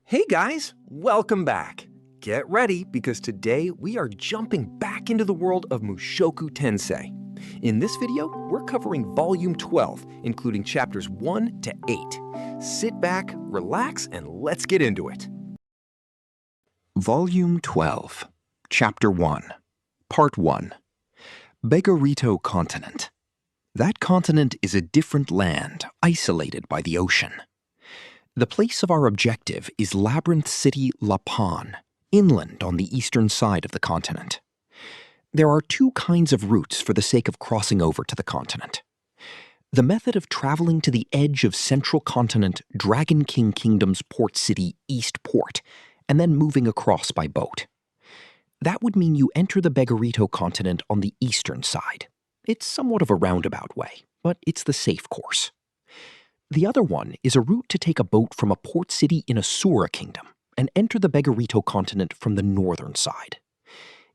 Hey guys, welcome back. Get ready because today we are jumping back into the world of Mushoku Tensei. In this video, we're covering Volume 12, including Chapters 1 to 8. Sit back, relax, and let's get into it. Volume 12, Chapter 1, Part 1. Magonote Continent. That continent is a different land, isolated by the ocean. The place of our objective is Labyrinth City, Lapan, inland on the eastern side of the continent. There are two kinds of routes for the sake of crossing over to the continent. The method of traveling to the edge of Central Continent Dragon King Kingdom's port city, East Port, and then moving across by boat. That would mean you enter the Magonote continent on the eastern side. It's somewhat of a roundabout way, but it's the safe course. The other one is a route to take a boat from a port city in Asura Kingdom and enter the Magonote continent from the northern side.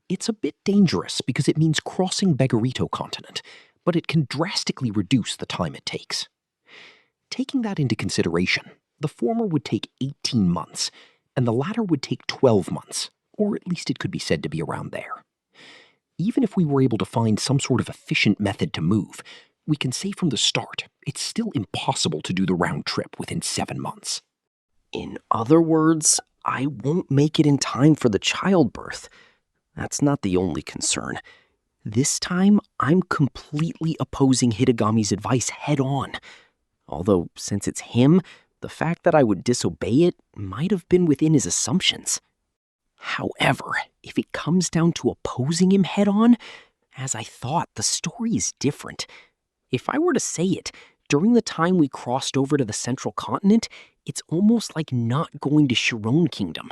It's a bit dangerous because it means crossing Magonote continent, but it can drastically reduce the time it takes. Taking that into consideration, the former would take 18 months, and the latter would take 12 months, or at least it could be said to be around there. Even if we were able to find some sort of efficient method to move, we can say from the start, it's still impossible to do the round trip within 7 months. In other words, I won't make it in time for the childbirth. That's not the only concern. This time, I'm completely opposing Hitagami's advice head on. Although, since it's him, the fact that I would disobey it might have been within his assumptions. However, if it comes down to opposing him head on, as I thought, the story is different. If I were to say it, during the time we crossed over to the Central Continent, it's almost like not going to Shiron Kingdom.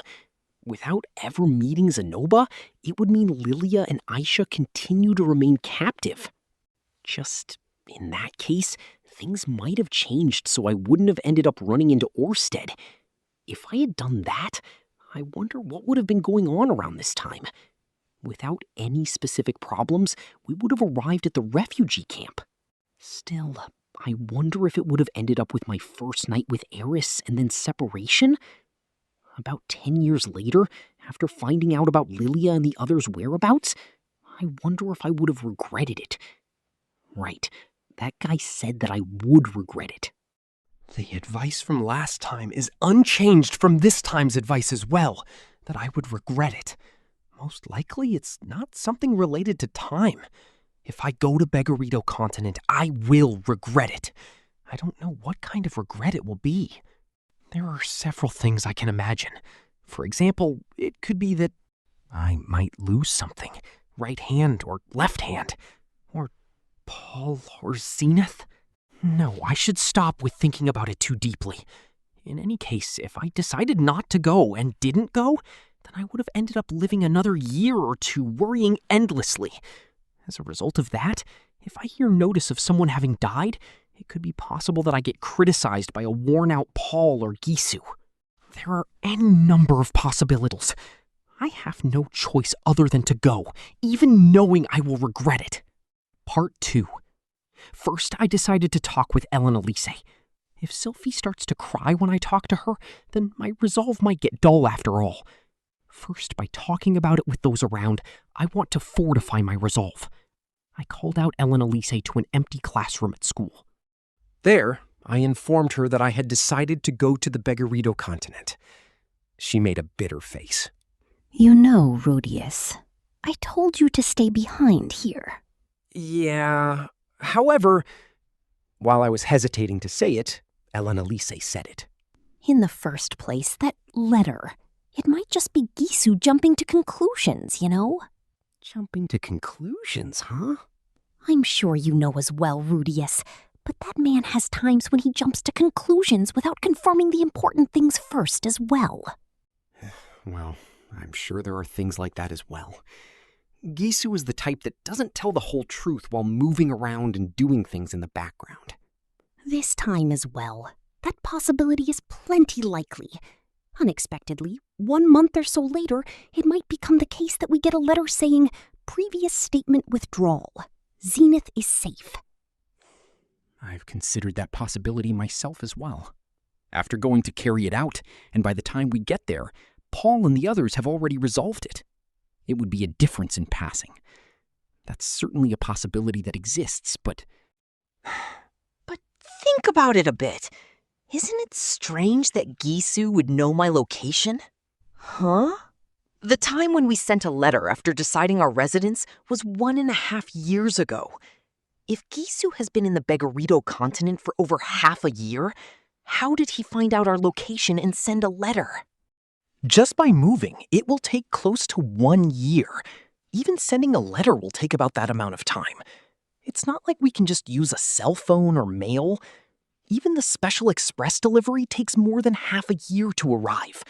Without ever meeting Zenoba, it would mean Lilia and Aisha continue to remain captive. Just, in that case, things might have changed so I wouldn't have ended up running into Orsted. If I had done that, I wonder what would have been going on around this time. Without any specific problems, we would have arrived at the refugee camp. Still, I wonder if it would have ended up with my first night with Eris and then separation? About 10 years later, after finding out about Lilia and the others' whereabouts, I wonder if I would have regretted it. Right, that guy said that I would regret it. The advice from last time is unchanged from this time's advice as well, that I would regret it. Most likely, it's not something related to time. If I go to Magonote Continent, I will regret it. I don't know what kind of regret it will be. There are several things I can imagine. For example, it could be that I might lose something, right hand or left hand, or Paul or Zenith. No, I should stop with thinking about it too deeply. In any case, if I decided not to go and didn't go, then I would have ended up living another year or two worrying endlessly. As a result of that, if I hear notice of someone having died, it could be possible that I get criticized by a worn-out Paul or Gisu. There are any number of possibilities. I have no choice other than to go, even knowing I will regret it. Part 2. First, I decided to talk with Ellen Elise. If Sylphie starts to cry when I talk to her, then my resolve might get dull after all. First, by talking about it with those around, I want to fortify my resolve. I called out Ellen Elise to an empty classroom at school. There, I informed her that I had decided to go to the Magonote continent. She made a bitter face. You know, Rudeus, I told you to stay behind here. Yeah, however, while I was hesitating to say it, Ellen Elise said it. In the first place, that letter. It might just be Gisu jumping to conclusions, you know? Jumping to conclusions, huh? I'm sure you know as well, Rudeus, but that man has times when he jumps to conclusions without confirming the important things first as well. Well, I'm sure there are things like that as well. Gisu is the type that doesn't tell the whole truth while moving around and doing things in the background. This time as well. That possibility is plenty likely. Unexpectedly, 1 month or so later, it might become the case that we get a letter saying, "Previous statement withdrawal. Zenith is safe." I've considered that possibility myself as well. after going to carry it out, and by the time we get there, Paul and the others have already resolved it. It would be a difference in passing. That's certainly a possibility that exists, but... But think about it a bit. Isn't it strange that Gisu would know my location? Huh? The time when we sent a letter after deciding our residence was 1.5 years ago. If Gisu has been in the Begarito continent for over half a year, how did he find out our location and send a letter? Just by moving, it will take close to 1 year. Even sending a letter will take about that amount of time. It's not like we can just use a cell phone or mail. Even the special express delivery takes more than half a year to arrive.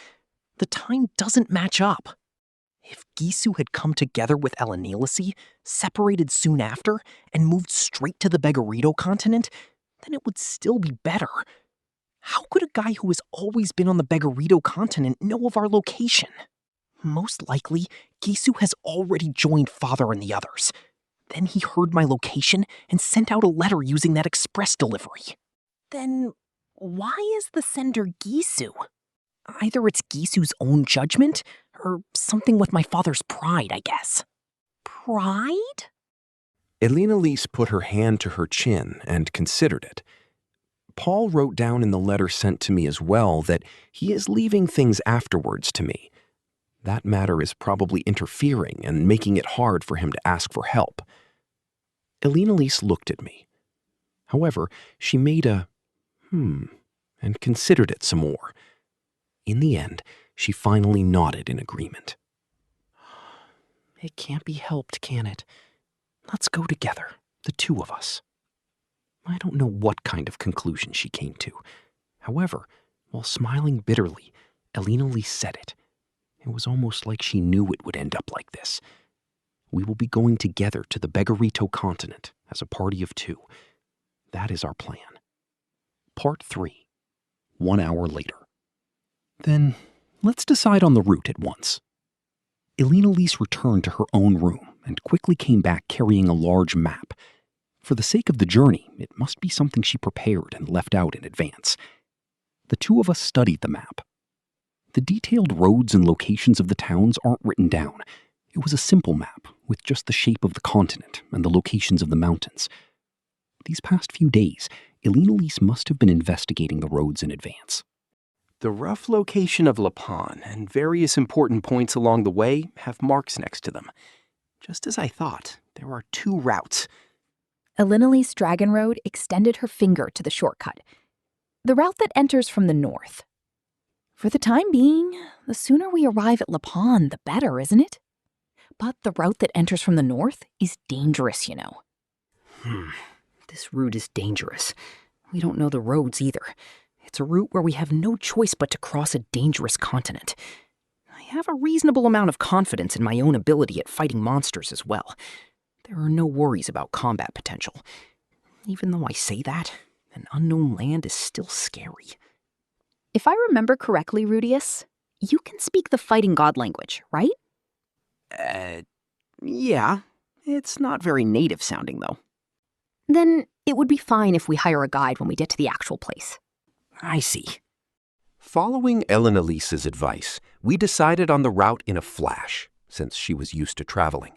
The time doesn't match up. If Gisu had come together with Elenilisi, separated soon after, and moved straight to the Begarito continent, then it would still be better. How could a guy who has always been on the Begarito continent know of our location? Most likely, Gisu has already joined Father and the others. Then he heard my location and sent out a letter using that express delivery. Then why is the sender Gisu? Either it's Gisu's own judgment, or something with my father's pride, I guess. Pride? Elenilise put her hand to her chin and considered it. Paul wrote down in the letter sent to me as well that he is leaving things afterwards to me. That matter is probably interfering and making it hard for him to ask for help. Elenilise looked at me. However, she made a and considered it some more. In the end, she finally nodded in agreement. It can't be helped, can it? Let's go together, the two of us. I don't know what kind of conclusion she came to. However, while smiling bitterly, Elenilise said it. It was almost like she knew it would end up like this. We will be going together to the Begarito continent as a party of two. That is our plan. Part 3. 1 hour later. Then, let's decide on the route at once. Elenilise returned to her own room and quickly came back carrying a large map. For the sake of the journey, it must be something she prepared and left out in advance. The two of us studied the map. The detailed roads and locations of the towns aren't written down. It was a simple map with just the shape of the continent and the locations of the mountains. These past few days, Elenilise must have been investigating the roads in advance. The rough location of Lapon and various important points along the way have marks next to them. Just as I thought, there are 2 routes. Elenilise's Dragon Road extended her finger to the shortcut, the route that enters from the north. For the time being, the sooner we arrive at Lapon, the better, isn't it? But the route that enters from the north is dangerous, you know. This route is dangerous. We don't know the roads either. It's a route where we have no choice but to cross a dangerous continent. I have a reasonable amount of confidence in my own ability at fighting monsters as well. There are no worries about combat potential. Even though I say that, an unknown land is still scary. If I remember correctly, Rudeus, you can speak the fighting god language, right? Yeah. It's not very native sounding, though. Then it would be fine if we hire a guide when we get to the actual place. I see. Following Elenilise's advice, we decided on the route in a flash, since she was used to traveling.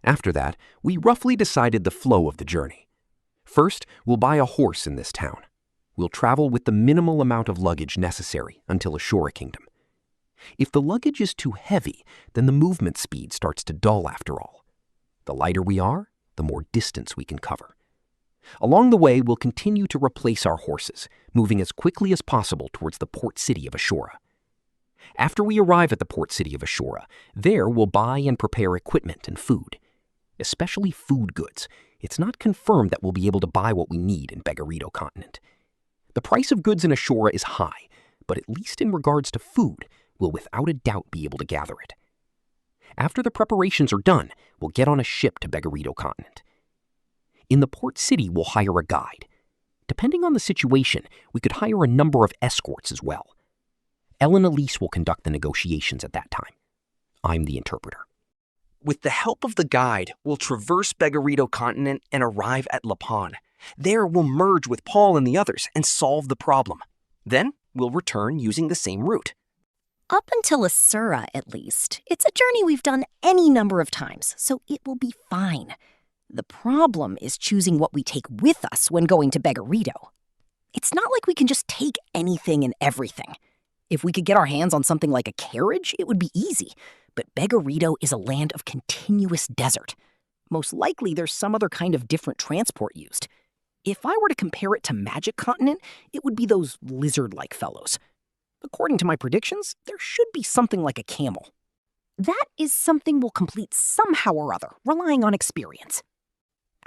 After that, we roughly decided the flow of the journey. First, we'll buy a horse in this town. We'll travel with the minimal amount of luggage necessary until Ashura Kingdom. If the luggage is too heavy, then the movement speed starts to dull after all. The lighter we are, the more distance we can cover. Along the way, we'll continue to replace our horses, moving as quickly as possible towards the port city of Ashura. After we arrive at the port city of Ashura, there we'll buy and prepare equipment and food. Especially food goods. It's not confirmed that we'll be able to buy what we need in Begarito continent. The price of goods in Ashura is high, but at least in regards to food, we'll without a doubt be able to gather it. After the preparations are done, we'll get on a ship to Begarito continent. In the port city, we'll hire a guide. Depending on the situation, we could hire a number of escorts as well. Elenilise will conduct the negotiations at that time. I'm the interpreter. With the help of the guide, we'll traverse Begarito continent and arrive at Lapon. There, we'll merge with Paul and the others and solve the problem. Then, we'll return using the same route. Up until Asura, at least, it's a journey we've done any number of times, so it will be fine. The problem is choosing what we take with us when going to Begarito. It's not like we can just take anything and everything. If we could get our hands on something like a carriage, it would be easy. But Begarito is a land of continuous desert. Most likely there's some other kind of different transport used. If I were to compare it to Magic Continent, it would be those lizard-like fellows. According to my predictions, there should be something like a camel. That is something we'll complete somehow or other, relying on experience.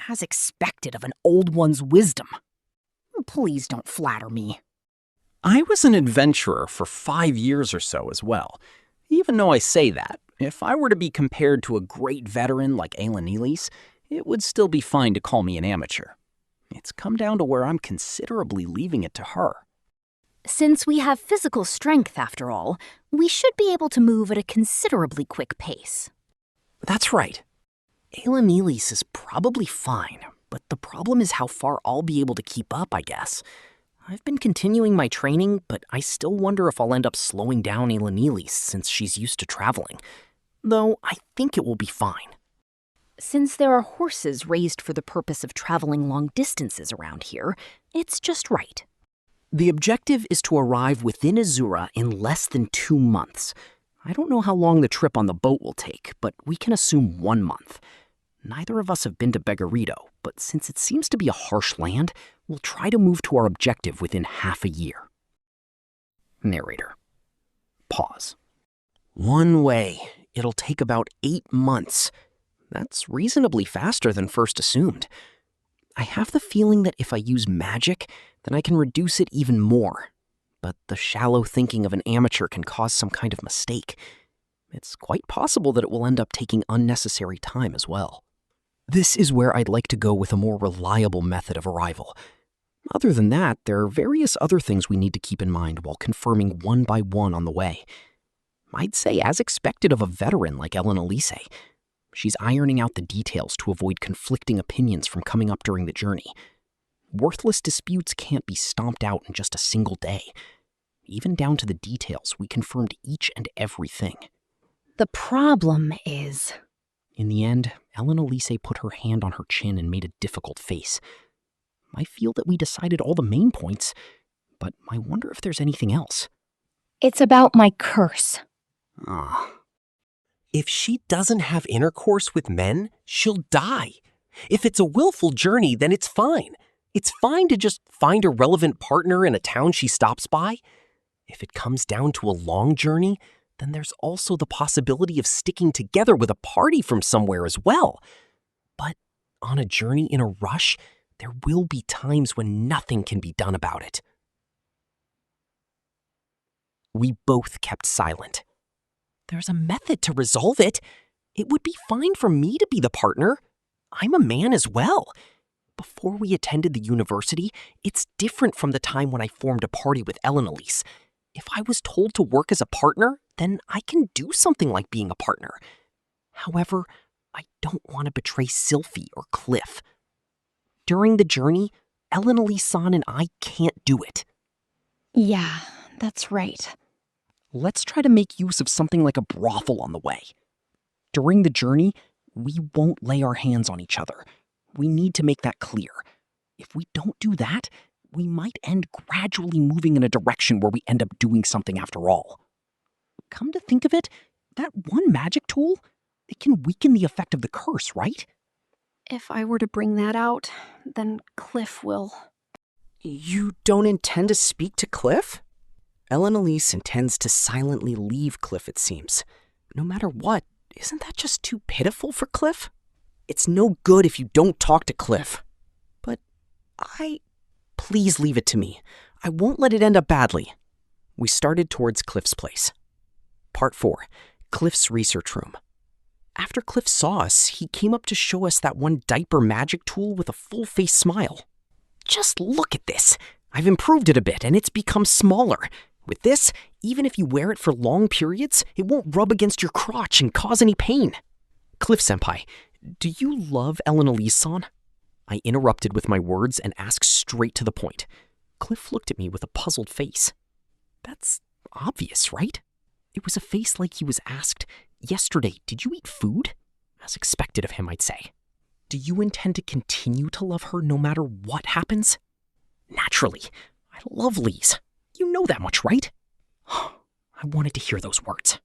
As expected of an old one's wisdom. Please don't flatter me. I was an adventurer for 5 years or so as well. Even though I say that, if I were to be compared to a great veteran like Aelanilis, it would still be fine to call me an amateur. It's come down to where I'm considerably leaving it to her. Since we have physical strength, after all, we should be able to move at a considerably quick pace. That's right. Aelanilis is probably fine, but the problem is how far I'll be able to keep up, I guess. I've been continuing my training, but I still wonder if I'll end up slowing down Aelanilis since she's used to traveling. Though I think it will be fine. Since there are horses raised for the purpose of traveling long distances around here, it's just right. The objective is to arrive within Azura in less than 2 months. I don't know how long the trip on the boat will take, but we can assume 1 month. Neither of us have been to Begarito, but since it seems to be a harsh land, we'll try to move to our objective within half a year. Narrator. Pause. 1 way. It'll take about 8 months. That's reasonably faster than first assumed. I have the feeling that if I use magic, then I can reduce it even more. But the shallow thinking of an amateur can cause some kind of mistake. It's quite possible that it will end up taking unnecessary time as well. This is where I'd like to go with a more reliable method of arrival. Other than that, there are various other things we need to keep in mind while confirming one by one on the way. I'd say as expected of a veteran like Aelanilis. She's ironing out the details to avoid conflicting opinions from coming up during the journey. Worthless disputes can't be stomped out in just a single day. Even down to the details, we confirmed each and everything. The problem is... In the end, Aelanilis put her hand on her chin and made a difficult face. I feel that we decided all the main points, but I wonder if there's anything else. It's about my curse. Ah. If she doesn't have intercourse with men, she'll die. If it's a willful journey, then it's fine. It's fine to just find a relevant partner in a town she stops by. If it comes down to a long journey, then there's also the possibility of sticking together with a party from somewhere as well. But on a journey in a rush, there will be times when nothing can be done about it. We both kept silent. There's a method to resolve it. It would be fine for me to be the partner. I'm a man as well. Before we attended the university, it's different from the time when I formed a party with Aelanilis. If I was told to work as a partner, then I can do something like being a partner. However, I don't want to betray Sylphie or Cliff. During the journey, Aelanilis-san and I can't do it. Yeah, that's right. Let's try to make use of something like a brothel on the way. During the journey, we won't lay our hands on each other. We need to make that clear. If we don't do that, we might end gradually moving in a direction where we end up doing something after all. Come to think of it, that one magic tool, it can weaken the effect of the curse, right? If I were to bring that out, then Cliff will... You don't intend to speak to Cliff? Aelanilis intends to silently leave Cliff, it seems. No matter what, isn't that just too pitiful for Cliff? It's no good if you don't talk to Cliff. But Please leave it to me. I won't let it end up badly. We started towards Cliff's place. Part 4. Cliff's research room. After Cliff saw us, he came up to show us that one diaper magic tool with a full-face smile. Just look at this. I've improved it a bit, and it's become smaller. With this, even if you wear it for long periods, it won't rub against your crotch and cause any pain. Cliff-senpai, do you love Aelanilis-san? I interrupted with my words and asked straight to the point. Cliff looked at me with a puzzled face. That's obvious, right? It was a face like he was asked, "Yesterday, did you eat food?" As expected of him, I'd say. Do you intend to continue to love her no matter what happens? Naturally. I love Lise. You know that much, right? I wanted to hear those words.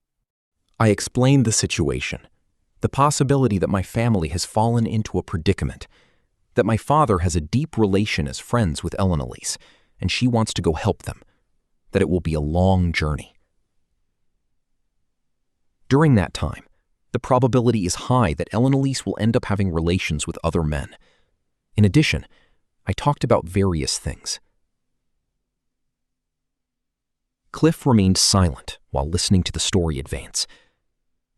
I explained the situation, the possibility that my family has fallen into a predicament, that my father has a deep relation as friends with Elise, and she wants to go help them, that it will be a long journey. During that time, the probability is high that Elise will end up having relations with other men. In addition, I talked about various things. Cliff remained silent while listening to the story advance,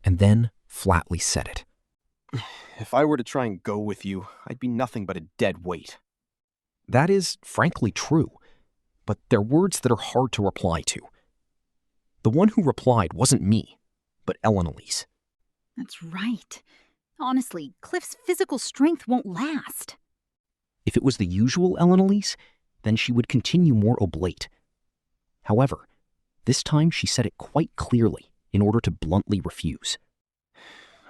and then flatly said it. If I were to try and go with you, I'd be nothing but a dead weight. That is frankly true, but they're words that are hard to reply to. The one who replied wasn't me, but Elise. That's right. Honestly, Cliff's physical strength won't last. If it was the usual Elise, then she would continue more oblate. However, this time she said it quite clearly in order to bluntly refuse.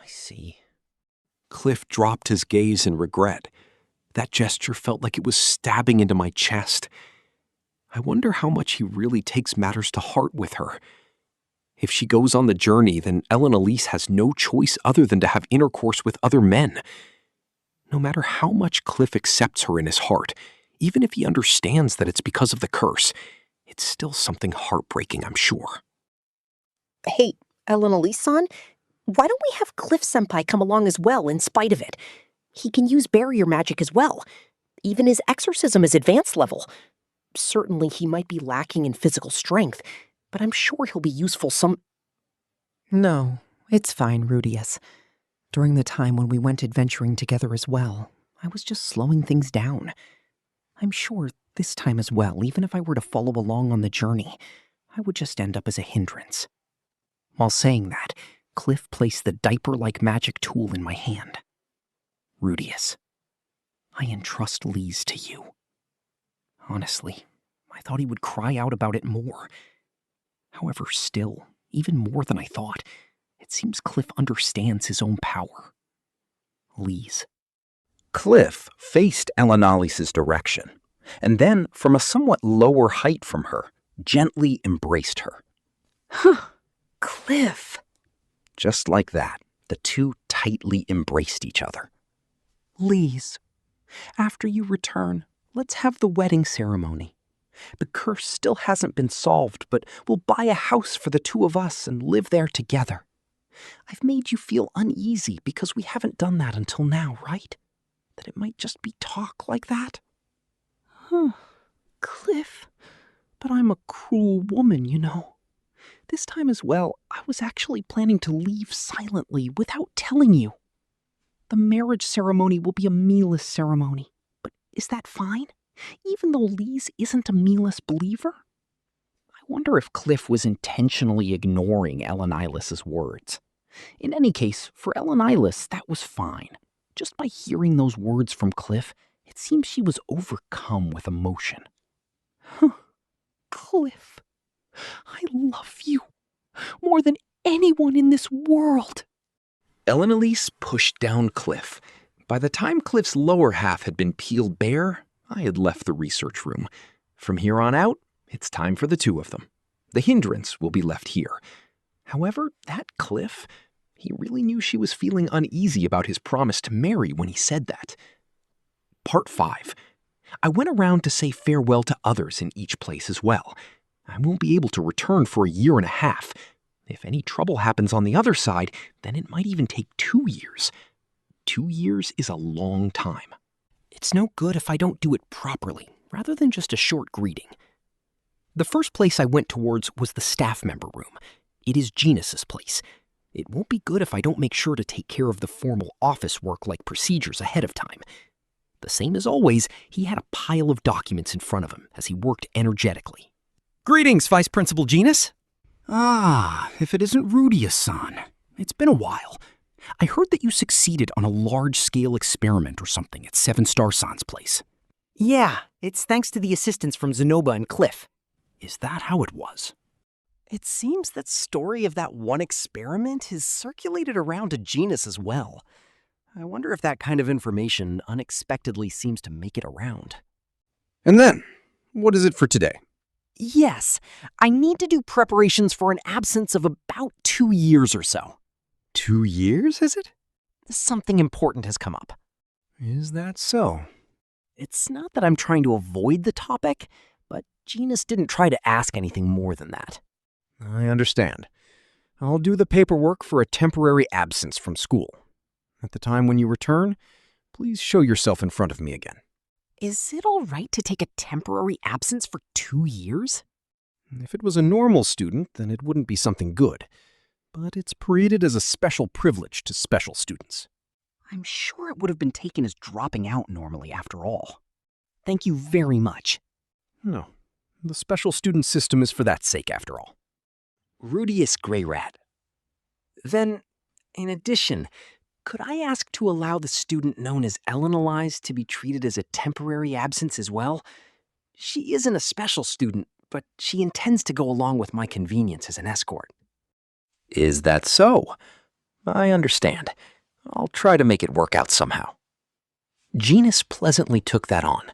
I see. Cliff dropped his gaze in regret. That gesture felt like it was stabbing into my chest. I wonder how much he really takes matters to heart with her. If she goes on the journey, then Elise has no choice other than to have intercourse with other men. No matter how much Cliff accepts her in his heart, even if he understands that it's because of the curse, it's still something heartbreaking, I'm sure. Hey, Elise-san, why don't we have Cliff-senpai come along as well in spite of it? He can use barrier magic as well. Even his exorcism is advanced level. Certainly he might be lacking in physical strength, but I'm sure he'll be useful some... No, it's fine, Rudeus. During the time when we went adventuring together as well, I was just slowing things down. I'm sure this time as well, even if I were to follow along on the journey, I would just end up as a hindrance. While saying that, Cliff placed the diaper-like magic tool in my hand. Rudeus, I entrust Lise to you. Honestly, I thought he would cry out about it more. However, still, even more than I thought, it seems Cliff understands his own power. Lise. Cliff faced Elenice's direction, and then, from a somewhat lower height from her, gently embraced her. Cliff. Just like that, the two tightly embraced each other. Lise, after you return, let's have the wedding ceremony. The curse still hasn't been solved, but we'll buy a house for the two of us and live there together. I've made you feel uneasy because we haven't done that until now, right? That it might just be talk like that? Cliff, but I'm a cruel woman, you know. This time as well, I was actually planning to leave silently without telling you. The marriage ceremony will be a mealess ceremony, but is that fine? Even though Lise isn't a mealess believer? I wonder if Cliff was intentionally ignoring Elenice's words. In any case, for Elenice, that was fine. Just by hearing those words from Cliff, it seems she was overcome with emotion. Cliff, I love you more than anyone in this world. Elise pushed down Cliff. By the time Cliff's lower half had been peeled bare, I had left the research room. From here on out, it's time for the two of them. The hindrance will be left here. However, that Cliff, he really knew she was feeling uneasy about his promise to marry when he said that. Part 5. I went around to say farewell to others in each place as well. I won't be able to return for a year and a half. If any trouble happens on the other side, then it might even take 2 years. 2 years is a long time. It's no good if I don't do it properly, rather than just a short greeting. The first place I went towards was the staff member room. It is Genus's place. It won't be good if I don't make sure to take care of the formal office work like procedures ahead of time. The same as always, he had a pile of documents in front of him as he worked energetically. Greetings, Vice Principal Genus. Ah, if it isn't Rudeus-san. It's been a while. I heard that you succeeded on a large-scale experiment or something at 7-Star-san's place. Yeah, it's thanks to the assistance from Zenoba and Cliff. Is that how it was? It seems that story of that one experiment is circulated around to Genus as well. I wonder if that kind of information unexpectedly seems to make it around. And then, what is it for today? Yes, I need to do preparations for an absence of about 2 years or so. 2 years, is it? Something important has come up. Is that so? It's not that I'm trying to avoid the topic, but Genus didn't try to ask anything more than that. I understand. I'll do the paperwork for a temporary absence from school. At the time when you return, please show yourself in front of me again. Is it all right to take a temporary absence for 2 years? If it was a normal student, then it wouldn't be something good. But it's treated as a special privilege to special students. I'm sure it would have been taken as dropping out normally after all. Thank you very much. No, the special student system is for that sake after all. Rudeus Greyrat. Then, in addition, could I ask to allow the student known as Ellen Elize to be treated as a temporary absence as well? She isn't a special student, but she intends to go along with my convenience as an escort. Is that so? I understand. I'll try to make it work out somehow. Genus pleasantly took that on.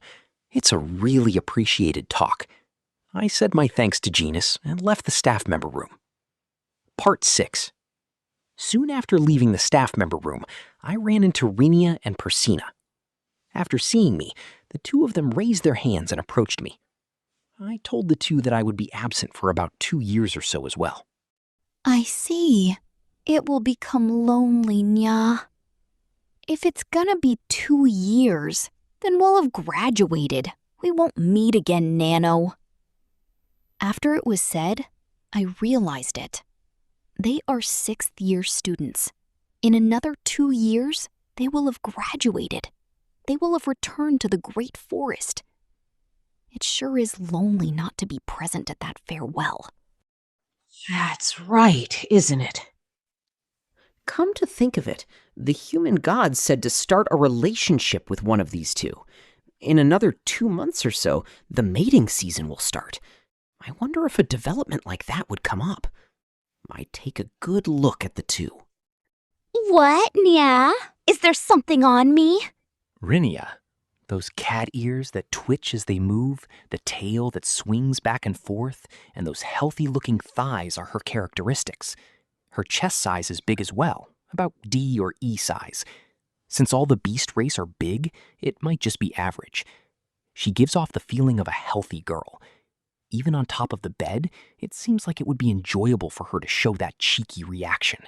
It's a really appreciated talk. I said my thanks to Genus and left the staff member room. Part 6. Soon after leaving the staff member room, I ran into Rinia and Persina. After seeing me, the two of them raised their hands and approached me. I told the two that I would be absent for about 2 years or so as well. I see. It will become lonely, Nya. If it's gonna be 2 years, then we'll have graduated. We won't meet again, Nano. After it was said, I realized it. They are 6th-year students. In another 2 years, they will have graduated. They will have returned to the Great Forest. It sure is lonely not to be present at that farewell. That's right, isn't it? Come to think of it, the human gods said to start a relationship with one of these two. In another 2 months or so, the mating season will start. I wonder if a development like that would come up. I'd take a good look at the two. What, Nya? Is there something on me? Rinia, those cat ears that twitch as they move, the tail that swings back and forth, and those healthy-looking thighs are her characteristics. Her chest size is big as well, about D or E size. Since all the beast race are big, it might just be average. She gives off the feeling of a healthy girl. Even on top of the bed, it seems like it would be enjoyable for her to show that cheeky reaction.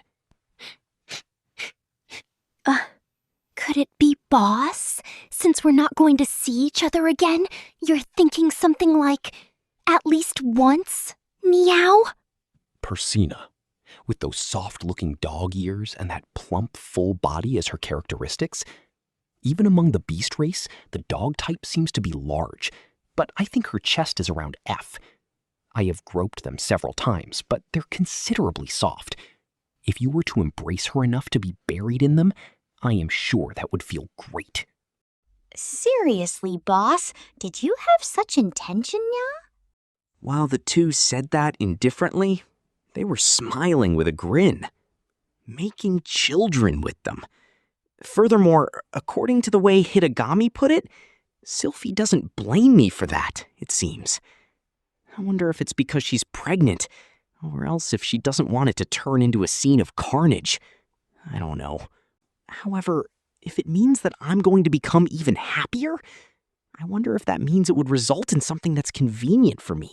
Could it be Boss? Since we're not going to see each other again, you're thinking something like, at least once? Meow? Persina, with those soft-looking dog ears and that plump, full body as her characteristics. Even among the beast race, the dog type seems to be large, but I think her chest is around F. I have groped them several times, but they're considerably soft. If you were to embrace her enough to be buried in them, I am sure that would feel great. Seriously, Boss, did you have such intention, Nya? While the two said that indifferently, they were smiling with a grin. Making children with them. Furthermore, according to the way Hitagami put it, Sylphie doesn't blame me for that, it seems. I wonder if it's because she's pregnant, or else if she doesn't want it to turn into a scene of carnage. I don't know. However, if it means that I'm going to become even happier, I wonder if that means it would result in something that's convenient for me.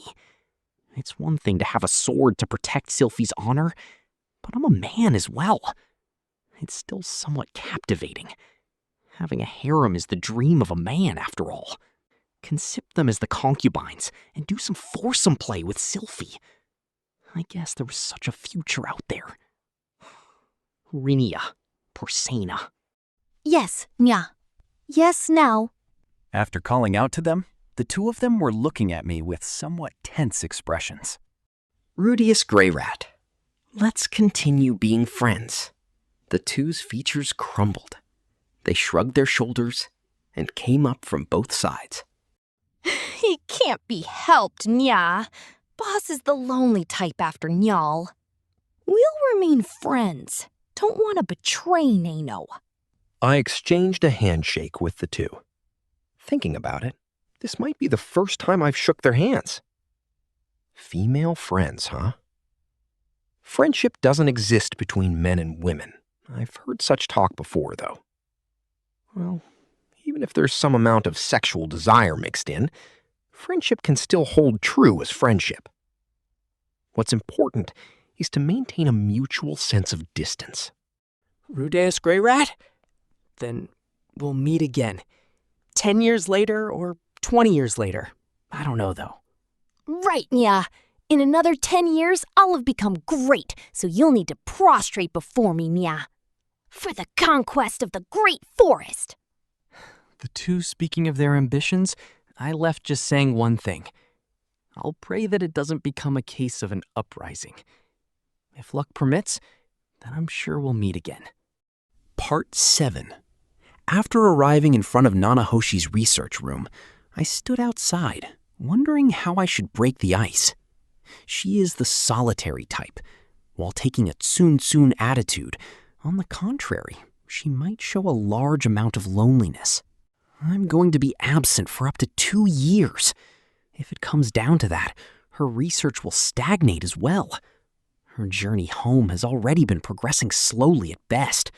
It's one thing to have a sword to protect Sylphie's honor, but I'm a man as well. It's still somewhat captivating. Having a harem is the dream of a man, after all. Consip them as the concubines and do some foursome play with Sylphie. I guess there was such a future out there. Rinia, Persena. Yes, Nya. Yes, now. After calling out to them, the two of them were looking at me with somewhat tense expressions. Rudeus Greyrat. Let's continue being friends. The two's features crumbled. They shrugged their shoulders and came up from both sides. It can't be helped, Nya. Boss is the lonely type after Nyal. We'll remain friends. Don't want to betray Nano. I exchanged a handshake with the two. Thinking about it, this might be the first time I've shook their hands. Female friends, huh? Friendship doesn't exist between men and women. I've heard such talk before, though. Well, even if there's some amount of sexual desire mixed in, friendship can still hold true as friendship. What's important is to maintain a mutual sense of distance. Rudeus Greyrat? Then we'll meet again. 10 years later or 20 years later. I don't know, though. Right, Nya. In another 10 years, I'll have become great, so you'll need to prostrate before me, Nya. For the conquest of the Great Forest. The two speaking of their ambitions, I left just saying one thing. I'll pray that it doesn't become a case of an uprising. If luck permits, then I'm sure we'll meet again. Part 7. After arriving in front of Nanahoshi's research room, I stood outside, wondering how I should break the ice. She is the solitary type. While taking a tsun-tsun attitude, on the contrary, she might show a large amount of loneliness. I'm going to be absent for up to 2 years. If it comes down to that, her research will stagnate as well. Her journey home has already been progressing slowly at best.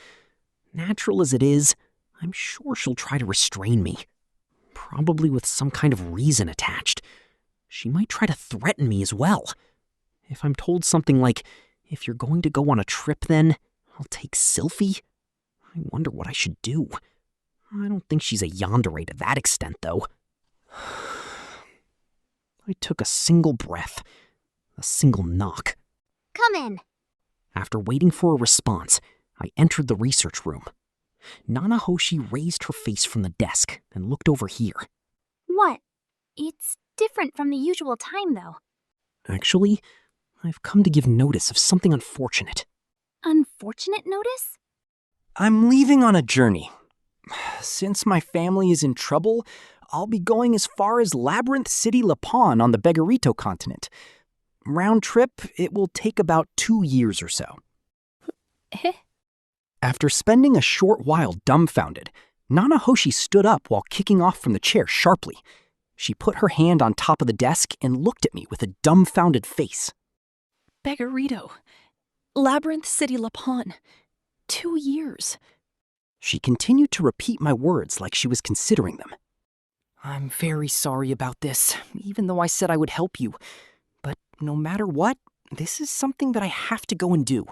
Natural as it is, I'm sure she'll try to restrain me. Probably with some kind of reason attached. She might try to threaten me as well. If I'm told something like, "If you're going to go on a trip then, I'll take Sylphie," I wonder what I should do. I don't think she's a yandere to that extent, though. I took a single breath, a single knock. Come in. After waiting for a response, I entered the research room. Nanahoshi raised her face from the desk and looked over here. What? It's different from the usual time, though. Actually, I've come to give notice of something unfortunate. Unfortunate notice? I'm leaving on a journey. Since my family is in trouble, I'll be going as far as Labyrinth City Lapon on the Begarito continent. Round trip, it will take about 2 years or so. After spending a short while dumbfounded, Nanahoshi stood up while kicking off from the chair sharply. She put her hand on top of the desk and looked at me with a dumbfounded face. Begarito. Labyrinth City Lapon. 2 years. She continued to repeat my words like she was considering them. I'm very sorry about this, even though I said I would help you. But no matter what, this is something that I have to go and do.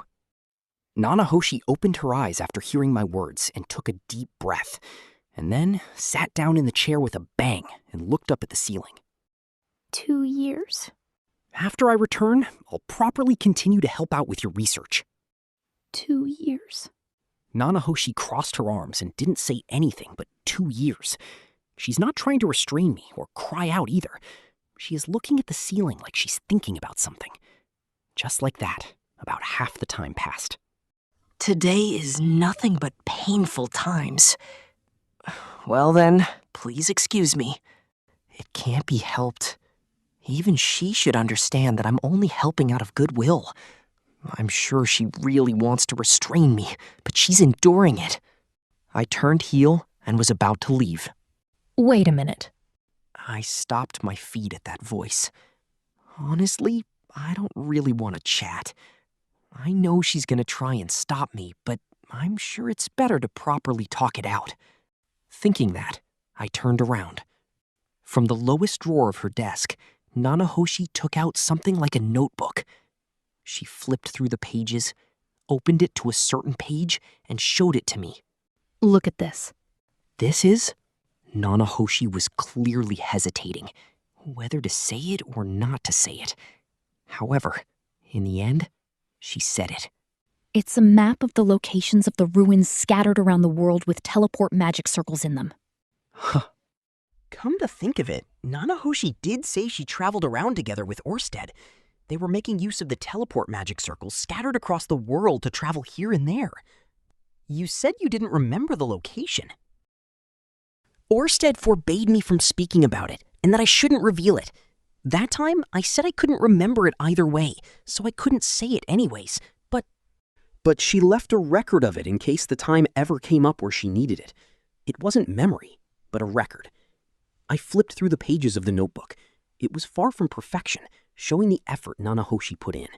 Nanahoshi opened her eyes after hearing my words and took a deep breath, and then sat down in the chair with a bang and looked up at the ceiling. 2 years? After I return, I'll properly continue to help out with your research. 2 years. Nanahoshi crossed her arms and didn't say anything but 2 years. She's not trying to restrain me or cry out either. She is looking at the ceiling like she's thinking about something. Just like that, about half the time passed. Today is nothing but painful times. Well then, please excuse me. It can't be helped. Even she should understand that I'm only helping out of goodwill. I'm sure she really wants to restrain me, but she's enduring it. I turned heel and was about to leave. Wait a minute. I stopped my feet at that voice. Honestly, I don't really want to chat. I know she's going to try and stop me, but I'm sure it's better to properly talk it out. Thinking that, I turned around. From the lowest drawer of her desk, Nanahoshi took out something like a notebook. She flipped through the pages, opened it to a certain page, and showed it to me. Look at this. This is? Nanahoshi was clearly hesitating, whether to say it or not to say it. However, in the end, she said it. It's a map of the locations of the ruins scattered around the world with teleport magic circles in them. Huh. Come to think of it, Nanahoshi did say she traveled around together with Orsted. They were making use of the teleport magic circles scattered across the world to travel here and there. You said you didn't remember the location. Orsted forbade me from speaking about it, and that I shouldn't reveal it. That time, I said I couldn't remember it either way, so I couldn't say it anyways, But she left a record of it in case the time ever came up where she needed it. It wasn't memory, but a record. I flipped through the pages of the notebook. It was far from perfection, showing the effort Nanahoshi put in.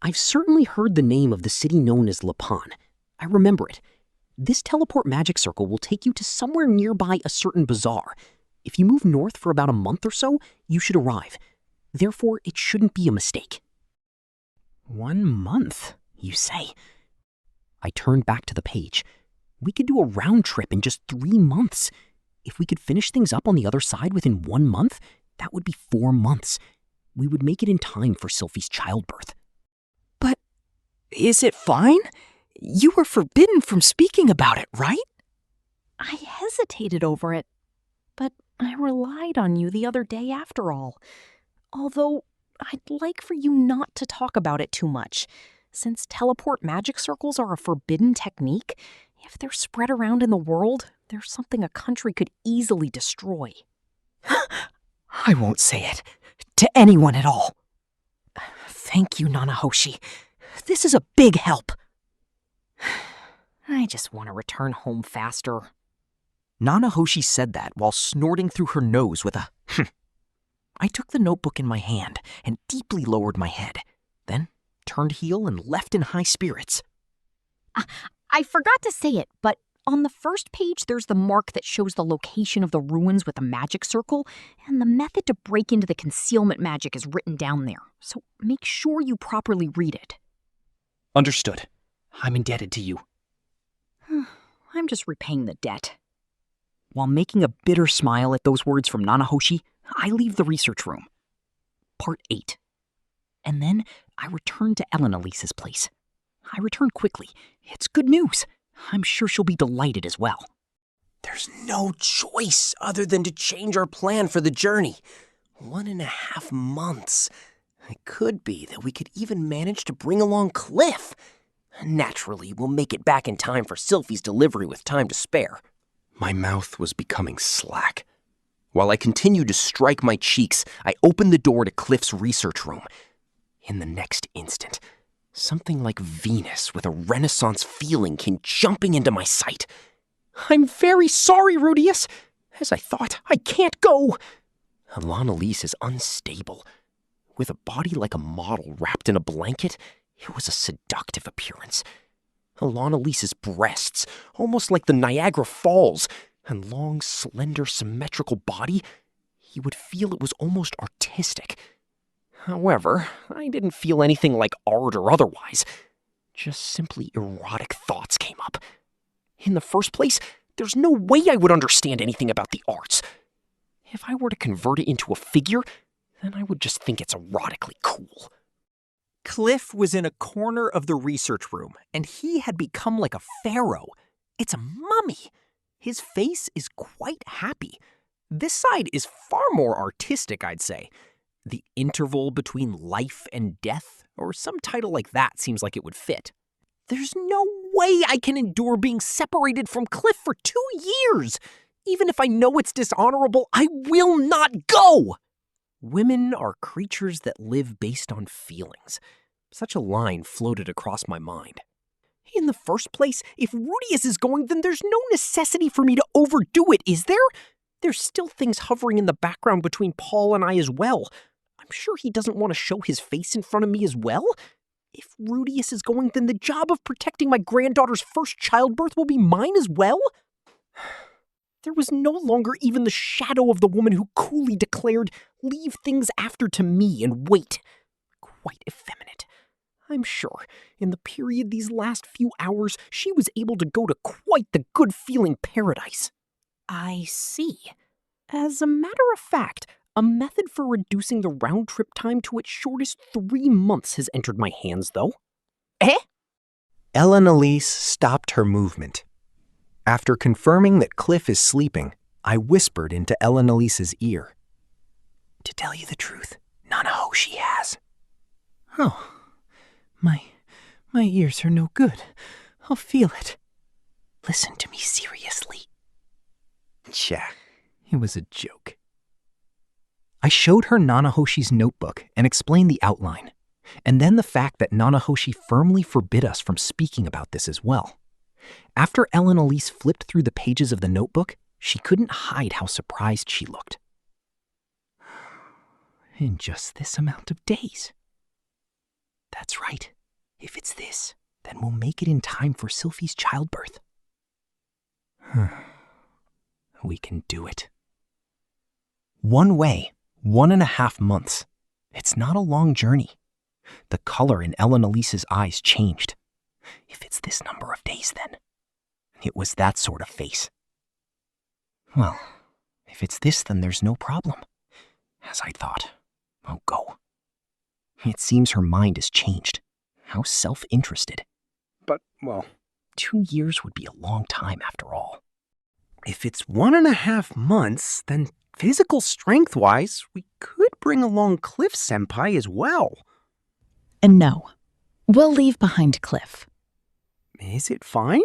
I've certainly heard the name of the city known as Lapon. I remember it. This teleport magic circle will take you to somewhere nearby a certain bazaar. If you move north for about a month or so, you should arrive. Therefore, it shouldn't be a mistake. 1 month, you say? I turned back to the page. We could do a round trip in just 3 months. If we could finish things up on the other side within 1 month, that would be 4 months. We would make it in time for Sylphie's childbirth. But is it fine? You were forbidden from speaking about it, right? I hesitated over it, but I relied on you the other day after all. Although, I'd like for you not to talk about it too much. Since teleport magic circles are a forbidden technique, if they're spread around in the world, they're something a country could easily destroy. I won't say it to anyone at all. Thank you, Nanahoshi. This is a big help. I just want to return home faster. Nanahoshi said that while snorting through her nose with a I took the notebook in my hand and deeply lowered my head, then turned heel and left in high spirits. I forgot to say it, but on the first page there's the mark that shows the location of the ruins with a magic circle, and the method to break into the concealment magic is written down there, so make sure you properly read it. Understood. I'm indebted to you. I'm just repaying the debt. While making a bitter smile at those words from Nanahoshi, I leave the research room. Part 8. And then I return to Elena-Lisa's place. I return quickly. It's good news. I'm sure she'll be delighted as well. There's no choice other than to change our plan for the journey. 1.5 months. It could be that we could even manage to bring along Cliff. Naturally, we'll make it back in time for Sylphie's delivery with time to spare. My mouth was becoming slack. While I continued to strike my cheeks, I opened the door to Cliff's research room. In the next instant, something like Venus with a Renaissance feeling came jumping into my sight. I'm very sorry, Rudeus. As I thought, I can't go. Elena-Lisa is unstable. With a body like a model wrapped in a blanket, it was a seductive appearance. Elena-Lisa's breasts, almost like the Niagara Falls, and long, slender, symmetrical body, you would feel it was almost artistic. However, I didn't feel anything like art or otherwise. Just simply erotic thoughts came up. In the first place, there's no way I would understand anything about the arts. If I were to convert it into a figure, then I would just think it's erotically cool. Cliff was in a corner of the research room, and he had become like a pharaoh. It's a mummy. His face is quite happy. This side is far more artistic, I'd say. The interval between life and death, or some title like that seems like it would fit. There's no way I can endure being separated from Cliff for 2 years. Even if I know it's dishonorable, I will not go. Women are creatures that live based on feelings. Such a line floated across my mind. In the first place, if Rudeus is going, then there's no necessity for me to overdo it, is there? There's still things hovering in the background between Paul and I as well. I'm sure he doesn't want to show his face in front of me as well. If Rudeus is going, then the job of protecting my granddaughter's first childbirth will be mine as well? There was no longer even the shadow of the woman who coolly declared, "Leave things after to me and wait." Quite effeminate. I'm sure, in the period these last few hours, she was able to go to quite the good-feeling paradise. I see. As a matter of fact, a method for reducing the round-trip time to its shortest 3 months has entered my hands, though. Elena-Lisa stopped her movement. After confirming that Cliff is sleeping, I whispered into Elena-Lisa's ear. To tell you the truth, Nanahoshi has. Oh, my ears are no good. I'll feel it. Listen to me seriously. It was a joke. I showed her Nanahoshi's notebook and explained the outline, and then the fact that Nanahoshi firmly forbid us from speaking about this as well. After Ellen Elise flipped through the pages of the notebook, she couldn't hide how surprised she looked. In just this amount of days. That's right. If it's this, then we'll make it in time for Sylphie's childbirth. We can do it. One way, 1.5 months. It's not a long journey. The color in Ellen Elise's eyes changed. If it's this number of days, then. It was that sort of face. Well, if it's this, then there's no problem. As I thought. Oh, go. It seems her mind has changed. How self-interested. But, well, 2 years would be a long time after all. If it's 1.5 months, then physical strength-wise, we could bring along Cliff Senpai as well. And no, we'll leave behind Cliff. Is it fine?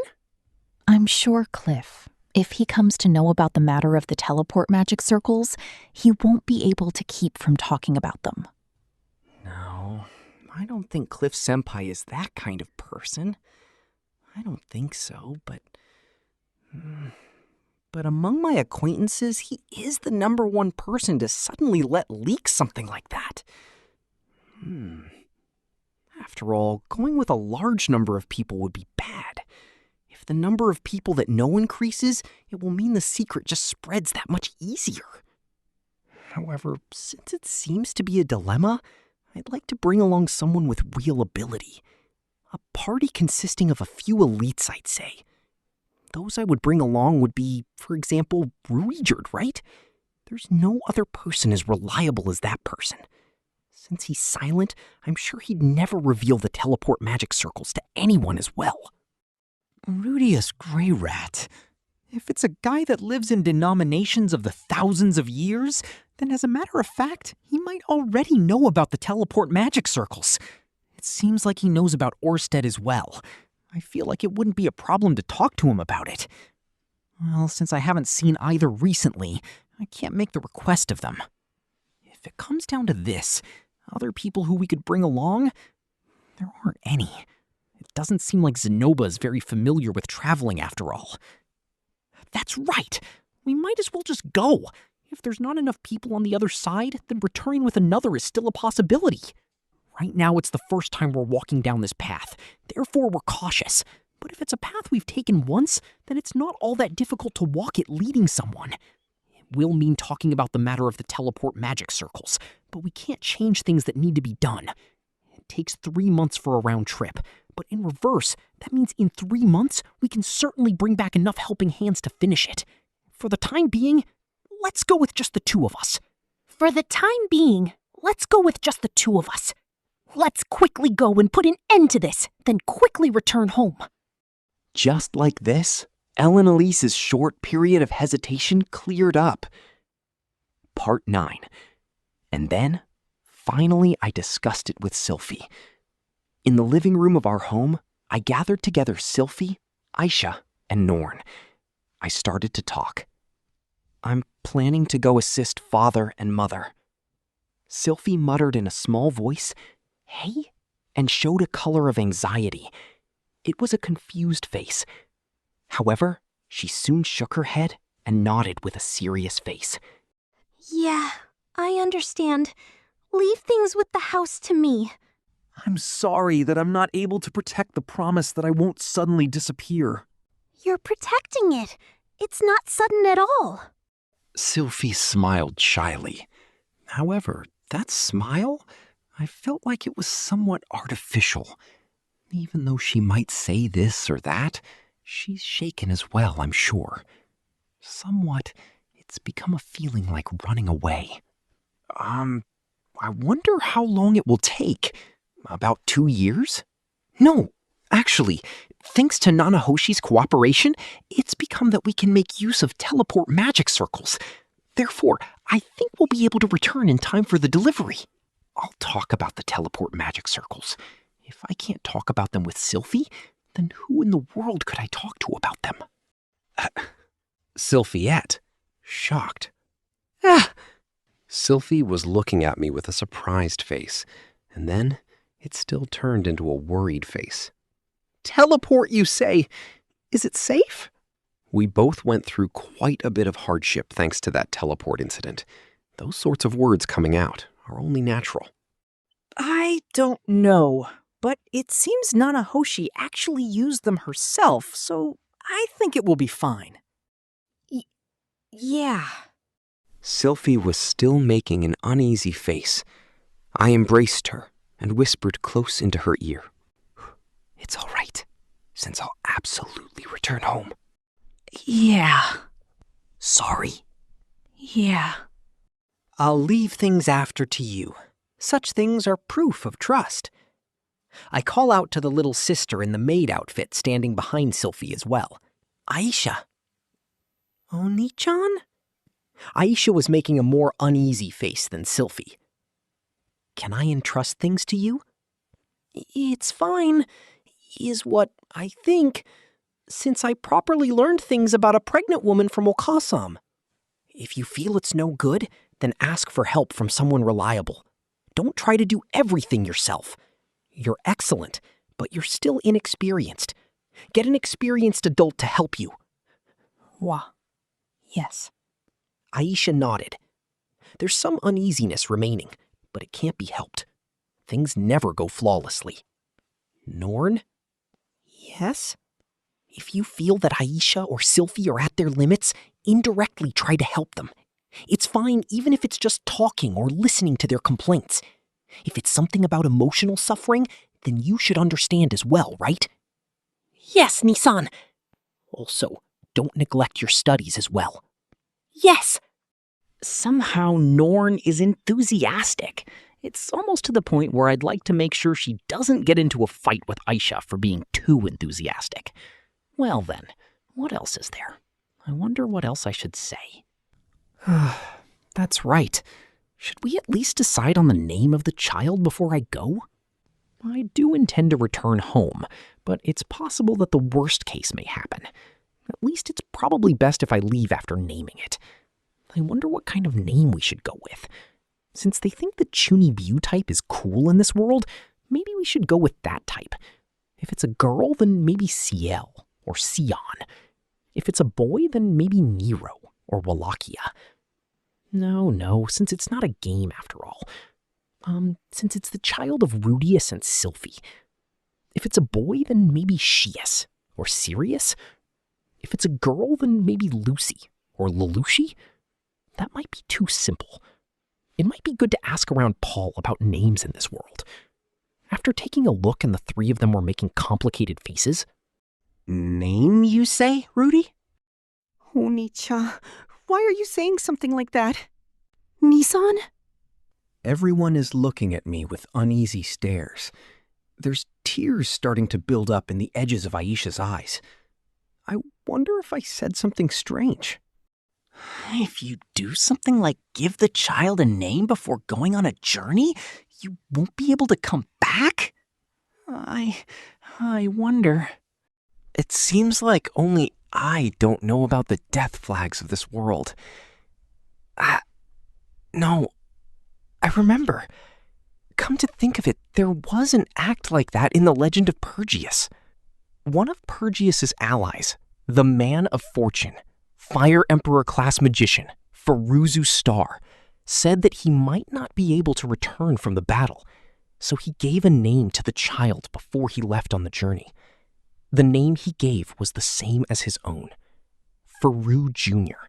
I'm sure Cliff, if he comes to know about the matter of the teleport magic circles, he won't be able to keep from talking about them. No, I don't think Cliff Senpai is that kind of person. I don't think so, but among my acquaintances, he is the #1 person to suddenly let leak something like that. After all, going with a large number of people would be bad. If the number of people that know increases, it will mean the secret just spreads that much easier. However, since it seems to be a dilemma, I'd like to bring along someone with real ability. A party consisting of a few elites, I'd say. Those I would bring along would be, for example, Rudeus, right? There's no other person as reliable as that person. Since he's silent, I'm sure he'd never reveal the teleport magic circles to anyone as well. Rudeus Greyrat. If it's a guy that lives in denominations of the thousands of years, then as a matter of fact, he might already know about the teleport magic circles. It seems like he knows about Orsted as well. I feel like it wouldn't be a problem to talk to him about it. Well, since I haven't seen either recently, I can't make the request of them. If it comes down to this, other people who we could bring along, there aren't any. It doesn't seem like Zenoba is very familiar with traveling after all. That's right! We might as well just go. If there's not enough people on the other side, then returning with another is still a possibility. Right now, it's the first time we're walking down this path. Therefore, we're cautious. But if it's a path we've taken once, then it's not all that difficult to walk it leading someone. It will mean talking about the matter of the teleport magic circles, but we can't change things that need to be done. It takes 3 months for a round trip, but in reverse, that means in 3 months, we can certainly bring back enough helping hands to finish it. For the time being, let's go with just the 2 of us. For the time being, let's go with just the 2 of us. Let's quickly go and put an end to this, then quickly return home. Just like this, Ellen Elise's short period of hesitation cleared up. Part 9. And then, finally, I discussed it with Sylphie. In the living room of our home, I gathered together Sylphie, Aisha, and Norn. I started to talk. I'm planning to go assist father and mother. Sylphie muttered in a small voice, "Hey?" and showed a color of anxiety. It was a confused face. However, she soon shook her head and nodded with a serious face. Yeah, I understand. Leave things with the house to me. I'm sorry that I'm not able to protect the promise that I won't suddenly disappear. You're protecting it. It's not sudden at all. Sylphie smiled shyly. However, that smile, I felt like it was somewhat artificial. Even though she might say this or that, she's shaken as well, I'm sure. Somewhat, it's become a feeling like running away. I wonder how long it will take. About 2 years? No, actually, thanks to Nanahoshi's cooperation, it's become that we can make use of teleport magic circles. Therefore, I think we'll be able to return in time for the delivery. I'll talk about the teleport magic circles. If I can't talk about them with Sylphie, then who in the world could I talk to about them? Sylphiette, shocked. Sylphie was looking at me with a surprised face, and then it still turned into a worried face. Teleport, you say? Is it safe? We both went through quite a bit of hardship thanks to that teleport incident. Those sorts of words coming out are only natural. I don't know, but it seems Nana Hoshi actually used them herself, so I think it will be fine. Yeah. Sylphie was still making an uneasy face. I embraced her and whispered close into her ear. It's all right, since I'll absolutely return home. Yeah. Sorry. Yeah. I'll leave things after to you. Such things are proof of trust. I call out to the little sister in the maid outfit standing behind Sylphie as well. Aisha. Oni-chan? Aisha was making a more uneasy face than Sylphie. Can I entrust things to you? It's fine, is what I think, since I properly learned things about a pregnant woman from Okasam. If you feel it's no good, then ask for help from someone reliable. Don't try to do everything yourself. You're excellent, but you're still inexperienced. Get an experienced adult to help you. Yes. Aisha nodded. There's some uneasiness remaining, but it can't be helped. Things never go flawlessly. Norn? Yes? If you feel that Aisha or Sylphie are at their limits, indirectly try to help them. It's fine even if it's just talking or listening to their complaints. If it's something about emotional suffering, then you should understand as well, right? Yes, Nissan. Also, don't neglect your studies as well. Yes. Somehow Norn is enthusiastic. It's almost to the point where I'd like to make sure she doesn't get into a fight with Aisha for being too enthusiastic. Well then, what else is there? I wonder what else I should say. That's right. Should we at least decide on the name of the child before I go? I do intend to return home, but it's possible that the worst case may happen. At least it's probably best if I leave after naming it. I wonder what kind of name we should go with. Since they think the Chunibyu type is cool in this world, maybe we should go with that type. If it's a girl, then maybe Ciel or Sion. If it's a boy, then maybe Nero or Wallachia. No, since it's not a game after all. Since it's the child of Rudeus and Sylphie. If it's a boy, then maybe Shias or Sirius. If it's a girl, then maybe Lucy or Lelouchi. That might be too simple. It might be good to ask around Paul about names in this world. After taking a look and the three of them were making complicated faces. Name, you say, Rudy? Oni-chan, why are you saying something like that? Nissan? Everyone is looking at me with uneasy stares. There's tears starting to build up in the edges of Aisha's eyes. I wonder if I said something strange. If you do something like give the child a name before going on a journey, you won't be able to come back? I wonder. It seems like only I don't know about the death flags of this world. No, I remember. Come to think of it, there was an act like that in the legend of Pergius. One of Pergius's allies, the Man of Fortune, Fire Emperor class magician, Feruzu Star, said that he might not be able to return from the battle, so he gave a name to the child before he left on the journey. The name he gave was the same as his own, Feru Jr.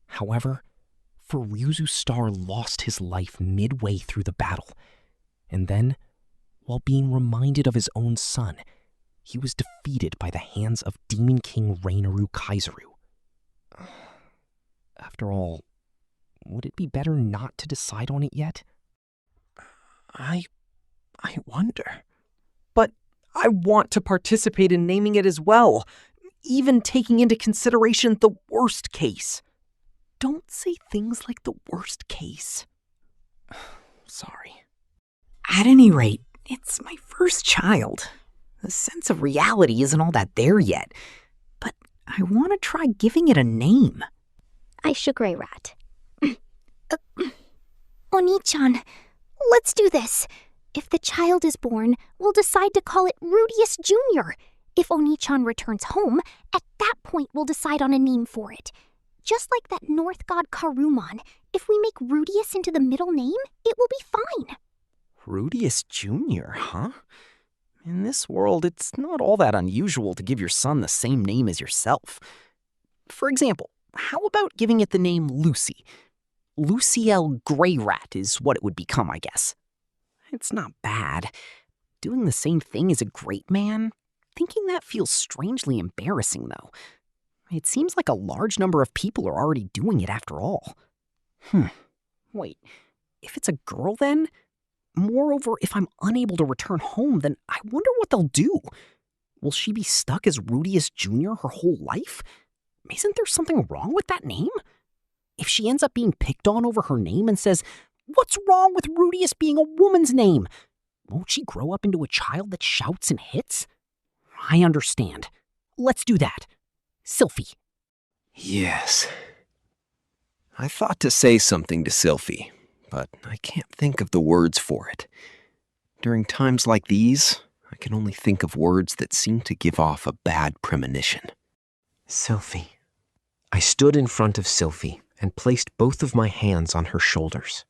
However, Feruzu Star lost his life midway through the battle, and then, while being reminded of his own son, he was defeated by the hands of Demon King Reinaru Kaizaru. After all, would it be better not to decide on it yet? I wonder. But I want to participate in naming it as well, even taking into consideration the worst case. Don't say things like the worst case. Sorry. At any rate, it's my first child. The sense of reality isn't all that there yet, but I want to try giving it a name. Aisha Greyrat. Oni-chan, let's do this. If the child is born, we'll decide to call it Rudeus Jr. If Oni-chan returns home, at that point we'll decide on a name for it. Just like that North god Karumon, if we make Rudeus into the middle name, it will be fine. Rudeus Jr., huh? In this world, it's not all that unusual to give your son the same name as yourself. For example, how about giving it the name Lucy? Luciel Greyrat is what it would become, I guess. It's not bad. Doing the same thing as a great man? Thinking that feels strangely embarrassing, though. It seems like a large number of people are already doing it after all. Wait, if it's a girl then? Moreover, if I'm unable to return home, then I wonder what they'll do. Will she be stuck as Rudeus Jr. her whole life? Isn't there something wrong with that name? If she ends up being picked on over her name and says, "What's wrong with Rudeus being a woman's name?" Won't she grow up into a child that shouts and hits? I understand. Let's do that. Sylphie. Yes. I thought to say something to Sylphie, but I can't think of the words for it. During times like these, I can only think of words that seem to give off a bad premonition. Sylphie. I stood in front of Sylphie and placed both of my hands on her shoulders.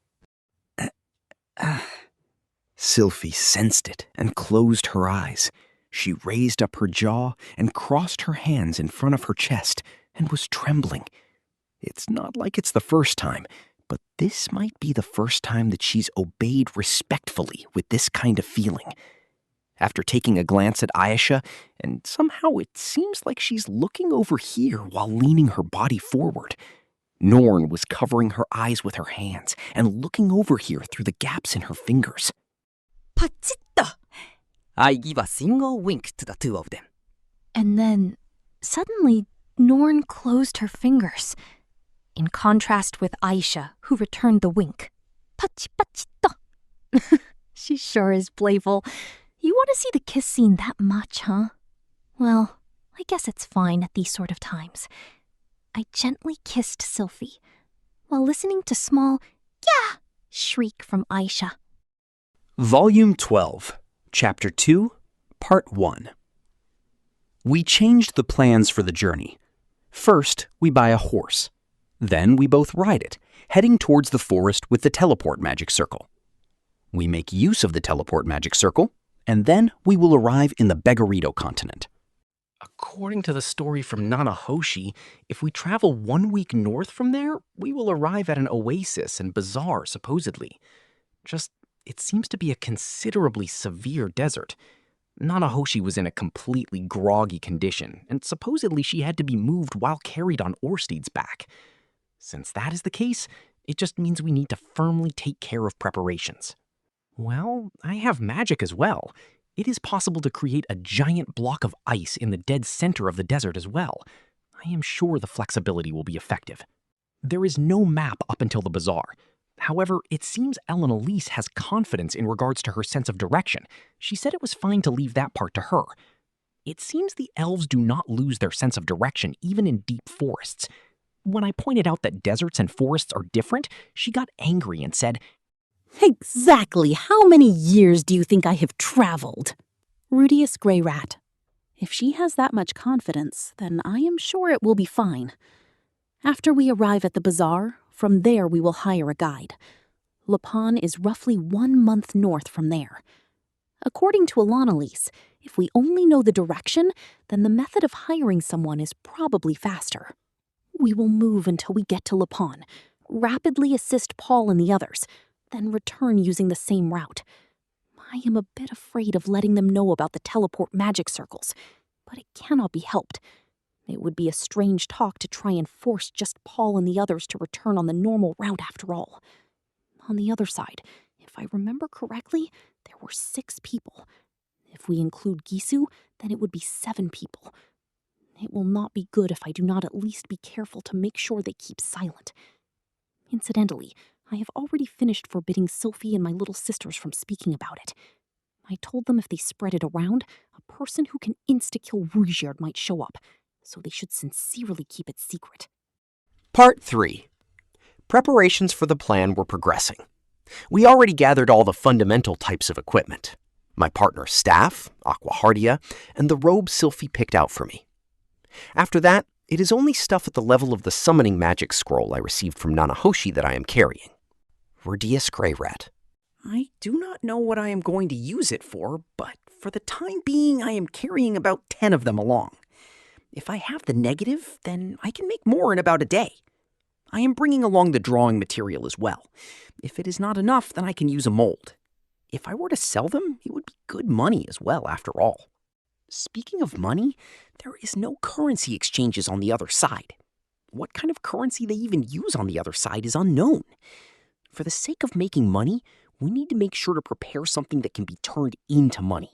Sylphie sensed it and closed her eyes. She raised up her jaw and crossed her hands in front of her chest and was trembling. It's not like it's the first time, but this might be the first time that she's obeyed respectfully with this kind of feeling. After taking a glance at Ayesha, and somehow it seems like she's looking over here while leaning her body forward. Norn was covering her eyes with her hands and looking over here through the gaps in her fingers. Pachitto! I give a single wink to the two of them. And then, suddenly, Norn closed her fingers. In contrast with Aisha, who returned the wink. Pachito! She sure is playful. You want to see the kiss scene that much, huh? Well, I guess it's fine at these sort of times. I gently kissed Sylphie, while listening to small, "Yeah!" shriek from Aisha. Volume 12, Chapter 2, Part 1. We changed the plans for the journey. First, we buy a horse. Then we both ride it, heading towards the forest with the teleport magic circle. We make use of the teleport magic circle, and then we will arrive in the Begarito continent. According to the story from Nanahoshi, if we travel 1 week north from there, we will arrive at an oasis and bazaar, supposedly. Just, it seems to be a considerably severe desert. Nanahoshi was in a completely groggy condition, and supposedly she had to be moved while carried on Orsteed's back. Since that is the case, it just means we need to firmly take care of preparations. Well, I have magic as well. It is possible to create a giant block of ice in the dead center of the desert as well. I am sure the flexibility will be effective. There is no map up until the bazaar. However, it seems Ellen Elise has confidence in regards to her sense of direction. She said it was fine to leave that part to her. It seems the elves do not lose their sense of direction even in deep forests. When I pointed out that deserts and forests are different, she got angry and said, "Exactly how many years do you think I have traveled?" Rudeus Greyrat. If she has that much confidence, then I am sure it will be fine. After we arrive at the bazaar, from there we will hire a guide. Lapon is roughly 1 month north from there. According to Alanalise, if we only know the direction, then the method of hiring someone is probably faster. We will move until we get to Lapon, rapidly assist Paul and the others, then return using the same route. I am a bit afraid of letting them know about the teleport magic circles, but it cannot be helped. It would be a strange talk to try and force just Paul and the others to return on the normal route after all. On the other side, if I remember correctly, there were 6 people. If we include Gisu, then it would be 7 people. It will not be good if I do not at least be careful to make sure they keep silent. Incidentally, I have already finished forbidding Sylphie and my little sisters from speaking about it. I told them if they spread it around, a person who can insta-kill Ruijerd might show up, so they should sincerely keep it secret. Part 3. Preparations for the plan were progressing. We already gathered all the fundamental types of equipment. My partner's staff, Aquahardia, and the robe Sylphie picked out for me. After that, it is only stuff at the level of the summoning magic scroll I received from Nanahoshi that I am carrying. Rudeus Greyrat. I do not know what I am going to use it for, but for the time being, I am carrying about 10 of them along. If I have the negative, then I can make more in about a day. I am bringing along the drawing material as well. If it is not enough, then I can use a mold. If I were to sell them, it would be good money as well, after all. Speaking of money, there is no currency exchanges on the other side. What kind of currency they even use on the other side is unknown. For the sake of making money, we need to make sure to prepare something that can be turned into money.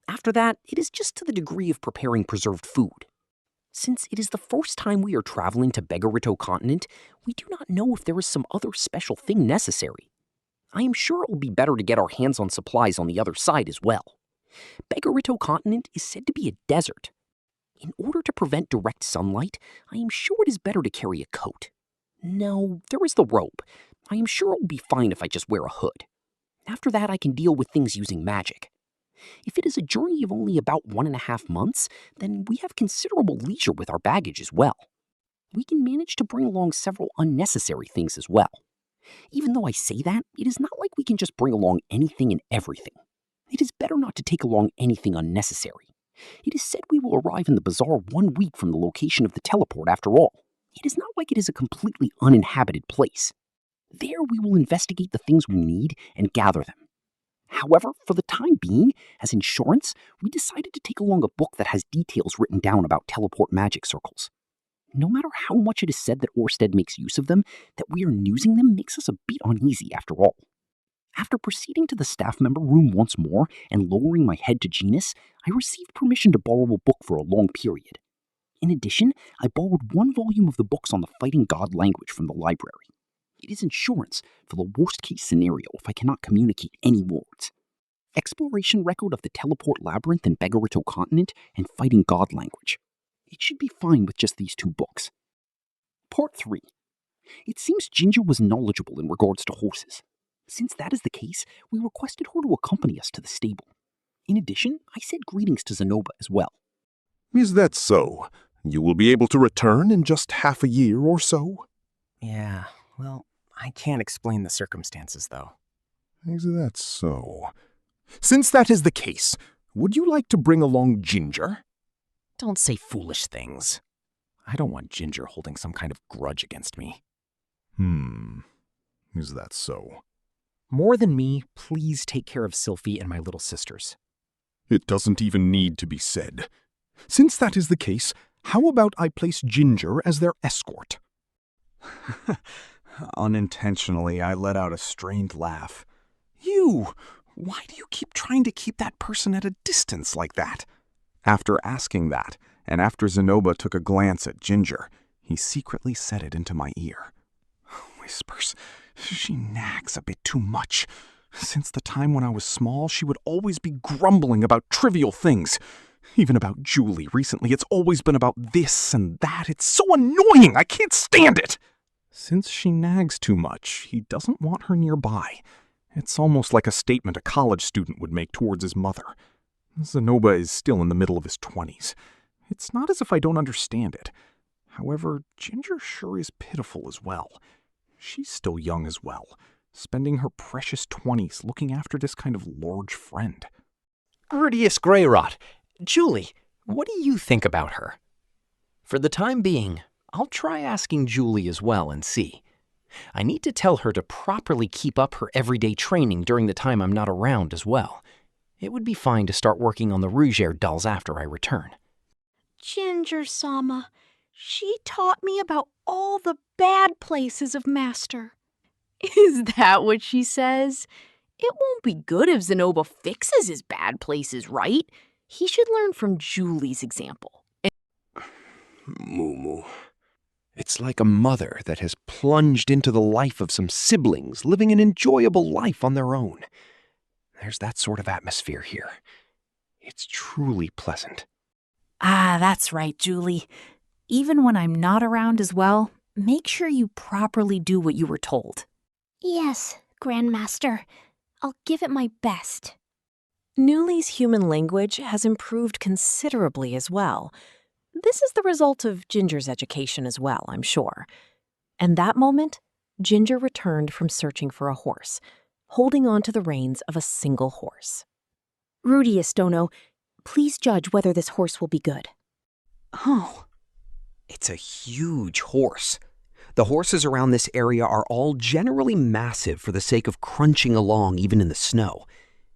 After that, it is just to the degree of preparing preserved food. Since it is the first time we are traveling to Begarito continent, we do not know if there is some other special thing necessary. I am sure it will be better to get our hands on supplies on the other side as well. Begarito continent is said to be a desert. In order to prevent direct sunlight, I am sure it is better to carry a coat. No, there is the robe. I am sure it will be fine if I just wear a hood. After that, I can deal with things using magic. If it is a journey of only about 1.5 months, then we have considerable leisure with our baggage as well. We can manage to bring along several unnecessary things as well. Even though I say that, it is not like we can just bring along anything and everything. It is better not to take along anything unnecessary. It is said we will arrive in the bazaar 1 week from the location of the teleport after all. It is not like it is a completely uninhabited place. There we will investigate the things we need and gather them. However, for the time being, as insurance, we decided to take along a book that has details written down about teleport magic circles. No matter how much it is said that Orsted makes use of them, that we are using them makes us a bit uneasy after all. After proceeding to the staff member room once more and lowering my head to Genus, I received permission to borrow a book for a long period. In addition, I borrowed 1 volume of the books on the fighting god language from the library. It is insurance for the worst-case scenario if I cannot communicate any words. Exploration record of the teleport labyrinth in Begarito continent and fighting god language. It should be fine with just these 2 books. Part 3. It seems Ginger was knowledgeable in regards to horses. Since that is the case, we requested her to accompany us to the stable. In addition, I said greetings to Zenoba as well. Is that so? You will be able to return in just half a year or so? Yeah, well, I can't explain the circumstances, though. Is that so? Since that is the case, would you like to bring along Ginger? Don't say foolish things. I don't want Ginger holding some kind of grudge against me. Is that so? More than me, please take care of Sylphie and my little sisters. It doesn't even need to be said. Since that is the case, how about I place Ginger as their escort? Unintentionally, I let out a strained laugh. You! Why do you keep trying to keep that person at a distance like that? After asking that, and after Zenoba took a glance at Ginger, he secretly said it into my ear. Whispers. She nags a bit too much. Since the time when I was small, she would always be grumbling about trivial things. Even about Julie recently, it's always been about this and that. It's so annoying, I can't stand it! Since she nags too much, he doesn't want her nearby. It's almost like a statement a college student would make towards his mother. Zenoba is still in the middle of his 20s. It's not as if I don't understand it. However, Ginger sure is pitiful as well. She's still young as well, spending her precious 20s looking after this kind of large friend. Rudeus Greyrat. Julie, what do you think about her? For the time being, I'll try asking Julie as well and see. I need to tell her to properly keep up her everyday training during the time I'm not around as well. It would be fine to start working on the Rouge dolls after I return. Ginger-sama, she taught me about all the bad places of Master. Is that what she says? It won't be good if Zenoba fixes his bad places, right? He should learn from Julie's example. Mumu. It's like a mother that has plunged into the life of some siblings living an enjoyable life on their own. There's that sort of atmosphere here. It's truly pleasant. Ah, that's right, Julie. Even when I'm not around as well, make sure you properly do what you were told. Yes, Grandmaster. I'll give it my best. Newly's human language has improved considerably as well. This is the result of Ginger's education as well, I'm sure. And that moment, Ginger returned from searching for a horse, holding on to the reins of a single horse. Rudeus Dono, please judge whether this horse will be good. Oh, it's a huge horse. The horses around this area are all generally massive for the sake of crunching along even in the snow.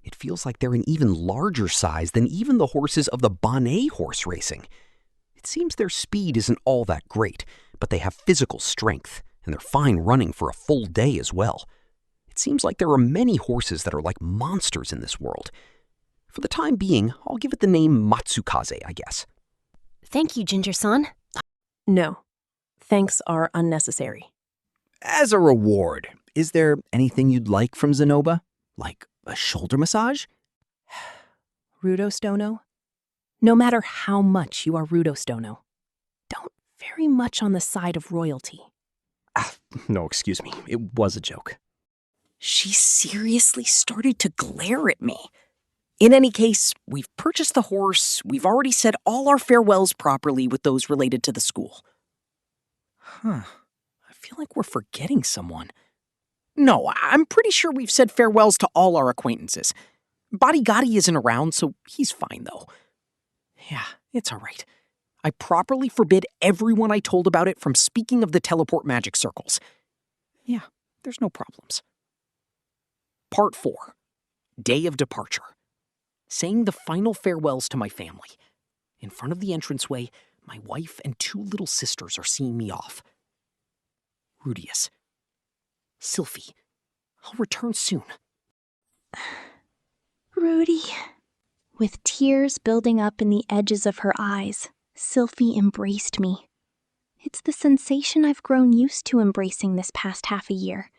It feels like they're an even larger size than even the horses of the Bonnet horse racing. It seems their speed isn't all that great, but they have physical strength, and they're fine running for a full day as well. It seems like there are many horses that are like monsters in this world. For the time being, I'll give it the name Matsukaze, I guess. Thank you, Ginger-san. No, thanks are unnecessary. As a reward, is there anything you'd like from Zenoba? Like a shoulder massage? Rudeus Dono? No matter how much you are Rudeus Dono, don't very much on the side of royalty. No, excuse me. It was a joke. She seriously started to glare at me. In any case, we've purchased the horse. We've already said all our farewells properly with those related to the school. I feel like we're forgetting someone. No, I'm pretty sure we've said farewells to all our acquaintances. Bodygotti isn't around, so he's fine, though. Yeah, it's all right. I properly forbid everyone I told about it from speaking of the teleport magic circles. Yeah, there's no problems. Part 4. Day of Departure. Saying the final farewells to my family. In front of the entranceway, my wife and 2 little sisters are seeing me off. Rudeus. Sylphie. I'll return soon. Rudy. With tears building up in the edges of her eyes, Sylphie embraced me. It's the sensation I've grown used to embracing this past half a year.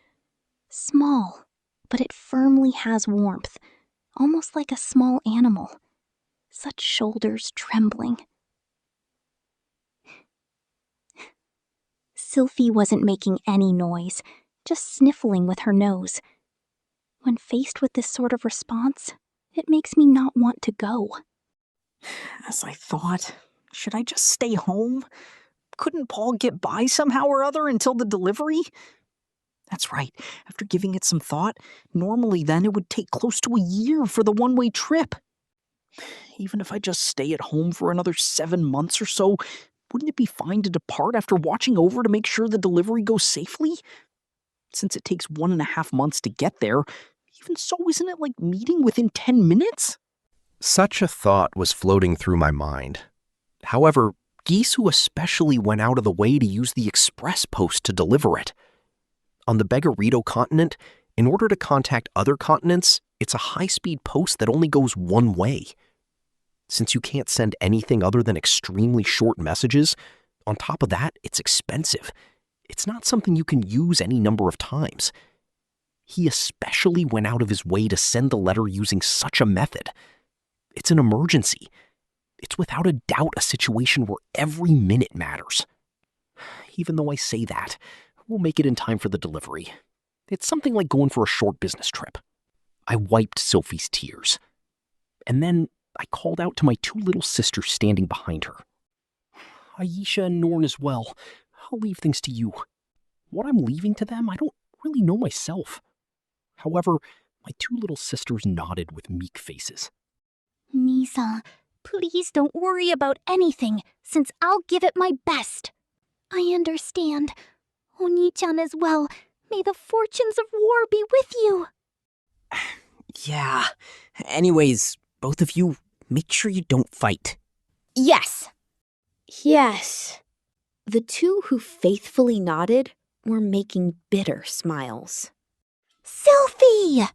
Small, but it firmly has warmth, almost like a small animal. Such shoulders trembling. Sylphie wasn't making any noise, just sniffling with her nose. When faced with this sort of response, it makes me not want to go. As I thought, should I just stay home? Couldn't Paul get by somehow or other until the delivery? That's right, after giving it some thought, normally then it would take close to a year for the one-way trip. Even if I just stay at home for another 7 months or so, wouldn't it be fine to depart after watching over to make sure the delivery goes safely? Since it takes 1.5 months to get there, even so, isn't it like meeting within 10 minutes? Such a thought was floating through my mind. However, Gisu especially went out of the way to use the express post to deliver it. On the Begarito continent, in order to contact other continents, it's a high-speed post that only goes one way. Since you can't send anything other than extremely short messages, on top of that, it's expensive. It's not something you can use any number of times. He especially went out of his way to send the letter using such a method. It's an emergency. It's without a doubt a situation where every minute matters. Even though I say that, we'll make it in time for the delivery. It's something like going for a short business trip. I wiped Sophie's tears. And then I called out to my 2 little sisters standing behind her. Aisha and Norn as well. I'll leave things to you. What I'm leaving to them, I don't really know myself. However, my 2 little sisters nodded with meek faces. Nisa, please don't worry about anything, since I'll give it my best. I understand. Oni-chan as well. May the fortunes of war be with you. Yeah. Anyways, both of you, make sure you don't fight. Yes. Yes. The 2 who faithfully nodded were making bitter smiles. Sylphie!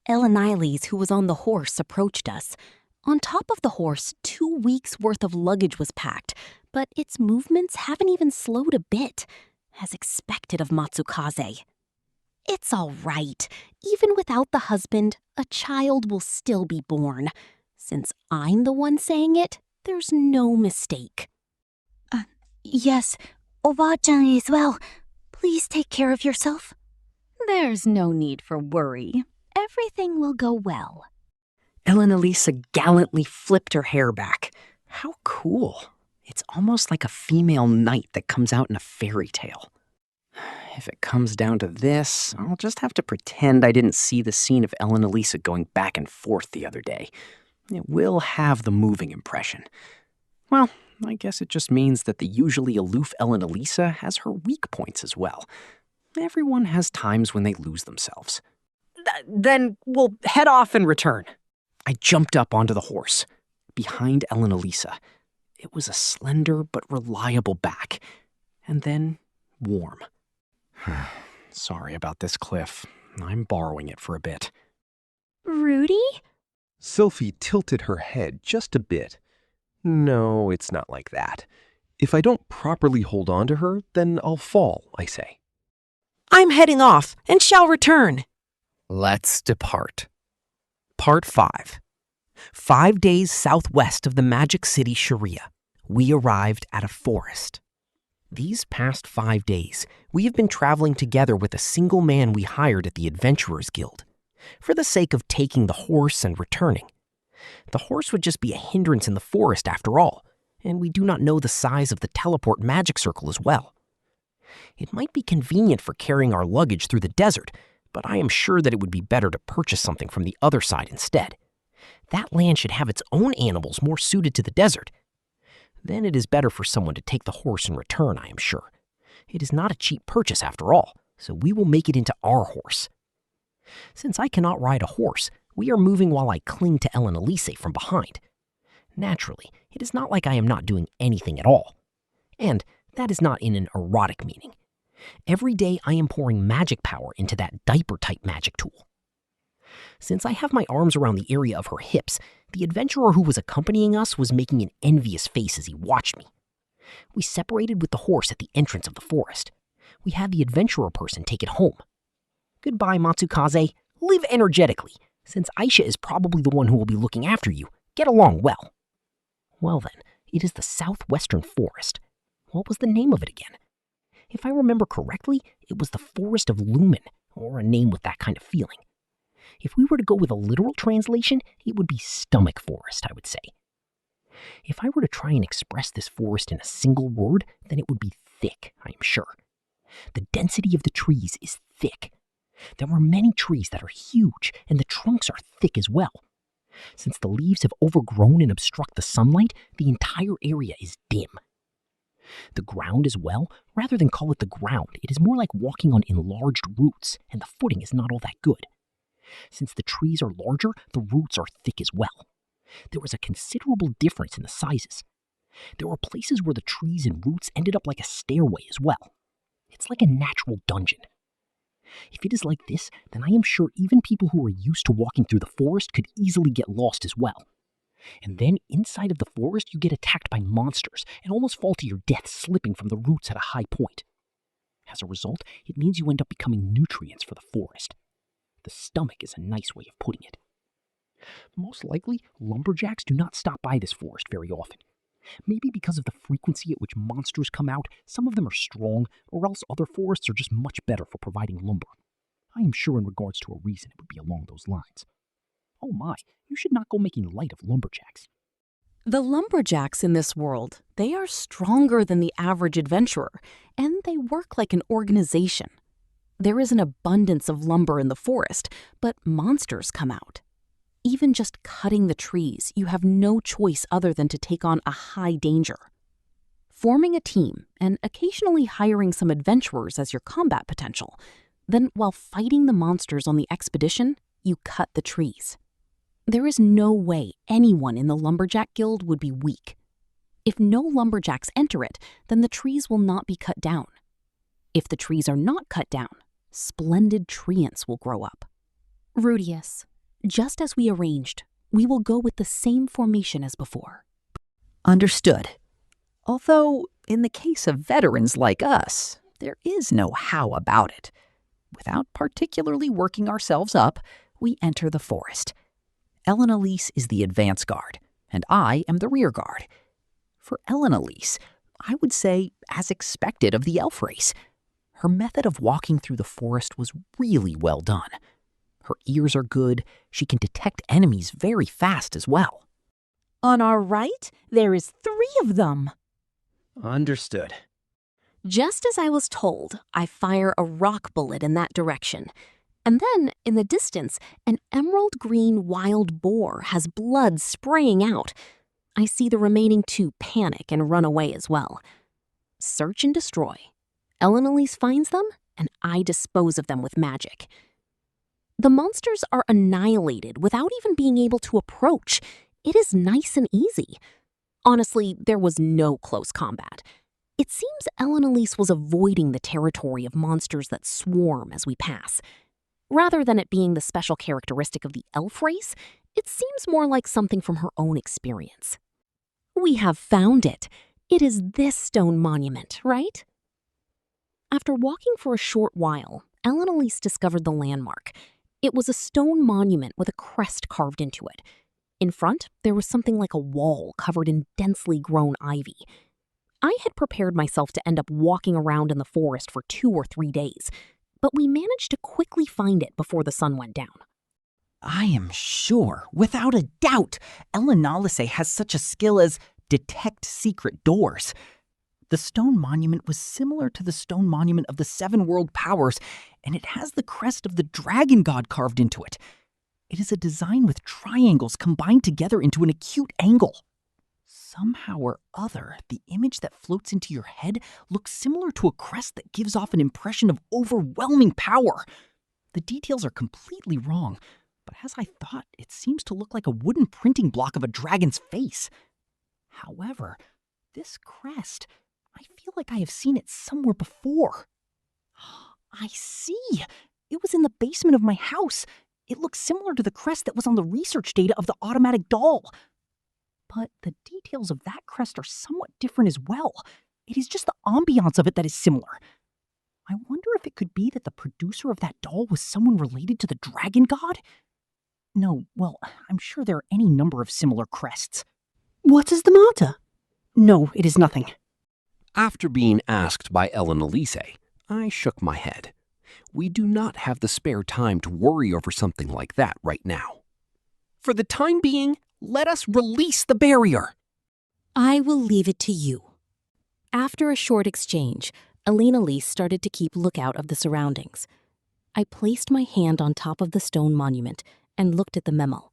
Eleniles, who was on the horse, approached us. On top of the horse, 2 weeks' worth of luggage was packed, but its movements haven't even slowed a bit, as expected of Matsukaze. It's all right. Even without the husband, a child will still be born. Since I'm the one saying it, there's no mistake. Yes, Oba-chan as well. Please take care of yourself. There's no need for worry. Everything will go well. Elisa gallantly flipped her hair back. How cool. It's almost like a female knight that comes out in a fairy tale. If it comes down to this, I'll just have to pretend I didn't see the scene of Elisa going back and forth the other day. It will have the moving impression. Well, I guess it just means that the usually aloof Elisa has her weak points as well. Everyone has times when they lose themselves. Then we'll head off and return. I jumped up onto the horse. Behind Elisa, it was a slender but reliable back, and then warm. Sorry about this, Cliff. I'm borrowing it for a bit. Rudy? Sylphie tilted her head just a bit. No, it's not like that. If I don't properly hold on to her, then I'll fall, I say. I'm heading off and shall return. Let's depart. Part 5. 5 days southwest of the magic city Sharia, we arrived at a forest. These past 5 days, we have been traveling together with a single man we hired at the Adventurers Guild, for the sake of taking the horse and returning. The horse would just be a hindrance in the forest after all, and we do not know the size of the teleport magic circle as well. It might be convenient for carrying our luggage through the desert, but I am sure that it would be better to purchase something from the other side instead. That land should have its own animals more suited to the desert. Then it is better for someone to take the horse and return, I am sure. It is not a cheap purchase after all, so we will make it into our horse. Since I cannot ride a horse, we are moving while I cling to Elisa from behind. Naturally, it is not like I am not doing anything at all. And that is not in an erotic meaning. Every day I am pouring magic power into that diaper-type magic tool. Since I have my arms around the area of her hips, the adventurer who was accompanying us was making an envious face as he watched me. We separated with the horse at the entrance of the forest. We had the adventurer person take it home. Goodbye, Matsukaze. Live energetically. Since Aisha is probably the one who will be looking after you, get along well. Well then, it is the southwestern forest. What was the name of it again? If I remember correctly, it was the Forest of Lumen, or a name with that kind of feeling. If we were to go with a literal translation, it would be Stomach Forest, I would say. If I were to try and express this forest in a single word, then it would be thick, I am sure. The density of the trees is thick. There are many trees that are huge, and the trunks are thick as well. Since the leaves have overgrown and obstruct the sunlight, the entire area is dim. The ground as well, rather than call it the ground, it is more like walking on enlarged roots, and the footing is not all that good. Since the trees are larger, the roots are thick as well. There was a considerable difference in the sizes. There were places where the trees and roots ended up like a stairway as well. It's like a natural dungeon. If it is like this, then I am sure even people who are used to walking through the forest could easily get lost as well. And then inside of the forest, you get attacked by monsters and almost fall to your death slipping from the roots at a high point. As a result, it means you end up becoming nutrients for the forest. The stomach is a nice way of putting it. Most likely, lumberjacks do not stop by this forest very often. Maybe because of the frequency at which monsters come out, some of them are strong, or else other forests are just much better for providing lumber. I am sure in regards to a reason it would be along those lines. Oh my, you should not go making light of lumberjacks. The lumberjacks in this world, they are stronger than the average adventurer, and they work like an organization. There is an abundance of lumber in the forest, but monsters come out. Even just cutting the trees, you have no choice other than to take on a high danger. Forming a team and occasionally hiring some adventurers as your combat potential, then while fighting the monsters on the expedition, you cut the trees. There is no way anyone in the Lumberjack Guild would be weak. If no lumberjacks enter it, then the trees will not be cut down. If the trees are not cut down, splendid treants will grow up. Rudeus, just as we arranged, we will go with the same formation as before. Understood. Although, in the case of veterans like us, there is no how about it. Without particularly working ourselves up, we enter the forest. Elise is the advance guard, and I am the rear guard. For Elise, I would say as expected of the elf race. Her method of walking through the forest was really well done. Her ears are good. She can detect enemies very fast as well. On our right, there is 3 of them. Understood. Just as I was told, I fire a rock bullet in that direction. And then, in the distance, an emerald green wild boar has blood spraying out. I see the remaining 2 panic and run away as well. Search and destroy. Elise finds them, and I dispose of them with magic. The monsters are annihilated without even being able to approach. It is nice and easy. Honestly, there was no close combat. It seems Elise was avoiding the territory of monsters that swarm as we pass. Rather than it being the special characteristic of the elf race, it seems more like something from her own experience. We have found it. It is this stone monument, right? After walking for a short while, Elise discovered the landmark. It was a stone monument with a crest carved into it. In front, there was something like a wall covered in densely grown ivy. I had prepared myself to end up walking around in the forest for 2 or 3 days, but we managed to quickly find it before the sun went down. I am sure, without a doubt, Elise has such a skill as detect secret doors. The stone monument was similar to the stone monument of the 7 world powers, and it has the crest of the dragon god carved into it. It is a design with triangles combined together into an acute angle. Somehow or other, the image that floats into your head looks similar to a crest that gives off an impression of overwhelming power. The details are completely wrong, but as I thought, it seems to look like a wooden printing block of a dragon's face. However, this crest, I feel like I have seen it somewhere before. I see. It was in the basement of my house. It looks similar to the crest that was on the research data of the automatic doll. But the details of that crest are somewhat different as well. It is just the ambiance of it that is similar. I wonder if it could be that the producer of that doll was someone related to the dragon god? No, well, I'm sure there are any number of similar crests. What is the matter? No, it is nothing. After being asked by Elise, I shook my head. We do not have the spare time to worry over something like that right now. For the time being, let us release the barrier. I will leave it to you. After a short exchange, Elise started to keep lookout of the surroundings. I placed my hand on top of the stone monument and looked at the memo.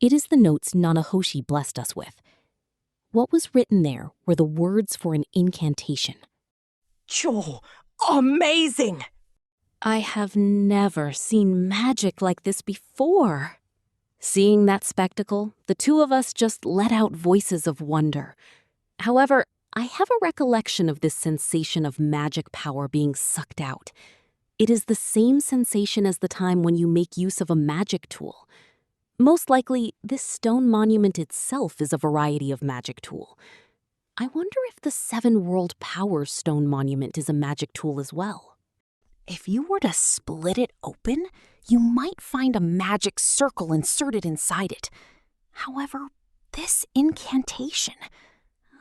It is the notes Nanahoshi blessed us with. What was written there were the words for an incantation. Joe, amazing! I have never seen magic like this before. Seeing that spectacle, the 2 of us just let out voices of wonder. However, I have a recollection of this sensation of magic power being sucked out. It is the same sensation as the time when you make use of a magic tool. Most likely, this stone monument itself is a variety of magic tool. I wonder if the 7 world powers stone monument is a magic tool as well. If you were to split it open, you might find a magic circle inserted inside it. However, this incantation,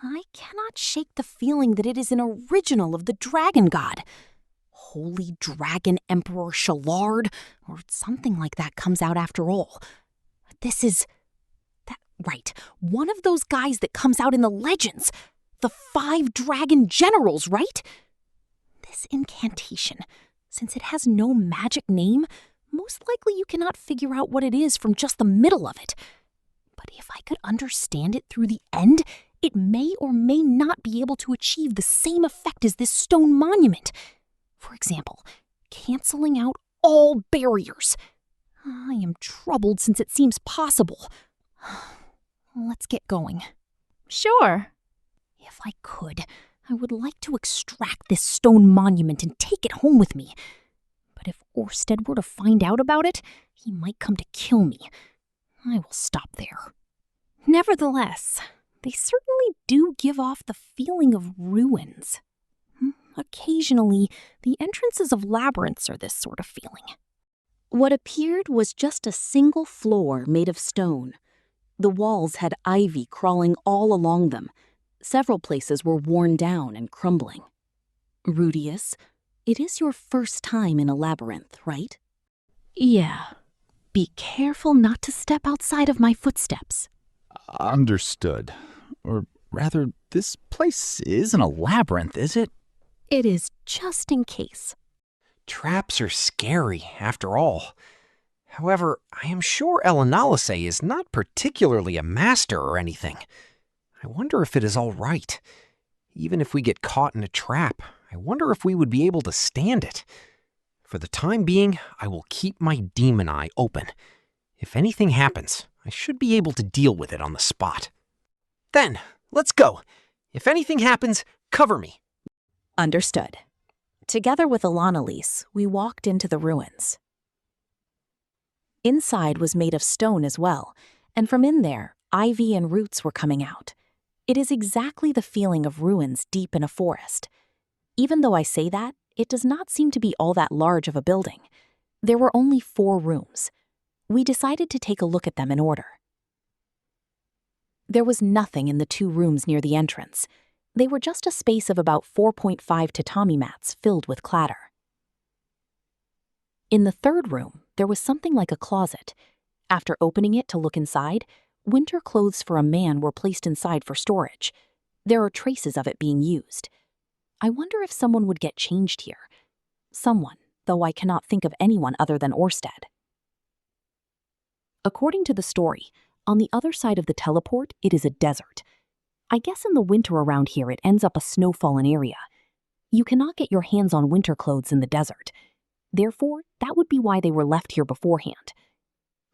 I cannot shake the feeling that it is an original of the dragon god. Holy Dragon Emperor Shalard, or something like that comes out after all. This is... right, one of those guys that comes out in the legends. The 5 dragon generals, right? This incantation, since it has no magic name, most likely you cannot figure out what it is from just the middle of it. But if I could understand it through the end, it may or may not be able to achieve the same effect as this stone monument. For example, canceling out all barriers. I am troubled since it seems possible. Let's get going. Sure. If I could, I would like to extract this stone monument and take it home with me. But if Orsted were to find out about it, he might come to kill me. I will stop there. Nevertheless, they certainly do give off the feeling of ruins. Occasionally, the entrances of labyrinths are this sort of feeling. What appeared was just a single floor made of stone. The walls had ivy crawling all along them. Several places were worn down and crumbling. Rudeus, It is your first time in a labyrinth, right? Yeah. Be careful not to step outside of my footsteps. Understood. Or rather, this place isn't a labyrinth, is it? It is just in case. Traps are scary, after all. However, I am sure Elinalise is not particularly a master or anything. I wonder if it is all right. Even if we get caught in a trap, I wonder if we would be able to stand it. For the time being, I will keep my demon eye open. If anything happens, I should be able to deal with it on the spot. Then, let's go. If anything happens, cover me. Understood. Together with Elinalise, we walked into the ruins. Inside was made of stone as well, and from in there, ivy and roots were coming out. It is exactly the feeling of ruins deep in a forest. Even though I say that, it does not seem to be all that large of a building. There were only 4 rooms. We decided to take a look at them in order. There was nothing in the 2 rooms near the entrance. They were just a space of about 4.5 tatami mats filled with clatter. In the 3rd room, there was something like a closet. After opening it to look inside, winter clothes for a man were placed inside for storage. There are traces of it being used. I wonder if someone would get changed here. Someone, though I cannot think of anyone other than Orsted. According to the story, on the other side of the teleport, it is a desert. I guess in the winter around here it ends up a snow-fallen area. You cannot get your hands on winter clothes in the desert. Therefore, that would be why they were left here beforehand.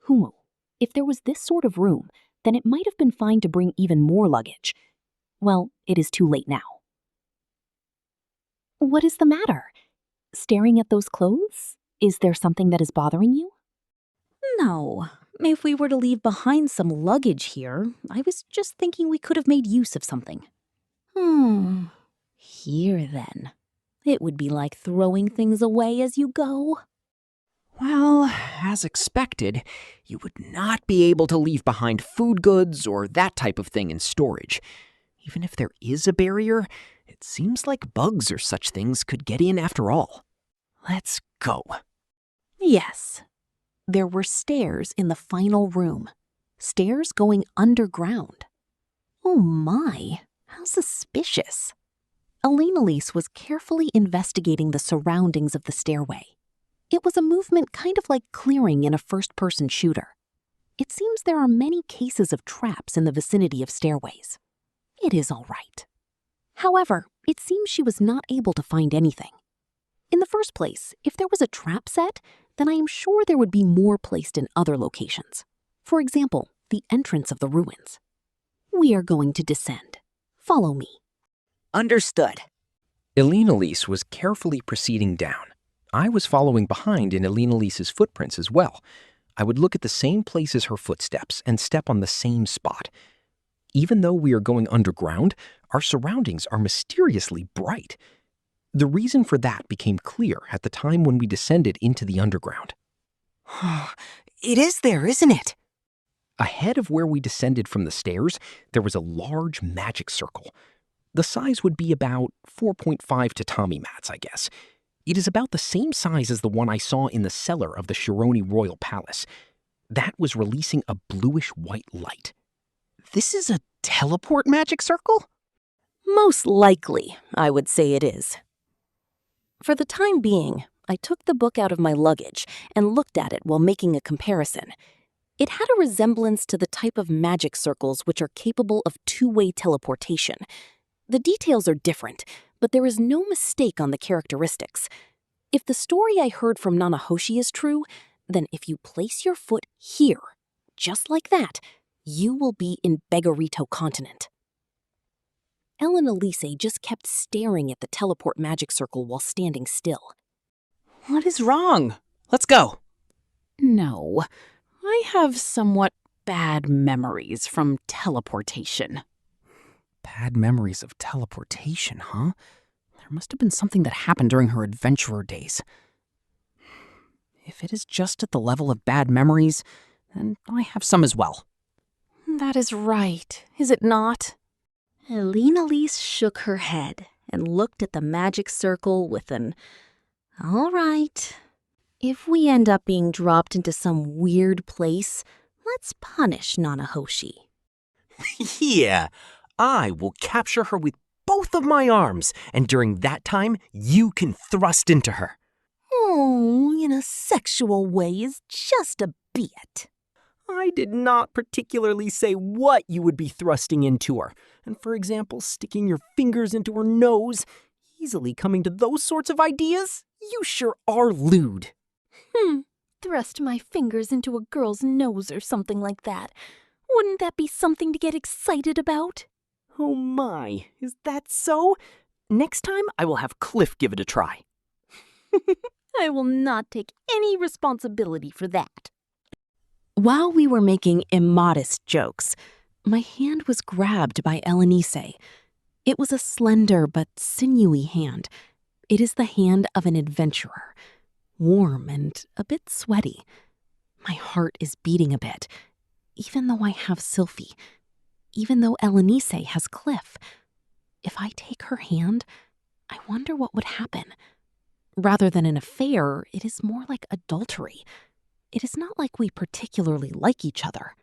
Humu, if there was this sort of room, then it might have been fine to bring even more luggage. Well, it is too late now. What is the matter? Staring at those clothes? Is there something that is bothering you? No. If we were to leave behind some luggage here, I was just thinking we could have made use of something. Here then. It would be like throwing things away as you go. Well, as expected, you would not be able to leave behind food goods or that type of thing in storage. Even if there is a barrier, it seems like bugs or such things could get in after all. Let's go. Yes. There were stairs in the final room. Stairs going underground. Oh my, how suspicious. Elinalise was carefully investigating the surroundings of the stairway. It was a movement kind of like clearing in a first-person shooter. It seems there are many cases of traps in the vicinity of stairways. It is all right. However, it seems she was not able to find anything. In the first place, if there was a trap set, then I am sure there would be more placed in other locations. For example, the entrance of the ruins. We are going to descend. Follow me. Understood. Elinalise was carefully proceeding down. I was following behind in Elinalise's footprints as well. I would look at the same place as her footsteps and step on the same spot. Even though we are going underground, our surroundings are mysteriously bright. The reason for that became clear at the time when we descended into the underground. It is there, isn't it? Ahead of where we descended from the stairs, there was a large magic circle. The size would be about 4.5 tatami mats, I guess. It is about the same size as the one I saw in the cellar of the Shironi Royal Palace. That was releasing a bluish-white light. This is a teleport magic circle? Most likely, I would say it is. For the time being, I took the book out of my luggage and looked at it while making a comparison. It had a resemblance to the type of magic circles which are capable of two-way teleportation. The details are different, but there is no mistake on the characteristics. If the story I heard from Nanahoshi is true, then if you place your foot here, just like that, you will be in Begarito continent. Elinalise just kept staring at the teleport magic circle while standing still. What is wrong? Let's go. No, I have somewhat bad memories from teleportation. Bad memories of teleportation, huh? There must have been something that happened during her adventurer days. If it is just at the level of bad memories, then I have some as well. That is right, is it not? Elinalise shook her head and looked at the magic circle with an All right. If we end up being dropped into some weird place, let's punish Nanahoshi. Yeah, I will capture her with both of my arms, and during that time, you can thrust into her. Oh, in a sexual way is just a bit. I did not particularly say what you would be thrusting into her. And for example, sticking your fingers into her nose, easily coming to those sorts of ideas, you sure are lewd. Thrust my fingers into a girl's nose or something like that. Wouldn't that be something to get excited about? Oh my, is that so? Next time, I will have Cliff give it a try. I will not take any responsibility for that. While we were making immodest jokes, my hand was grabbed by Elenise. It was a slender but sinewy hand. It is the hand of an adventurer, warm and a bit sweaty. My heart is beating a bit, even though I have Sylphie, even though Elenise has Cliff. If I take her hand, I wonder what would happen. Rather than an affair, it is more like adultery. It is not like we particularly like each other.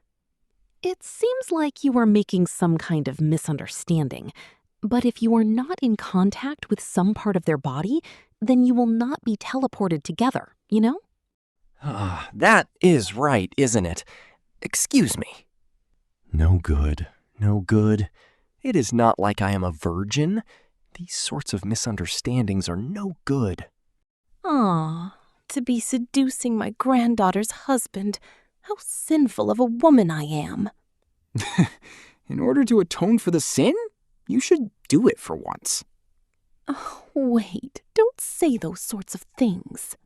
It seems like you are making some kind of misunderstanding, but if you are not in contact with some part of their body, then you will not be teleported together, you know? That is right, isn't it? Excuse me. No good, no good. It is not like I am a virgin. These sorts of misunderstandings are no good. Ah, to be seducing my granddaughter's husband. How sinful of a woman I am. In order to atone for the sin, you should do it for once. Oh, wait, don't say those sorts of things.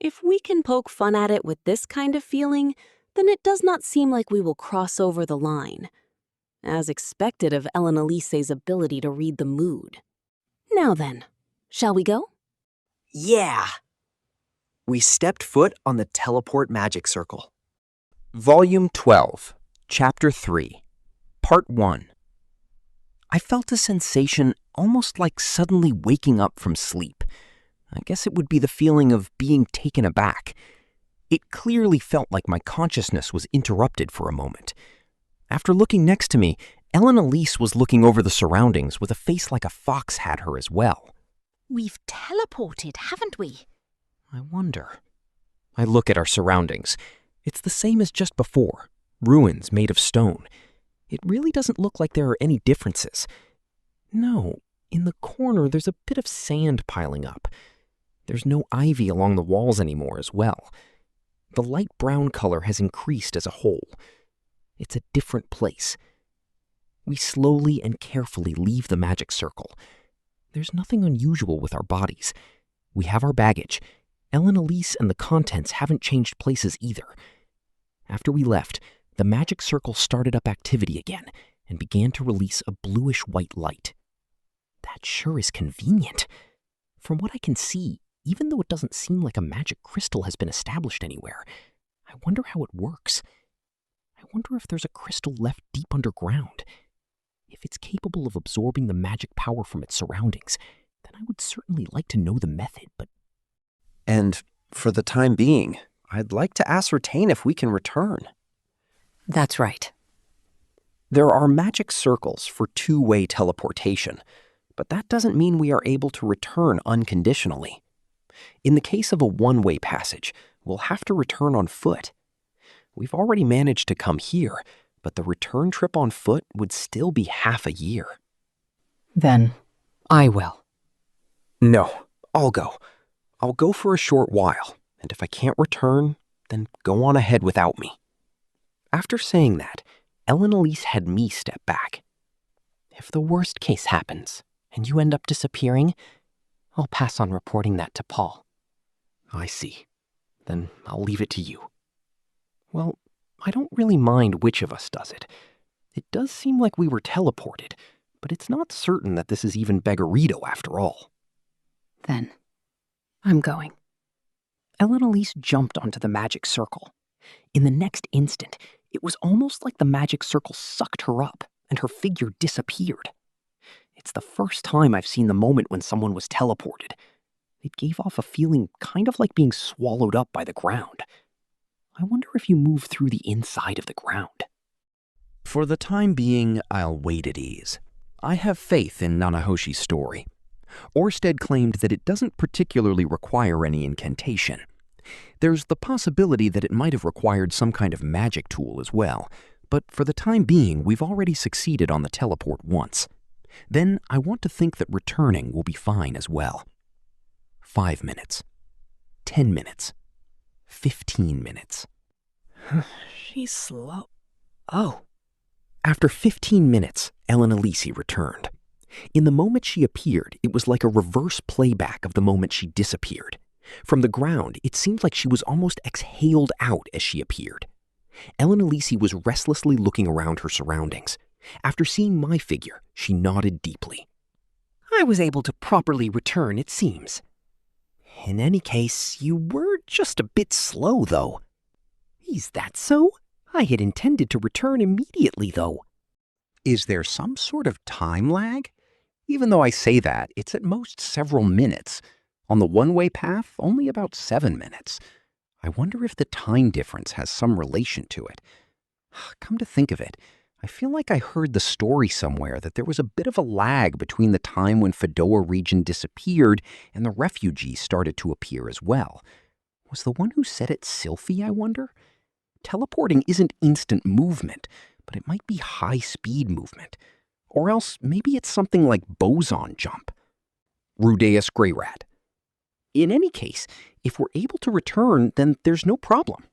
If we can poke fun at it with this kind of feeling, then it does not seem like we will cross over the line. As expected of Elenalise's ability to read the mood. Now then, shall we go? Yeah! We stepped foot on the teleport magic circle. Volume 12, Chapter 3, Part 1. I felt a sensation almost like suddenly waking up from sleep. I guess it would be the feeling of being taken aback. It clearly felt like my consciousness was interrupted for a moment. After looking next to me, Elenalise was looking over the surroundings with a face like a fox had her as well. We've teleported, haven't we? I wonder. I look at our surroundings. It's the same as just before. Ruins made of stone. It really doesn't look like there are any differences. No, in the corner there's a bit of sand piling up. There's no ivy along the walls anymore as well. The light brown color has increased as a whole. It's a different place. We slowly and carefully leave the magic circle. There's nothing unusual with our bodies. We have our baggage. Elenalise and the contents haven't changed places either. After we left, the magic circle started up activity again and began to release a bluish-white light. That sure is convenient. From what I can see, even though it doesn't seem like a magic crystal has been established anywhere, I wonder how it works. I wonder if there's a crystal left deep underground. If it's capable of absorbing the magic power from its surroundings, then I would certainly like to know the method, but... And for the time being, I'd like to ascertain if we can return. That's right. There are magic circles for two-way teleportation, but that doesn't mean we are able to return unconditionally. In the case of a one-way passage, we'll have to return on foot. We've already managed to come here, but the return trip on foot would still be half a year. Then, I will. No, I'll go. I'll go for a short while, and if I can't return, then go on ahead without me. After saying that, Elenalise had me step back. If the worst case happens, and you end up disappearing, I'll pass on reporting that to Paul. I see. Then I'll leave it to you. Well, I don't really mind which of us does it. It does seem like we were teleported, but it's not certain that this is even Beggarito after all. Then, I'm going. Elenalise jumped onto the magic circle. In the next instant, it was almost like the magic circle sucked her up and her figure disappeared. It's the first time I've seen the moment when someone was teleported. It gave off a feeling kind of like being swallowed up by the ground. I wonder if you move through the inside of the ground. For the time being, I'll wait at ease. I have faith in Nanahoshi's story. Orsted claimed that it doesn't particularly require any incantation. There's the possibility that it might have required some kind of magic tool as well, but for the time being, we've already succeeded on the teleport once. Then I want to think that returning will be fine as well. 5 minutes. 10 minutes. 15 minutes. She's slow. Oh. After 15 minutes, Ellen Elise returned. In the moment she appeared, it was like a reverse playback of the moment she disappeared. From the ground, it seemed like she was almost exhaled out as she appeared. Ellen Elise was restlessly looking around her surroundings. After seeing my figure, she nodded deeply. I was able to properly return, it seems. In any case, you were just a bit slow, though. Is that so? I had intended to return immediately, though. Is there some sort of time lag? Even though I say that, it's at most several minutes. On the one-way path, only about 7 minutes. I wonder if the time difference has some relation to it. Come to think of it, I feel like I heard the story somewhere that there was a bit of a lag between the time when Fedoa region disappeared and the refugees started to appear as well. Was the one who said it Sylphie, I wonder? Teleporting isn't instant movement, but it might be high-speed movement. Or else maybe it's something like boson jump. Rudeus Greyrat. In any case, if we're able to return, then there's no problem.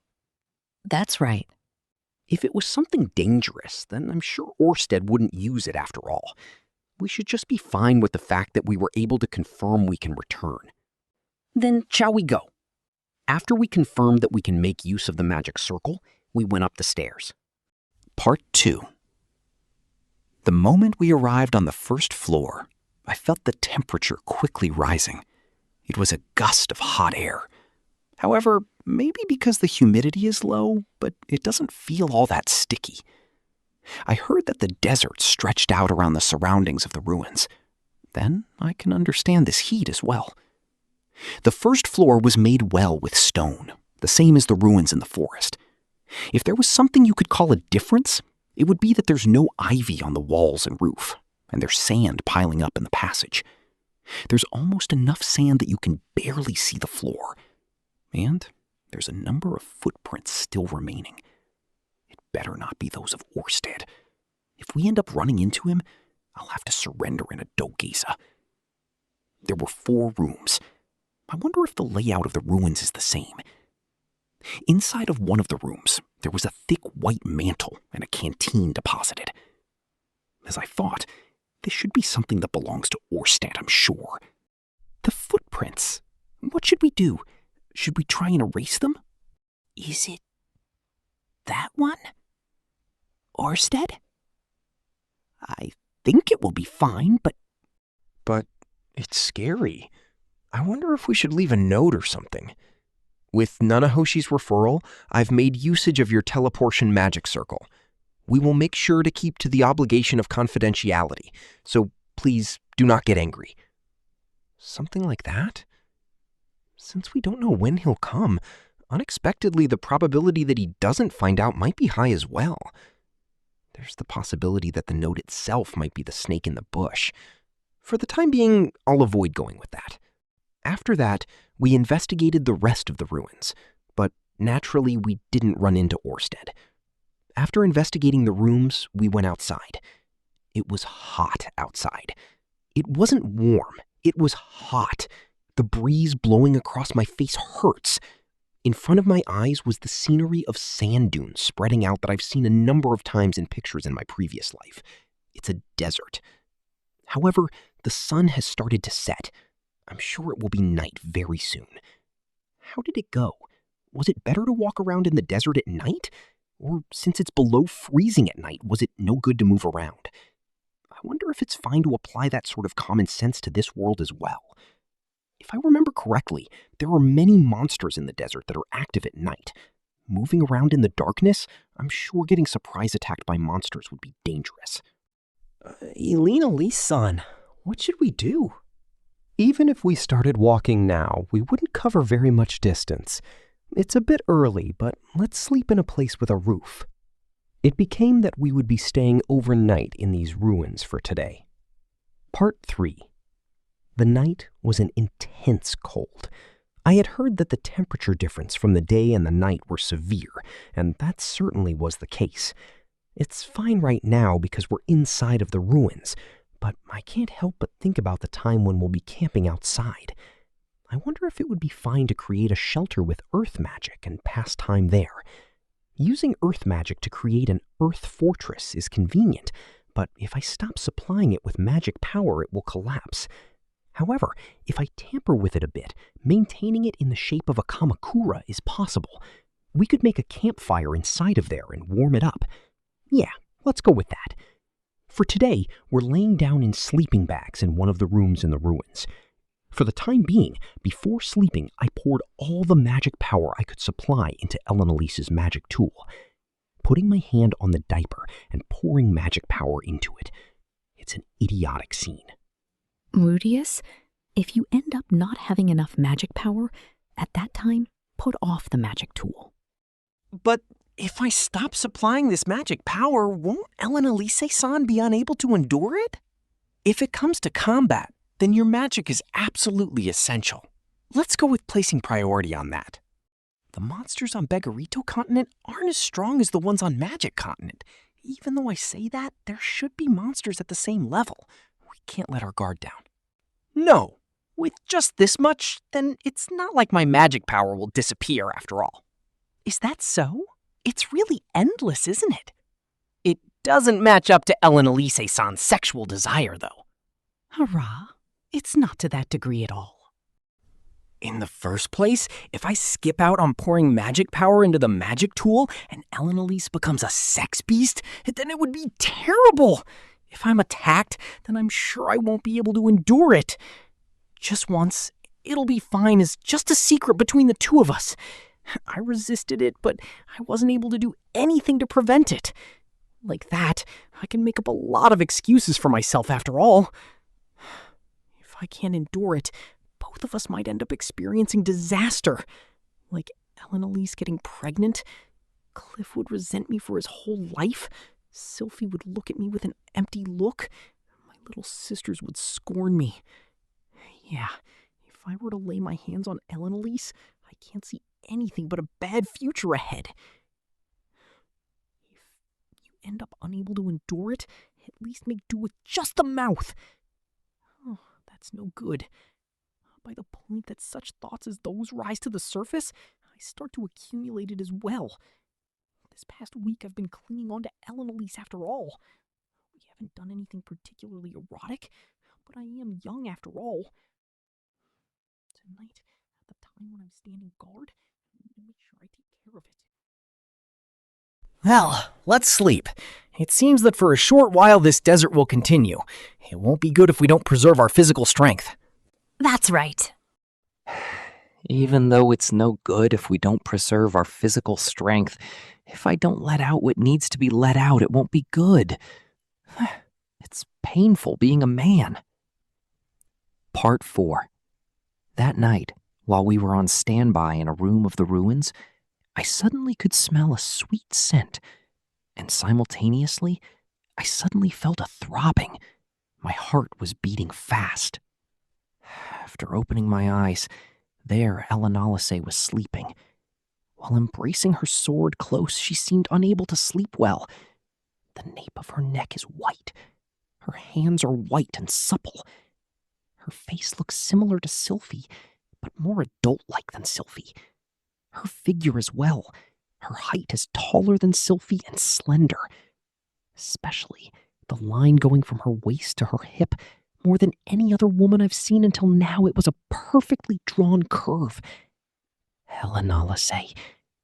That's right. If it was something dangerous, then I'm sure Orsted wouldn't use it after all. We should just be fine with the fact that we were able to confirm we can return. Then shall we go? After we confirmed that we can make use of the magic circle, we went up the stairs. Part 2. The moment we arrived on the first floor, I felt the temperature quickly rising. It was a gust of hot air. However, maybe because the humidity is low, but it doesn't feel all that sticky. I heard that the desert stretched out around the surroundings of the ruins. Then I can understand this heat as well. The first floor was made well with stone, the same as the ruins in the forest. If there was something you could call a difference, it would be that there's no ivy on the walls and roof, and there's sand piling up in the passage. There's almost enough sand that you can barely see the floor. And there's a number of footprints still remaining. It better not be those of Orsted. If we end up running into him, I'll have to surrender in a Dogeza. There were 4 rooms. I wonder if the layout of the ruins is the same. Inside of one of the rooms, there was a thick white mantle and a canteen deposited. As I thought, this should be something that belongs to Orsted, I'm sure. The footprints. What should we do? Should we try and erase them? Is it that one? Orsted? I think it will be fine, but it's scary. I wonder if we should leave a note or something. With Nanahoshi's referral, I've made usage of your teleportation magic circle. We will make sure to keep to the obligation of confidentiality, so please do not get angry. Something like that? Since we don't know when he'll come, unexpectedly the probability that he doesn't find out might be high as well. There's the possibility that the note itself might be the snake in the bush. For the time being, I'll avoid going with that. After that, we investigated the rest of the ruins, but naturally we didn't run into Orsted. After investigating the rooms, we went outside. It was hot outside. It wasn't warm, it was hot. The breeze blowing across my face hurts. In front of my eyes was the scenery of sand dunes spreading out that I've seen a number of times in pictures in my previous life. It's a desert. However, the sun has started to set. I'm sure it will be night very soon. How did it go? Was it better to walk around in the desert at night? Or since it's below freezing at night, was it no good to move around? I wonder if it's fine to apply that sort of common sense to this world as well. If I remember correctly, there are many monsters in the desert that are active at night. Moving around in the darkness, I'm sure getting surprise attacked by monsters would be dangerous. Elena Lee-san, what should we do? Even if we started walking now, we wouldn't cover very much distance. It's a bit early, but let's sleep in a place with a roof. It became that we would be staying overnight in these ruins for today. Part 3. The night was an intense cold. I had heard that the temperature difference from the day and the night were severe, and that certainly was the case. It's fine right now because we're inside of the ruins, but I can't help but think about the time when we'll be camping outside. I wonder if it would be fine to create a shelter with earth magic and pass time there. Using earth magic to create an earth fortress is convenient, but if I stop supplying it with magic power, it will collapse. However, if I tamper with it a bit, maintaining it in the shape of a kamakura is possible. We could make a campfire inside of there and warm it up. Yeah, let's go with that. For today, we're laying down in sleeping bags in one of the rooms in the ruins. For the time being, before sleeping, I poured all the magic power I could supply into Ellen Elise's magic tool, putting my hand on the diaper and pouring magic power into it. It's an idiotic scene. Rudeus, if you end up not having enough magic power, at that time, put off the magic tool. But if I stop supplying this magic power, won't Ellen Elise-san be unable to endure it? If it comes to combat, then your magic is absolutely essential. Let's go with placing priority on that. The monsters on Begarito continent aren't as strong as the ones on Magic continent. Even though I say that, there should be monsters at the same level. We can't let our guard down. No, with just this much, then it's not like my magic power will disappear after all. Is that so? It's really endless, isn't it? It doesn't match up to Ellen Elise-san's sexual desire, though. Hurrah, it's not to that degree at all. In the first place, if I skip out on pouring magic power into the magic tool and Ellen Elise becomes a sex beast, then it would be terrible. If I'm attacked, then I'm sure I won't be able to endure it. Just once, it'll be fine as just a secret between the two of us. I resisted it, but I wasn't able to do anything to prevent it. Like that, I can make up a lot of excuses for myself after all. If I can't endure it, both of us might end up experiencing disaster. Like Ellen Elise getting pregnant. Cliff would resent me for his whole life. Sylphie would look at me with an empty look. My little sisters would scorn me. Yeah, if I were to lay my hands on Ellen Elise, I can't see anything but a bad future ahead. If you end up unable to endure it, at least make do with just the mouth. Oh, that's no good. By the point that such thoughts as those rise to the surface, I start to accumulate it as well. This past week I've been clinging on to Ellen Elise after all. We haven't done anything particularly erotic, but I am young after all. Tonight, at the time when I'm standing guard, I need to make sure I take care of it. Well, let's sleep. It seems that for a short while this desert will continue. It won't be good if we don't preserve our physical strength. That's right. Even though it's no good if we don't preserve our physical strength, if I don't let out what needs to be let out, it won't be good. It's painful being a man. Part 4. That night, while we were on standby in a room of the ruins, I suddenly could smell a sweet scent, and simultaneously, I suddenly felt a throbbing. My heart was beating fast. After opening my eyes, there Ellen Elise was sleeping. While embracing her sword close, she seemed unable to sleep well. The nape of her neck is white. Her hands are white and supple. Her face looks similar to Sylphie, but more adult-like than Sylphie. Her figure as well. Her height is taller than Sylphie and slender. Especially the line going from her waist to her hip. More than any other woman I've seen until now, it was a perfectly drawn curve. Ellen Elise,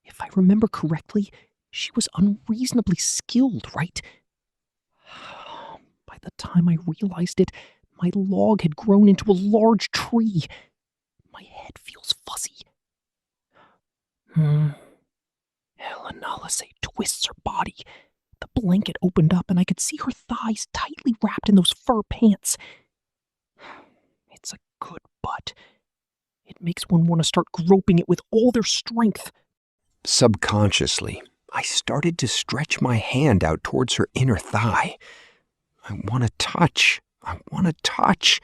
if I remember correctly, she was unreasonably skilled, right? By the time I realized it, my log had grown into a large tree. My head feels fuzzy. Ellen Elise twists her body. The blanket opened up and I could see her thighs tightly wrapped in those fur pants. It's a good butt. It makes one want to start groping it with all their strength. Subconsciously, I started to stretch my hand out towards her inner thigh. I want to touch. I want to touch.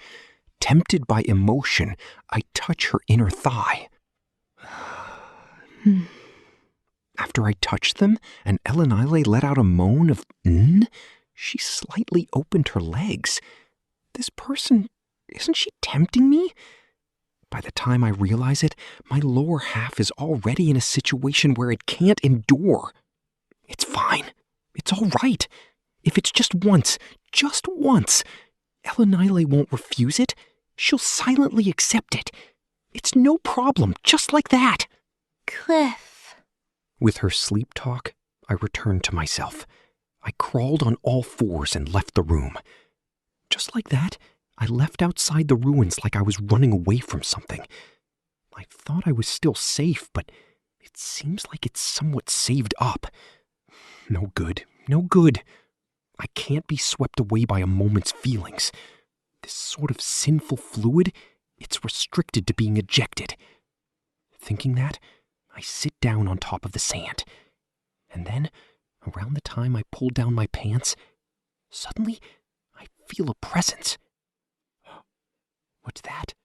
Tempted by emotion, I touch her inner thigh. After I touched them and Elenile let out a moan of she slightly opened her legs. This person, isn't she tempting me? By the time I realize it, my lower half is already in a situation where it can't endure. It's fine. It's all right. If it's just once, Elenile won't refuse it. She'll silently accept it. It's no problem, just like that. Cliff. With her sleep talk, I returned to myself. I crawled on all fours and left the room. Just like that, I left outside the ruins like I was running away from something. I thought I was still safe, but it seems like it's somewhat saved up. No good, no good. I can't be swept away by a moment's feelings. This sort of sinful fluid, it's restricted to being ejected. Thinking that, I sit down on top of the sand. And then, around the time I pull down my pants, suddenly I feel a presence. What's that?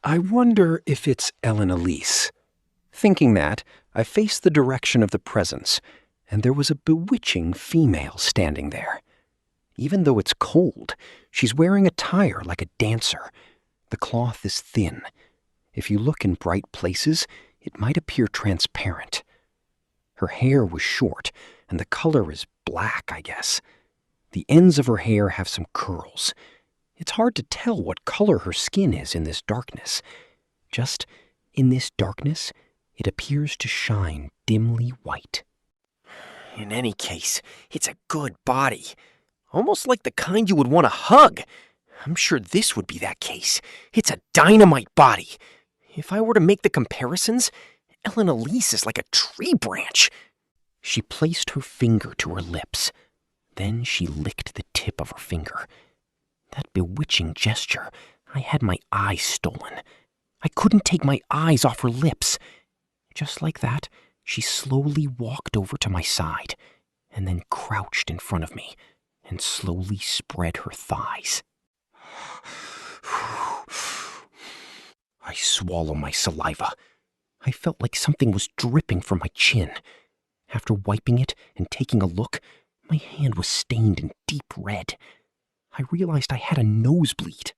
I wonder if it's Elise. Thinking that, I faced the direction of the presence, and there was a bewitching female standing there. Even though it's cold, she's wearing attire like a dancer. The cloth is thin. If you look in bright places, it might appear transparent. Her hair was short, and the color is black, I guess. The ends of her hair have some curls. It's hard to tell what color her skin is in this darkness. Just in this darkness, it appears to shine dimly white. In any case, it's a good body. Almost like the kind you would want to hug. I'm sure this would be that case. It's a dynamite body. If I were to make the comparisons, Elise is like a tree branch. She placed her finger to her lips. Then she licked the tip of her finger. That bewitching gesture, I had my eyes stolen. I couldn't take my eyes off her lips. Just like that, she slowly walked over to my side, and then crouched in front of me, and slowly spread her thighs. I swallow my saliva. I felt like something was dripping from my chin. After wiping it and taking a look, my hand was stained in deep red. I realized I had a nosebleed.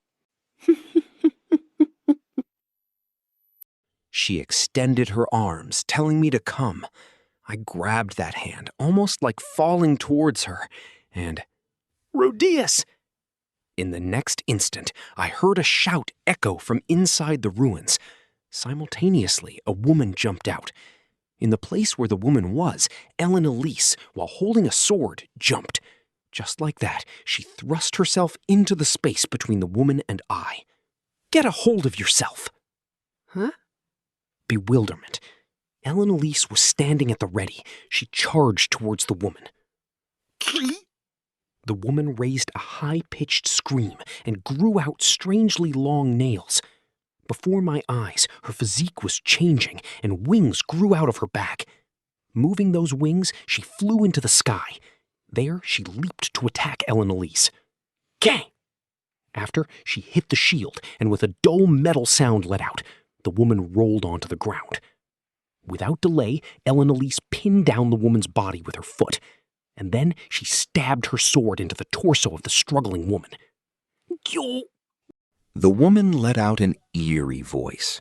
She extended her arms, telling me to come. I grabbed that hand, almost like falling towards her, and Rudeus! In the next instant, I heard a shout echo from inside the ruins. Simultaneously, a woman jumped out. In the place where the woman was, Elise, while holding a sword, jumped. Just like that, she thrust herself into the space between the woman and I. Get a hold of yourself! Huh? Bewilderment. Elise was standing at the ready. She charged towards the woman. The woman raised a high-pitched scream and grew out strangely long nails. Before my eyes, her physique was changing and wings grew out of her back. Moving those wings, she flew into the sky. There, she leaped to attack Elise. Gang! After, she hit the shield, and with a dull metal sound let out, the woman rolled onto the ground. Without delay, Elise pinned down the woman's body with her foot, and then she stabbed her sword into the torso of the struggling woman. Yo! The woman let out an eerie voice.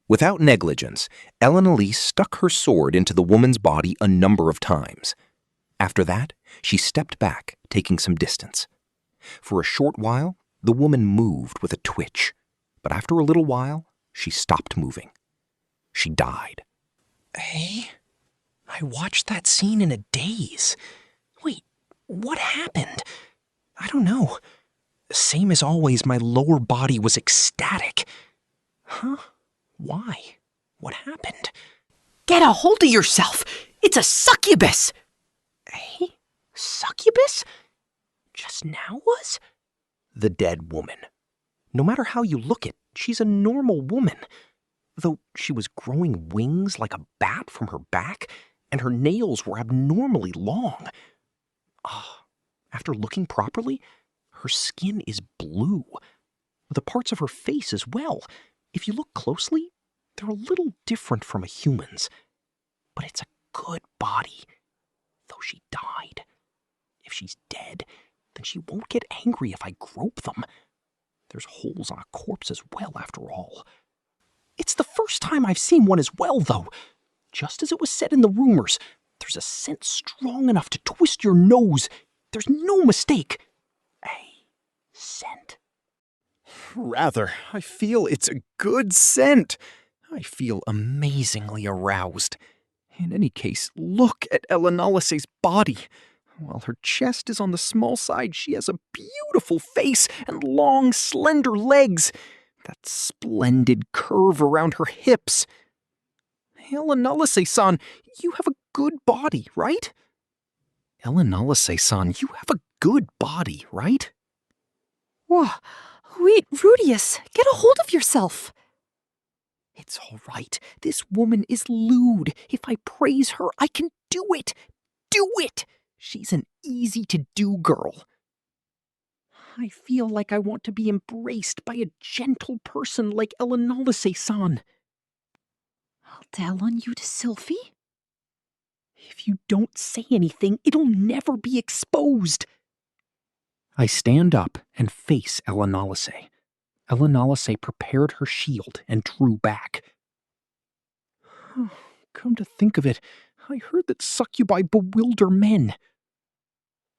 Without negligence, Elise stuck her sword into the woman's body a number of times. After that, she stepped back, taking some distance. For a short while, the woman moved with a twitch, but after a little while, she stopped moving. She died. Hey? I watched that scene in a daze. Wait, what happened? I don't know. Same as always, my lower body was ecstatic. Huh? Why? What happened? Get a hold of yourself! It's a succubus! Hey? Succubus? Just now was? The dead woman. No matter how you look at, she's a normal woman. Though she was growing wings like a bat from her back, and her nails were abnormally long. After looking properly, her skin is blue. The parts of her face as well. If you look closely, they're a little different from a human's. But it's a good body, though she died. If she's dead, then she won't get angry if I grope them. There's holes on a corpse as well, after all. It's the first time I've seen one as well, though. Just as it was said in the rumors, there's a scent strong enough to twist your nose. There's no mistake. A scent. Rather, I feel it's a good scent. I feel amazingly aroused. In any case, look at Elanalise's body. While her chest is on the small side, she has a beautiful face and long, slender legs. That splendid curve around her hips. Elanalise-san, you have a good body, right? Elanalise-san, you have a good body, right? Whoa, wait, Rudeus, get a hold of yourself. It's all right. This woman is lewd. If I praise her, I can do it. Do it! She's an easy-to-do girl. I feel like I want to be embraced by a gentle person like Elanalise-san. I'll tell on you to Sylphie. If you don't say anything, it'll never be exposed. I stand up and face Elanalise. Elanalise prepared her shield and drew back. Come to think of it, I heard that succubi bewilder men.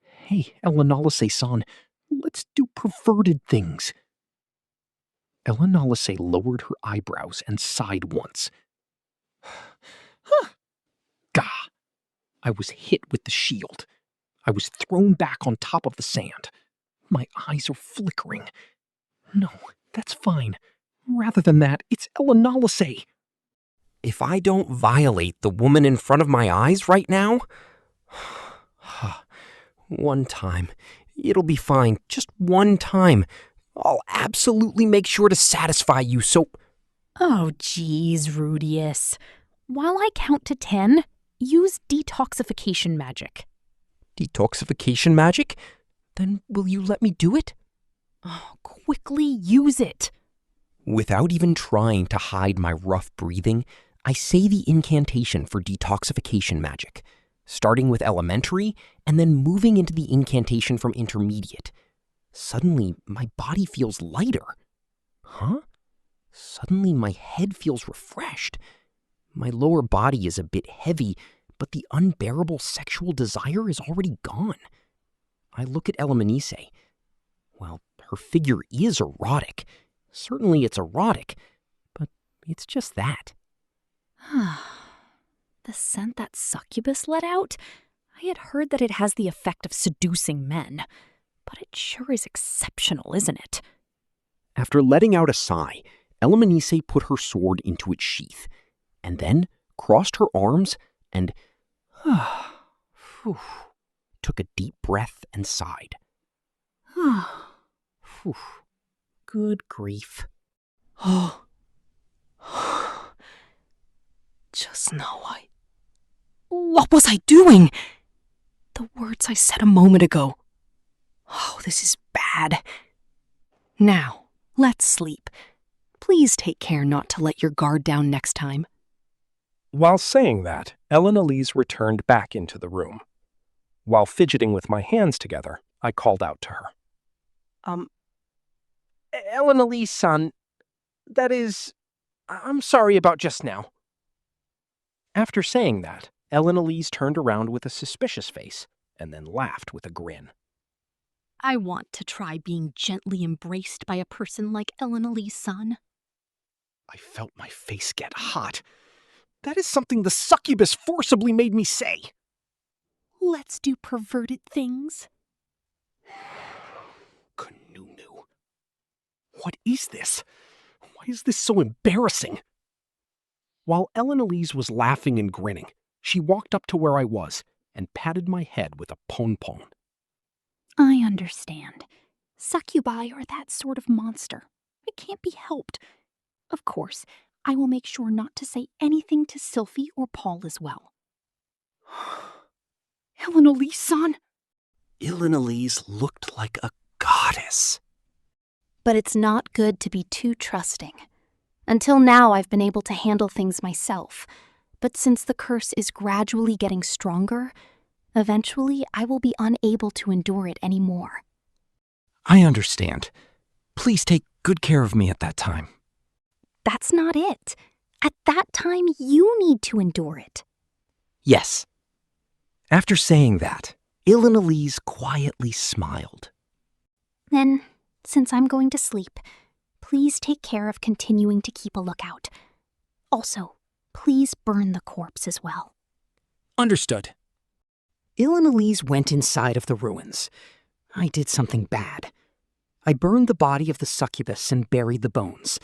Hey, Elanalise-san, let's do perverted things. Elanalise lowered her eyebrows and sighed once. Gah! I was hit with the shield. I was thrown back on top of the sand. My eyes are flickering. No, that's fine. Rather than that, it's Elanalise. If I don't violate the woman in front of my eyes right now... One time. It'll be fine. Just one time. I'll absolutely make sure to satisfy you, so... Oh, geez, Rudeus. While I count to 10, use detoxification magic. Detoxification magic? Then will you let me do it? Oh, quickly use it. Without even trying to hide my rough breathing, I say the incantation for detoxification magic, starting with elementary and then moving into the incantation from intermediate. Suddenly, my body feels lighter. Huh? Suddenly, my head feels refreshed. My lower body is a bit heavy, but the unbearable sexual desire is already gone. I look at Elanalise. Well, her figure is erotic. Certainly it's erotic, but it's just that. The scent that succubus let out? I had heard that it has the effect of seducing men, but it sure is exceptional, isn't it? After letting out a sigh, Elanalise put her sword into its sheath, and then crossed her arms and took a deep breath and sighed. Good grief. Just now What was I doing? The words I said a moment ago. Oh, this is bad. Now, let's sleep. Please take care not to let your guard down next time. While saying that, Elanalise returned back into the room. While fidgeting with my hands together, I called out to her. Elanalise-san, that is, I'm sorry about just now. After saying that, Elanalise turned around with a suspicious face and then laughed with a grin. I want to try being gently embraced by a person like Elanalise-san. I felt my face get hot. That is something the succubus forcibly made me say. Let's do perverted things. Kanunu. What is this? Why is this so embarrassing? While Elanalise was laughing and grinning, she walked up to where I was and patted my head with a pon-pon. I understand. Succubi are that sort of monster. It can't be helped. Of course, I will make sure not to say anything to Sylphie or Paul as well. Elise-san? Elise looked like a goddess. But it's not good to be too trusting. Until now, I've been able to handle things myself. But since the curse is gradually getting stronger, eventually I will be unable to endure it anymore. I understand. Please take good care of me at that time. That's not it. At that time, you need to endure it. Yes. After saying that, Elise quietly smiled. Then, since I'm going to sleep, please take care of continuing to keep a lookout. Also, please burn the corpse as well. Understood. Elise went inside of the ruins. I did something bad. I burned the body of the succubus and buried the bones.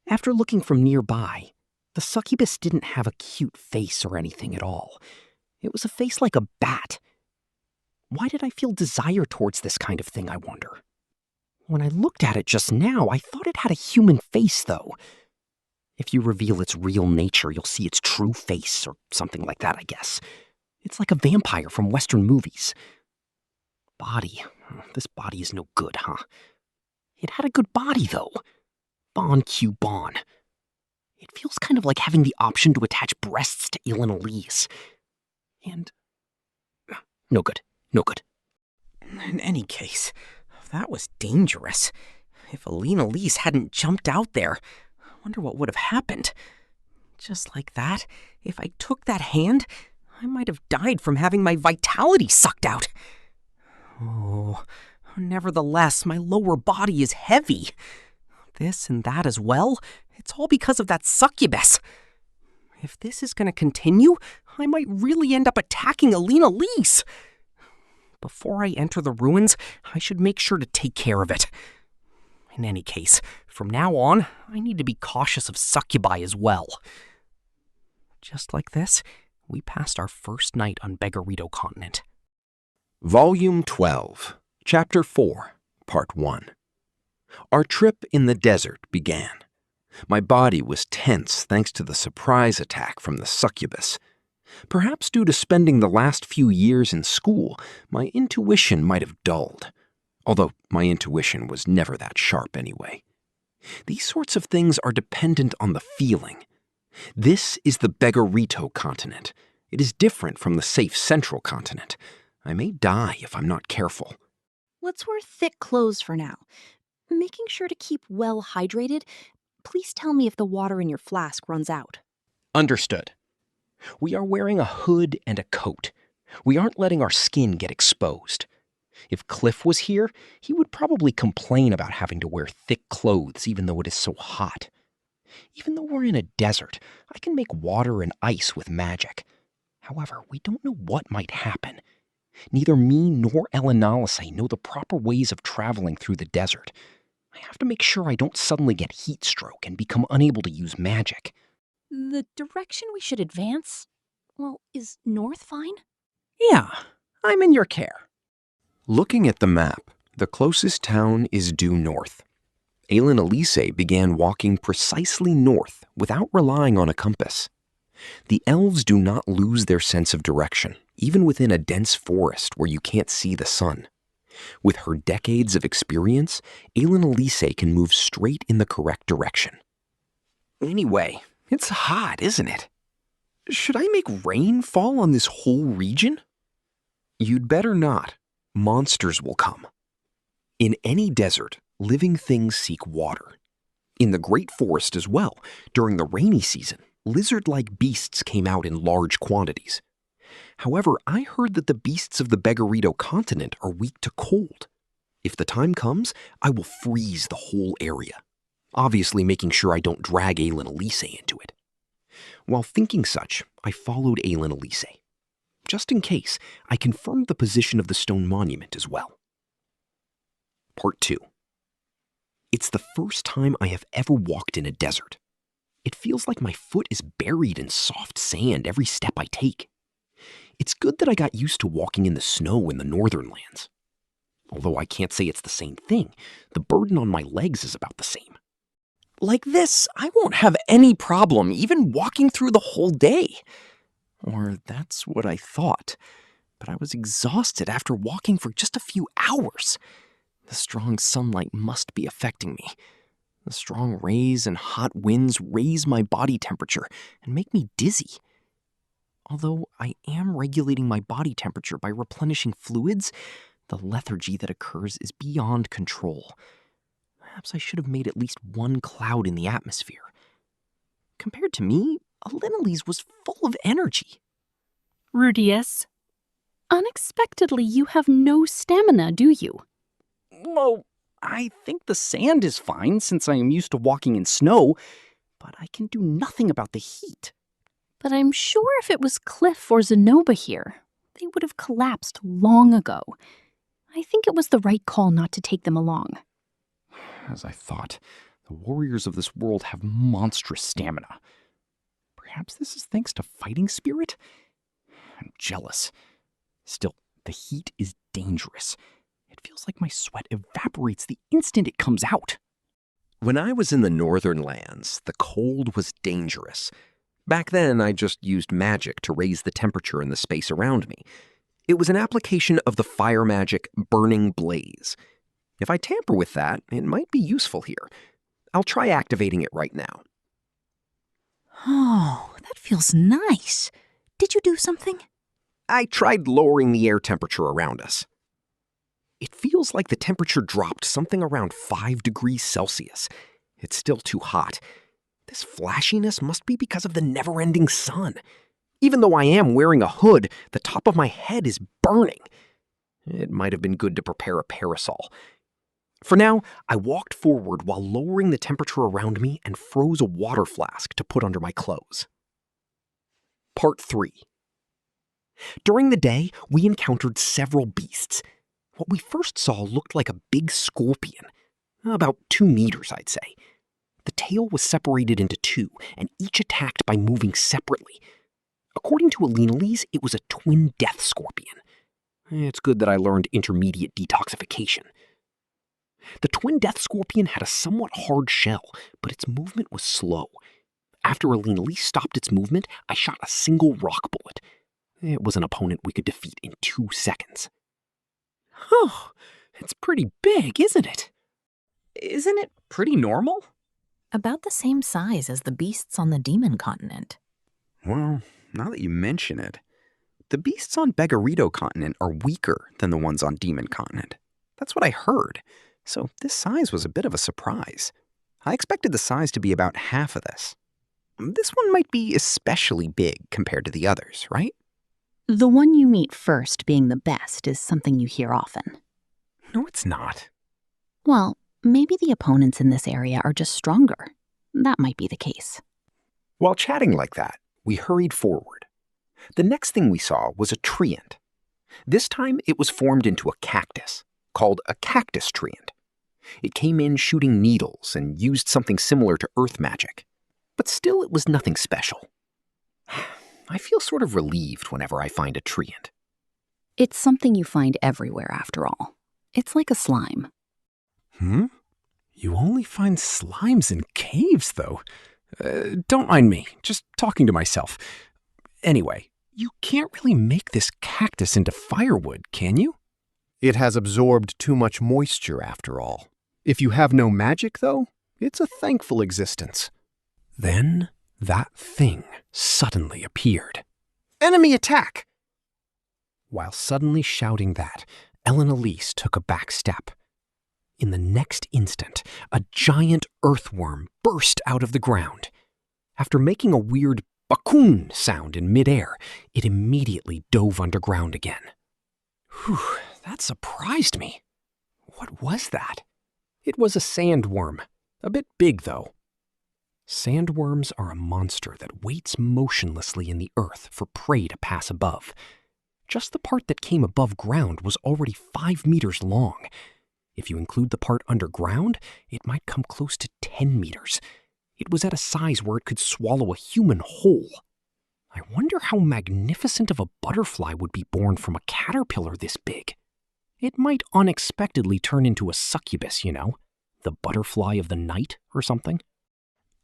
After looking from nearby, the succubus didn't have a cute face or anything at all. It was a face like a bat. Why did I feel desire towards this kind of thing, I wonder? When I looked at it just now, I thought it had a human face, though. If you reveal its real nature, you'll see its true face, or something like that, I guess. It's like a vampire from Western movies. Body. This body is no good, huh? It had a good body, though. Bon Q Bon. It feels kind of like having the option to attach breasts to Elise. And... no good. No good. In any case, that was dangerous. If Elise hadn't jumped out there, I wonder what would have happened. Just like that, if I took that hand, I might have died from having my vitality sucked out. Oh, nevertheless, my lower body is heavy. This and that as well, it's all because of that succubus. If this is going to continue, I might really end up attacking Elise. Before I enter the ruins, I should make sure to take care of it. In any case, from now on, I need to be cautious of succubi as well. Just like this, we passed our first night on Beggarito Continent. Volume 12, Chapter 4, Part 1. Our trip in the desert began. My body was tense thanks to the surprise attack from the succubus. Perhaps due to spending the last few years in school, my intuition might have dulled. Although my intuition was never that sharp anyway. These sorts of things are dependent on the feeling. This is the Beggarito continent. It is different from the safe central continent. I may die if I'm not careful. Let's wear thick clothes for now. Making sure to keep well hydrated. Please tell me if the water in your flask runs out. Understood. We are wearing a hood and a coat. We aren't letting our skin get exposed. If Cliff was here, he would probably complain about having to wear thick clothes even though it is so hot. Even though we're in a desert, I can make water and ice with magic. However, we don't know what might happen. Neither me nor Elinalise know the proper ways of traveling through the desert. I have to make sure I don't suddenly get heat stroke and become unable to use magic. The direction we should advance? Well, is north fine? Yeah, I'm in your care. Looking at the map, the closest town is due north. Elise began walking precisely north without relying on a compass. The elves do not lose their sense of direction, even within a dense forest where you can't see the sun. With her decades of experience, Elise can move straight in the correct direction. Anyway, it's hot, isn't it? Should I make rain fall on this whole region? You'd better not. Monsters will come. In any desert, living things seek water. In the Great Forest as well, during the rainy season, lizard-like beasts came out in large quantities. However, I heard that the beasts of the Beggarito continent are weak to cold. If the time comes, I will freeze the whole area, obviously making sure I don't drag Elise into it. While thinking such, I followed Elise. Just in case, I confirmed the position of the stone monument as well. Part 2. It's the first time I have ever walked in a desert. It feels like my foot is buried in soft sand every step I take. It's good that I got used to walking in the snow in the northern lands. Although I can't say it's the same thing. The burden on my legs is about the same. Like this, I won't have any problem even walking through the whole day. Or that's what I thought. But I was exhausted after walking for just a few hours. The strong sunlight must be affecting me. The strong rays and hot winds raise my body temperature and make me dizzy. Although I am regulating my body temperature by replenishing fluids, the lethargy that occurs is beyond control. Perhaps I should have made at least one cloud in the atmosphere. Compared to me, Alinalese was full of energy. Rudeus, unexpectedly you have no stamina, do you? Well, I think the sand is fine since I am used to walking in snow, but I can do nothing about the heat. But I'm sure if it was Cliff or Zenoba here, they would have collapsed long ago. I think it was the right call not to take them along. As I thought, the warriors of this world have monstrous stamina. Perhaps this is thanks to fighting spirit? I'm jealous. Still, the heat is dangerous. It feels like my sweat evaporates the instant it comes out. When I was in the northern lands, the cold was dangerous. Back then, I just used magic to raise the temperature in the space around me. It was an application of the fire magic Burning Blaze. If I tamper with that, it might be useful here. I'll try activating it right now. Oh, that feels nice. Did you do something? I tried lowering the air temperature around us. It feels like the temperature dropped something around 5 degrees Celsius. It's still too hot. This flashiness must be because of the never-ending sun. Even though I am wearing a hood, the top of my head is burning. It might have been good to prepare a parasol. For now, I walked forward while lowering the temperature around me and froze a water flask to put under my clothes. Part 3. During the day, we encountered several beasts. What we first saw looked like a big scorpion, about 2 meters, I'd say. The tail was separated into 2, and each attacked by moving separately. According to Alinalese, it was a twin death scorpion. It's good that I learned intermediate detoxification. The twin death scorpion had a somewhat hard shell, but its movement was slow. After Alinalese stopped its movement, I shot a single rock bullet. It was an opponent we could defeat in 2 seconds. Oh, it's pretty big, isn't it? Isn't it pretty normal? About the same size as the beasts on the demon continent. Well, now that you mention it, the beasts on Begarito continent are weaker than the ones on Demon continent. That's what I heard, so this size was a bit of a surprise. I expected the size to be about half of this. This one might be especially big compared to the others, right? The one you meet first being the best is something you hear often. No, it's not. Well, maybe the opponents in this area are just stronger. That might be the case. While chatting like that, we hurried forward. The next thing we saw was a treant. This time it was formed into a cactus, called a cactus treant. It came in shooting needles and used something similar to earth magic. But still, it was nothing special. I feel sort of relieved whenever I find a treant. It's something you find everywhere, after all. It's like a slime. You only find slimes in caves, though. Don't mind me, just talking to myself. Anyway, you can't really make this cactus into firewood, can you? It has absorbed too much moisture, after all. If you have no magic, though, it's a thankful existence. Then that thing suddenly appeared. Enemy attack! While suddenly shouting that, Alinalese took a back step. In the next instant, a giant earthworm burst out of the ground. After making a weird bakun sound in midair, it immediately dove underground again. Whew, that surprised me. What was that? It was a sandworm, a bit big though. Sandworms are a monster that waits motionlessly in the earth for prey to pass above. Just the part that came above ground was already 5 meters long. If you include the part underground, it might come close to 10 meters. It was at a size where it could swallow a human whole. I wonder how magnificent of a butterfly would be born from a caterpillar this big. It might unexpectedly turn into a succubus, you know? The butterfly of the night or something.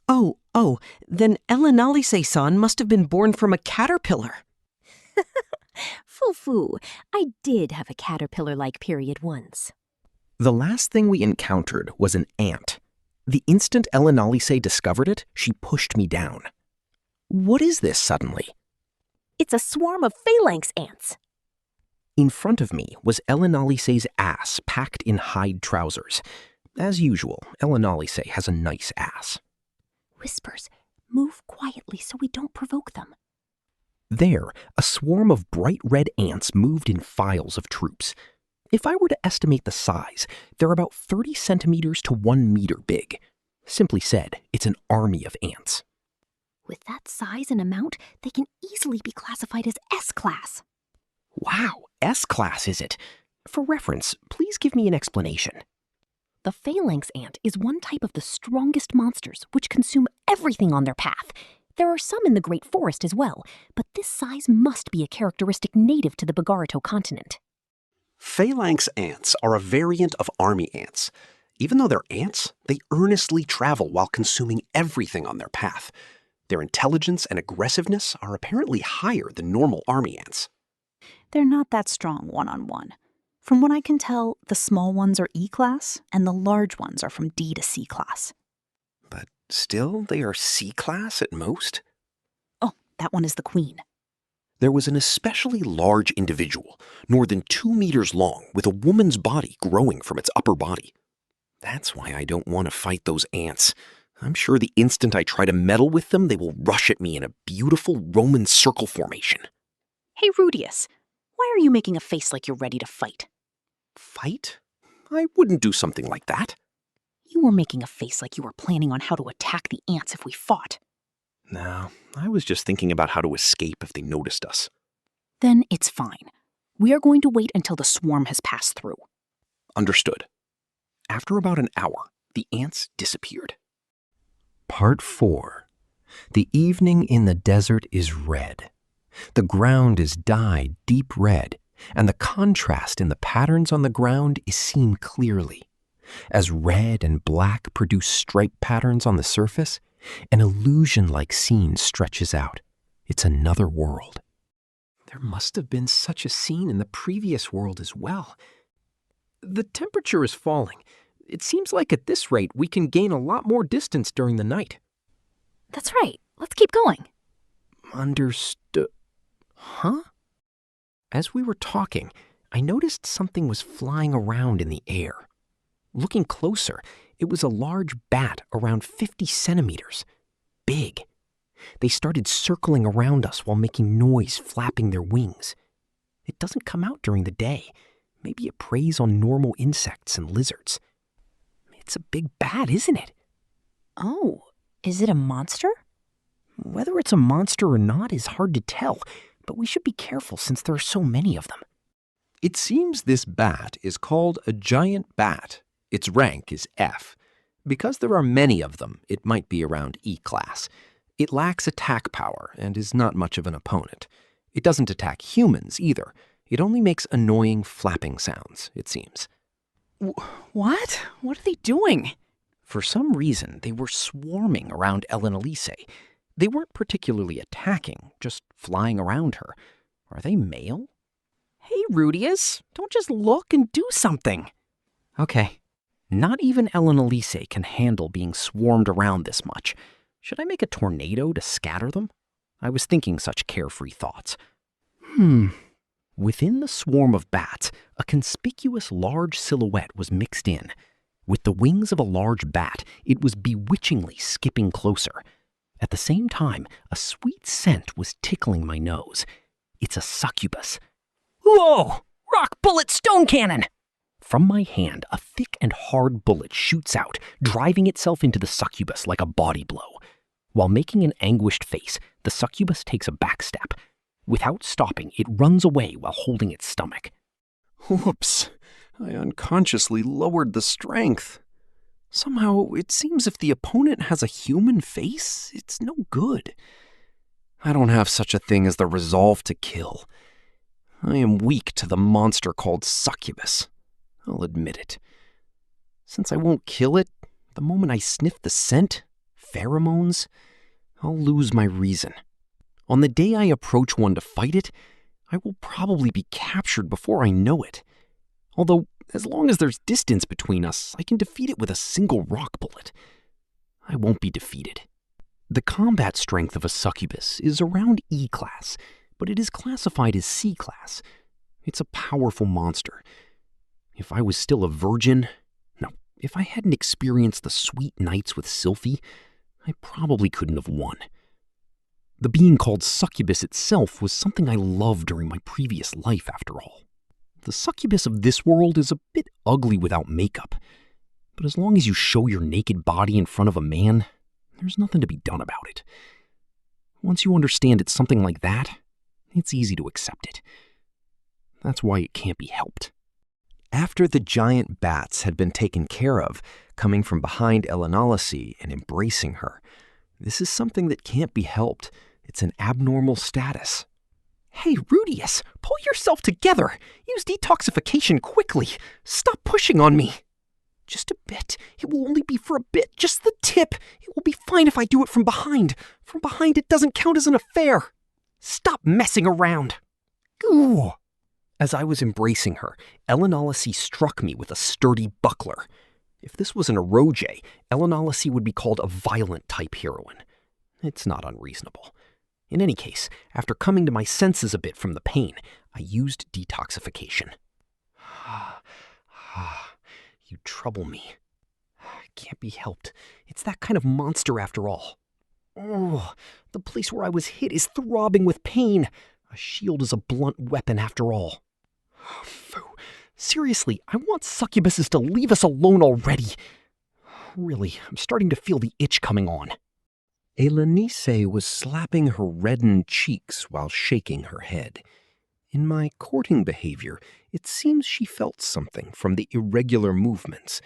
Oh, then Elenalise-san must have been born from a caterpillar. Foo-foo, I did have a caterpillar-like period once. The last thing we encountered was an ant. The instant Elenalise discovered it, she pushed me down. What is this suddenly? It's a swarm of phalanx ants. In front of me was Elenalise's ass packed in hide trousers. As usual, Elenalise has a nice ass. Whispers, move quietly so we don't provoke them. There, a swarm of bright red ants moved in files of troops. If I were to estimate the size, they're about 30 centimeters to 1 meter big. Simply said, it's an army of ants. With that size and amount, they can easily be classified as S-class. Wow, S-class is it? For reference, please give me an explanation. The phalanx ant is one type of the strongest monsters which consume everything on their path. There are some in the Great Forest as well, but this size must be a characteristic native to the Bagaruto continent. Phalanx ants are a variant of army ants. Even though they're ants, they earnestly travel while consuming everything on their path. Their intelligence and aggressiveness are apparently higher than normal army ants. They're not that strong one-on-one. From what I can tell, the small ones are E-class, and the large ones are from D to C-class. But still, they are C-class at most? Oh, that one is the queen. There was an especially large individual, more than 2 meters long, with a woman's body growing from its upper body. That's why I don't want to fight those ants. I'm sure the instant I try to meddle with them, they will rush at me in a beautiful Roman circle formation. Hey, Rudeus, why are you making a face like you're ready to fight? Fight? I wouldn't do something like that. You were making a face like you were planning on how to attack the ants if we fought. No, I was just thinking about how to escape if they noticed us. Then it's fine. We are going to wait until the swarm has passed through. Understood. After about an hour, the ants disappeared. Part 4. The evening in the desert is red. The ground is dyed deep red, and the contrast in the patterns on the ground is seen clearly. As red and black produce stripe patterns on the surface, an illusion-like scene stretches out. It's another world. There must have been such a scene in the previous world as well. The temperature is falling. It seems like at this rate we can gain a lot more distance during the night. That's right. Let's keep going. Understood. Huh? As we were talking, I noticed something was flying around in the air. Looking closer, it was a large bat around 50 centimeters. Big. They started circling around us while making noise flapping their wings. It doesn't come out during the day. Maybe it preys on normal insects and lizards. It's a big bat, isn't it? Oh, is it a monster? Whether it's a monster or not is hard to tell, but we should be careful since there are so many of them. It seems this bat is called a giant bat. Its rank is F. Because there are many of them, it might be around E-class. It lacks attack power and is not much of an opponent. It doesn't attack humans either. It only makes annoying flapping sounds, it seems. What? What are they doing? For some reason, they were swarming around Elenalise. They weren't particularly attacking, just flying around her. Are they male? Hey, Rudeus, don't just look and do something. Okay. Not even Elenalise can handle being swarmed around this much. Should I make a tornado to scatter them? I was thinking such carefree thoughts. Within the swarm of bats, a conspicuous large silhouette was mixed in. With the wings of a large bat, it was bewitchingly skipping closer. At the same time, a sweet scent was tickling my nose. It's a succubus. Whoa! Rock bullet stone cannon! From my hand, a thick and hard bullet shoots out, driving itself into the succubus like a body blow. While making an anguished face, the succubus takes a back step. Without stopping, it runs away while holding its stomach. Whoops. I unconsciously lowered the strength. Somehow, it seems if the opponent has a human face, it's no good. I don't have such a thing as the resolve to kill. I am weak to the monster called succubus. I'll admit it. Since I won't kill it, the moment I sniff the scent, pheromones, I'll lose my reason. On the day I approach one to fight it, I will probably be captured before I know it. Although, as long as there's distance between us, I can defeat it with a single rock bullet. I won't be defeated. The combat strength of a succubus is around E class, but it is classified as C class. It's a powerful monster. If I was still a virgin, no, if I hadn't experienced the sweet nights with Sylphie, I probably couldn't have won. The being called succubus itself was something I loved during my previous life, after all. The succubus of this world is a bit ugly without makeup, but as long as you show your naked body in front of a man, there's nothing to be done about it. Once you understand it's something like that, it's easy to accept it. That's why it can't be helped. After the giant bats had been taken care of, coming from behind Elenalisi and embracing her, this is something that can't be helped. It's an abnormal status. Hey, Rudeus, pull yourself together. Use detoxification quickly. Stop pushing on me. Just a bit. It will only be for a bit. Just the tip. It will be fine if I do it from behind. From behind, it doesn't count as an affair. Stop messing around. Ooh. As I was embracing her, Elenalisi struck me with a sturdy buckler. If this was an Eroge, Elenalisi would be called a violent type heroine. It's not unreasonable. In any case, after coming to my senses a bit from the pain, I used detoxification. You trouble me. Can't be helped. It's that kind of monster after all. Oh, the place where I was hit is throbbing with pain. A shield is a blunt weapon after all. Phew. Seriously, I want succubuses to leave us alone already. Really, I'm starting to feel the itch coming on. Elenise was slapping her reddened cheeks while shaking her head. In my courting behavior, it seems she felt something from the irregular movements.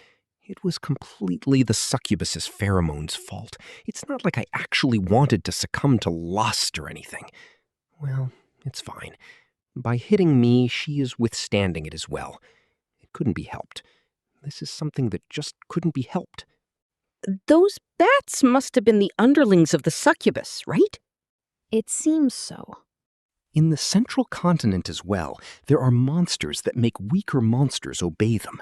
It was completely the succubus's pheromones' fault. It's not like I actually wanted to succumb to lust or anything. Well, it's fine. By hitting me, she is withstanding it as well. It couldn't be helped. This is something that just couldn't be helped. Those bats must have been the underlings of the succubus, right? It seems so. In the central continent as well, there are monsters that make weaker monsters obey them.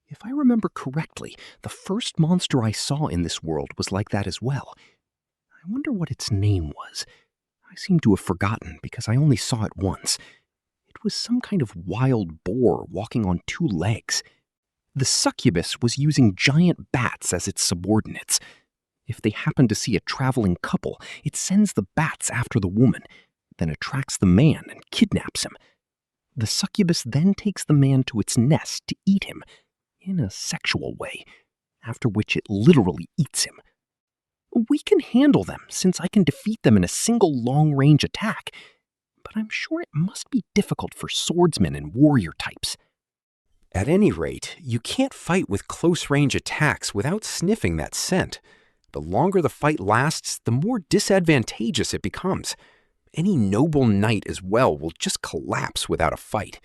If I remember correctly, the first monster I saw in this world was like that as well. I wonder what its name was. I seem to have forgotten because I only saw it once. It was some kind of wild boar walking on 2 legs. The succubus was using giant bats as its subordinates. If they happen to see a traveling couple, it sends the bats after the woman, then attracts the man and kidnaps him. The succubus then takes the man to its nest to eat him, in a sexual way, after which it literally eats him. We can handle them, since I can defeat them in a single long-range attack, but I'm sure it must be difficult for swordsmen and warrior types. At any rate, you can't fight with close-range attacks without sniffing that scent. The longer the fight lasts, the more disadvantageous it becomes. Any noble knight as well will just collapse without a fight.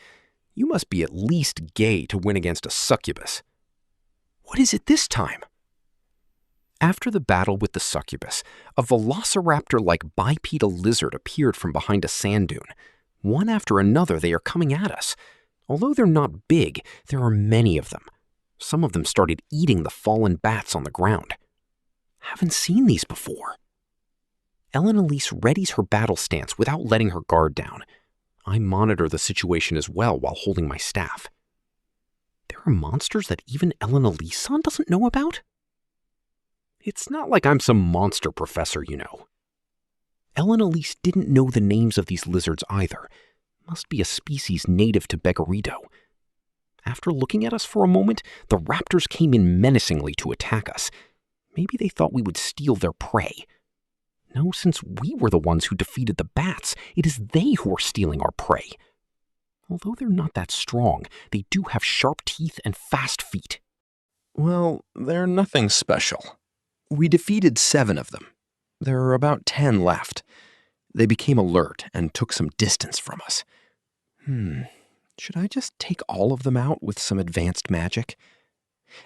You must be at least gay to win against a succubus. What is it this time? After the battle with the succubus, a velociraptor-like bipedal lizard appeared from behind a sand dune. One after another, they are coming at us. Although they're not big, there are many of them. Some of them started eating the fallen bats on the ground. Haven't seen these before. Elenalise readies her battle stance without letting her guard down. I monitor the situation as well while holding my staff. There are monsters that even Elenalise doesn't know about? It's not like I'm some monster professor, you know. Elenalise didn't know the names of these lizards either. Must be a species native to Begarito. After looking at us for a moment, the raptors came in menacingly to attack us. Maybe they thought we would steal their prey. No, since we were the ones who defeated the bats, it is they who are stealing our prey. Although they're not that strong, they do have sharp teeth and fast feet. Well, they're nothing special. We defeated 7 of them. There are about 10 left. They became alert and took some distance from us. Should I just take all of them out with some advanced magic?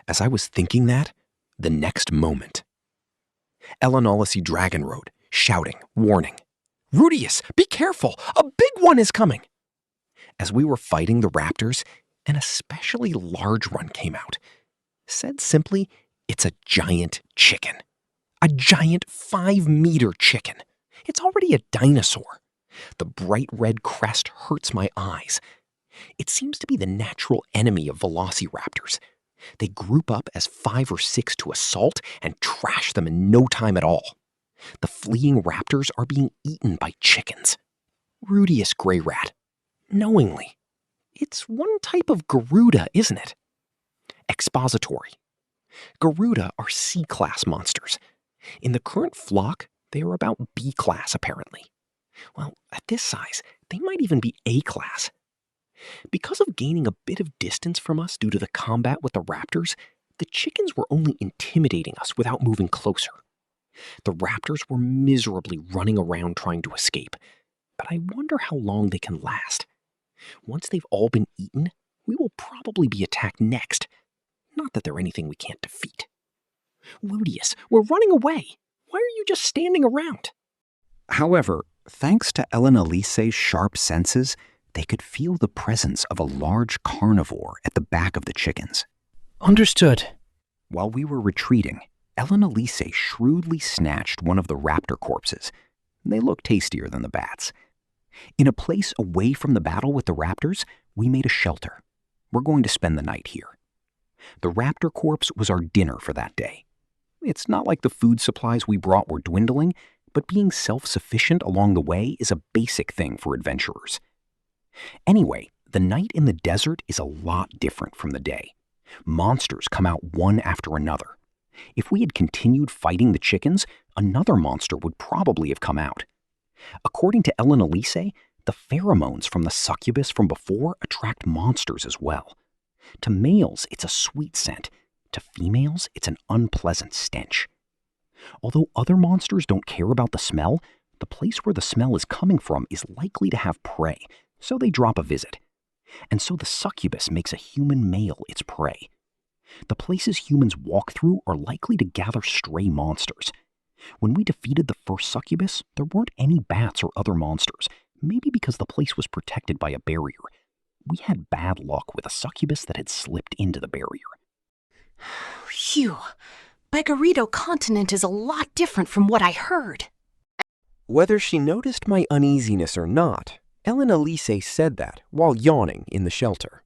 As I was thinking that, the next moment, Elanolisi Dragon rode, shouting, warning, "Rudeus, be careful! A big one is coming!" As we were fighting the raptors, an especially large one came out. Said simply, it's a giant chicken. A giant 5-meter chicken. It's already a dinosaur. The bright red crest hurts my eyes. It seems to be the natural enemy of velociraptors. They group up as 5 or 6 to assault and trash them in no time at all. The fleeing raptors are being eaten by chickens. Rudeus Greyrat. Knowingly. It's one type of Garuda, isn't it? Expository. Garuda are C-class monsters. In the current flock, they are about B-class apparently. Well, at this size, they might even be A-class. Because of gaining a bit of distance from us due to the combat with the raptors, the chickens were only intimidating us without moving closer. The raptors were miserably running around trying to escape, but I wonder how long they can last. Once they've all been eaten, we will probably be attacked next. Not that they're anything we can't defeat. Rudeus, we're running away. Why are you just standing around? However, thanks to Elanolise's sharp senses, they could feel the presence of a large carnivore at the back of the chickens. Understood. While we were retreating, Elanolise shrewdly snatched one of the raptor corpses. They looked tastier than the bats. In a place away from the battle with the raptors, we made a shelter. We're going to spend the night here. The raptor corpse was our dinner for that day. It's not like the food supplies we brought were dwindling, but being self-sufficient along the way is a basic thing for adventurers. Anyway, the night in the desert is a lot different from the day. Monsters come out one after another. If we had continued fighting the chickens, another monster would probably have come out. According to Elanolise, the pheromones from the succubus from before attract monsters as well. To males, it's a sweet scent. To females, it's an unpleasant stench. Although other monsters don't care about the smell, the place where the smell is coming from is likely to have prey, so they drop a visit. And so the succubus makes a human male its prey. The places humans walk through are likely to gather stray monsters. When we defeated the first succubus, there weren't any bats or other monsters, maybe because the place was protected by a barrier. We had bad luck with a succubus that had slipped into the barrier. Phew. Begarito continent is a lot different from what I heard. Whether she noticed my uneasiness or not, Elanolise said that while yawning in the shelter.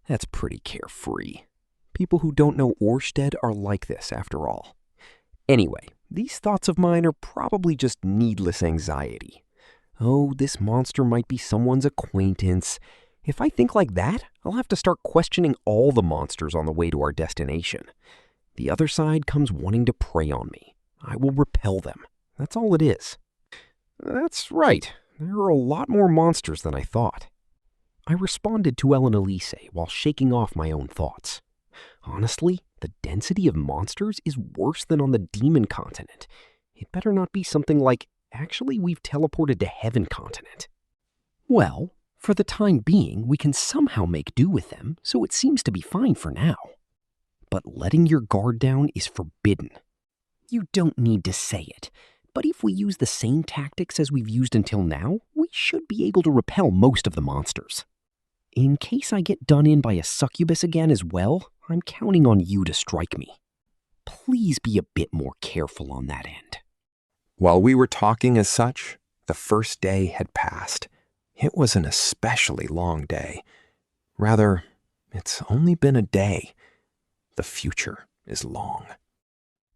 That's pretty carefree. People who don't know Orsted are like this, after all. Anyway, these thoughts of mine are probably just needless anxiety. Oh, this monster might be someone's acquaintance. If I think like that, I'll have to start questioning all the monsters on the way to our destination. The other side comes wanting to prey on me. I will repel them. That's all it is. That's right. There are a lot more monsters than I thought. I responded to Elanolise while shaking off my own thoughts. Honestly, the density of monsters is worse than on the demon continent. It better not be something like, actually, we've teleported to heaven continent. Well, for the time being, we can somehow make do with them, so it seems to be fine for now. But letting your guard down is forbidden. You don't need to say it, but if we use the same tactics as we've used until now, we should be able to repel most of the monsters. In case I get done in by a succubus again as well, I'm counting on you to strike me. Please be a bit more careful on that end. While we were talking as such, the first day had passed. It was an especially long day. Rather, it's only been a day. The future is long.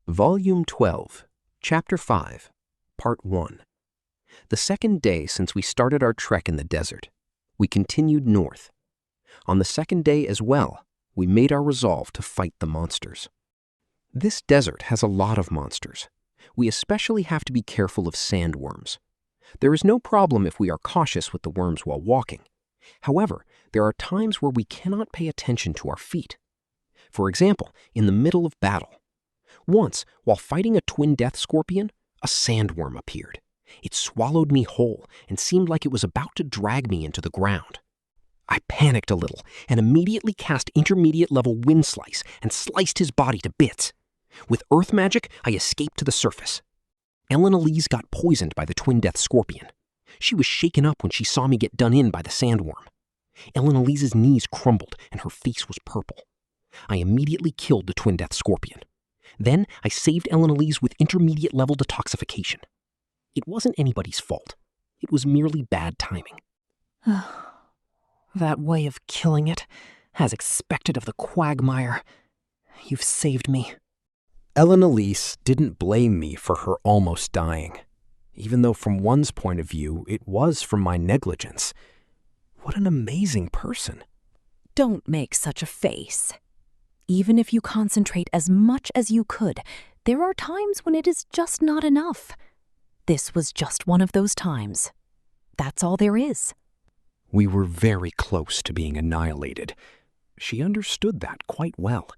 Volume 12, Chapter 5, Part 1. The second day since we started our trek in the desert, we continued north. On the second day as well, we made our resolve to fight the monsters. This desert has a lot of monsters. We especially have to be careful of sandworms. There is no problem if we are cautious with the worms while walking. However, there are times where we cannot pay attention to our feet. For example, in the middle of battle. Once, while fighting a twin death scorpion, a sandworm appeared. It swallowed me whole and seemed like it was about to drag me into the ground. I panicked a little and immediately cast intermediate-level Wind Slice and sliced his body to bits. With Earth Magic, I escaped to the surface. Elise got poisoned by the Twin Death Scorpion. She was shaken up when she saw me get done in by the Sandworm. Elise's knees crumbled and her face was purple. I immediately killed the Twin Death Scorpion. Then I saved Elise with intermediate-level detoxification. It wasn't anybody's fault. It was merely bad timing. That way of killing it, as expected of the quagmire. You've saved me. Elise didn't blame me for her almost dying, even though from one's point of view, it was from my negligence. What an amazing person. Don't make such a face. Even if you concentrate as much as you could, there are times when it is just not enough. This was just one of those times. That's all there is. We were very close to being annihilated. She understood that quite well.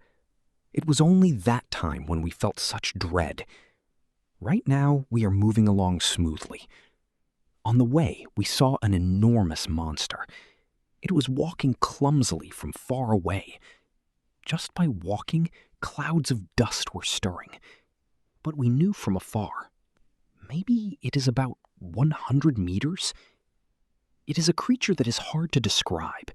It was only that time when we felt such dread. Right now, we are moving along smoothly. On the way, we saw an enormous monster. It was walking clumsily from far away. Just by walking, clouds of dust were stirring. But we knew from afar. Maybe it is about 100 meters? It is a creature that is hard to describe.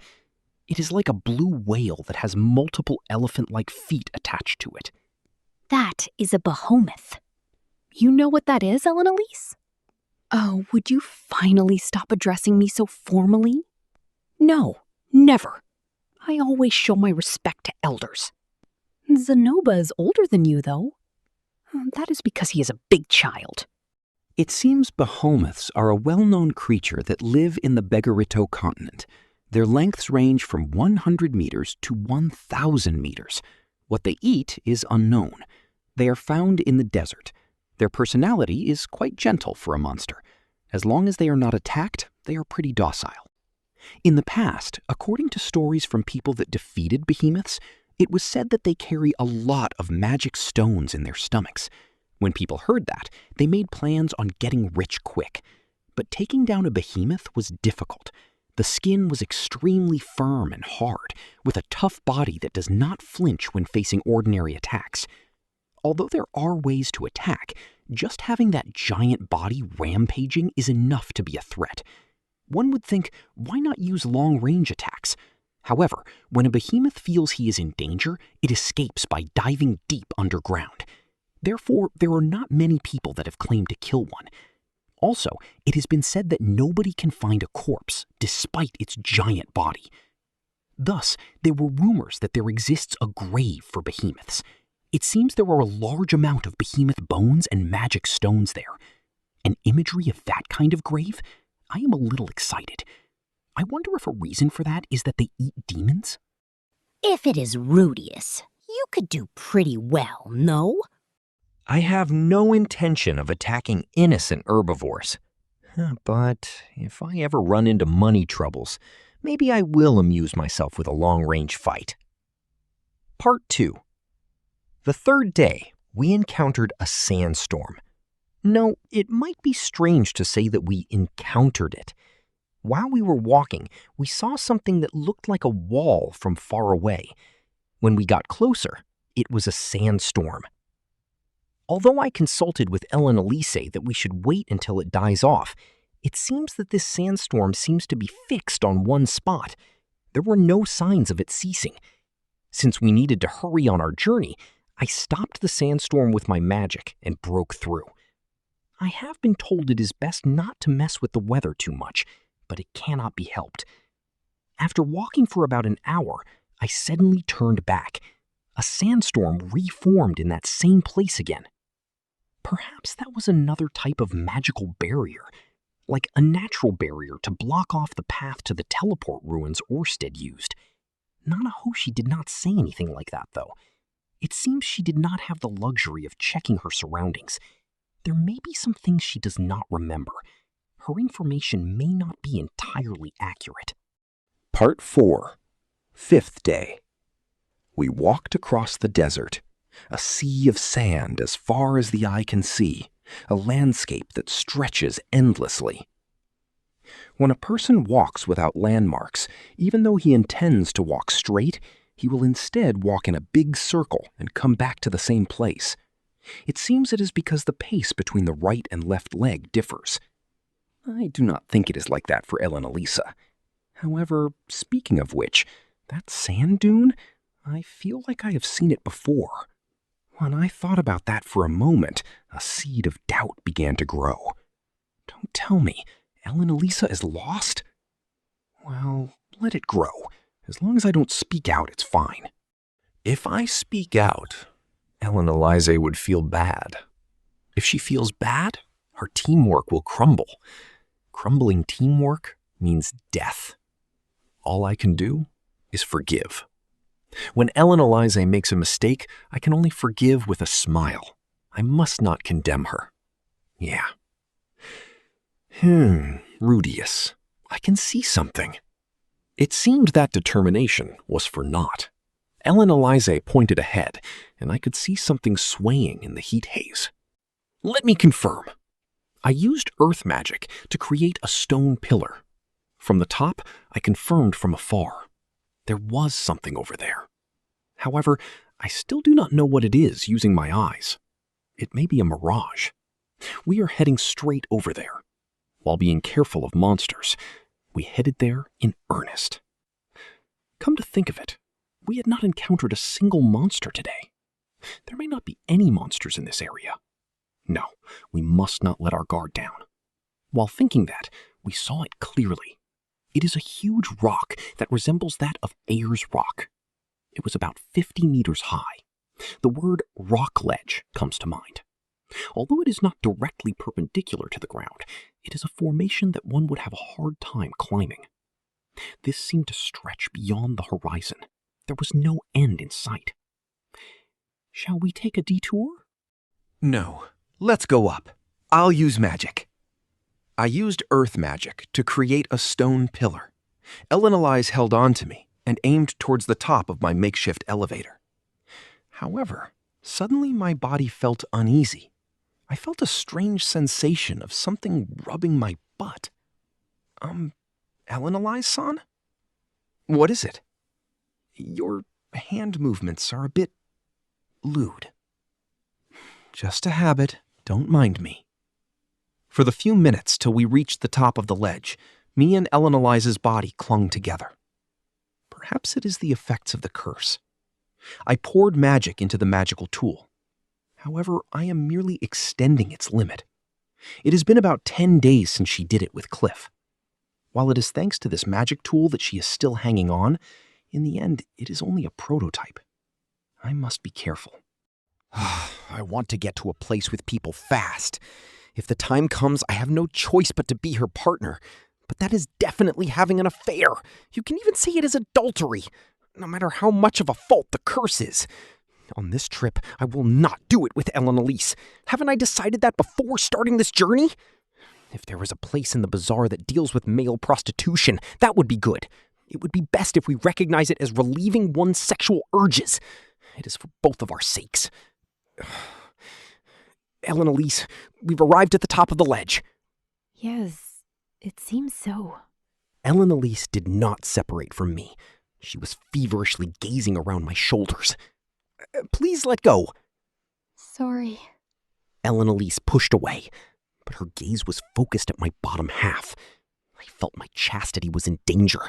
It is like a blue whale that has multiple elephant-like feet attached to it. That is a behemoth. You know what that is, Elise? Oh, would you finally stop addressing me so formally? No, never. I always show my respect to elders. Zenoba is older than you, though. That is because he is a big child. It seems behemoths are a well-known creature that live in the Begarito continent. Their lengths range from 100 meters to 1,000 meters. What they eat is unknown. They are found in the desert. Their personality is quite gentle for a monster. As long as they are not attacked, they are pretty docile. In the past, according to stories from people that defeated behemoths, it was said that they carry a lot of magic stones in their stomachs. When people heard that, they made plans on getting rich quick. But taking down a behemoth was difficult. The skin was extremely firm and hard, with a tough body that does not flinch when facing ordinary attacks. Although there are ways to attack, just having that giant body rampaging is enough to be a threat. One would think, why not use long-range attacks? However, when a behemoth feels he is in danger, it escapes by diving deep underground. Therefore, there are not many people that have claimed to kill one. Also, it has been said that nobody can find a corpse despite its giant body. Thus, there were rumors that there exists a grave for behemoths. It seems there are a large amount of behemoth bones and magic stones there. An imagery of that kind of grave? I am a little excited. I wonder if a reason for that is that they eat demons? If it is Rudeus, you could do pretty well, no? I have no intention of attacking innocent herbivores. But if I ever run into money troubles, maybe I will amuse myself with a long-range fight. Part 2. The third day, we encountered a sandstorm. No, it might be strange to say that we encountered it. While we were walking, we saw something that looked like a wall from far away. When we got closer, it was a sandstorm. Although I consulted with Elise that we should wait until it dies off, it seems that this sandstorm seems to be fixed on one spot. There were no signs of it ceasing. Since we needed to hurry on our journey, I stopped the sandstorm with my magic and broke through. I have been told it is best not to mess with the weather too much, but it cannot be helped. After walking for about an hour, I suddenly turned back. A sandstorm reformed in that same place again. Perhaps that was another type of magical barrier, like a natural barrier to block off the path to the teleport ruins Orsted used. Nanahoshi did not say anything like that, though. It seems she did not have the luxury of checking her surroundings. There may be some things she does not remember. Her information may not be entirely accurate. Part 4. Fifth day. We walked across the desert, a sea of sand as far as the eye can see, a landscape that stretches endlessly. When a person walks without landmarks, even though he intends to walk straight, he will instead walk in a big circle and come back to the same place. It seems it is because the pace between the right and left leg differs. I do not think it is like that for Elena-Lisa. However, speaking of which, that sand dune, I feel like I have seen it before. When I thought about that for a moment, a seed of doubt began to grow. Don't tell me, Elena-Lisa is lost? Well, let it grow. As long as I don't speak out, it's fine. If I speak out, Elena-Lisa would feel bad. If she feels bad, her teamwork will crumble. Crumbling teamwork means death. All I can do is forgive. When Elena-Lisa makes a mistake, I can only forgive with a smile. I must not condemn her. Yeah. Rudeus, I can see something. It seemed that determination was for naught. Elena-Lisa pointed ahead, and I could see something swaying in the heat haze. Let me confirm. I used earth magic to create a stone pillar. From the top, I confirmed from afar. There was something over there. However, I still do not know what it is using my eyes. It may be a mirage. We are heading straight over there. While being careful of monsters, we headed there in earnest. Come to think of it, we had not encountered a single monster today. There may not be any monsters in this area. No, we must not let our guard down. While thinking that, we saw it clearly. It is a huge rock that resembles that of Ayer's Rock. It was about 50 meters high. The word rock ledge comes to mind. Although it is not directly perpendicular to the ground, it is a formation that one would have a hard time climbing. This seemed to stretch beyond the horizon. There was no end in sight. Shall we take a detour? No, let's go up. I'll use magic. I used earth magic to create a stone pillar. Elena-Lisa held on to me and aimed towards the top of my makeshift elevator. However, suddenly my body felt uneasy. I felt a strange sensation of something rubbing my butt. Elena-Lisa-san? What is it? Your hand movements are a bit lewd. Just a habit, don't mind me. For the few minutes till we reached the top of the ledge, me and Elena-Lisa's body clung together. Perhaps it is the effects of the curse. I poured magic into the magical tool. However, I am merely extending its limit. It has been about 10 days since she did it with Cliff. While it is thanks to this magic tool that she is still hanging on, in the end, it is only a prototype. I must be careful. I want to get to a place with people fast. If the time comes, I have no choice but to be her partner. But that is definitely having an affair. You can even say it is adultery, no matter how much of a fault the curse is. On this trip, I will not do it with Elena-Lisa. Haven't I decided that before starting this journey? If there was a place in the bazaar that deals with male prostitution, that would be good. It would be best if we recognize it as relieving one's sexual urges. It is for both of our sakes. Elena-Lisa, we've arrived at the top of the ledge. Yes, it seems so. Elena-Lisa did not separate from me. She was feverishly gazing around my shoulders. Please let go. Sorry. Elena-Lisa pushed away, but her gaze was focused at my bottom half. I felt my chastity was in danger.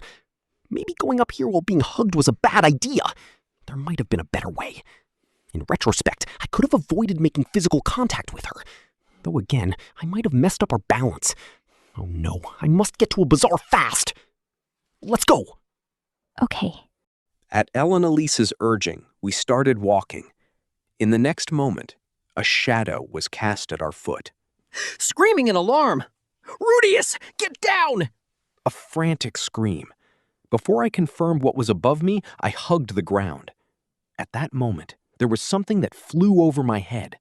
Maybe going up here while being hugged was a bad idea. There might have been a better way. In retrospect, I could have avoided making physical contact with her. Though again, I might have messed up our balance. Oh no, I must get to a bazaar fast. Let's go. Okay. At Elena-Lisa's urging, we started walking. In the next moment, a shadow was cast at our foot. Screaming in alarm! Rudeus, get down! A frantic scream. Before I confirmed what was above me, I hugged the ground. At that moment, there was something that flew over my head.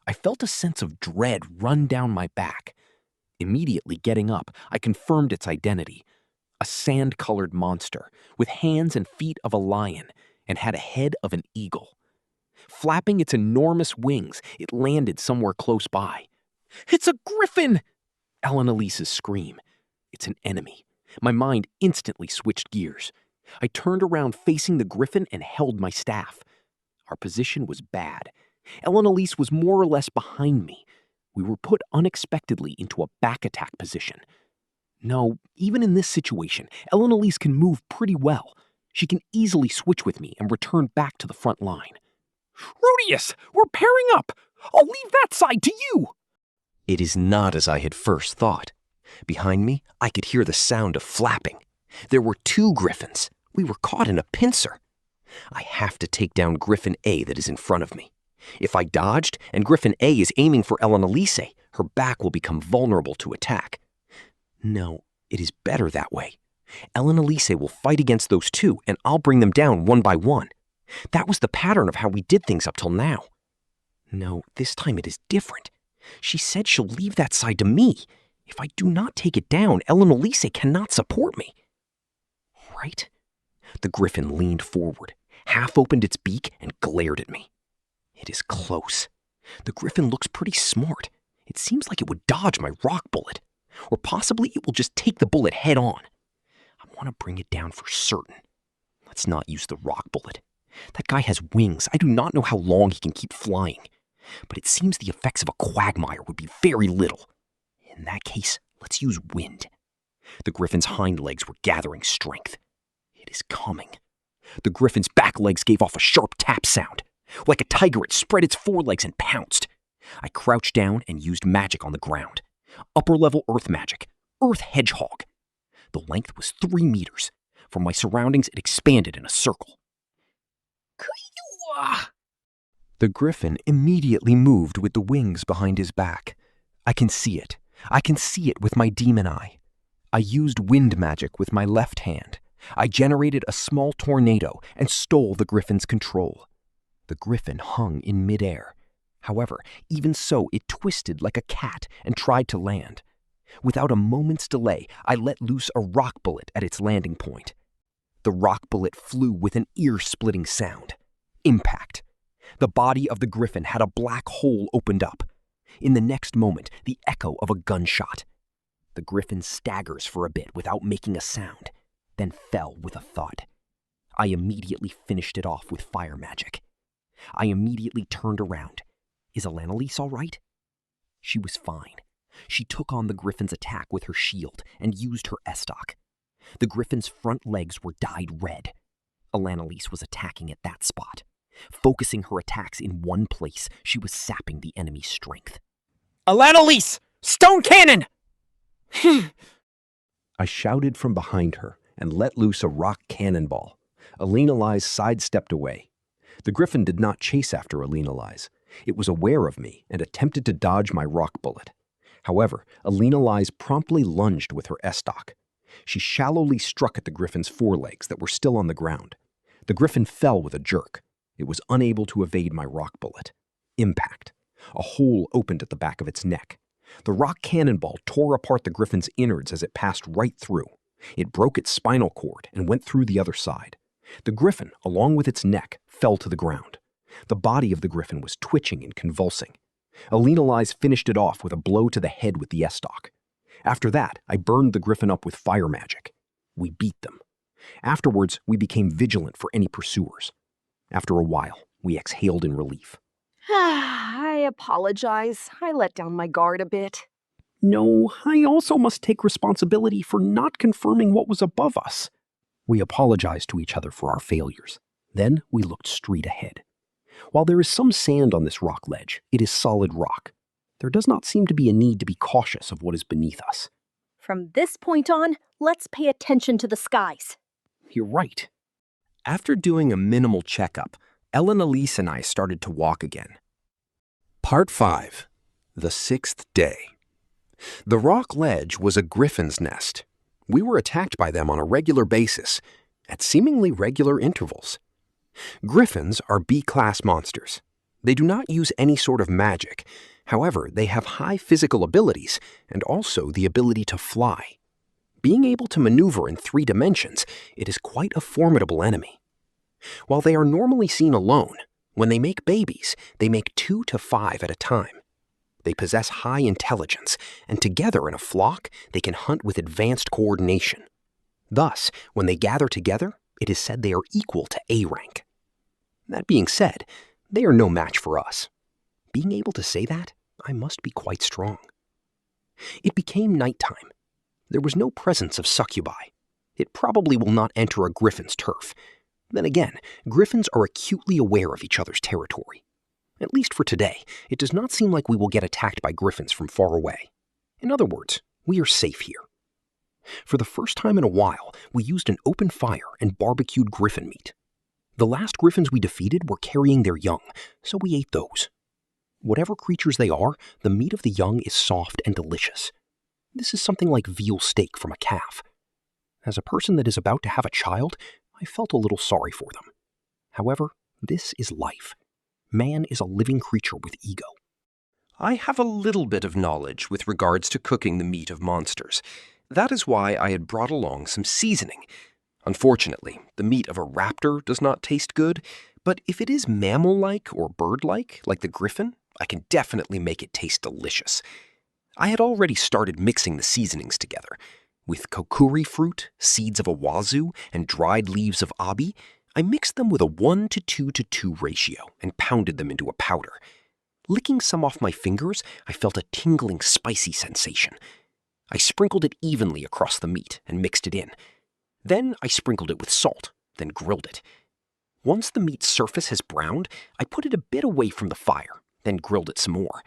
I felt a sense of dread run down my back. Immediately getting up, I confirmed its identity. A sand-colored monster, with hands and feet of a lion, and had a head of an eagle. Flapping its enormous wings, it landed somewhere close by. "It's a griffin!" Elena-Lisa's scream. It's an enemy. My mind instantly switched gears. I turned around facing the griffin and held my staff. Our position was bad. Elise was more or less behind me. We were put unexpectedly into a back attack position. No, even in this situation, Elise can move pretty well. She can easily switch with me and return back to the front line. Rudeus, we're pairing up. I'll leave that side to you. It is not as I had first thought. Behind me, I could hear the sound of flapping. There were 2 griffins. We were caught in a pincer. I have to take down Griffin A that is in front of me. If I dodged and Griffin A is aiming for Elise, her back will become vulnerable to attack. No, it is better that way. Elise will fight against those 2 and I'll bring them down one by one. That was the pattern of how we did things up till now. No, this time it is different. She said she'll leave that side to me. If I do not take it down, Elise cannot support me. Right? The griffin leaned forward, half opened its beak, and glared at me. It is close. The griffin looks pretty smart. It seems like it would dodge my rock bullet. Or possibly it will just take the bullet head on. I want to bring it down for certain. Let's not use the rock bullet. That guy has wings. I do not know how long he can keep flying. But it seems the effects of a quagmire would be very little. In that case, let's use wind. The griffin's hind legs were gathering strength. It is coming. The griffin's back legs gave off a sharp tap sound. Like a tiger, it spread its forelegs and pounced. I crouched down and used magic on the ground. Upper-level earth magic. Earth hedgehog. The length was 3 meters. From my surroundings, it expanded in a circle. The griffin immediately moved with the wings behind his back. I can see it. I can see it with my demon eye. I used wind magic with my left hand. I generated a small tornado and stole the griffin's control. The griffin hung in midair. However, even so, it twisted like a cat and tried to land. Without a moment's delay, I let loose a rock bullet at its landing point. The rock bullet flew with an ear-splitting sound. Impact. The body of the griffin had a black hole opened up. In the next moment, the echo of a gunshot. The griffin staggers for a bit without making a sound, then fell with a thud. I immediately finished it off with fire magic. I immediately turned around. Is Elise all right? She was fine. She took on the griffin's attack with her shield and used her estoc. The griffin's front legs were dyed red. Elise was attacking at that spot. Focusing her attacks in one place, she was sapping the enemy's strength. Elise! Stone cannon! I shouted from behind her and let loose a rock cannonball. Elise sidestepped away. The griffin did not chase after Elise. It was aware of me and attempted to dodge my rock bullet. However, Elise promptly lunged with her estoc. She shallowly struck at the griffin's forelegs that were still on the ground. The griffin fell with a jerk. It was unable to evade my rock bullet. Impact. A hole opened at the back of its neck. The rock cannonball tore apart the griffin's innards as it passed right through. It broke its spinal cord and went through the other side. The griffin, along with its neck, fell to the ground. The body of the griffin was twitching and convulsing. Elise finished it off with a blow to the head with the estoc. After that, I burned the griffin up with fire magic. We beat them. Afterwards, we became vigilant for any pursuers. After a while, we exhaled in relief. I apologize. I let down my guard a bit. No, I also must take responsibility for not confirming what was above us. We apologized to each other for our failures. Then we looked straight ahead. While there is some sand on this rock ledge, it is solid rock. There does not seem to be a need to be cautious of what is beneath us. From this point on, let's pay attention to the skies. You're right. After doing a minimal checkup, Elise and I started to walk again. Part 5. The 6th Day. The rock ledge was a griffin's nest. We were attacked by them on a regular basis, at seemingly regular intervals. Griffins are B-class monsters. They do not use any sort of magic. However, they have high physical abilities and also the ability to fly. Being able to maneuver in 3 dimensions, it is quite a formidable enemy. While they are normally seen alone, when they make babies, they make 2 to 5 at a time. They possess high intelligence, and together in a flock, they can hunt with advanced coordination. Thus, when they gather together, it is said they are equal to A rank. That being said, they are no match for us. Being able to say that, I must be quite strong. It became nighttime. There was no presence of succubi. It probably will not enter a griffin's turf. Then again, griffins are acutely aware of each other's territory. At least for today, it does not seem like we will get attacked by griffins from far away. In other words, we are safe here. For the first time in a while, we used an open fire and barbecued griffin meat. The last griffins we defeated were carrying their young, so we ate those. Whatever creatures they are, the meat of the young is soft and delicious. This is something like veal steak from a calf. As a person that is about to have a child, I felt a little sorry for them. However, this is life. Man is a living creature with ego. I have a little bit of knowledge with regards to cooking the meat of monsters. That is why I had brought along some seasoning. Unfortunately, the meat of a raptor does not taste good, but if it is mammal-like or bird-like, like the griffin, I can definitely make it taste delicious. I had already started mixing the seasonings together. With kokuri fruit, seeds of awazu, and dried leaves of abi, I mixed them with a 1:2:2 ratio and pounded them into a powder. Licking some off my fingers, I felt a tingling, spicy sensation. I sprinkled it evenly across the meat and mixed it in. Then I sprinkled it with salt, then grilled it. Once the meat's surface has browned, I put it a bit away from the fire, then grilled it some more.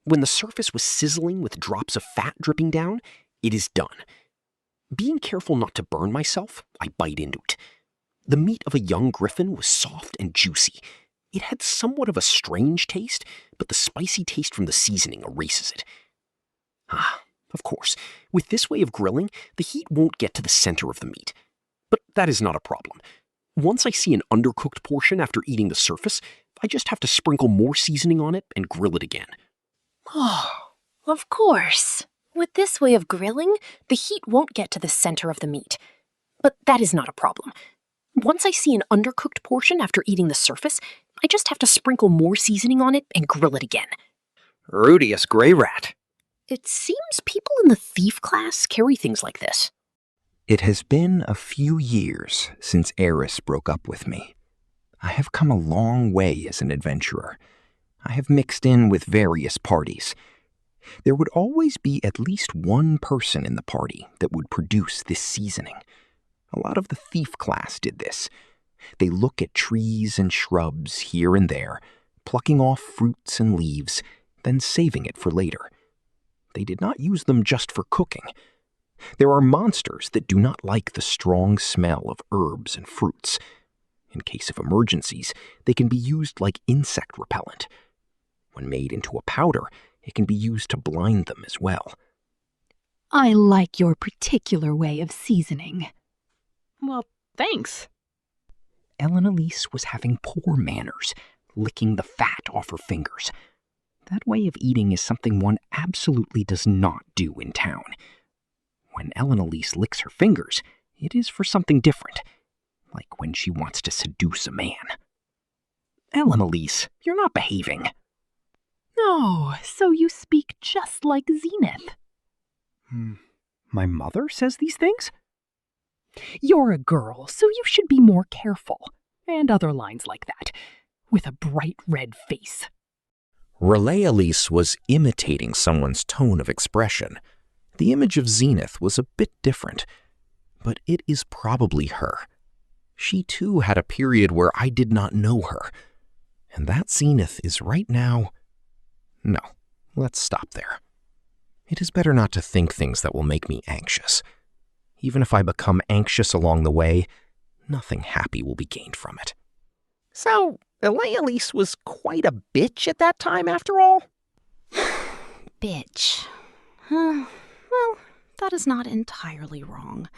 When the surface was sizzling with drops of fat dripping down, it is done. Being careful not to burn myself, I bite into it. The meat of a young griffin was soft and juicy. It had somewhat of a strange taste, but the spicy taste from the seasoning erases it. Of course, with this way of grilling, the heat won't get to the center of the meat. But that is not a problem. Once I see an undercooked portion after eating the surface, I just have to sprinkle more seasoning on it and grill it again. Oh, of course. With this way of grilling, the heat won't get to the center of the meat. But that is not a problem. Once I see an undercooked portion after eating the surface, I just have to sprinkle more seasoning on it and grill it again. Rudeus Greyrat. It seems people in the thief class carry things like this. It has been a few years since Eris broke up with me. I have come a long way as an adventurer. I have mixed in with various parties. There would always be at least one person in the party that would produce this seasoning. A lot of the thief class did this. They look at trees and shrubs here and there, plucking off fruits and leaves, then saving it for later. They did not use them just for cooking. There are monsters that do not like the strong smell of herbs and fruits. In case of emergencies, they can be used like insect repellent. When made into a powder, it can be used to blind them as well. I like your particular way of seasoning. Well, thanks. Ellen Elise was having poor manners, licking the fat off her fingers. That way of eating is something one absolutely does not do in town. When Ellen Elise licks her fingers, it is for something different, like when she wants to seduce a man. Ellen Elise, you're not behaving. Oh, so you speak just like Zenith. My mother says these things? You're a girl, so you should be more careful. And other lines like that, with a bright red face. Relay Elise was imitating someone's tone of expression. The image of Zenith was a bit different, but it is probably her. She too had a period where I did not know her, and that Zenith is right now... No, let's stop there. It is better not to think things that will make me anxious. Even if I become anxious along the way, nothing happy will be gained from it. So, Elise was quite a bitch at that time after all? Bitch. Well, that is not entirely wrong.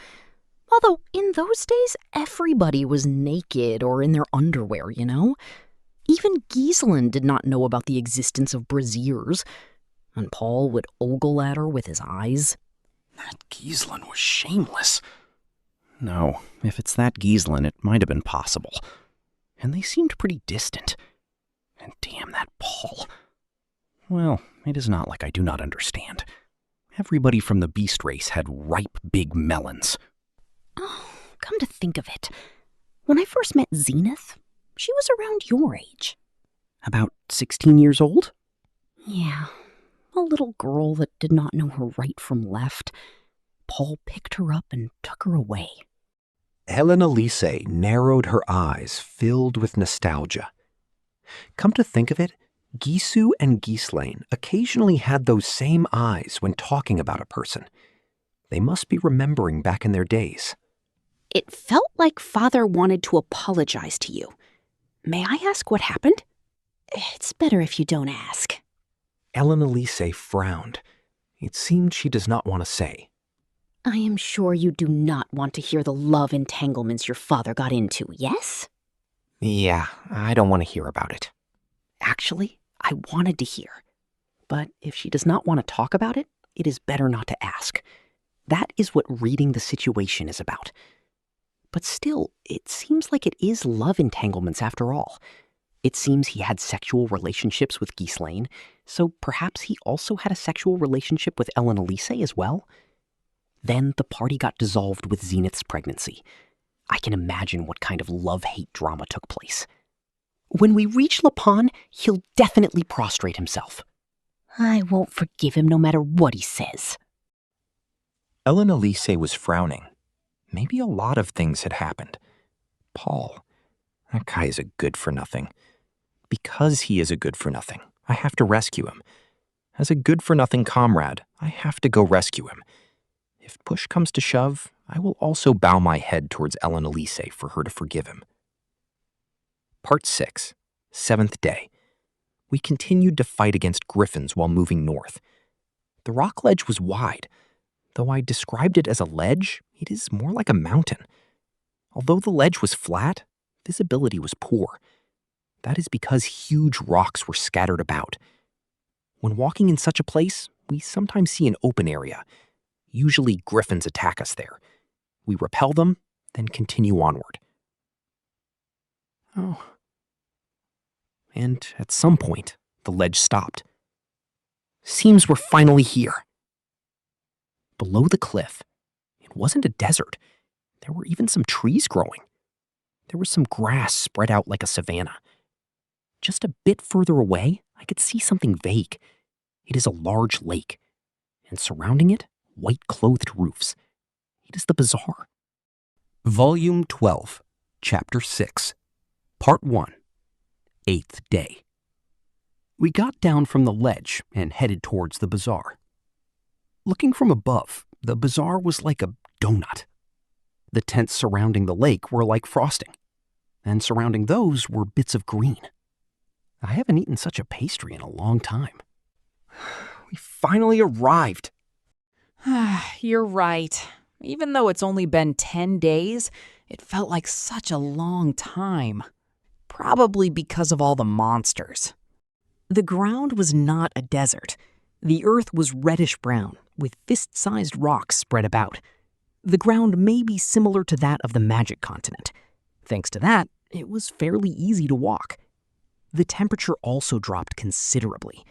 Although, in those days, everybody was naked or in their underwear, you know? Even Gisela did not know about the existence of brassiers, and Paul would ogle at her with his eyes. That Gisela was shameless. No, if it's that Gisela, it might have been possible. And they seemed pretty distant. And damn that Paul. Well, It is not like I do not understand. Everybody from the beast race had ripe big melons. Oh, come to think of it, when I first met Zenith, she was around your age. About 16 years old? Yeah, a little girl that did not know her right from left. Paul picked her up and took her away. Helena Lise narrowed her eyes, filled with nostalgia. Come to think of it, Gisu and Ghislaine occasionally had those same eyes when talking about a person. They must be remembering back in their days. It felt like Father wanted to apologize to you. May I ask what happened? It's better if you don't ask. Helena Lise frowned. It seemed she does not want to say. I am sure you do not want to hear the love entanglements your father got into, yes? Yeah, I don't want to hear about it. Actually, I wanted to hear. But if she does not want to talk about it, it is better not to ask. That is what reading the situation is about. But still, it seems like it is love entanglements after all. It seems he had sexual relationships with Ghislaine, so perhaps he also had a sexual relationship with Ellen Elise as well? Then the party got dissolved with Zenith's pregnancy. I can imagine what kind of love-hate drama took place. When we reach Lapon, he'll definitely prostrate himself. I won't forgive him no matter what he says. Ellen Elise was frowning. Maybe a lot of things had happened. Paul, that guy is a good-for-nothing. Because he is a good-for-nothing, I have to rescue him. As a good-for-nothing comrade, I have to go rescue him. If push comes to shove, I will also bow my head towards Ellen Elise for her to forgive him. Part 6, 7th day. We continued to fight against griffins while moving north. The rock ledge was wide. Though I described it as a ledge, it is more like a mountain. Although the ledge was flat, visibility was poor. That is because huge rocks were scattered about. When walking in such a place, we sometimes see an open area. Usually griffins attack us there. We repel them, then continue onward. Oh. And at some point, the ledge stopped. Seems we're finally here. Below the cliff, it wasn't a desert. There were even some trees growing. There was some grass spread out like a savanna. Just a bit further away, I could see something vague. It is a large lake, and surrounding it, white-clothed roofs. It is the bazaar. Volume 12, Chapter 6, Part 1, 8th day. We got down from the ledge and headed towards the bazaar. Looking from above, the bazaar was like a donut. The tents surrounding the lake were like frosting, and surrounding those were bits of green. I haven't eaten such a pastry in a long time. We finally arrived. You're right. Even though it's only been 10 days, it felt like such a long time. Probably because of all the monsters. The ground was not a desert. The earth was reddish-brown, with fist-sized rocks spread about. The ground may be similar to that of the Magic Continent. Thanks to that, it was fairly easy to walk. The temperature also dropped considerably.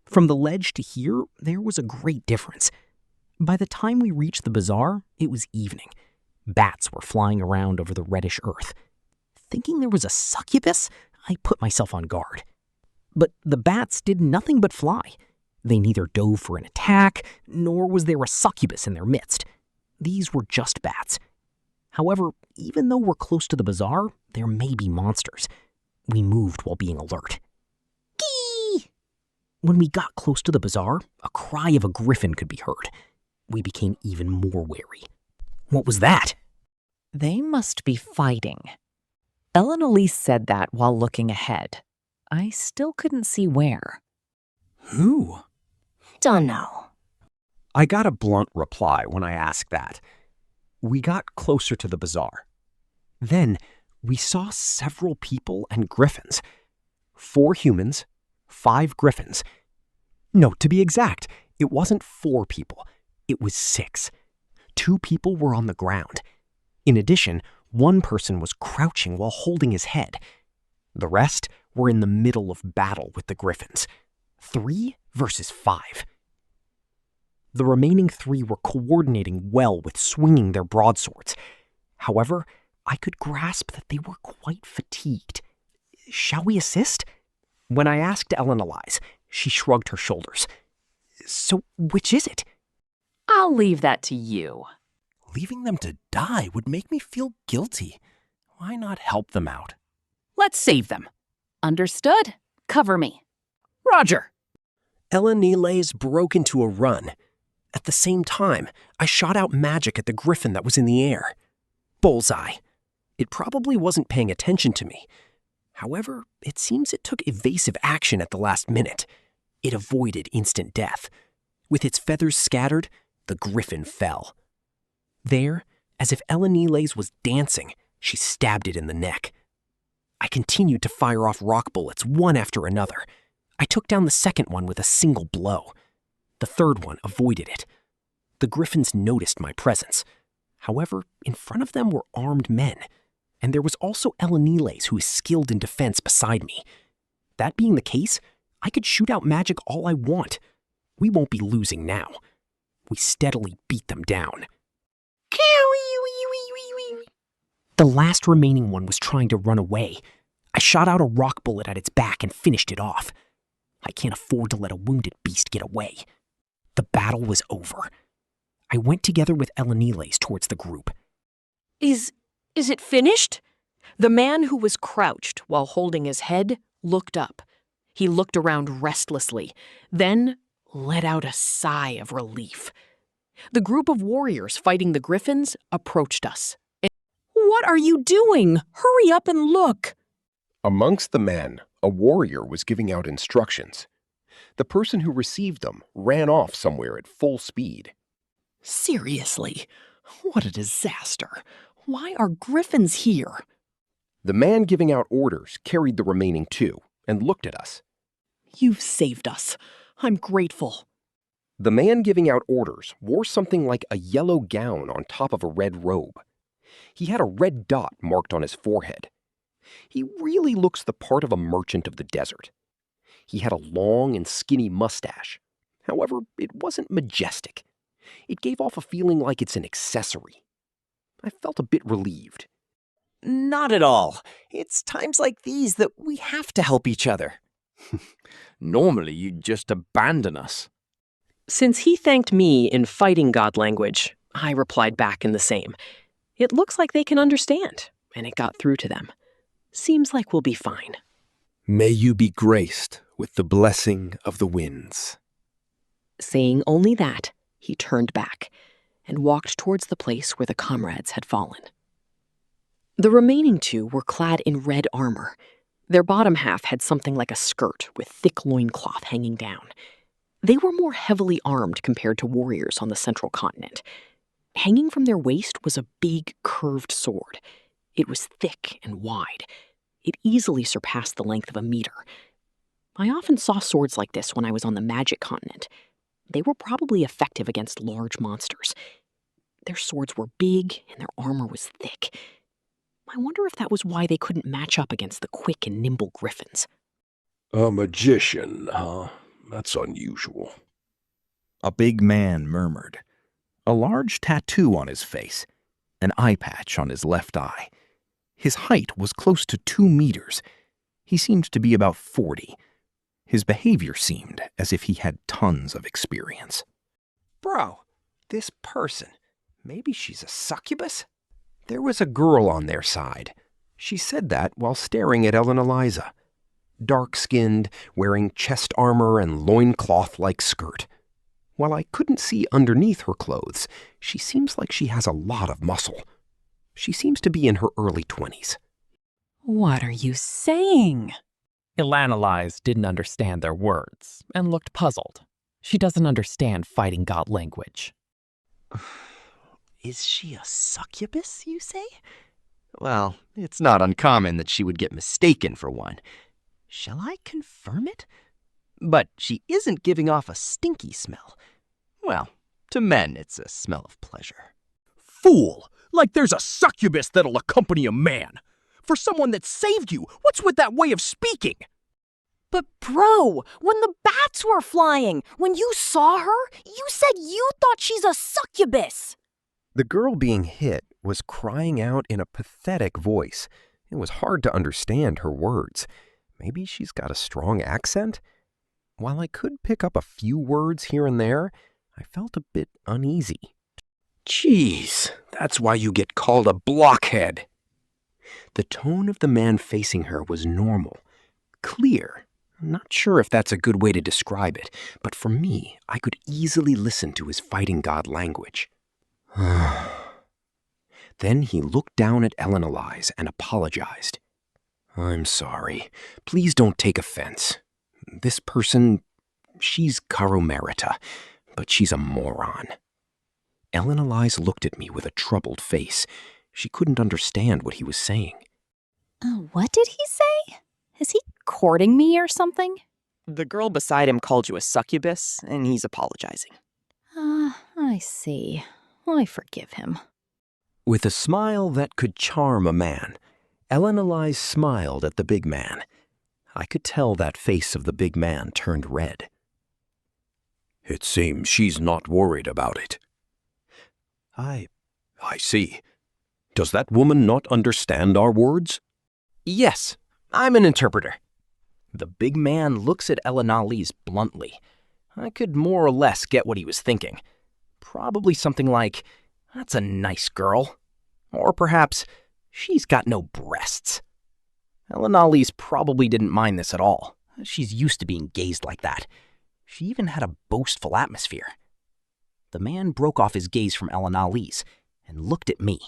From the ledge to here, there was a great difference. By the time we reached the bazaar, it was evening. Bats were flying around over the reddish earth. Thinking there was a succubus, I put myself on guard. But the bats did nothing but fly. They neither dove for an attack, nor was there a succubus in their midst. These were just bats. However, even though we're close to the bazaar, there may be monsters. We moved while being alert. Gee! When we got close to the bazaar, a cry of a griffin could be heard. We became even more wary. What was that? They must be fighting. Ellen Elise said that while looking ahead. I still couldn't see where. Who? Dunno. I got a blunt reply when I asked that. We got closer to the bazaar. Then we saw several people and griffins. 4 humans, 5 griffins. No, to be exact, it wasn't 4 people. It was 6. 2 people were on the ground. In addition, 1 person was crouching while holding his head. The rest were in the middle of battle with the griffins. 3 versus 5. The remaining 3 were coordinating well with swinging their broadswords. However, I could grasp that they were quite fatigued. Shall we assist? When I asked Ellen Elise, she shrugged her shoulders. So which is it? I'll leave that to you. Leaving them to die would make me feel guilty. Why not help them out? Let's save them. Understood. Cover me. Roger. Ellen Elise broke into a run. At the same time, I shot out magic at the griffin that was in the air. Bullseye. It probably wasn't paying attention to me. However, it seems it took evasive action at the last minute. It avoided instant death. With its feathers scattered, the griffin fell. There, as if Ellen Elise was dancing, she stabbed it in the neck. I continued to fire off rock bullets one after another. I took down the second one with a single blow. The third one avoided it. The griffins noticed my presence. However, in front of them were armed men, and there was also Ellen Elise, who is skilled in defense, beside me. That being the case, I could shoot out magic all I want. We won't be losing now. We steadily beat them down. The last remaining one was trying to run away. I shot out a rock bullet at its back and finished it off. I can't afford to let a wounded beast get away. The battle was over. I went together with Ellen Elise towards the group. Is it finished? The man who was crouched while holding his head looked up. He looked around restlessly, then let out a sigh of relief. The group of warriors fighting the griffins approached us. What are you doing? Hurry up and look! Amongst the men, a warrior was giving out instructions. The person who received them ran off somewhere at full speed. Seriously, what a disaster. Why are griffins here? The man giving out orders carried the remaining 2 and looked at us. You've saved us. I'm grateful. The man giving out orders wore something like a yellow gown on top of a red robe. He had a red dot marked on his forehead. He really looks the part of a merchant of the desert. He had a long and skinny mustache. However, it wasn't majestic. It gave off a feeling like it's an accessory. I felt a bit relieved. Not at all. It's times like these that we have to help each other. Normally, you'd just abandon us. Since he thanked me in fighting god language, I replied back in the same. It looks like they can understand, and it got through to them. Seems like we'll be fine. May you be graced with the blessing of the winds. Saying only that, he turned back and walked towards the place where the comrades had fallen. The remaining 2 were clad in red armor. Their bottom half had something like a skirt with thick loincloth hanging down. They were more heavily armed compared to warriors on the central continent. Hanging from their waist was a big, curved sword. It was thick and wide. It easily surpassed the length of a meter. I often saw swords like this when I was on the magic continent. They were probably effective against large monsters. Their swords were big and their armor was thick. I wonder if that was why they couldn't match up against the quick and nimble griffins. A magician, huh? That's unusual. A big man murmured. A large tattoo on his face, an eye patch on his left eye. His height was close to 2 meters. He seemed to be about 40. His behavior seemed as if he had tons of experience. Bro, this person, maybe she's a succubus? There was a girl on their side. She said that while staring at Ellen Elise. Dark-skinned, wearing chest armor and loincloth-like skirt. While I couldn't see underneath her clothes, she seems like she has a lot of muscle. She seems to be in her early 20s. What are you saying? Ellen Elise didn't understand their words and looked puzzled. She doesn't understand fighting god language. Is she a succubus, you say? Well, it's not uncommon that she would get mistaken for one. Shall I confirm it? But she isn't giving off a stinky smell. Well, to men, it's a smell of pleasure. Fool! Like there's a succubus that'll accompany a man. For someone that saved you, what's with that way of speaking? But bro, when the bats were flying, when you saw her, you said you thought she's a succubus. The girl being hit was crying out in a pathetic voice. It was hard to understand her words. Maybe she's got a strong accent? While I could pick up a few words here and there, I felt a bit uneasy. Jeez, that's why you get called a blockhead. The tone of the man facing her was normal, clear. I'm not sure if that's a good way to describe it, but for me, I could easily listen to his fighting god language. Then he looked down at Elena and apologized. I'm sorry. Please don't take offense. This person, she's Karomerita, but she's a moron. Elena looked at me with a troubled face. She couldn't understand what he was saying. What did he say? Is he courting me or something? The girl beside him called you a succubus, and he's apologizing. I see. I forgive him. With a smile that could charm a man, Elena smiled at the big man. I could tell that face of the big man turned red. It seems she's not worried about it. I see. Does that woman not understand our words? Yes, I'm an interpreter. The big man looks at Elena bluntly. I could more or less get what he was thinking. Probably something like, that's a nice girl. Or perhaps, she's got no breasts. Elena probably didn't mind this at all. She's used to being gazed like that. She even had a boastful atmosphere. The man broke off his gaze from Elena and looked at me.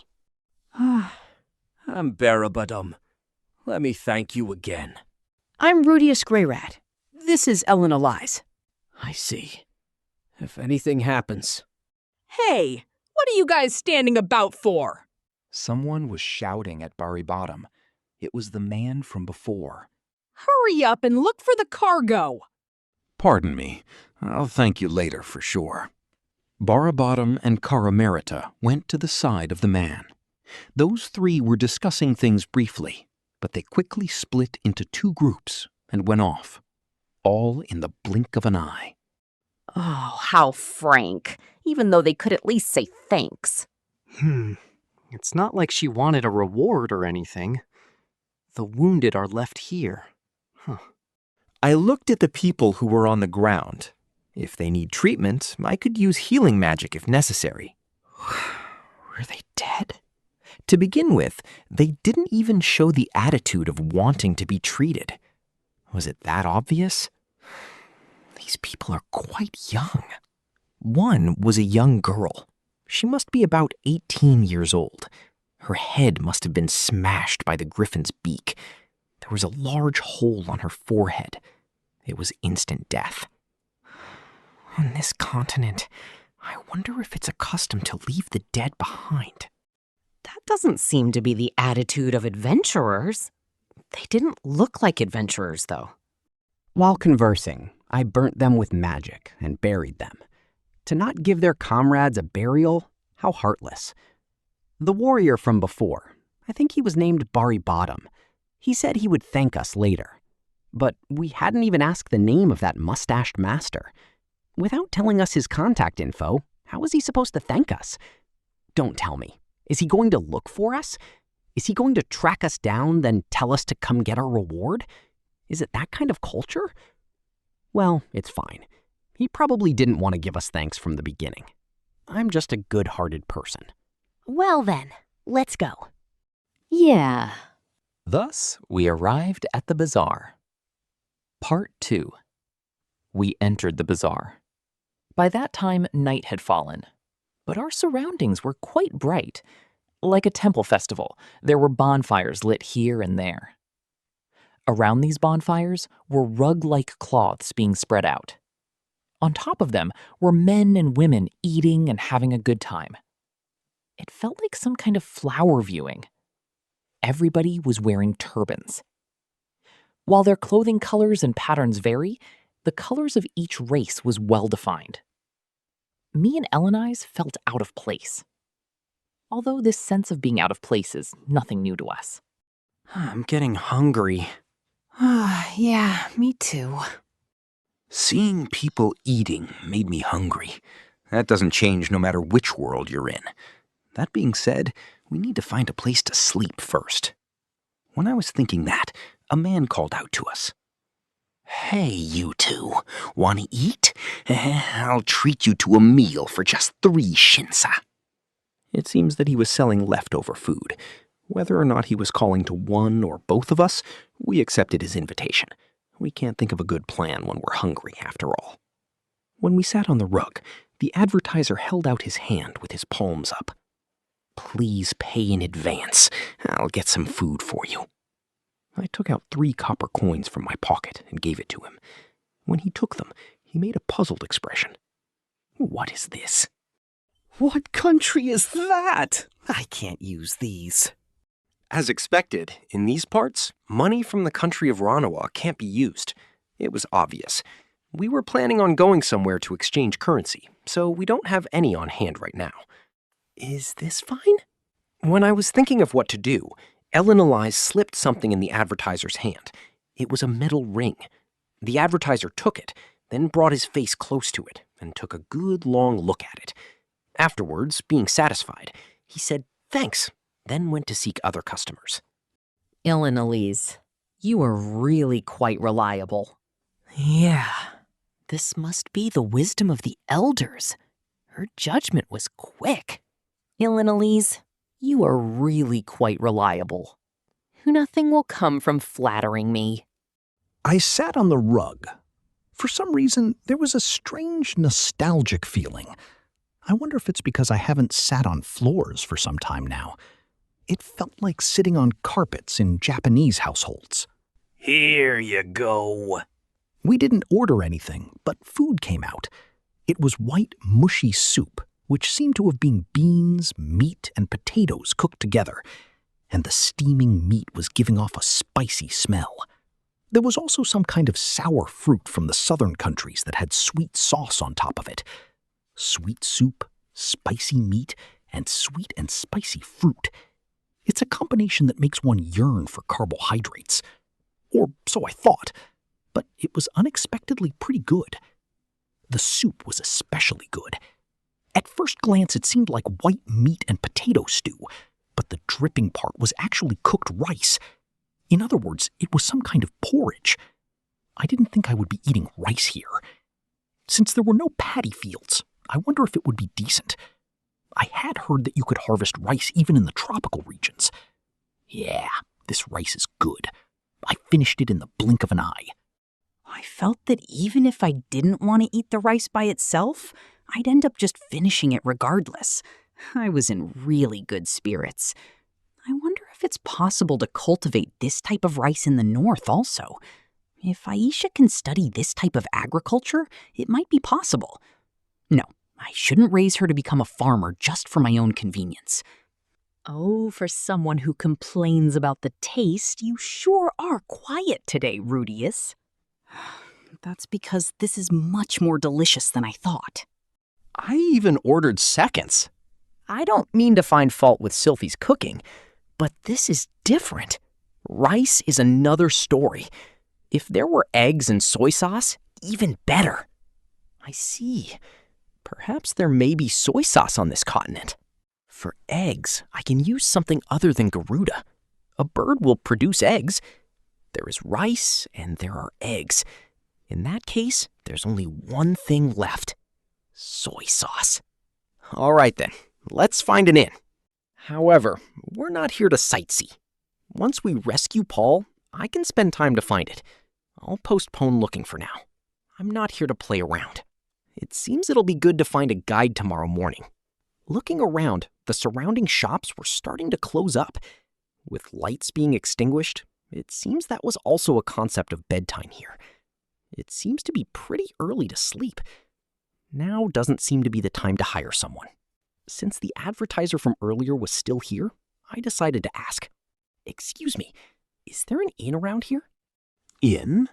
I'm Barabadum. Let me thank you again. I'm Rudeus Greyrat. This is Elena Lies. I see. If anything happens... Hey, what are you guys standing about for? Someone was shouting at Bari Bottom. It was the man from before. Hurry up and look for the cargo. Pardon me. I'll thank you later for sure. Barabottom and Karomerita went to the side of the man. Those three were discussing things briefly, but they quickly split into two groups and went off, all in the blink of an eye. Oh, how frank. Even though they could at least say thanks. It's not like she wanted a reward or anything. The wounded are left here. I looked at the people who were on the ground. If they need treatment, I could use healing magic if necessary. Were they dead? To begin with, they didn't even show the attitude of wanting to be treated. Was it that obvious? These people are quite young. One was a young girl. She must be about 18 years old. Her head must have been smashed by the griffin's beak. There was a large hole on her forehead. It was instant death. On this continent, I wonder if it's accustomed to leave the dead behind. That doesn't seem to be the attitude of adventurers. They didn't look like adventurers, though. While conversing, I burnt them with magic and buried them. To not give their comrades a burial, how heartless. The warrior from before, I think he was named Bari Bottom. He said he would thank us later. But we hadn't even asked the name of that mustached master. Without telling us his contact info, how was he supposed to thank us? Don't tell me. Is he going to look for us? Is he going to track us down, then tell us to come get our reward? Is it that kind of culture? Well, it's fine. He probably didn't want to give us thanks from the beginning. I'm just a good-hearted person. Well then, let's go. Yeah. Thus, we arrived at the bazaar. Part 2. We entered the bazaar. By that time, night had fallen, but our surroundings were quite bright. Like a temple festival, there were bonfires lit here and there. Around these bonfires were rug-like cloths being spread out. On top of them were men and women eating and having a good time. It felt like some kind of flower viewing. Everybody was wearing turbans. While their clothing colors and patterns vary, the colors of each race was well defined. Me and Eleni's felt out of place. Although this sense of being out of place is nothing new to us. I'm getting hungry. Yeah, me too. Seeing people eating made me hungry. That doesn't change no matter which world you're in. That being said, we need to find a place to sleep first. When I was thinking that, a man called out to us. "Hey, you two, wanna eat? I'll treat you to a meal for just 3 shinsa." It seems that he was selling leftover food. Whether or not he was calling to one or both of us, we accepted his invitation. We can't think of a good plan when we're hungry, after all. When we sat on the rug, the advertiser held out his hand with his palms up. "Please pay in advance. I'll get some food for you." I took out 3 copper coins from my pocket and gave it to him. When he took them, he made a puzzled expression. "What is this?" What country is that? I can't use these. As expected, in these parts, money from the country of Ranawa can't be used. It was obvious. We were planning on going somewhere to exchange currency, so we don't have any on hand right now. Is this fine? When I was thinking of what to do, Ellen Elise slipped something in the advertiser's hand. It was a metal ring. The advertiser took it, then brought his face close to it and took a good long look at it. Afterwards, being satisfied, he said thanks, then went to seek other customers. Ellen Elise, you are really quite reliable. Yeah, this must be the wisdom of the elders. Her judgment was quick. Ellen Elise, you are really quite reliable. Nothing will come from flattering me. I sat on the rug. For some reason, there was a strange nostalgic feeling. I wonder if it's because I haven't sat on floors for some time now. It felt like sitting on carpets in Japanese households. Here you go. We didn't order anything, but food came out. It was white, mushy soup, which seemed to have been beans, meat, and potatoes cooked together, and the steaming meat was giving off a spicy smell. There was also some kind of sour fruit from the southern countries that had sweet sauce on top of it. Sweet soup, spicy meat, and sweet and spicy fruit. It's a combination that makes one yearn for carbohydrates. Or so I thought, but it was unexpectedly pretty good. The soup was especially good. At first glance, it seemed like white meat and potato stew, but the dripping part was actually cooked rice. In other words, it was some kind of porridge. I didn't think I would be eating rice here. Since there were no paddy fields, I wonder if it would be decent. I had heard that you could harvest rice even in the tropical regions. Yeah, this rice is good. I finished it in the blink of an eye. I felt that even if I didn't want to eat the rice by itself, I'd end up just finishing it regardless. I was in really good spirits. I wonder if it's possible to cultivate this type of rice in the north also. If Aisha can study this type of agriculture, it might be possible. No, I shouldn't raise her to become a farmer just for my own convenience. Oh, for someone who complains about the taste, you sure are quiet today, Rudeus. That's because this is much more delicious than I thought. I even ordered seconds. I don't mean to find fault with Sylphie's cooking, but this is different. Rice is another story. If there were eggs and soy sauce, even better. I see. Perhaps there may be soy sauce on this continent. For eggs, I can use something other than Garuda. A bird will produce eggs. There is rice and there are eggs. In that case, there's only one thing left. Soy sauce. All right then, let's find an inn. However, we're not here to sightsee. Once we rescue Paul, I can spend time to find it. I'll postpone looking for now. I'm not here to play around. It seems it'll be good to find a guide tomorrow morning. Looking around, the surrounding shops were starting to close up. With lights being extinguished, it seems that was also a concept of bedtime here. It seems to be pretty early to sleep. Now doesn't seem to be the time to hire someone. Since the advertiser from earlier was still here, I decided to ask, "Excuse me, is there an inn around here?" "Inn?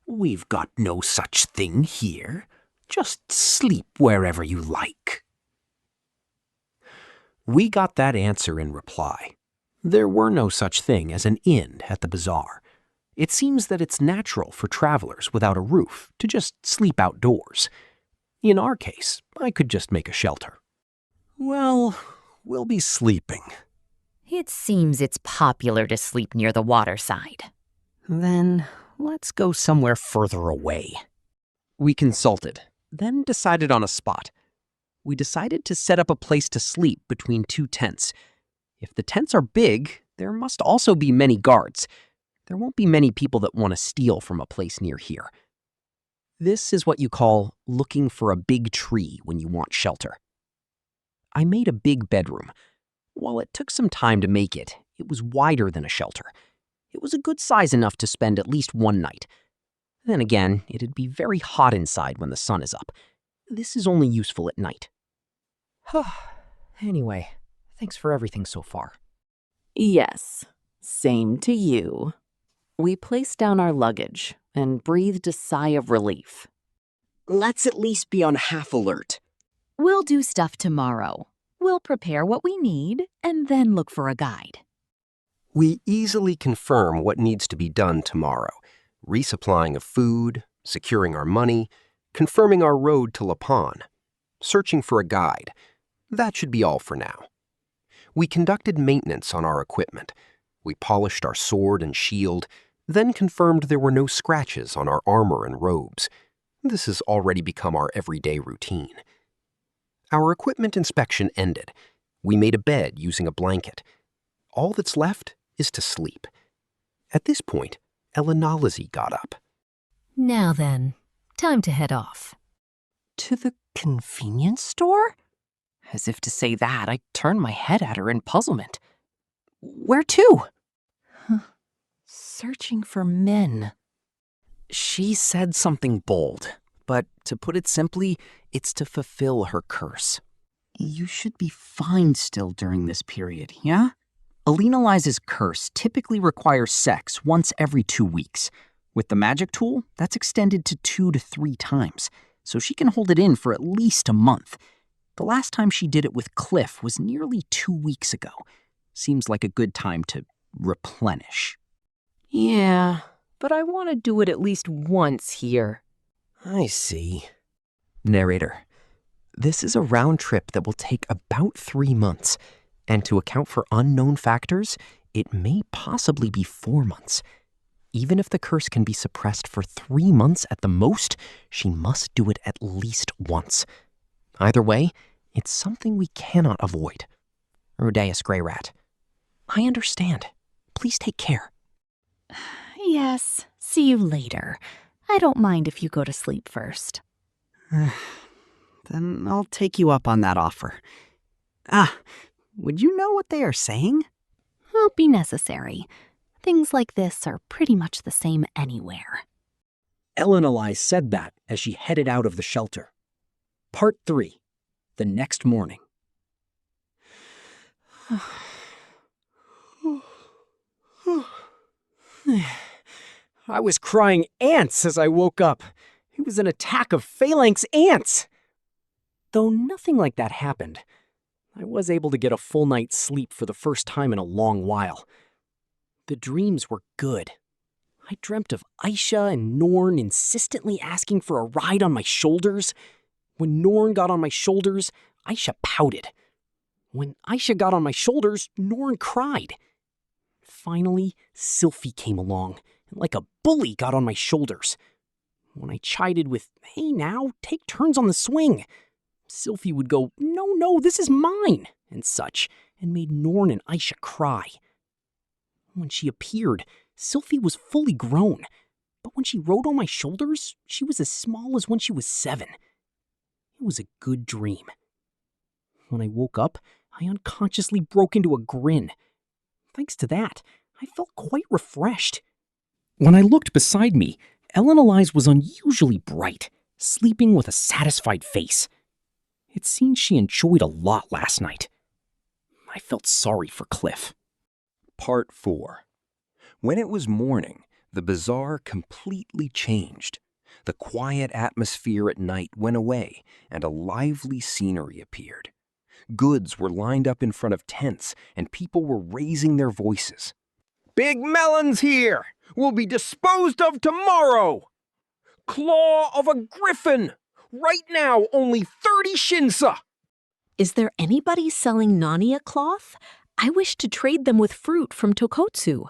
We've got no such thing here. Just sleep wherever you like." We got that answer in reply. There were no such thing as an inn at the bazaar. It seems that it's natural for travelers without a roof to just sleep outdoors. In our case, I could just make a shelter. Well, we'll be sleeping. It seems it's popular to sleep near the waterside. Then let's go somewhere further away. We consulted, then decided on a spot. We decided to set up a place to sleep between two tents. If the tents are big, there must also be many guards. There won't be many people that want to steal from a place near here. This is what you call looking for a big tree when you want shelter. I made a big bedroom. While it took some time to make it, it was wider than a shelter. It was a good size enough to spend at least one night. Then again, it'd be very hot inside when the sun is up. This is only useful at night. Anyway, thanks for everything so far. Yes, same to you. We placed down our luggage and breathed a sigh of relief. Let's at least be on half alert. We'll do stuff tomorrow. We'll prepare what we need and then look for a guide. We easily confirm what needs to be done tomorrow. Resupplying of food, securing our money, confirming our road to Lapon, searching for a guide. That should be all for now. We conducted maintenance on our equipment. We polished our sword and shield, then confirmed there were no scratches on our armor and robes. This has already become our everyday routine. Our equipment inspection ended. We made a bed using a blanket. All that's left is to sleep. At this point, Elinalazi got up. Now then, time to head off. To the convenience store? As if to say that, I turned my head at her in puzzlement. Where to? Searching for men. She said something bold, but to put it simply, it's to fulfill her curse. You should be fine still during this period, yeah? Alina Liza's curse typically requires sex once every 2 weeks. With the magic tool, that's extended to 2 to 3 times, so she can hold it in for at least a month. The last time she did it with Cliff was nearly 2 weeks ago. Seems like a good time to replenish. Yeah, but I want to do it at least once here. I see. Narrator, this is a round trip that will take about 3 months, and to account for unknown factors, it may possibly be 4 months. Even if the curse can be suppressed for 3 months at the most, she must do it at least once. Either way, it's something we cannot avoid. Rudeus Greyrat, I understand. Please take care. Yes, see you later. I don't mind if you go to sleep first. Then I'll take you up on that offer. Would you know what they are saying? Won't be necessary. Things like this are pretty much the same anywhere. Elinalai said that as she headed out of the shelter. Part 3. The next morning. I was crying ants as I woke up. It was an attack of phalanx ants. Though nothing like that happened, I was able to get a full night's sleep for the first time in a long while. The dreams were good. I dreamt of Aisha and Norn insistently asking for a ride on my shoulders. When Norn got on my shoulders, Aisha pouted. When Aisha got on my shoulders, Norn cried. Finally, Sylphie came along and like a bully got on my shoulders. When I chided with, "Hey now, take turns on the swing," Sylphie would go, No, this is mine," and such, and made Norn and Aisha cry. When she appeared, Sylphie was fully grown, but when she rode on my shoulders, she was as small as when she was 7. It was a good dream. When I woke up, I unconsciously broke into a grin. Thanks to that, I felt quite refreshed. When I looked beside me, Elinalai's was unusually bright, sleeping with a satisfied face. It seemed she enjoyed a lot last night. I felt sorry for Cliff. Part 4. When it was morning, the bazaar completely changed. The quiet atmosphere at night went away, and a lively scenery appeared. Goods were lined up in front of tents, and people were raising their voices. Big melons here will be disposed of tomorrow. Claw of a griffin. Right now, only 30 shinsa. Is there anybody selling Narnia cloth? I wish to trade them with fruit from Tokotsu.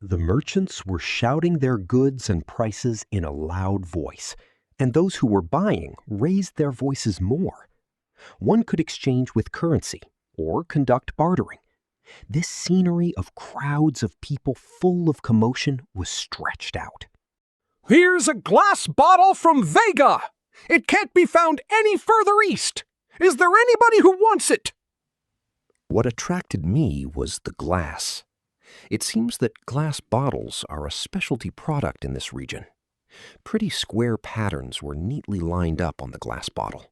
The merchants were shouting their goods and prices in a loud voice, and those who were buying raised their voices more. One could exchange with currency or conduct bartering. This scenery of crowds of people full of commotion was stretched out. Here's a glass bottle from Vega. It can't be found any further east. Is there anybody who wants it? What attracted me was the glass. It seems that glass bottles are a specialty product in this region. Pretty square patterns were neatly lined up on the glass bottle.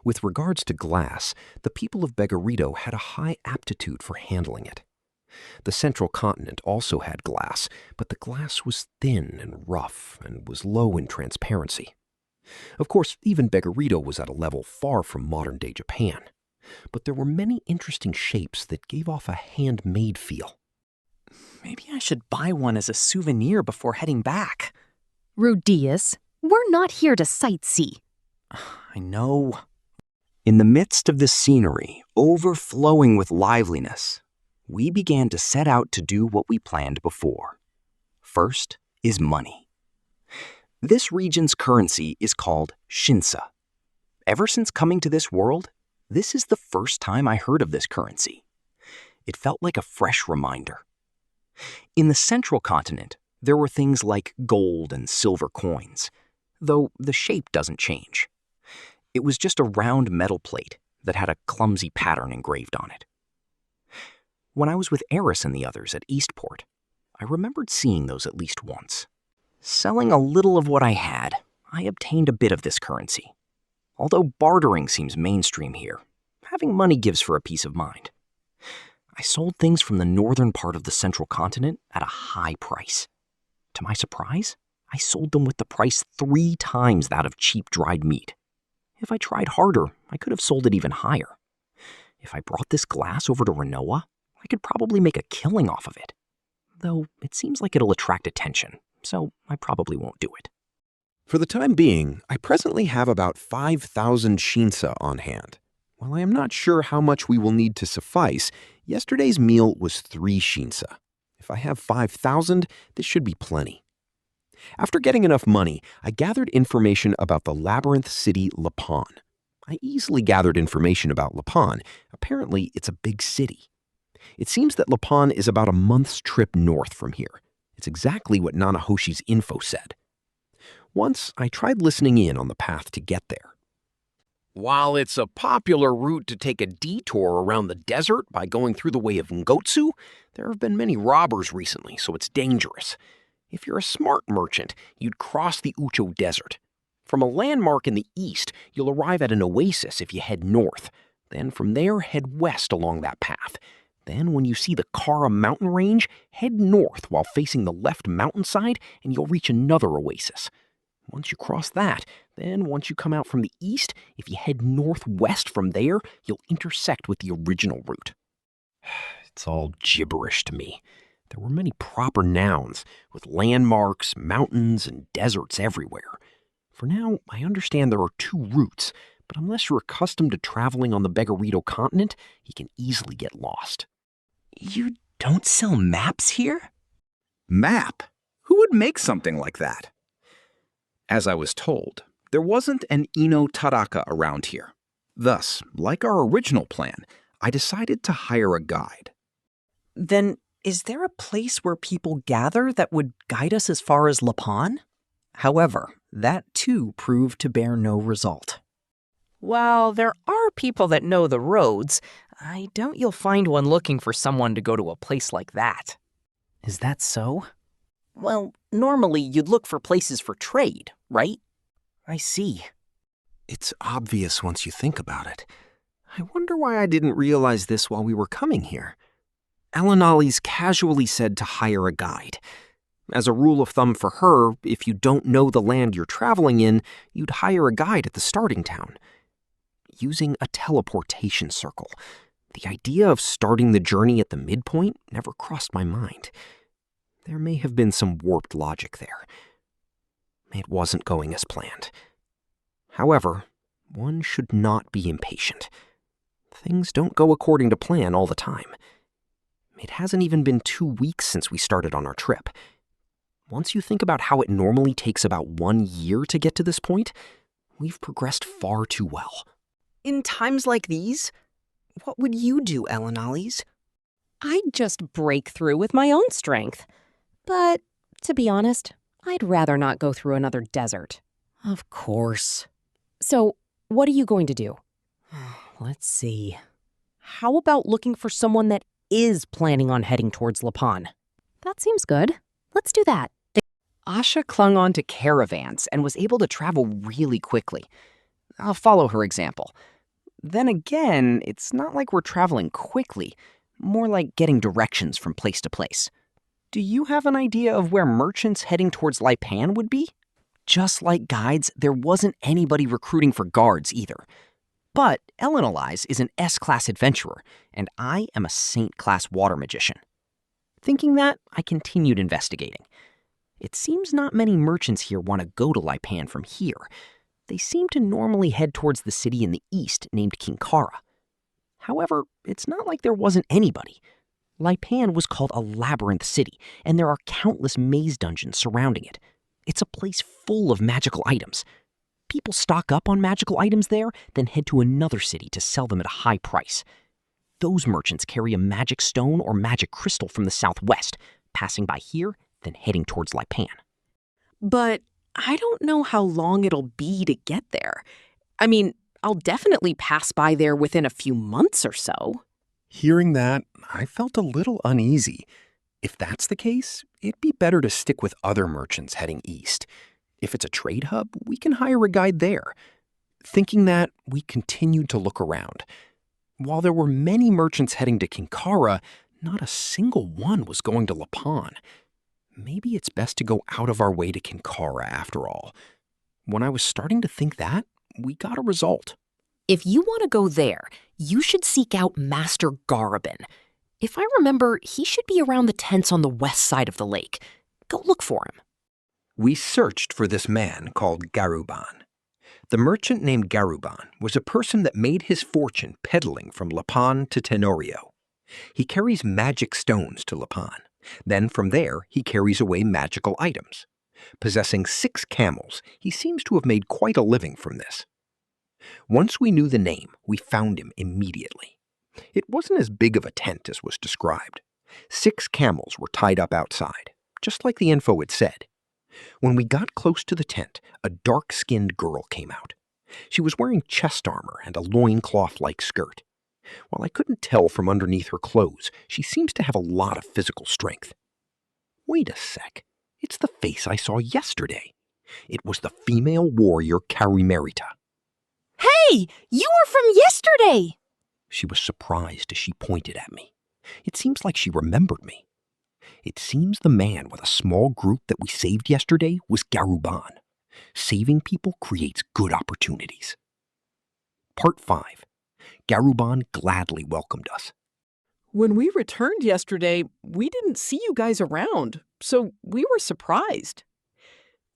With regards to glass, the people of Begarito had a high aptitude for handling it. The central continent also had glass, but the glass was thin and rough and was low in transparency. Of course, even Begarito was at a level far from modern-day Japan, but there were many interesting shapes that gave off a handmade feel. Maybe I should buy one as a souvenir before heading back. Rudeus, we're not here to sightsee. I know. In the midst of this scenery, overflowing with liveliness, we began to set out to do what we planned before. First is money. This region's currency is called shinsa. Ever since coming to this world, this is the first time I heard of this currency. It felt like a fresh reminder. In the central continent, there were things like gold and silver coins, though the shape doesn't change. It was just a round metal plate that had a clumsy pattern engraved on it. When I was with Eris and the others at Eastport, I remembered seeing those at least once. Selling a little of what I had, I obtained a bit of this currency. Although bartering seems mainstream here, having money gives for a peace of mind. I sold things from the northern part of the central continent at a high price. To my surprise, I sold them with the price 3 times that of cheap dried meat. If I tried harder, I could have sold it even higher. If I brought this glass over to Renoa, I could probably make a killing off of it. Though it seems like it'll attract attention, so I probably won't do it. For the time being, I presently have about 5,000 shinsa on hand. While I am not sure how much we will need to suffice, yesterday's meal was 3 shinsa. If I have 5,000, this should be plenty. After getting enough money, I gathered information about the Labyrinth city Lapon. I easily gathered information about Lapon. Apparently, it's a big city. It seems that Lapon is about a month's trip north from here. It's exactly what Nanahoshi's info said. Once, I tried listening in on the path to get there. While it's a popular route to take a detour around the desert by going through the way of Ngotsu, there have been many robbers recently, so it's dangerous. If you're a smart merchant, you'd cross the Ucho Desert. From a landmark in the east, you'll arrive at an oasis if you head north. Then from there, head west along that path. Then when you see the Kara mountain range, head north while facing the left mountainside and you'll reach another oasis. Once you cross that, then once you come out from the east, if you head northwest from there, you'll intersect with the original route. It's all gibberish to me. There were many proper nouns, with landmarks, mountains, and deserts everywhere. For now, I understand there are 2 routes, but unless you're accustomed to traveling on the Begarito continent, you can easily get lost. You don't sell maps here? Map? Who would make something like that? As I was told, there wasn't an Ino Taraka around here. Thus, like our original plan, I decided to hire a guide. Then, is there a place where people gather that would guide us as far as Lapon? However, that too proved to bear no result. While there are people that know the roads, I doubt you'll find one looking for someone to go to a place like that. Is that so? Well, normally you'd look for places for trade, right? I see. It's obvious once you think about it. I wonder why I didn't realize this while we were coming here. Elenali's casually said to hire a guide. As a rule of thumb for her, if you don't know the land you're traveling in, you'd hire a guide at the starting town. Using a teleportation circle. The idea of starting the journey at the midpoint never crossed my mind. There may have been some warped logic there. It wasn't going as planned. However, one should not be impatient. Things don't go according to plan all the time. It hasn't even been 2 weeks since we started on our trip. Once you think about how it normally takes about 1 year to get to this point, we've progressed far too well. In times like these, what would you do, Elenali's? I'd just break through with my own strength. But, to be honest, I'd rather not go through another desert. Of course. So, what are you going to do? Let's see. How about looking for someone that is planning on heading towards Lapan? That seems good. Let's do that. Asha clung on to caravans and was able to travel really quickly. I'll follow her example. Then again, it's not like we're traveling quickly, more like getting directions from place to place. Do you have an idea of where merchants heading towards Lipan would be? Just like guides, there wasn't anybody recruiting for guards either. But Elenalize is an S-class adventurer, and I am a Saint-class water magician. Thinking that, I continued investigating. It seems not many merchants here want to go to Lipan from here. They seem to normally head towards the city in the east named Kinkara. However, it's not like there wasn't anybody. Lipan was called a Labyrinth city, and there are countless maze dungeons surrounding it. It's a place full of magical items. People stock up on magical items there, then head to another city to sell them at a high price. Those merchants carry a magic stone or magic crystal from the southwest, passing by here, then heading towards Lipan. But I don't know how long it'll be to get there. I mean, I'll definitely pass by there within a few months or so. Hearing that, I felt a little uneasy. If that's the case, it'd be better to stick with other merchants heading east. If it's a trade hub, we can hire a guide there. Thinking that, we continued to look around. While there were many merchants heading to Kinkara, not a single one was going to Lapan. Maybe it's best to go out of our way to Kinkara after all. When I was starting to think that, we got a result. If you want to go there, you should seek out Master Garabin. If I remember, he should be around the tents on the west side of the lake. Go look for him. We searched for this man called Garuban. The merchant named Garuban was a person that made his fortune peddling from Lapan to Tenorio. He carries magic stones to Lapan. Then from there, he carries away magical items. Possessing 6 camels, he seems to have made quite a living from this. Once we knew the name, we found him immediately. It wasn't as big of a tent as was described. 6 camels were tied up outside, just like the info had said. When we got close to the tent, a dark-skinned girl came out. She was wearing chest armor and a loincloth-like skirt. While I couldn't tell from underneath her clothes, she seems to have a lot of physical strength. Wait a sec. It's the face I saw yesterday. It was the female warrior Karimerita. Hey! You were from yesterday! She was surprised as she pointed at me. It seems like she remembered me. It seems the man with a small group that we saved yesterday was Garuban. Saving people creates good opportunities. Part 5. Garuban gladly welcomed us. When we returned yesterday, we didn't see you guys around, so we were surprised.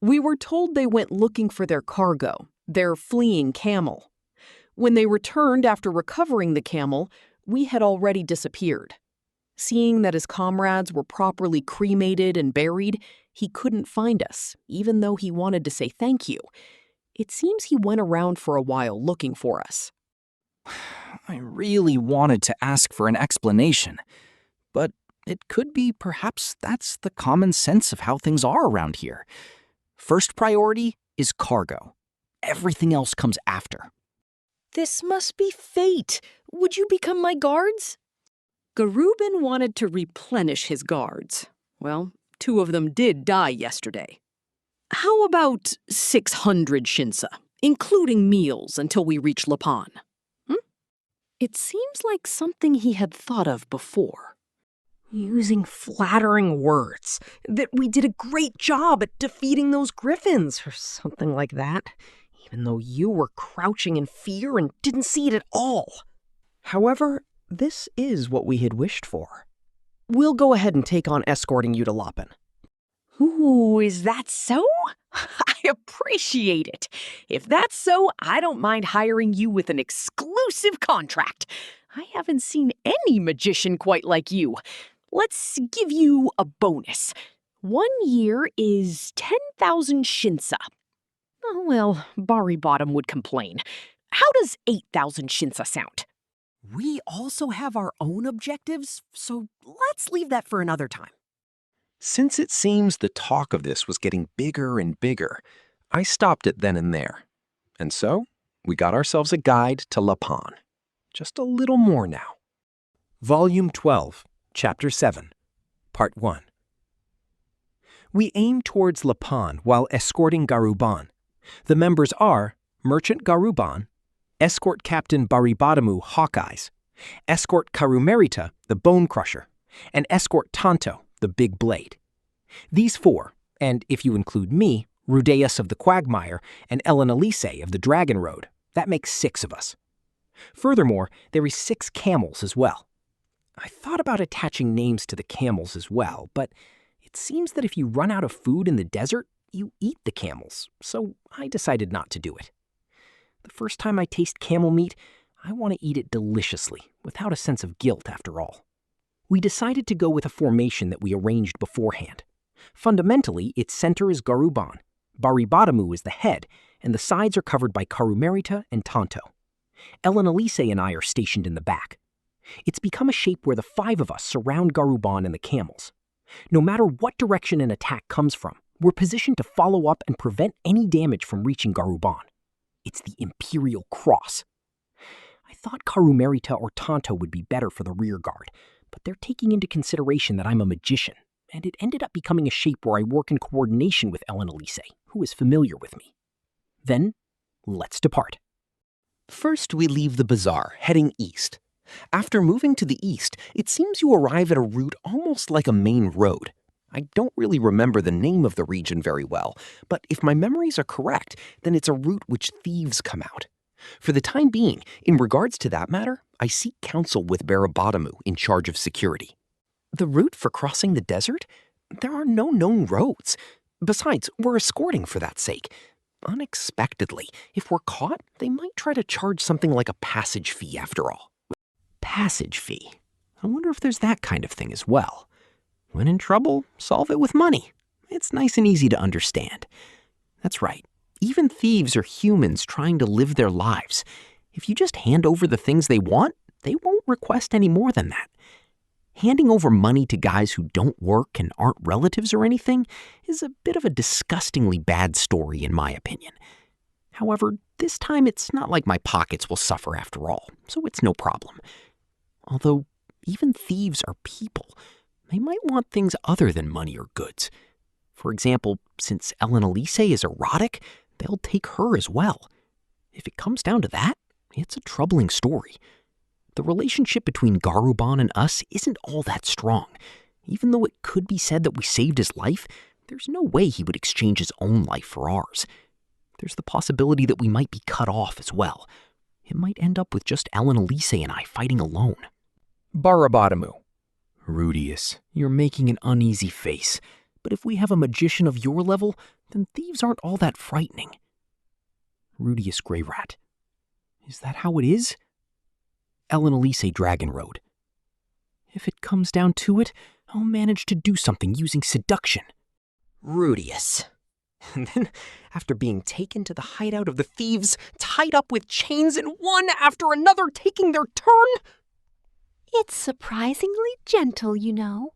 We were told they went looking for their cargo, their fleeing camel. When they returned after recovering the camel, we had already disappeared. Seeing that his comrades were properly cremated and buried, he couldn't find us, even though he wanted to say thank you. It seems he went around for a while looking for us. I really wanted to ask for an explanation, but it could be perhaps that's the common sense of how things are around here. First priority is cargo. Everything else comes after. This must be fate. Would you become my guards? Garubin wanted to replenish his guards. Well, 2 of them did die yesterday. How about 600 shinsa, including meals until we reach Lapan? It seems like something he had thought of before. Using flattering words. That we did a great job at defeating those griffins, or something like that. Even though you were crouching in fear and didn't see it at all. However, this is what we had wished for. We'll go ahead and take on escorting you to Lapan. Ooh, is that so? I appreciate it. If that's so, I don't mind hiring you with an exclusive contract. I haven't seen any magician quite like you. Let's give you a bonus. 1 year is 10,000 shinsa. Oh, well, Bari Bottom would complain. How does 8,000 shinsa sound? We also have our own objectives, so let's leave that for another time. Since it seems the talk of this was getting bigger and bigger, I stopped it then and there. And so, we got ourselves a guide to Lapan. Just a little more now. Volume 12, Chapter 7, Part 1. We aim towards Lapan while escorting Garuban. The members are Merchant Garuban, Escort Captain Baribadamu Hawkeyes, Escort Karumerita, the Bone Crusher, and Escort Tanto, the Big Blade. These four, and if you include me, Rudeus of the Quagmire, and Ellen Elise of the Dragon Road, that makes 6 of us. Furthermore, there is 6 camels as well. I thought about attaching names to the camels as well, but it seems that if you run out of food in the desert, you eat the camels, so I decided not to do it. The first time I taste camel meat, I want to eat it deliciously, without a sense of guilt after all. We decided to go with a formation that we arranged beforehand. Fundamentally, its center is Garuban, Baribadamu is the head, and the sides are covered by Karumerita and Tanto. Ellen Elise and I are stationed in the back. It's become a shape where the 5 of us surround Garuban and the camels. No matter what direction an attack comes from, we're positioned to follow up and prevent any damage from reaching Garuban. It's the Imperial Cross. I thought Karumerita or Tanto would be better for the rear guard, but they're taking into consideration that I'm a magician, and it ended up becoming a shape where I work in coordination with Ellen Elise, who is familiar with me. Then, let's depart. First, we leave the bazaar, heading east. After moving to the east, it seems you arrive at a route almost like a main road. I don't really remember the name of the region very well, but if my memories are correct, then it's a route which thieves come out. For the time being, in regards to that matter, I seek counsel with Baribadamu in charge of security. The route for crossing the desert? There are no known roads. Besides, we're escorting for that sake. Unexpectedly, if we're caught, they might try to charge something like a passage fee after all. Passage fee? I wonder if there's that kind of thing as well. When in trouble, solve it with money. It's nice and easy to understand. That's right. Even thieves are humans trying to live their lives. If you just hand over the things they want, they won't request any more than that. Handing over money to guys who don't work and aren't relatives or anything is a bit of a disgustingly bad story in my opinion. However, this time it's not like my pockets will suffer after all, so it's no problem. Although, even thieves are people. They might want things other than money or goods. For example, since Ellen Elise is erotic, they'll take her as well. If it comes down to that, it's a troubling story. The relationship between Garuban and us isn't all that strong. Even though it could be said that we saved his life, there's no way he would exchange his own life for ours. There's the possibility that we might be cut off as well. It might end up with just Ellen Elise and I fighting alone. Baribadamu. Rudeus, you're making an uneasy face. But if we have a magician of your level, then thieves aren't all that frightening. Rudeus Greyrat. Is that how it is? Ellen Elise Dragon Road. If it comes down to it, I'll manage to do something using seduction. Rudeus. And then, after being taken to the hideout of the thieves, tied up with chains and one after another taking their turn? It's surprisingly gentle, you know.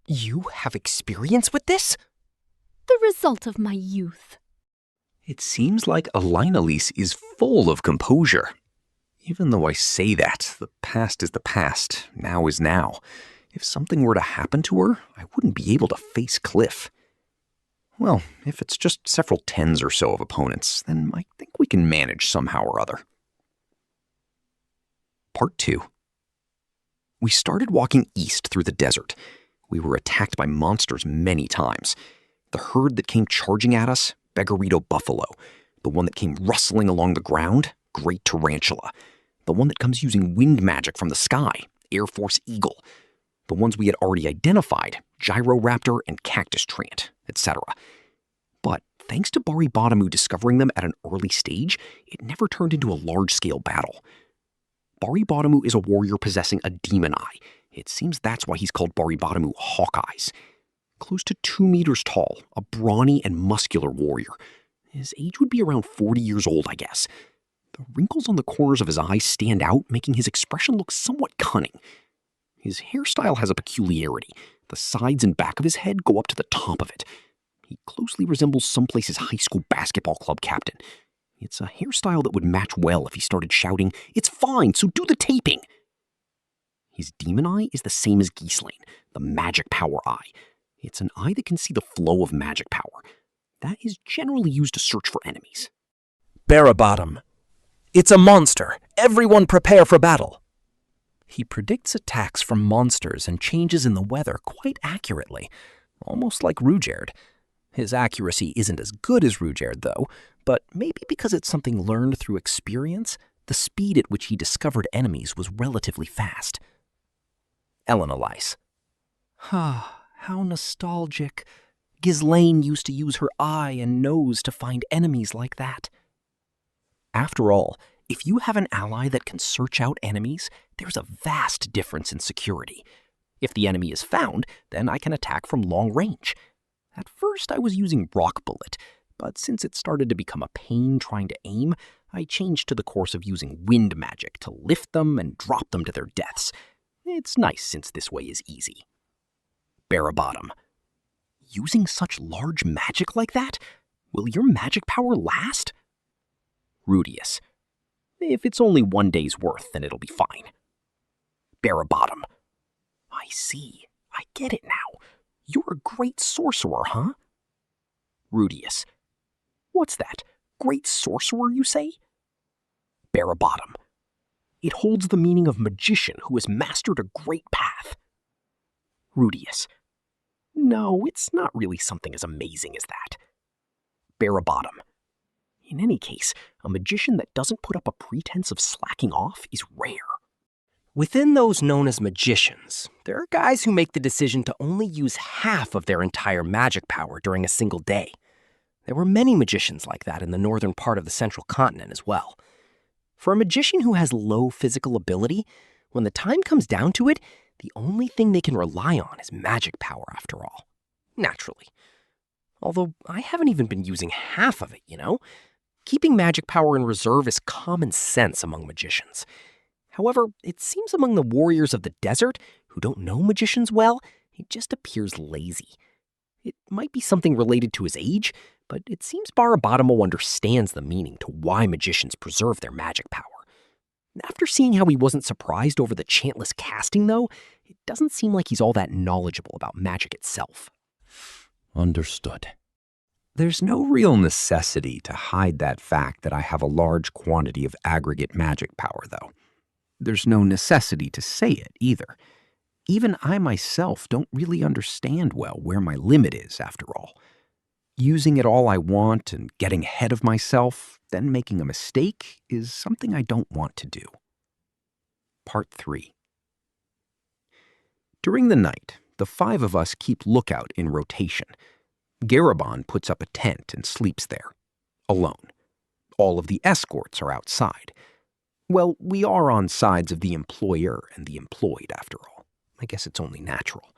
You have experience with this? The result of my youth. It seems like Elise is full of composure. Even though I say that, the past is the past, now is now. If something were to happen to her, I wouldn't be able to face Cliff. Well, if it's just several tens or so of opponents, then I think we can manage somehow or other. Part 2. We started walking east through the desert. We were attacked by monsters many times. The herd that came charging at us, Beggarito Buffalo. The one that came rustling along the ground, Great Tarantula. The one that comes using wind magic from the sky, Air Force Eagle. the ones we had already identified, Gyroraptor and Cactus Treant, etc. But thanks to Baribotomu discovering them at an early stage, it never turned into a large-scale battle. Baribotomu is a warrior possessing a demon eye. It seems that's why he's called Baribotomu Hawkeyes. Close to 2 meters tall, a brawny and muscular warrior. His age would be around 40 years old, I guess. The wrinkles on the corners of his eyes stand out, making his expression look somewhat cunning. His hairstyle has a peculiarity. The sides and back of his head go up to the top of it. He closely resembles someplace's high school basketball club captain. It's a hairstyle that would match well if he started shouting, "It's fine, so do the taping!" His demon eye is the same as Ghislaine, the magic power eye. It's an eye that can see the flow of magic power. That is generally used to search for enemies. Barabottom. It's a monster. Everyone prepare for battle. He predicts attacks from monsters and changes in the weather quite accurately, almost like Rudeus. His accuracy isn't as good as Rudeus, though, but maybe because it's something learned through experience, the speed at which he discovered enemies was relatively fast. Elena-Lyse. How nostalgic. Ghislaine used to use her eye and nose to find enemies like that. After all, if you have an ally that can search out enemies, there's a vast difference in security. If the enemy is found, then I can attack from long range. At first, I was using Rock Bullet, but since it started to become a pain trying to aim, I changed to the course of using Wind Magic to lift them and drop them to their deaths. It's nice since this way is easy. Barabottom. Using such large magic like that? Will your magic power last? Rudeus. If it's only 1 day's worth, then it'll be fine. Barabottom. I see. I get it now. You're a great sorcerer, huh? Rudeus. What's that? Great sorcerer, you say? Barabottom. It holds the meaning of magician who has mastered a great path. Rudeus. No, it's not really something as amazing as that. Barabottom. In any case, a magician that doesn't put up a pretense of slacking off is rare. Within those known as magicians, there are guys who make the decision to only use half of their entire magic power during a single day. There were many magicians like that in the northern part of the central continent as well. For a magician who has low physical ability, when the time comes down to it, the only thing they can rely on is magic power after all. Naturally. Although I haven't even been using half of it, you know? Keeping magic power in reserve is common sense among magicians. However, it seems among the warriors of the desert, who don't know magicians well, he just appears lazy. It might be something related to his age, but it seems Barabottom understands the meaning to why magicians preserve their magic power. After seeing how he wasn't surprised over the chantless casting, though, it doesn't seem like he's all that knowledgeable about magic itself. Understood. There's no real necessity to hide that fact that I have a large quantity of aggregate magic power, though. There's no necessity to say it, either. Even I myself don't really understand well where my limit is, after all. Using it all I want and getting ahead of myself, then making a mistake, is something I don't want to do. Part 3. During the night, the 5 of us keep lookout in rotation. Garabon puts up a tent and sleeps there, alone. All of the escorts are outside. Well, we are on sides of the employer and the employed, after all. I guess it's only natural.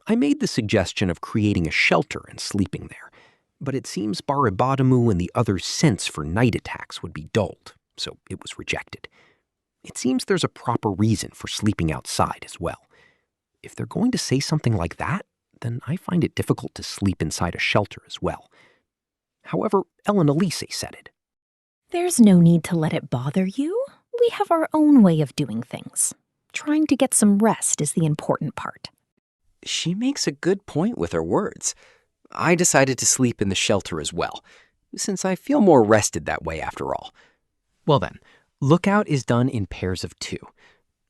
I made the suggestion of creating a shelter and sleeping there, but it seems Baribotomu and the others' sense for night attacks would be dulled, so it was rejected. It seems there's a proper reason for sleeping outside as well. If they're going to say something like that, then I find it difficult to sleep inside a shelter as well. However, Elena-Lyse said it. There's no need to let it bother you. We have our own way of doing things. Trying to get some rest is the important part. She makes a good point with her words. I decided to sleep in the shelter as well, since I feel more rested that way after all. Well then, lookout is done in pairs of 2.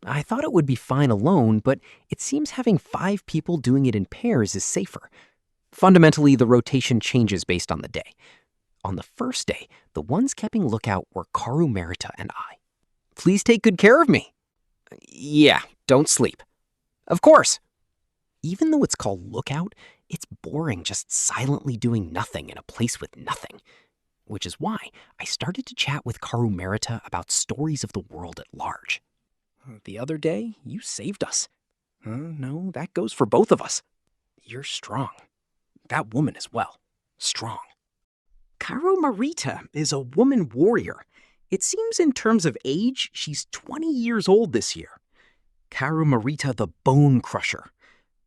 I thought it would be fine alone, but it seems having 5 people doing it in pairs is safer. Fundamentally, the rotation changes based on the day. On the first day, the ones keeping lookout were Karu Merita and I. Please take good care of me. Yeah, don't sleep. Of course. Even though it's called Lookout, it's boring just silently doing nothing in a place with nothing. Which is why I started to chat with Karu Merita about stories of the world at large. The other day, you saved us. No, that goes for both of us. You're strong. That woman as well. Strong. Karu Merita is a woman warrior. It seems in terms of age, she's 20 years old this year. Karu Merita the Bone Crusher.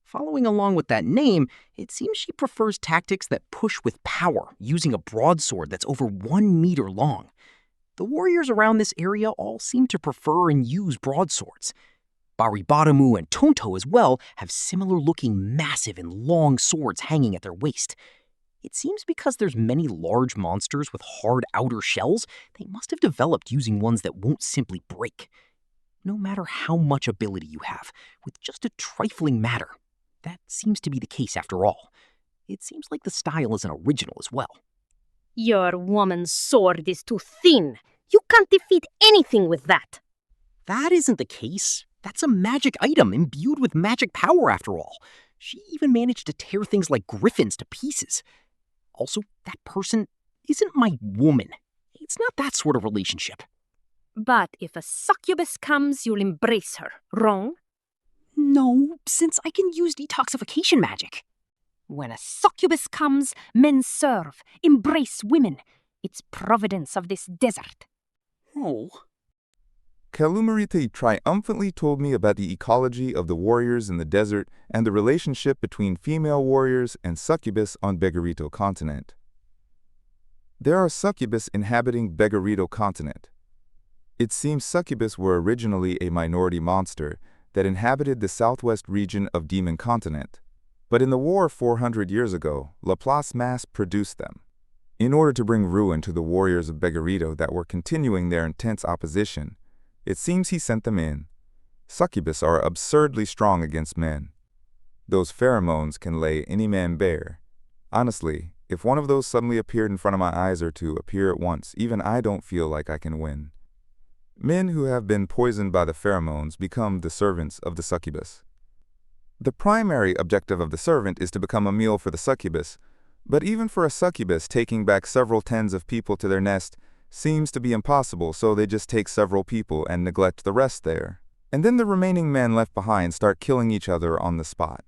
Following along with that name, it seems she prefers tactics that push with power, using a broadsword that's over 1 meter long. The warriors around this area all seem to prefer and use broadswords. Baribaramu and Tonto as well have similar-looking massive and long swords hanging at their waist. It seems because there's many large monsters with hard outer shells, they must have developed using ones that won't simply break. No matter how much ability you have, with just a trifling matter, that seems to be the case after all. It seems like the style isn't original as well. Your woman's sword is too thin. You can't defeat anything with that. That isn't the case. That's a magic item imbued with magic power after all. She even managed to tear things like griffins to pieces. Also, that person isn't my woman. It's not that sort of relationship. But if a succubus comes, you'll embrace her. Wrong? No, since I can use detoxification magic. When a succubus comes, men serve, embrace women. It's providence of this desert. Oh. Kalumarite triumphantly told me about the ecology of the warriors in the desert and the relationship between female warriors and succubus on Begarito continent. There are succubus inhabiting Begarito continent. It seems succubus were originally a minority monster that inhabited the southwest region of Demon Continent. But in the war 400 years ago, Laplace mass-produced them. In order to bring ruin to the warriors of Begarito that were continuing their intense opposition, it seems he sent them in. Succubus are absurdly strong against men. Those pheromones can lay any man bare. Honestly, if one of those suddenly appeared in front of my eyes or two appear at once, even I don't feel like I can win. Men who have been poisoned by the pheromones become the servants of the succubus. The primary objective of the servant is to become a meal for the succubus, but even for a succubus, taking back several tens of people to their nest seems to be impossible, so they just take several people and neglect the rest there. And then the remaining men left behind start killing each other on the spot.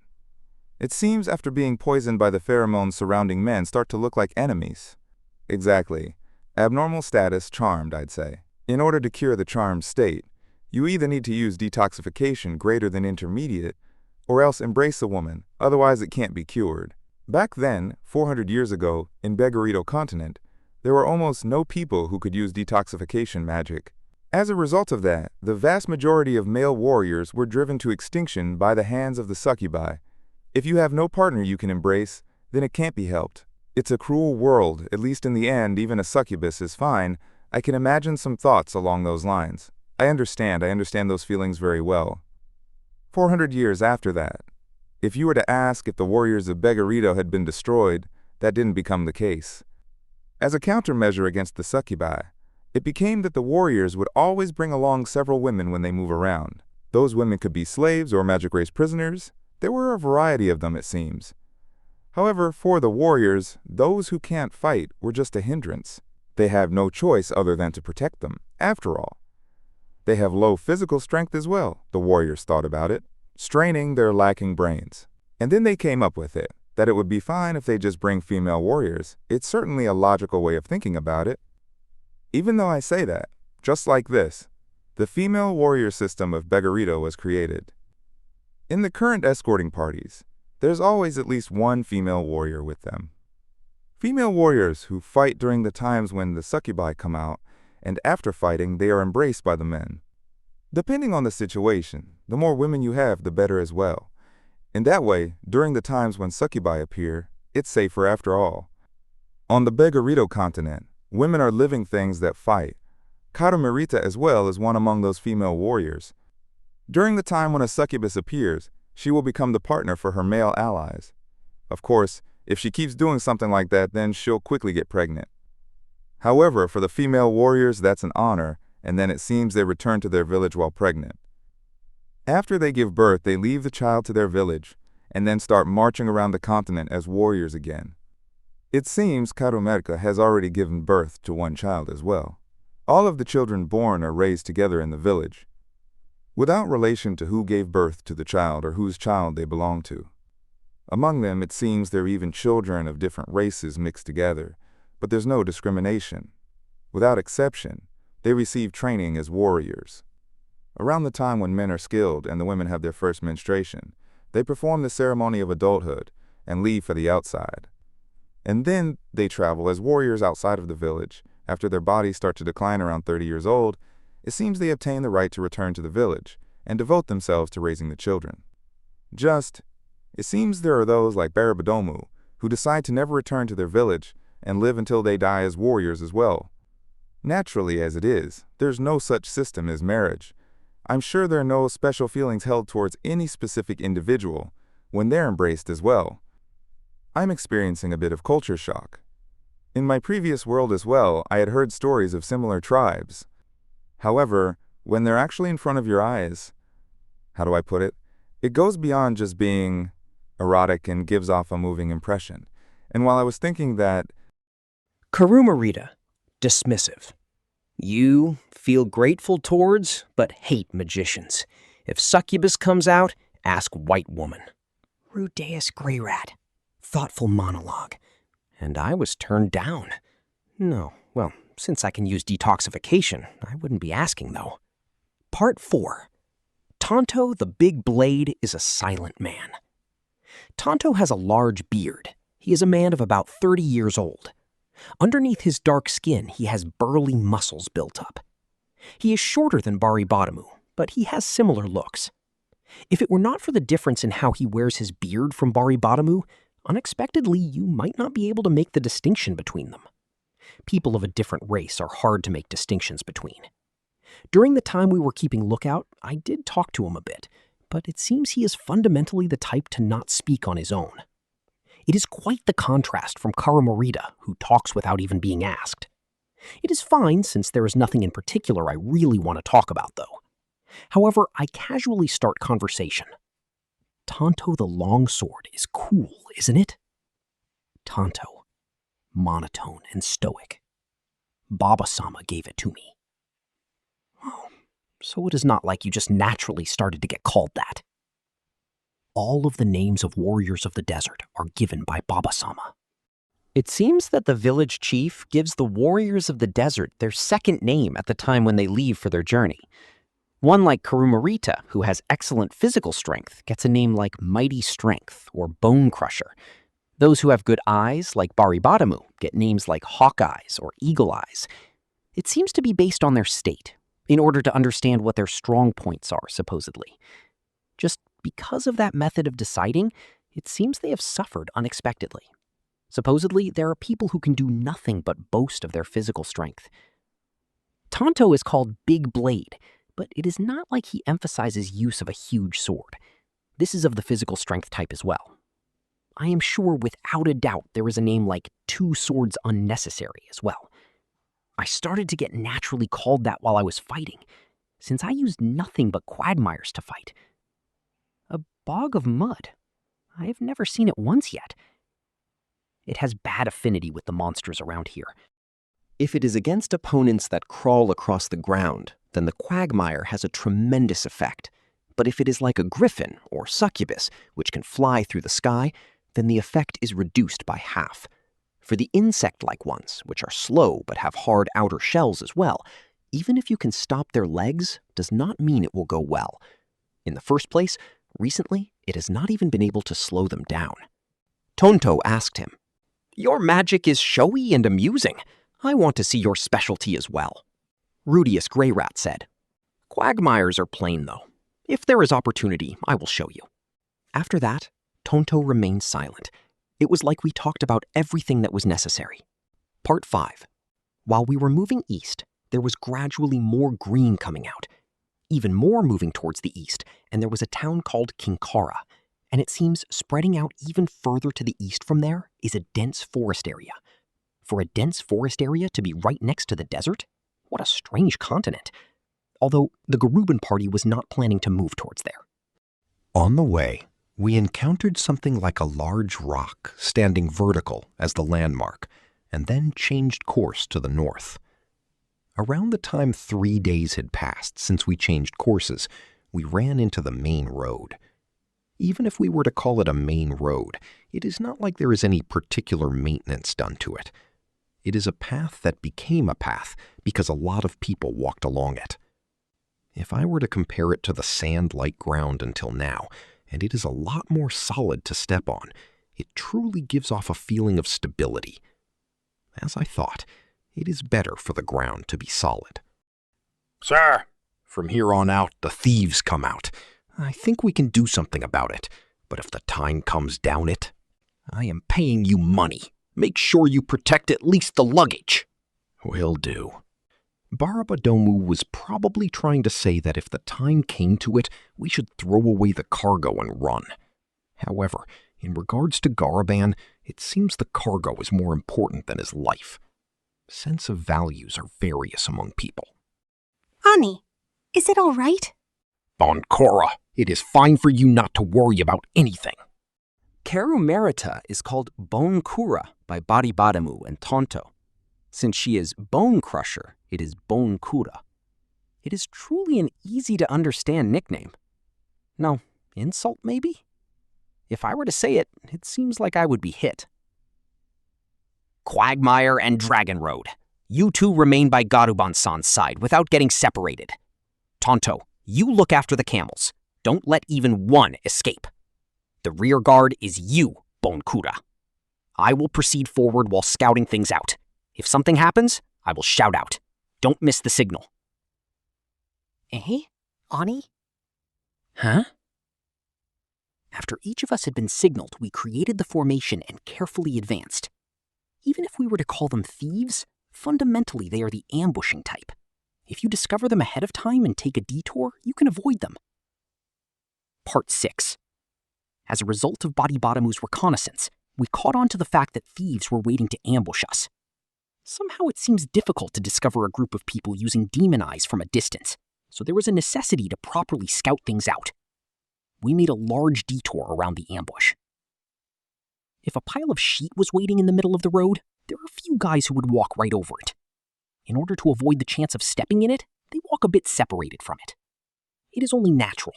It seems after being poisoned by the pheromones surrounding men start to look like enemies. Exactly. Abnormal status, charmed, I'd say. In order to cure the charmed state, you either need to use detoxification greater than intermediate, or else embrace a woman, otherwise it can't be cured. Back then, 400 years ago, in Begarito continent, there were almost no people who could use detoxification magic. As a result of that, the vast majority of male warriors were driven to extinction by the hands of the succubi. If you have no partner you can embrace, then it can't be helped. It's a cruel world, at least in the end even a succubus is fine. I can imagine some thoughts along those lines. I understand those feelings very well. 400 years after that, if you were to ask if the warriors of Begarito had been destroyed, that didn't become the case. As a countermeasure against the succubi, it became that the warriors would always bring along several women when they move around. Those women could be slaves or magic race prisoners. There were a variety of them, it seems. However, for the warriors, those who can't fight were just a hindrance. They have no choice other than to protect them, after all. They have low physical strength as well, the warriors thought about it, straining their lacking brains. And then they came up with it, that it would be fine if they just bring female warriors. It's certainly a logical way of thinking about it. Even though I say that, just like this, the female warrior system of Begarito was created. In the current escorting parties, there's always at least one female warrior with them. Female warriors who fight during the times when the succubi come out, and after fighting they are embraced by the men. Depending on the situation, the more women you have, the better as well. In that way, during the times when succubi appear, it's safer after all. On the Begarito continent, women are living things that fight. Karu Merita as well is one among those female warriors. During the time when a succubus appears, she will become the partner for her male allies. Of course, if she keeps doing something like that, then she'll quickly get pregnant. However, for the female warriors, that's an honor, and then it seems they return to their village while pregnant. After they give birth, they leave the child to their village and then start marching around the continent as warriors again. It seems Carumerca has already given birth to one child as well. All of the children born are raised together in the village, without relation to who gave birth to the child or whose child they belong to. Among them, it seems there are even children of different races mixed together, but there's no discrimination. Without exception, they receive training as warriors. Around the time when men are skilled and the women have their first menstruation, they perform the ceremony of adulthood and leave for the outside. And then they travel as warriors outside of the village. After their bodies start to decline around 30 years old, it seems they obtain the right to return to the village and devote themselves to raising the children. It seems there are those like Barabadomu who decide to never return to their village and live until they die as warriors as well. Naturally as it is, there's no such system as marriage. I'm sure there are no special feelings held towards any specific individual when they're embraced as well. I'm experiencing a bit of culture shock. In my previous world as well, I had heard stories of similar tribes. However, when they're actually in front of your eyes, how do I put it? It goes beyond just being erotic and gives off a moving impression. And while I was thinking that... Karumarita, dismissive. You feel grateful towards, but hate magicians. If succubus comes out, ask white woman. Rudeus Greyrat, thoughtful monologue. And I was turned down. No, well, since I can use detoxification, I wouldn't be asking though. Part 4. Tonto the Big Blade is a silent man. Tonto has a large beard. He is a man of about 30 years old. Underneath his dark skin, he has burly muscles built up. He is shorter than Baribotamu, but he has similar looks. If it were not for the difference in how he wears his beard from Baribotamu, unexpectedly you might not be able to make the distinction between them. People of a different race are hard to make distinctions between. During the time we were keeping lookout, I did talk to him a bit, but it seems he is fundamentally the type to not speak on his own. It is quite the contrast from Karumarita, who talks without even being asked. It is fine since there is nothing in particular I really want to talk about, though. However, I casually start conversation. Tonto the Longsword is cool, isn't it? Tonto, monotone and stoic. Baba-sama gave it to me. Oh, so it is not like you just naturally started to get called that. All of the names of warriors of the desert are given by Baba-sama. It seems that the village chief gives the warriors of the desert their second name at the time when they leave for their journey. One like Karumarita, who has excellent physical strength, gets a name like Mighty Strength or Bone Crusher. Those who have good eyes, like Baribotamu, get names like Hawk Eyes or Eagle Eyes. It seems to be based on their state, in order to understand what their strong points are, supposedly. Just because of that method of deciding, it seems they have suffered unexpectedly. Supposedly, there are people who can do nothing but boast of their physical strength. Tonto is called Big Blade, but it is not like he emphasizes use of a huge sword. This is of the physical strength type as well. I am sure without a doubt there is a name like Two Swords Unnecessary as well. I started to get naturally called that while I was fighting, since I used nothing but quagmires to fight. A bog of mud. I have never seen it once yet. It has bad affinity with the monsters around here. If it is against opponents that crawl across the ground, then the quagmire has a tremendous effect. But if it is like a griffin or succubus, which can fly through the sky, then the effect is reduced by half. For the insect-like ones, which are slow but have hard outer shells as well, even if you can stop their legs, does not mean it will go well. In the first place, recently, it has not even been able to slow them down. Tonto asked him, "Your magic is showy and amusing. I want to see your specialty as well." Rudeus Greyrat said, "Quagmires are plain, though. If there is opportunity, I will show you." After that, Tonto remained silent. It was like we talked about everything that was necessary. Part 5. While we were moving east, there was gradually more green coming out. Even more moving towards the east, and there was a town called Kinkara. And it seems spreading out even further to the east from there is a dense forest area. For a dense forest area to be right next to the desert? What a strange continent. although the Garuban party was not planning to move towards there. On the way, we encountered something like a large rock standing vertical as the landmark, and then changed course to the north. Around the time 3 days had passed since we changed courses, we ran into the main road. Even if we were to call it a main road, it is not like there is any particular maintenance done to it. It is a path that became a path because a lot of people walked along it. If I were to compare it to the sand-like ground until now, and it is a lot more solid to step on, it truly gives off a feeling of stability. As I thought, it is better for the ground to be solid. Sir, from here on out, the thieves come out. I think we can do something about it, but if the time comes down it, I am paying you money. Make sure you protect at least the luggage. Will do. Barabadomu was probably trying to say that if the time came to it, we should throw away the cargo and run. However, in regards to Garaban, it seems the cargo is more important than his life. Sense of values are various among people. Ani, is it all right? Bonkora, it is fine for you not to worry about anything. Karu Merita is called Bone Kura by Baribadamu and Tonto. Since she is Bone Crusher, it is Bone Kura. It is truly an easy-to-understand nickname. No, insult maybe? If I were to say it, it seems like I would be hit. Quagmire and Dragon Road. You two remain by Garuban-san's side without getting separated. Tonto, you look after the camels. Don't let even one escape. The rear guard is you, Bonkura. I will proceed forward while scouting things out. If something happens, I will shout out. Don't miss the signal. Eh? Ani? Huh? After each of us had been signaled, we created the formation and carefully advanced. Even if we were to call them thieves, fundamentally they are the ambushing type. If you discover them ahead of time and take a detour, you can avoid them. Part 6. As a result of Baribadamu's reconnaissance, we caught on to the fact that thieves were waiting to ambush us. Somehow it seems difficult to discover a group of people using demon eyes from a distance, so there was a necessity to properly scout things out. We made a large detour around the ambush. If a pile of sheet was waiting in the middle of the road, there are a few guys who would walk right over it. In order to avoid the chance of stepping in it, they walk a bit separated from it. It is only natural.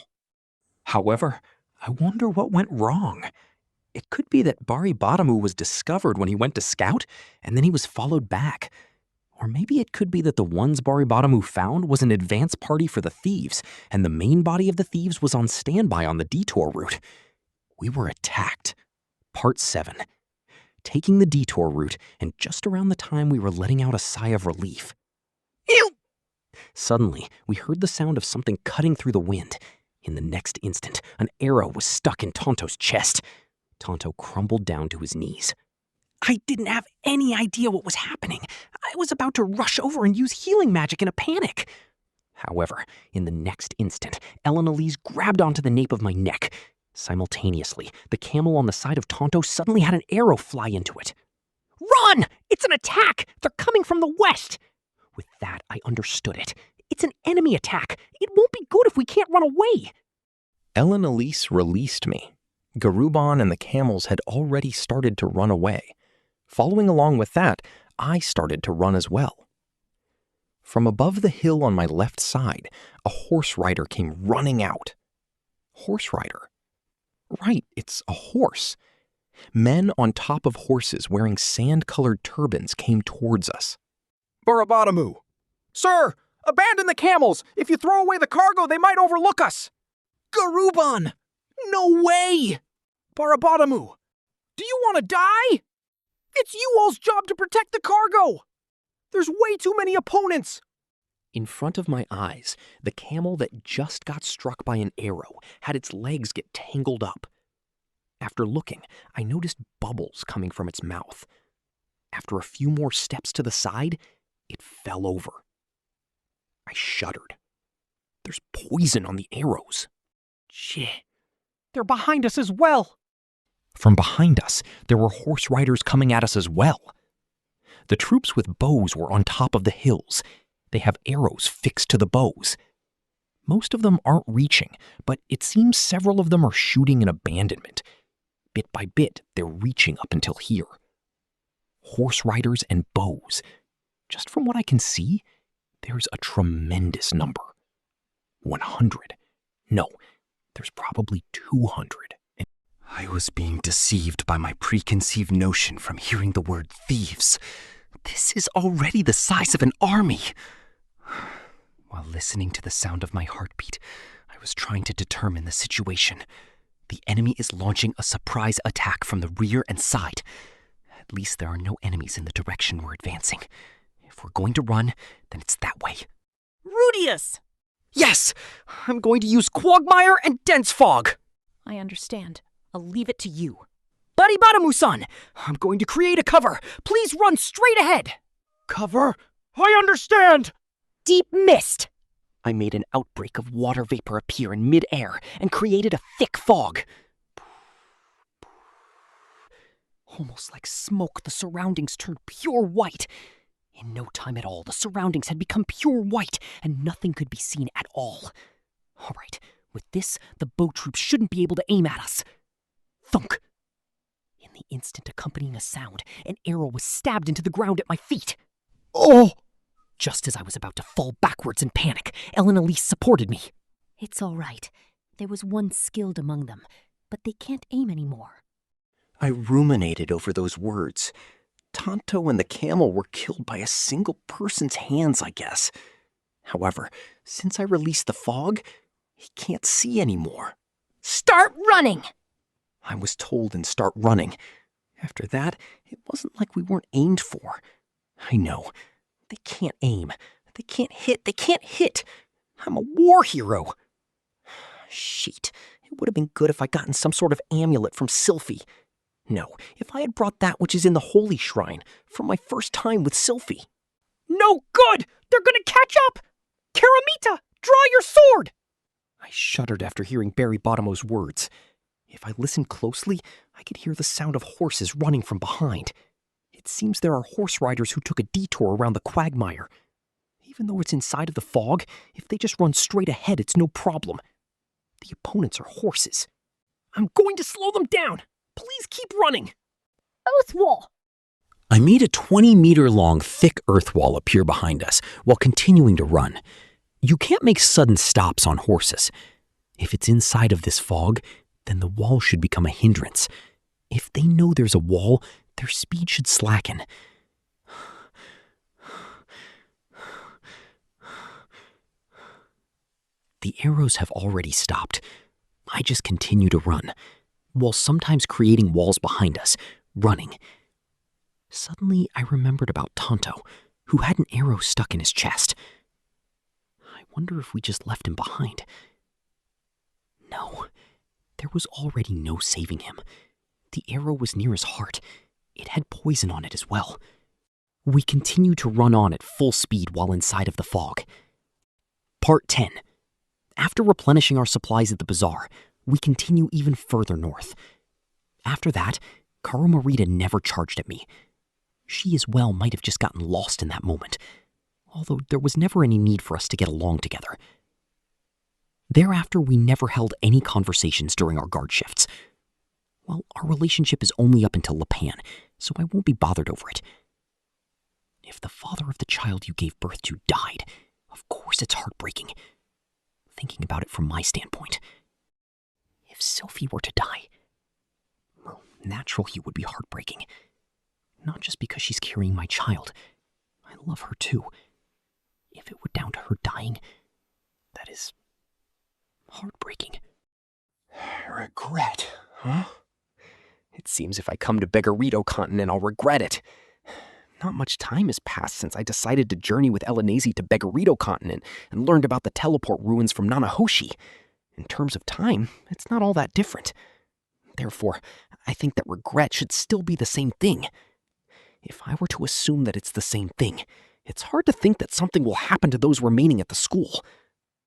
However, I wonder what went wrong. It could be that Baribadamu was discovered when he went to scout, and then he was followed back. Or maybe it could be that the ones Baribadamu found was an advance party for the thieves, and the main body of the thieves was on standby on the detour route. We were attacked. Part 7. Taking the detour route, and just around the time we were letting out a sigh of relief. Ew! Suddenly, we heard the sound of something cutting through the wind. In the next instant, an arrow was stuck in Tonto's chest. Tonto crumbled down to his knees. I didn't have any idea what was happening. I was about to rush over and use healing magic in a panic. However, in the next instant, Elise grabbed onto the nape of my neck. Simultaneously, the camel on the side of Tonto suddenly had an arrow fly into it. Run! It's an attack! They're coming from the west! With that, I understood it. It's an enemy attack. It won't be good if we can't run away. Elise released me. Garuban and the camels had already started to run away. Following along with that, I started to run as well. From above the hill on my left side, a horse rider came running out. Horse rider? Right, it's a horse. Men on top of horses wearing sand-colored turbans came towards us. Baribadamu! Sir, abandon the camels! If you throw away the cargo, they might overlook us! Garuban! No way! Baribadamu! Do you want to die? It's you all's job to protect the cargo! There's way too many opponents! In front of my eyes, the camel that just got struck by an arrow had its legs get tangled up. After looking, I noticed bubbles coming from its mouth. After a few more steps to the side, it fell over. I shuddered. There's poison on the arrows. Shit. They're behind us as well. From behind us, there were horse riders coming at us as well. The troops with bows were on top of the hills. They have arrows fixed to the bows. Most of them aren't reaching, but it seems several of them are shooting in abandonment. Bit by bit, they're reaching up until here. Horse riders and bows. Just from what I can see, there's a tremendous number. 100. No, there's probably 200. I was being deceived by my preconceived notion from hearing the word thieves. This is already the size of an army. While listening to the sound of my heartbeat, I was trying to determine the situation. The enemy is launching a surprise attack from the rear and side. At least there are no enemies in the direction we're advancing. If we're going to run, then it's that way. Rudeus! Yes! I'm going to use Quagmire and Dense Fog! I understand. I'll leave it to you. Buddy Badamu-san! I'm going to create a cover. Please run straight ahead! Cover? I understand! Deep mist! I made an outbreak of water vapor appear in mid-air and created a thick fog. Almost like smoke, the surroundings turned pure white. In no time at all, the surroundings had become pure white, and nothing could be seen at all. All right, with this, the bow troops shouldn't be able to aim at us. Thunk! In the instant accompanying a sound, an arrow was stabbed into the ground at my feet. Oh! Just as I was about to fall backwards in panic, Ellen Elise supported me. It's all right. There was one skilled among them, but they can't aim anymore. I ruminated over those words. Tonto and the camel were killed by a single person's hands, I guess. However, since I released the fog, he can't see anymore. Start running! I was told and start running. After that, it wasn't like we weren't aimed for. I know. They can't aim. They can't hit. They can't hit. I'm a war hero. Shit. It would have been good if I'd gotten some sort of amulet from Sylphie. No, if I had brought that which is in the Holy Shrine from my first time with Sylphie. No good! They're gonna catch up! Karamita, draw your sword! I shuddered after hearing Barry Bottomo's words. If I listened closely, I could hear the sound of horses running from behind. It seems there are horse riders who took a detour around the quagmire. Even though it's inside of the fog, if they just run straight ahead, it's no problem. The opponents are horses. I'm going to slow them down. Please keep running. Earth wall! I made a 20-meter-long thick earth wall appear behind us while continuing to run. You can't make sudden stops on horses. If it's inside of this fog, then the wall should become a hindrance. If they know there's a wall, their speed should slacken. The arrows have already stopped. I just continue to run, while sometimes creating walls behind us, running. Suddenly, I remembered about Tonto, who had an arrow stuck in his chest. I wonder if we just left him behind. No, there was already no saving him. The arrow was near his heart. It had poison on it as well. We continue to run on at full speed while inside of the fog. Part 10. After replenishing our supplies at the bazaar, we continue even further north. After that, Karumarita never charged at me. She as well might have just gotten lost in that moment, although there was never any need for us to get along together. Thereafter, we never held any conversations during our guard shifts. Well, our relationship is only up until Lapan, so I won't be bothered over it. If the father of the child you gave birth to died, of course it's heartbreaking. Thinking about it from my standpoint. If Sylphie were to die, well, naturally it would be heartbreaking. Not just because she's carrying my child. I love her too. If it were down to her dying, that is heartbreaking. Regret, huh? It seems if I come to Begarito Continent, I'll regret it. Not much time has passed since I decided to journey with Elenese to Begarito Continent and learned about the teleport ruins from Nanahoshi. In terms of time, it's not all that different. Therefore, I think that regret should still be the same thing. If I were to assume that it's the same thing, it's hard to think that something will happen to those remaining at the school.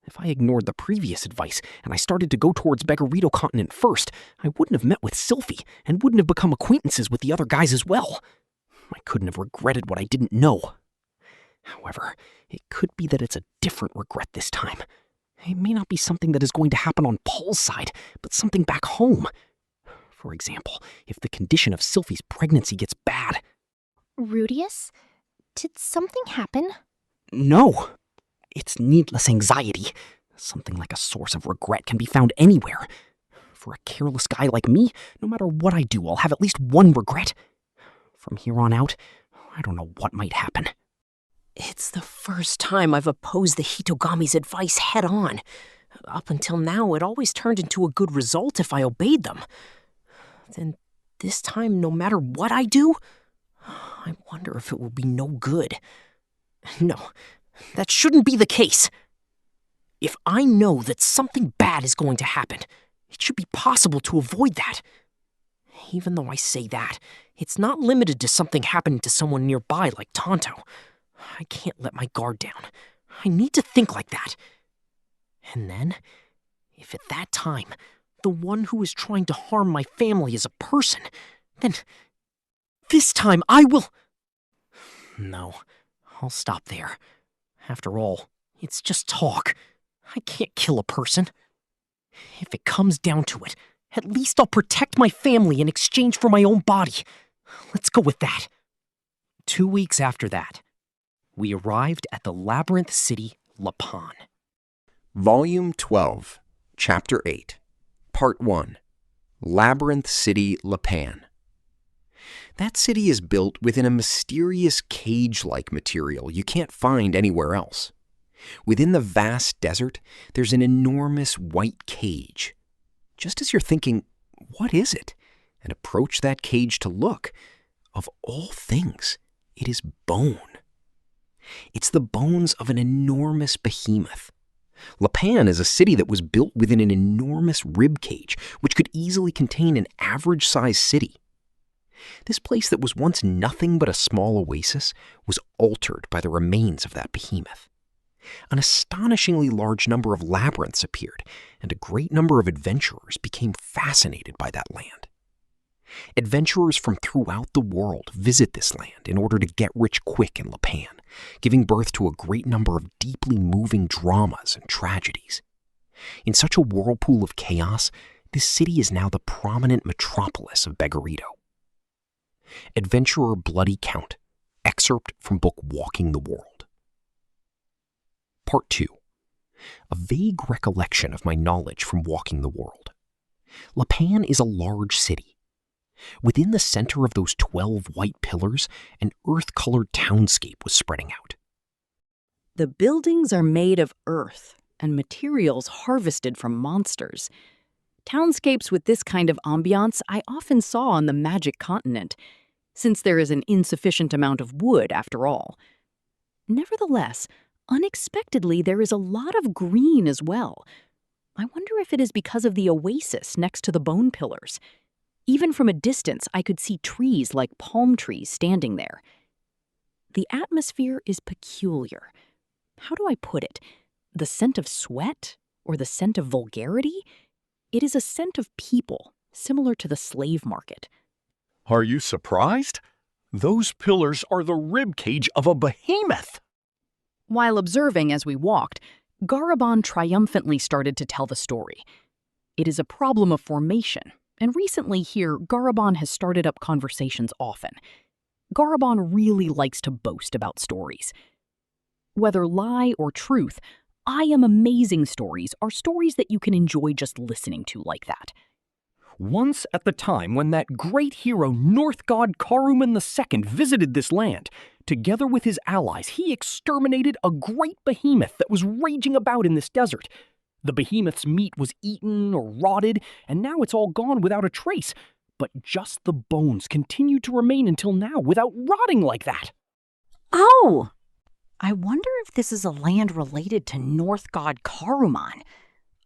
If I ignored the previous advice and I started to go towards Begarito Continent first, I wouldn't have met with Sylphie and wouldn't have become acquaintances with the other guys as well. I couldn't have regretted what I didn't know. However, it could be that it's a different regret this time. It may not be something that is going to happen on Paul's side, but something back home. For example, if the condition of Sylphie's pregnancy gets bad. Rudeus, did something happen? No. It's needless anxiety. Something like a source of regret can be found anywhere. For a careless guy like me, no matter what I do, I'll have at least one regret. From here on out, I don't know what might happen. It's the first time I've opposed the Hitogami's advice head on. Up until now, it always turned into a good result if I obeyed them. Then this time, no matter what I do, I wonder if it will be no good. No, that shouldn't be the case. If I know that something bad is going to happen, it should be possible to avoid that. Even though I say that, it's not limited to something happening to someone nearby like Tonto. I can't let my guard down. I need to think like that. And then, if at that time, the one who is trying to harm my family is a person, then this time I will... No, I'll stop there. After all, it's just talk. I can't kill a person. If it comes down to it, at least I'll protect my family in exchange for my own body. Let's go with that. 2 weeks after that, we arrived at the Labyrinth city, Lapan. Volume 12, Chapter 8, Part 1, Labyrinth City, Lapan. That city is built within a mysterious cage-like material you can't find anywhere else. Within the vast desert, there's an enormous white cage. Just as you're thinking, what is it? And approach that cage to look, of all things, it is bone. It's the bones of an enormous behemoth. Lapan is a city that was built within an enormous rib cage, which could easily contain an average-sized city. This place that was once nothing but a small oasis was altered by the remains of that behemoth. An astonishingly large number of labyrinths appeared, and a great number of adventurers became fascinated by that land. Adventurers from throughout the world visit this land in order to get rich quick in Lapan, giving birth to a great number of deeply moving dramas and tragedies. In such a whirlpool of chaos, this city is now the prominent metropolis of Beggarito. Adventurer Bloody Count, excerpt from book Walking the World. Part 2. A vague recollection of my knowledge from Walking the World. Lapan is a large city. Within the center of those 12 white pillars, an earth-colored townscape was spreading out. The buildings are made of earth and materials harvested from monsters. Townscapes with this kind of ambiance I often saw on the Magic Continent, since there is an insufficient amount of wood after all. Nevertheless, unexpectedly there is a lot of green as well. I wonder if it is because of the oasis next to the bone pillars. Even from a distance, I could see trees like palm trees standing there. The atmosphere is peculiar. How do I put it? The scent of sweat? Or the scent of vulgarity? It is a scent of people, similar to the slave market. Are you surprised? Those pillars are the rib cage of a behemoth. While observing as we walked, Garabon triumphantly started to tell the story. It is a problem of formation, and recently here, Garabon has started up conversations often. Garabon really likes to boast about stories. Whether lie or truth, I Am Amazing stories are stories that you can enjoy just listening to like that. Once at the time when that great hero North God Karuman II visited this land, together with his allies, he exterminated a great behemoth that was raging about in this desert. The behemoth's meat was eaten or rotted, and now it's all gone without a trace. But just the bones continue to remain until now without rotting like that. Oh! I wonder if this is a land related to North God Karuman.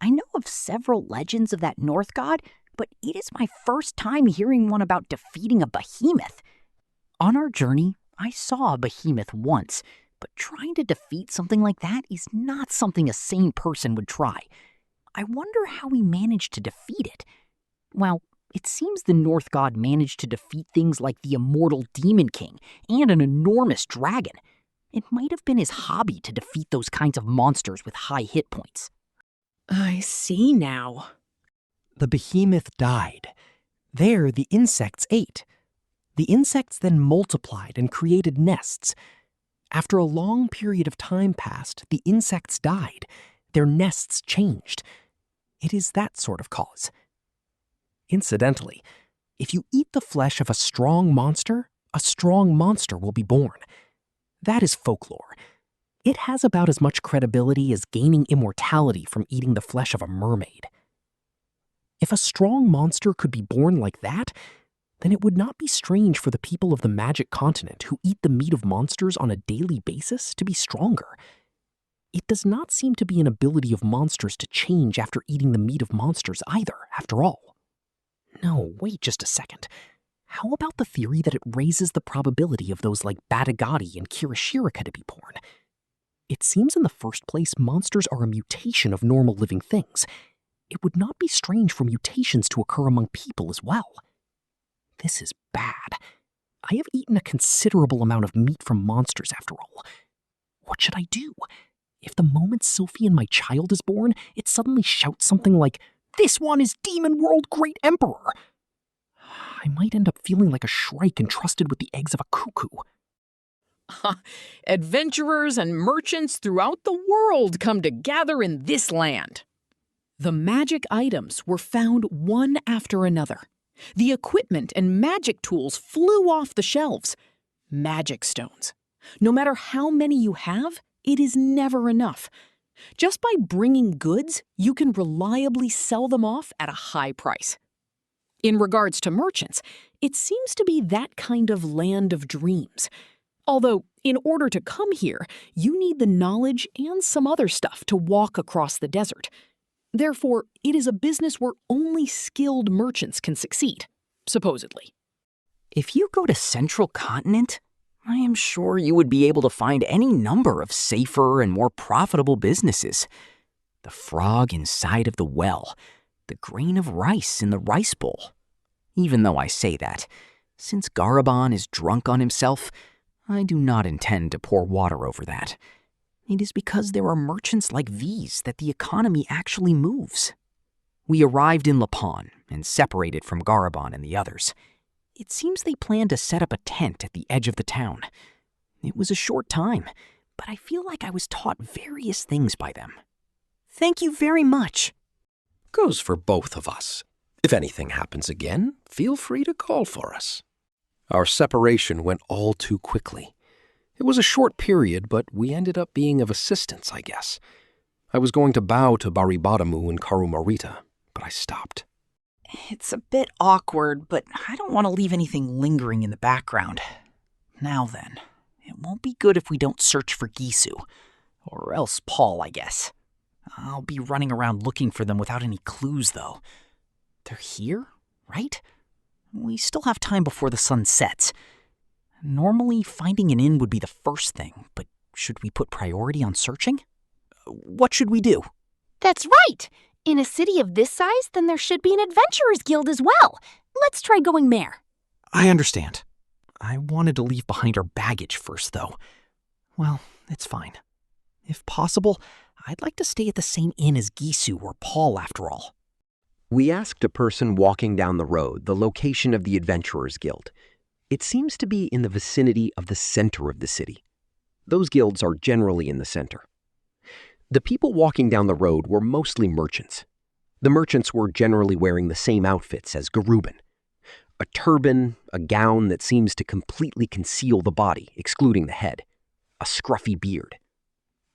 I know of several legends of that North God, but it is my first time hearing one about defeating a behemoth. On our journey, I saw a behemoth once, but trying to defeat something like that is not something a sane person would try. I wonder how he managed to defeat it. Well, it seems the North God managed to defeat things like the immortal Demon King and an enormous dragon. It might have been his hobby to defeat those kinds of monsters with high hit points. I see now. The behemoth died. There, the insects ate. The insects then multiplied and created nests. After a long period of time passed, the insects died. Their nests changed. It is that sort of cause. Incidentally, if you eat the flesh of a strong monster will be born. That is folklore. It has about as much credibility as gaining immortality from eating the flesh of a mermaid. If a strong monster could be born like that, then it would not be strange for the people of the magic continent who eat the meat of monsters on a daily basis to be stronger. It does not seem to be an ability of monsters to change after eating the meat of monsters either, after all. No, wait just a second. How about the theory that it raises the probability of those like Batagati and Kirishirika to be born? It seems in the first place monsters are a mutation of normal living things. It would not be strange for mutations to occur among people as well. This is bad. I have eaten a considerable amount of meat from monsters after all. What should I do? If the moment Sophie and my child is born, it suddenly shouts something like, "This one is Demon World Great Emperor!" I might end up feeling like a shrike entrusted with the eggs of a cuckoo. Adventurers and merchants throughout the world come to gather in this land. The magic items were found one after another. The equipment and magic tools flew off the shelves. Magic stones. No matter how many you have, it is never enough. Just by bringing goods, you can reliably sell them off at a high price. In regards to merchants, it seems to be that kind of land of dreams. Although, in order to come here, you need the knowledge and some other stuff to walk across the desert. Therefore, it is a business where only skilled merchants can succeed, supposedly. If you go to Central Continent, I am sure you would be able to find any number of safer and more profitable businesses. The frog inside of the well, the grain of rice in the rice bowl. Even though I say that, since Garabon is drunk on himself, I do not intend to pour water over that. It is because there are merchants like these that the economy actually moves. We arrived in Lapon and separated from Garabon and the others. It seems they planned to set up a tent at the edge of the town. It was a short time, but I feel like I was taught various things by them. Thank you very much. Goes for both of us. If anything happens again, feel free to call for us. Our separation went all too quickly. It was a short period, but we ended up being of assistance, I guess. I was going to bow to Baribadamu and Karumarita, but I stopped. It's a bit awkward, but I don't want to leave anything lingering in the background. Now then, it won't be good if we don't search for Gisu. Or else Paul, I guess. I'll be running around looking for them without any clues, though. They're here, right? We still have time before the sun sets. Normally, finding an inn would be the first thing, but should we put priority on searching? What should we do? That's right! In a city of this size, then there should be an adventurers guild as well. Let's try going there. I understand. I wanted to leave behind our baggage first, though. Well, it's fine. If possible, I'd like to stay at the same inn as Gisu or Paul, after all. We asked a person walking down the road the location of the Adventurers Guild. It seems to be in the vicinity of the center of the city. Those guilds are generally in the center. The people walking down the road were mostly merchants. The merchants were generally wearing the same outfits as Garuban. A turban, a gown that seems to completely conceal the body, excluding the head, a scruffy beard.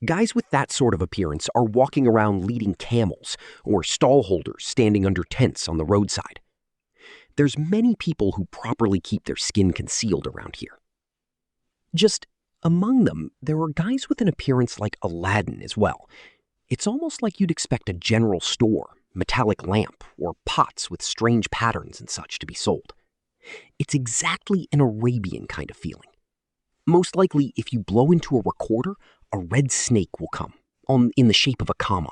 Guys with that sort of appearance are walking around leading camels or stall holders standing under tents on the roadside. There's many people who properly keep their skin concealed around here. Just among them, there are guys with an appearance like Aladdin as well. It's almost like you'd expect a general store, metallic lamp, or pots with strange patterns and such to be sold. It's exactly an Arabian kind of feeling. Most likely, if you blow into a recorder, a red snake will come, in the shape of a Kaman.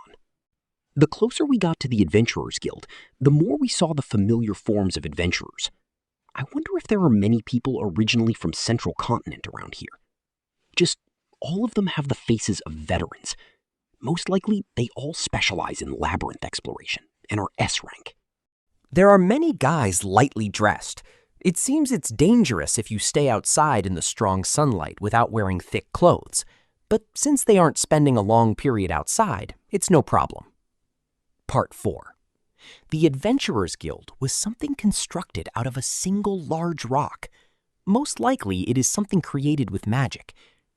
The closer we got to the Adventurers Guild, the more we saw the familiar forms of adventurers. I wonder if there are many people originally from Central Continent around here. Just all of them have the faces of veterans. Most likely, they all specialize in labyrinth exploration and are S rank. There are many guys lightly dressed. It seems it's dangerous if you stay outside in the strong sunlight without wearing thick clothes. But since they aren't spending a long period outside, it's no problem. Part 4. The Adventurers Guild was something constructed out of a single large rock. Most likely, it is something created with magic.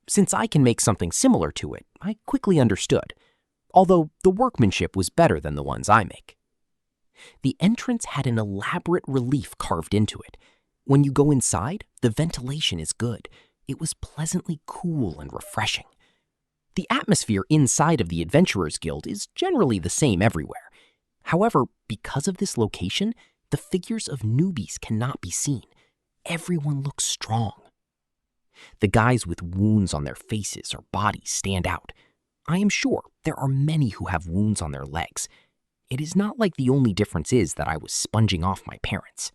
Since I can make something similar to it, I quickly understood, although the workmanship was better than the ones I make. The entrance had an elaborate relief carved into it. When you go inside, the ventilation is good. It was pleasantly cool and refreshing. The atmosphere inside of the Adventurers Guild is generally the same everywhere. However, because of this location, the figures of newbies cannot be seen. Everyone looks strong. The guys with wounds on their faces or bodies stand out. I am sure there are many who have wounds on their legs. It is not like the only difference is that I was sponging off my parents.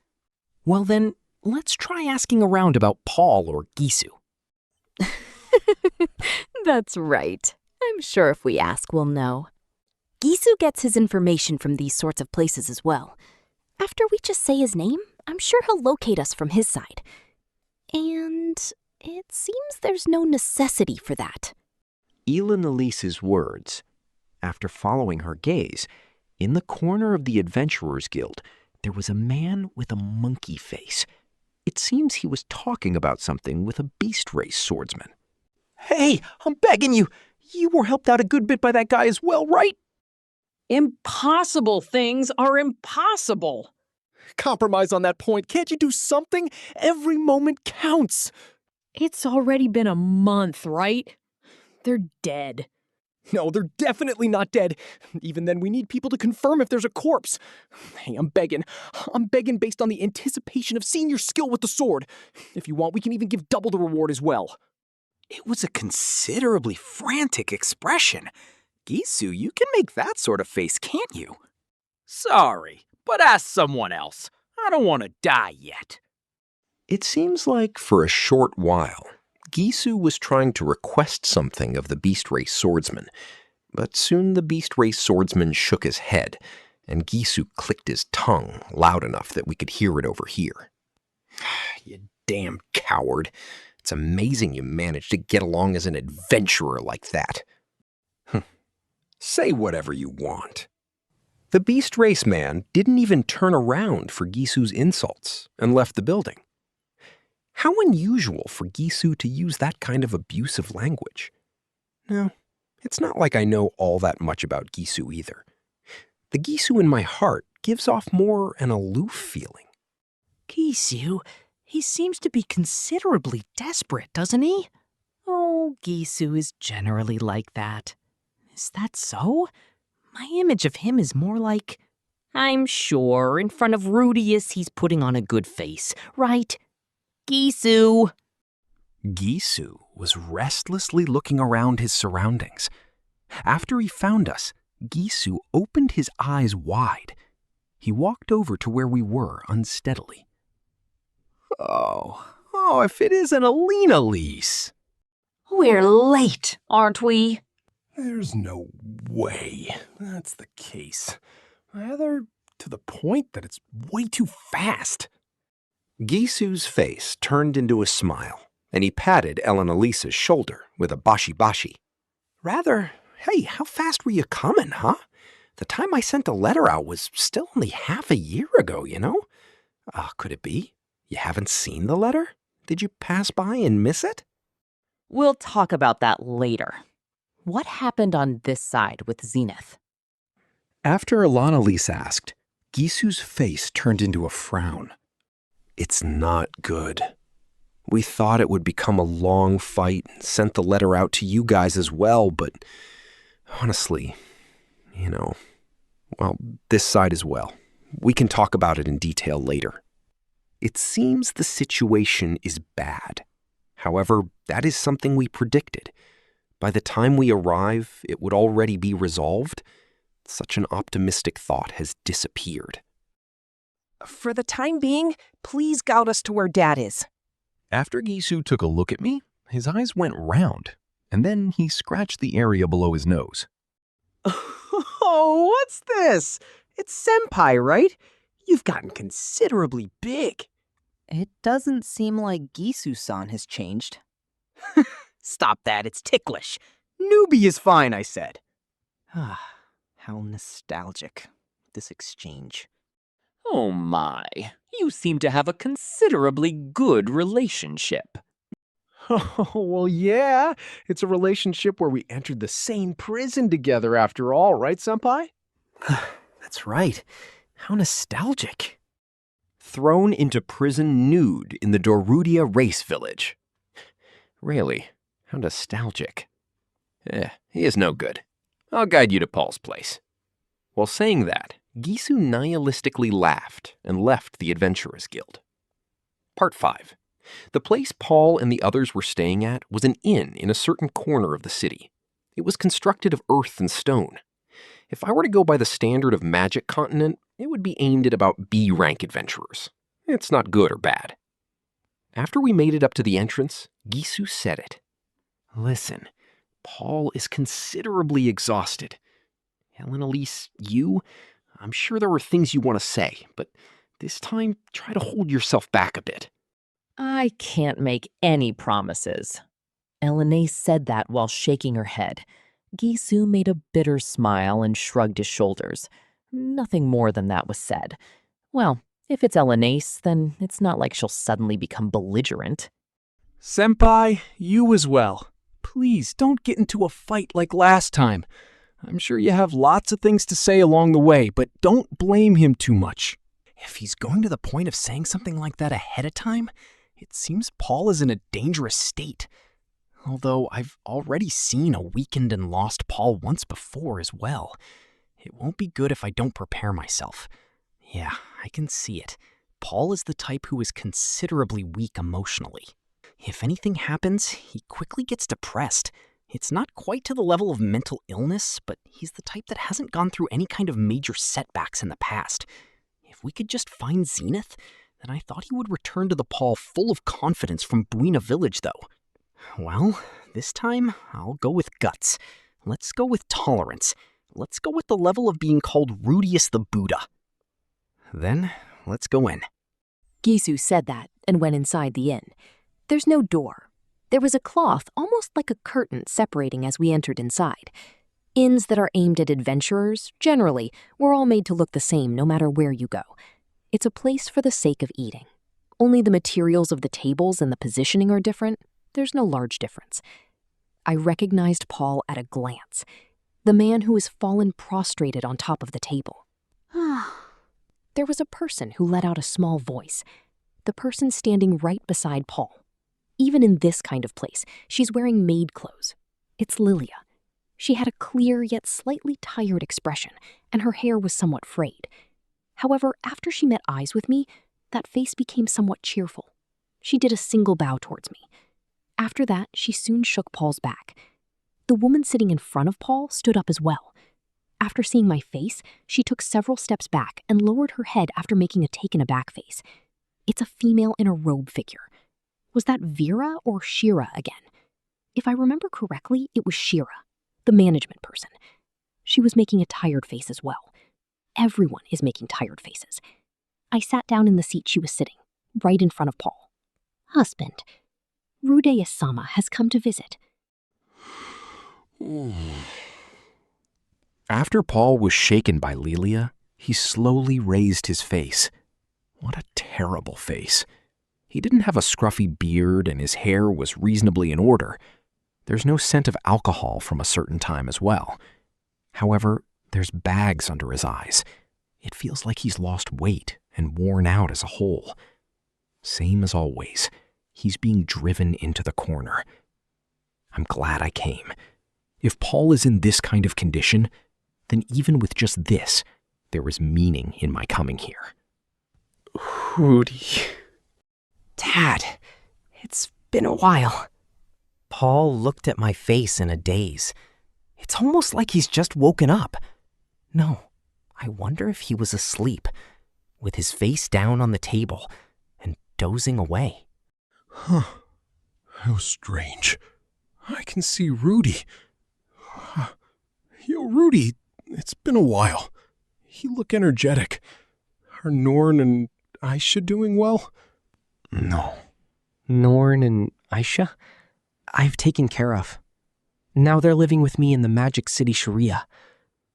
Well then, let's try asking around about Paul or Gisu. That's right. I'm sure if we ask, we'll know. Gisu gets his information from these sorts of places as well. After we just say his name, I'm sure he'll locate us from his side. And it seems there's no necessity for that. Elin Elise's words. After following her gaze, in the corner of the Adventurers Guild, there was a man with a monkey face. It seems he was talking about something with a beast race swordsman. Hey, I'm begging you. You were helped out a good bit by that guy as well, right? Impossible things are impossible. Compromise on that point. Can't you do something? Every moment counts. It's already been a month, right? They're dead. No, they're definitely not dead. Even then, we need people to confirm if there's a corpse. Hey, I'm begging. I'm begging based on the anticipation of seeing your skill with the sword. If you want, we can even give double the reward as well. It was a considerably frantic expression. Gisu, you can make that sort of face, can't you? Sorry, but ask someone else. I don't want to die yet. It seems like for a short while, Gisu was trying to request something of the beast race swordsman, but soon the beast race swordsman shook his head, and Gisu clicked his tongue loud enough that we could hear it over here. You damn coward. It's amazing you managed to get along as an adventurer like that. Say whatever you want. The beast race man didn't even turn around for Gisu's insults and left the building. How unusual for Gisu to use that kind of abusive language. No, it's not like I know all that much about Gisu either. The Gisu in my heart gives off more an aloof feeling. Gisu, he seems to be considerably desperate, doesn't he? Oh, Gisu is generally like that. Is that so? My image of him is more like... I'm sure in front of Rudeus he's putting on a good face, right? Gisu. Gisu was restlessly looking around his surroundings. After he found us, Gisu opened his eyes wide. He walked over to where we were unsteadily. Oh, if it isn't Alina Lise. We're late, aren't we? There's no way that's the case. Rather to the point that it's way too fast. Gisu's face turned into a smile, and he patted Elena Lisa's shoulder with a bashi-bashi. Rather, hey, how fast were you coming, huh? The time I sent the letter out was still only half a year ago, you know? Could it be? You haven't seen the letter? Did you pass by and miss it? We'll talk about that later. What happened on this side with Zenith? After Alana Lisa asked, Gisu's face turned into a frown. It's not good. We thought it would become a long fight and sent the letter out to you guys as well, but honestly, this side as well. We can talk about it in detail later. It seems the situation is bad. However, that is something we predicted. By the time we arrive, it would already be resolved. Such an optimistic thought has disappeared. For the time being, please guide us to where Dad is. After Gisu took a look at me, his eyes went round, and then he scratched the area below his nose. Oh, what's this? It's Senpai, right? You've gotten considerably big. It doesn't seem like Gisu-san has changed. Stop that, it's ticklish. Newbie is fine, I said. How nostalgic, this exchange. Oh my, you seem to have a considerably good relationship. Oh, well, yeah. It's a relationship where we entered the same prison together after all, right, Senpai? That's right. How nostalgic. Thrown into prison nude in the Dorudia race village. Really, how nostalgic. He is no good. I'll guide you to Paul's place. While saying that, Gisu nihilistically laughed and left the Adventurers Guild. Part 5. The place Paul and the others were staying at was an inn in a certain corner of the city. It was constructed of earth and stone. If I were to go by the standard of Magic Continent, it would be aimed at about B-rank adventurers. It's not good or bad. After we made it up to the entrance, Gisu said it. Listen, Paul is considerably exhausted. Helen Elise, I'm sure there were things you want to say, but this time try to hold yourself back a bit. I can't make any promises. Elenay said that while shaking her head. Gisu made a bitter smile and shrugged his shoulders. Nothing more than that was said. Well, if it's Elenace, then it's not like she'll suddenly become belligerent. Senpai, you as well. Please don't get into a fight like last time. I'm sure you have lots of things to say along the way, but don't blame him too much. If he's going to the point of saying something like that ahead of time, it seems Paul is in a dangerous state. Although I've already seen a weakened and lost Paul once before as well. It won't be good if I don't prepare myself. Yeah, I can see it. Paul is the type who is considerably weak emotionally. If anything happens, he quickly gets depressed. It's not quite to the level of mental illness, but he's the type that hasn't gone through any kind of major setbacks in the past. If we could just find Zenith, then I thought he would return to the Paul full of confidence from Buena Village, though. Well, this time, I'll go with guts. Let's go with tolerance. Let's go with the level of being called Rudeus the Buddha. Then, let's go in. Gisu said that and went inside the inn. There's no door. There was a cloth, almost like a curtain, separating as we entered inside. Inns that are aimed at adventurers, generally, were all made to look the same no matter where you go. It's a place for the sake of eating. Only the materials of the tables and the positioning are different. There's no large difference. I recognized Paul at a glance. The man who was fallen prostrated on top of the table. There was a person who let out a small voice. The person standing right beside Paul. Even in this kind of place, she's wearing maid clothes. It's Lilia. She had a clear yet slightly tired expression, and her hair was somewhat frayed. However, after she met eyes with me, that face became somewhat cheerful. She did a single bow towards me. After that, she soon shook Paul's back. The woman sitting in front of Paul stood up as well. After seeing my face, she took several steps back and lowered her head after making a taken-aback face. It's a female in a robe figure. Was that Vera or Shira again? If I remember correctly, it was Shira, the management person. She was making a tired face as well. Everyone is making tired faces. I sat down in the seat she was sitting, right in front of Paul. Husband, Rudeus-sama has come to visit. After Paul was shaken by Lilia, he slowly raised his face. What a terrible face. He didn't have a scruffy beard and his hair was reasonably in order. There's no scent of alcohol from a certain time as well. However, there's bags under his eyes. It feels like he's lost weight and worn out as a whole. Same as always, he's being driven into the corner. I'm glad I came. If Paul is in this kind of condition, then even with just this, there is meaning in my coming here. Rudy. Dad, it's been a while. Paul looked at my face in a daze. It's almost like he's just woken up. No, I wonder if he was asleep, with his face down on the table and dozing away. Huh. How strange. I can see Rudy. Yo, Rudy, it's been a while. You look energetic. Are Norn and Aisha doing well? No. Norn and Aisha? I've taken care of. Now they're living with me in the Magic City Sharia.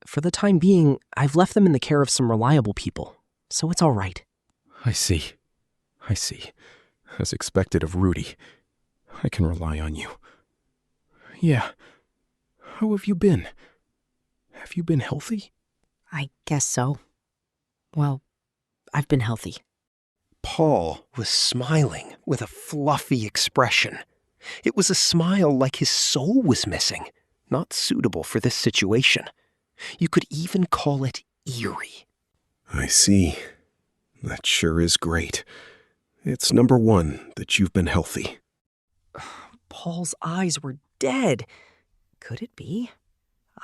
For the time being, I've left them in the care of some reliable people, so it's all right. I see. As expected of Rudy. I can rely on you. Yeah. How have you been? Have you been healthy? I guess so. Well, I've been healthy. Paul was smiling with a fluffy expression. It was a smile like his soul was missing, not suitable for this situation. You could even call it eerie. I see. That sure is great. It's number one that you've been healthy. Paul's eyes were dead. Could it be?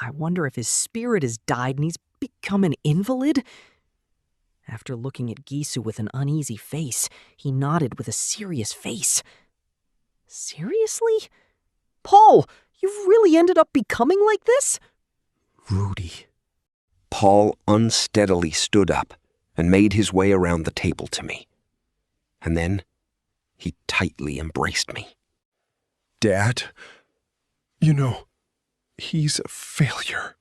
I wonder if his spirit has died and he's become an invalid? After looking at Gisu with an uneasy face, he nodded with a serious face. Seriously? Paul, you've really ended up becoming like this? Rudy. Paul unsteadily stood up and made his way around the table to me. And then he tightly embraced me. Dad, you know, he's a failure.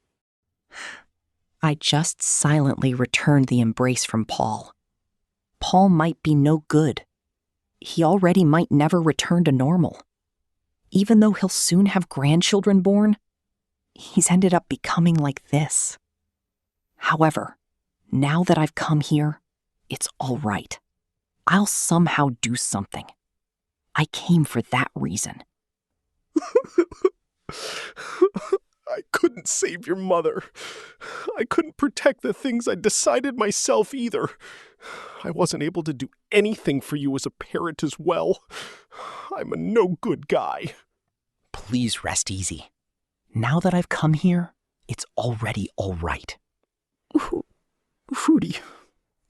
I just silently returned the embrace from Paul. Paul might be no good. He already might never return to normal. Even though he'll soon have grandchildren born, he's ended up becoming like this. However, now that I've come here, it's all right. I'll somehow do something. I came for that reason. I couldn't save your mother. I couldn't protect the things I decided myself either. I wasn't able to do anything for you as a parent as well. I'm a no-good guy. Please rest easy. Now that I've come here, it's already all right. Rudy,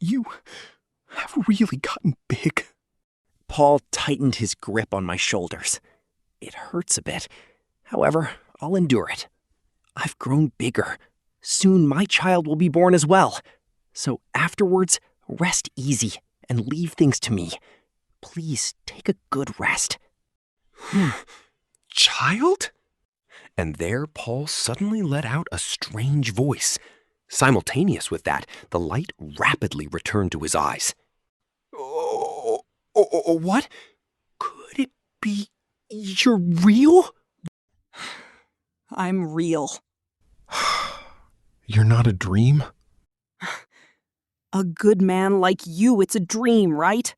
you have really gotten big. Paul tightened his grip on my shoulders. It hurts a bit. However, I'll endure it. I've grown bigger. Soon my child will be born as well. So afterwards, rest easy and leave things to me. Please take a good rest. Child? And there Paul suddenly let out a strange voice. Simultaneous with that, the light rapidly returned to his eyes. What? Could it be you're real? I'm real. You're not a dream? A good man like you, it's a dream, right?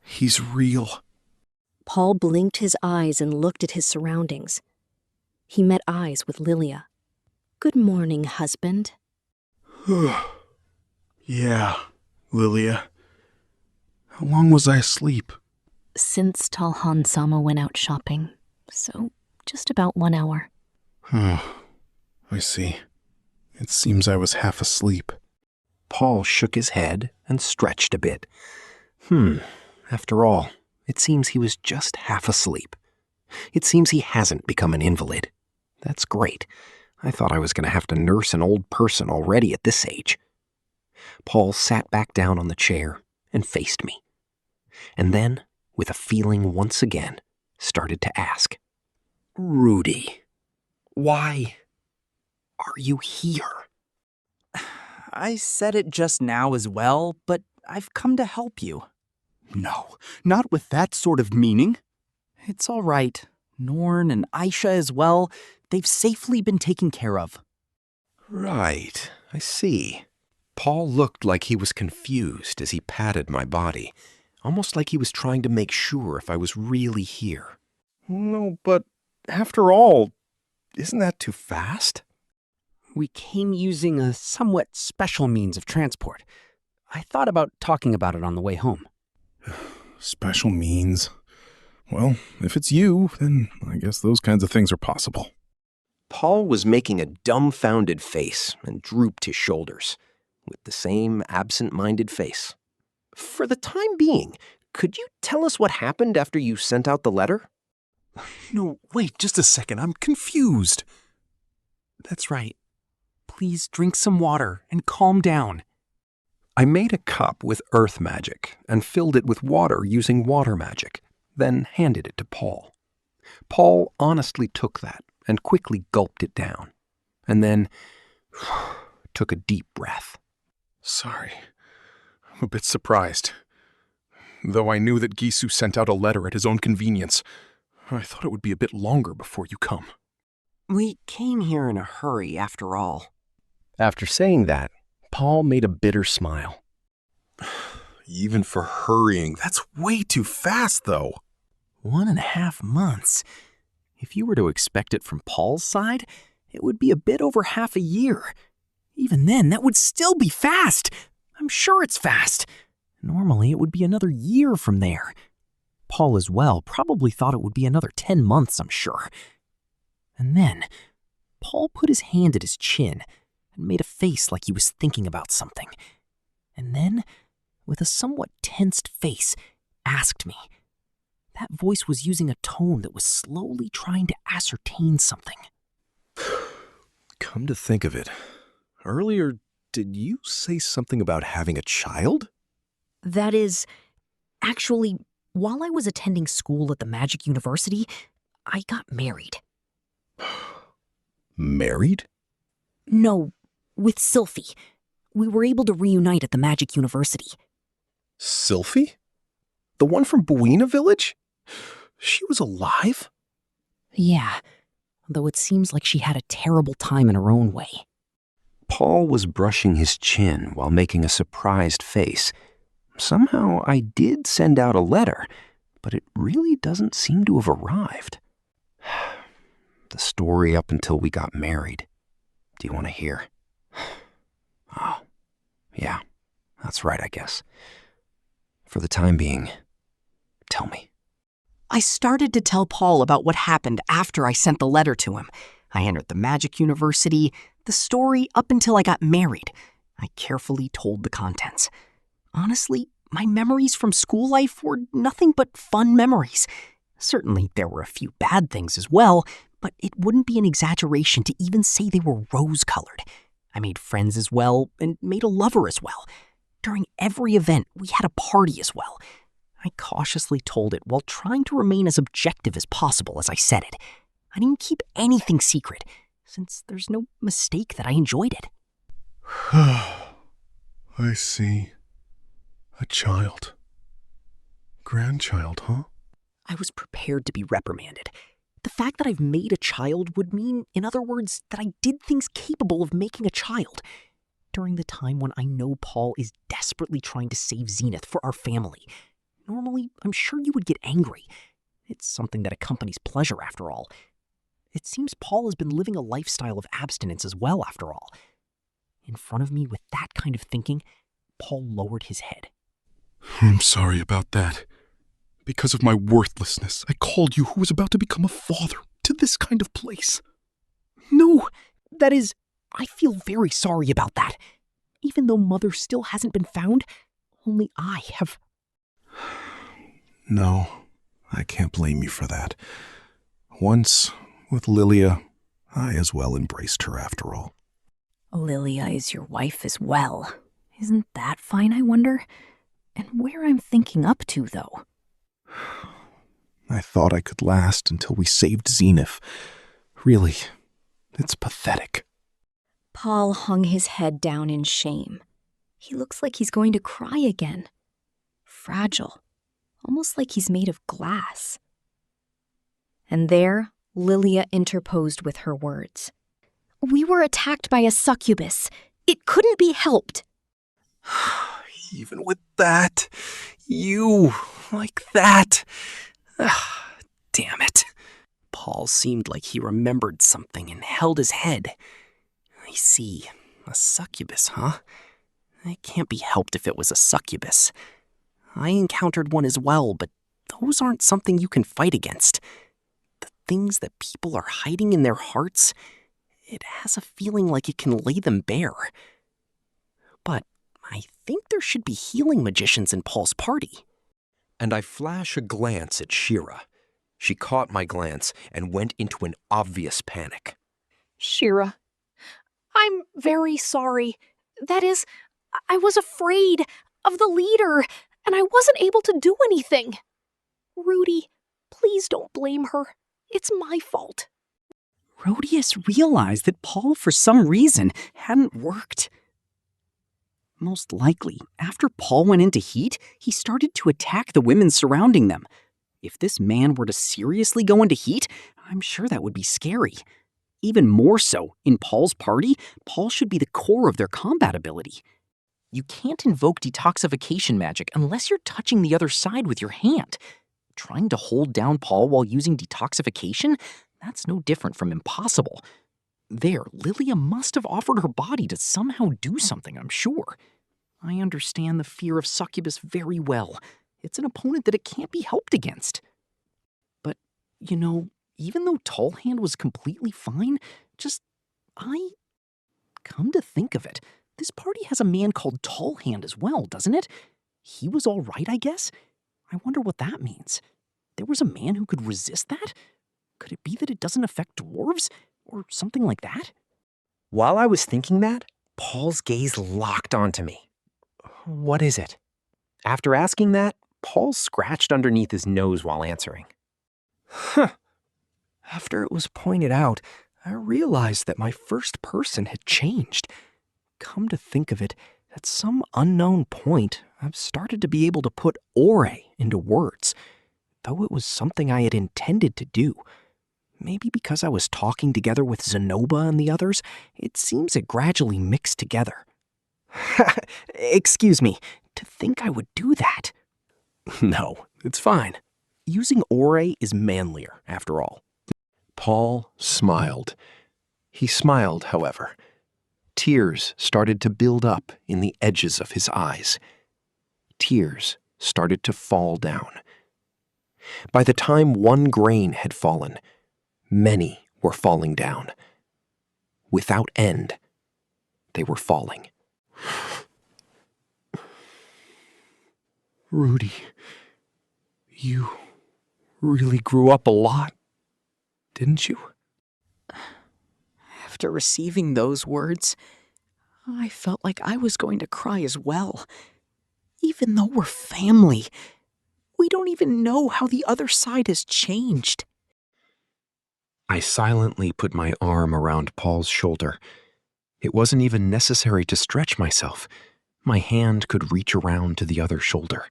He's real. Paul blinked his eyes and looked at his surroundings. He met eyes with Lilia. Good morning, husband. Yeah, Lilia. How long was I asleep? Since Talhan-sama went out shopping, so just about 1 hour. I see. It seems I was half asleep. Paul shook his head and stretched a bit. After all, it seems he was just half asleep. It seems he hasn't become an invalid. That's great. I thought I was going to have to nurse an old person already at this age. Paul sat back down on the chair and faced me. And then, with a feeling once again, started to ask, Rudy, why are you here? I said it just now as well, but I've come to help you. No, not with that sort of meaning. It's all right. Norn and Aisha as well, they've safely been taken care of. Right, I see. Paul looked like he was confused as he patted my body, almost like he was trying to make sure if I was really here. No, but after all, isn't that too fast? We came using a somewhat special means of transport. I thought about talking about it on the way home. Special means? Well, if it's you, then I guess those kinds of things are possible. Paul was making a dumbfounded face and drooped his shoulders, with the same absent-minded face. For the time being, could you tell us what happened after you sent out the letter? No, wait just a second. I'm confused. That's right. Please drink some water and calm down. I made a cup with earth magic and filled it with water using water magic, then handed it to Paul. Paul honestly took that and quickly gulped it down, and then took a deep breath. Sorry. I'm a bit surprised. Though I knew that Gisu sent out a letter at his own convenience, I thought it would be a bit longer before you come. We came here in a hurry, after all. After saying that, Paul made a bitter smile. Even for hurrying, that's way too fast, though. 1.5 months. If you were to expect it from Paul's side, it would be a bit over half a year. Even then, that would still be fast. I'm sure it's fast. Normally, it would be another year from there. Paul as well probably thought it would be another 10 months, I'm sure. And then, Paul put his hand at his chin and made a face like he was thinking about something. And then, with a somewhat tensed face, asked me. That voice was using a tone that was slowly trying to ascertain something. Come to think of it, earlier, did you say something about having a child? That is, actually, while I was attending school at the Magic University, I got married. Married? No, with Sylphie. We were able to reunite at the Magic University. Sylphie? The one from Buena Village? She was alive? Yeah, though it seems like she had a terrible time in her own way. Paul was brushing his chin while making a surprised face. Somehow I did send out a letter, but it really doesn't seem to have arrived. The story up until we got married. Do you want to hear? Oh, yeah, that's right, I guess. For the time being, tell me. I started to tell Paul about what happened after I sent the letter to him. I entered the Magic University, the story up until I got married. I carefully told the contents. Honestly, my memories from school life were nothing but fun memories. Certainly, there were a few bad things as well, but it wouldn't be an exaggeration to even say they were rose-colored. I made friends as well, and made a lover as well. During every event, we had a party as well. I cautiously told it while trying to remain as objective as possible as I said it. I didn't keep anything secret, since there's no mistake that I enjoyed it. I see. A child. Grandchild, huh? I was prepared to be reprimanded. The fact that I've made a child would mean, in other words, that I did things capable of making a child. During the time when I know Paul is desperately trying to save Zenith for our family. Normally, I'm sure you would get angry. It's something that accompanies pleasure, after all. It seems Paul has been living a lifestyle of abstinence as well, after all. In front of me with that kind of thinking, Paul lowered his head. I'm sorry about that. Because of my worthlessness, I called you who was about to become a father to this kind of place. No, that is, I feel very sorry about that. Even though Mother still hasn't been found, only I have... No, I can't blame you for that. Once, with Lilia, I as well embraced her after all. Lilia is your wife as well. Isn't that fine, I wonder? And where I'm thinking up to, though. I thought I could last until we saved Zenith. Really, it's pathetic. Paul hung his head down in shame. He looks like he's going to cry again. Fragile. Almost like he's made of glass. And there, Lilia interposed with her words. We were attacked by a succubus. It couldn't be helped. Even with that, you, like that. Damn it. Paul seemed like he remembered something and held his head. I see. A succubus, huh? It can't be helped if it was a succubus. I encountered one as well, but those aren't something you can fight against. The things that people are hiding in their hearts, it has a feeling like it can lay them bare. But I think there should be healing magicians in Paul's party. And I flash a glance at Shira. She caught my glance and went into an obvious panic. Shira, I'm very sorry. That is, I was afraid of the leader, and I wasn't able to do anything. Rudy, please don't blame her. It's my fault. Rudeus realized that Paul, for some reason, hadn't worked. Most likely, after Paul went into heat, he started to attack the women surrounding them. If this man were to seriously go into heat, I'm sure that would be scary. Even more so, in Paul's party, Paul should be the core of their combat ability. You can't invoke detoxification magic unless you're touching the other side with your hand. Trying to hold down Paul while using detoxification? That's no different from impossible. There, Lilia must have offered her body to somehow do something, I'm sure. I understand the fear of succubus very well. It's an opponent that it can't be helped against. But, you know, even though Tall Hand was completely fine, come to think of it, this party has a man called Tall Hand as well, doesn't it? He was all right, I guess? I wonder what that means. There was a man who could resist that? Could it be that it doesn't affect dwarves? Or something like that? While I was thinking that, Paul's gaze locked onto me. What is it? After asking that, Paul scratched underneath his nose while answering. After it was pointed out, I realized that my first person had changed. Come to think of it, at some unknown point, I've started to be able to put ore into words, though it was something I had intended to do. Maybe because I was talking together with Zenoba and the others, it seems it gradually mixed together. Excuse me, to think I would do that. No, it's fine. Using ore is manlier, after all. Paul smiled. He smiled, however. Tears started to build up in the edges of his eyes. Tears started to fall down. By the time one grain had fallen, many were falling down. Without end, they were falling. Rudy, you really grew up a lot, didn't you? After receiving those words, I felt like I was going to cry as well. Even though we're family, we don't even know how the other side has changed. I silently put my arm around Paul's shoulder. It wasn't even necessary to stretch myself. My hand could reach around to the other shoulder.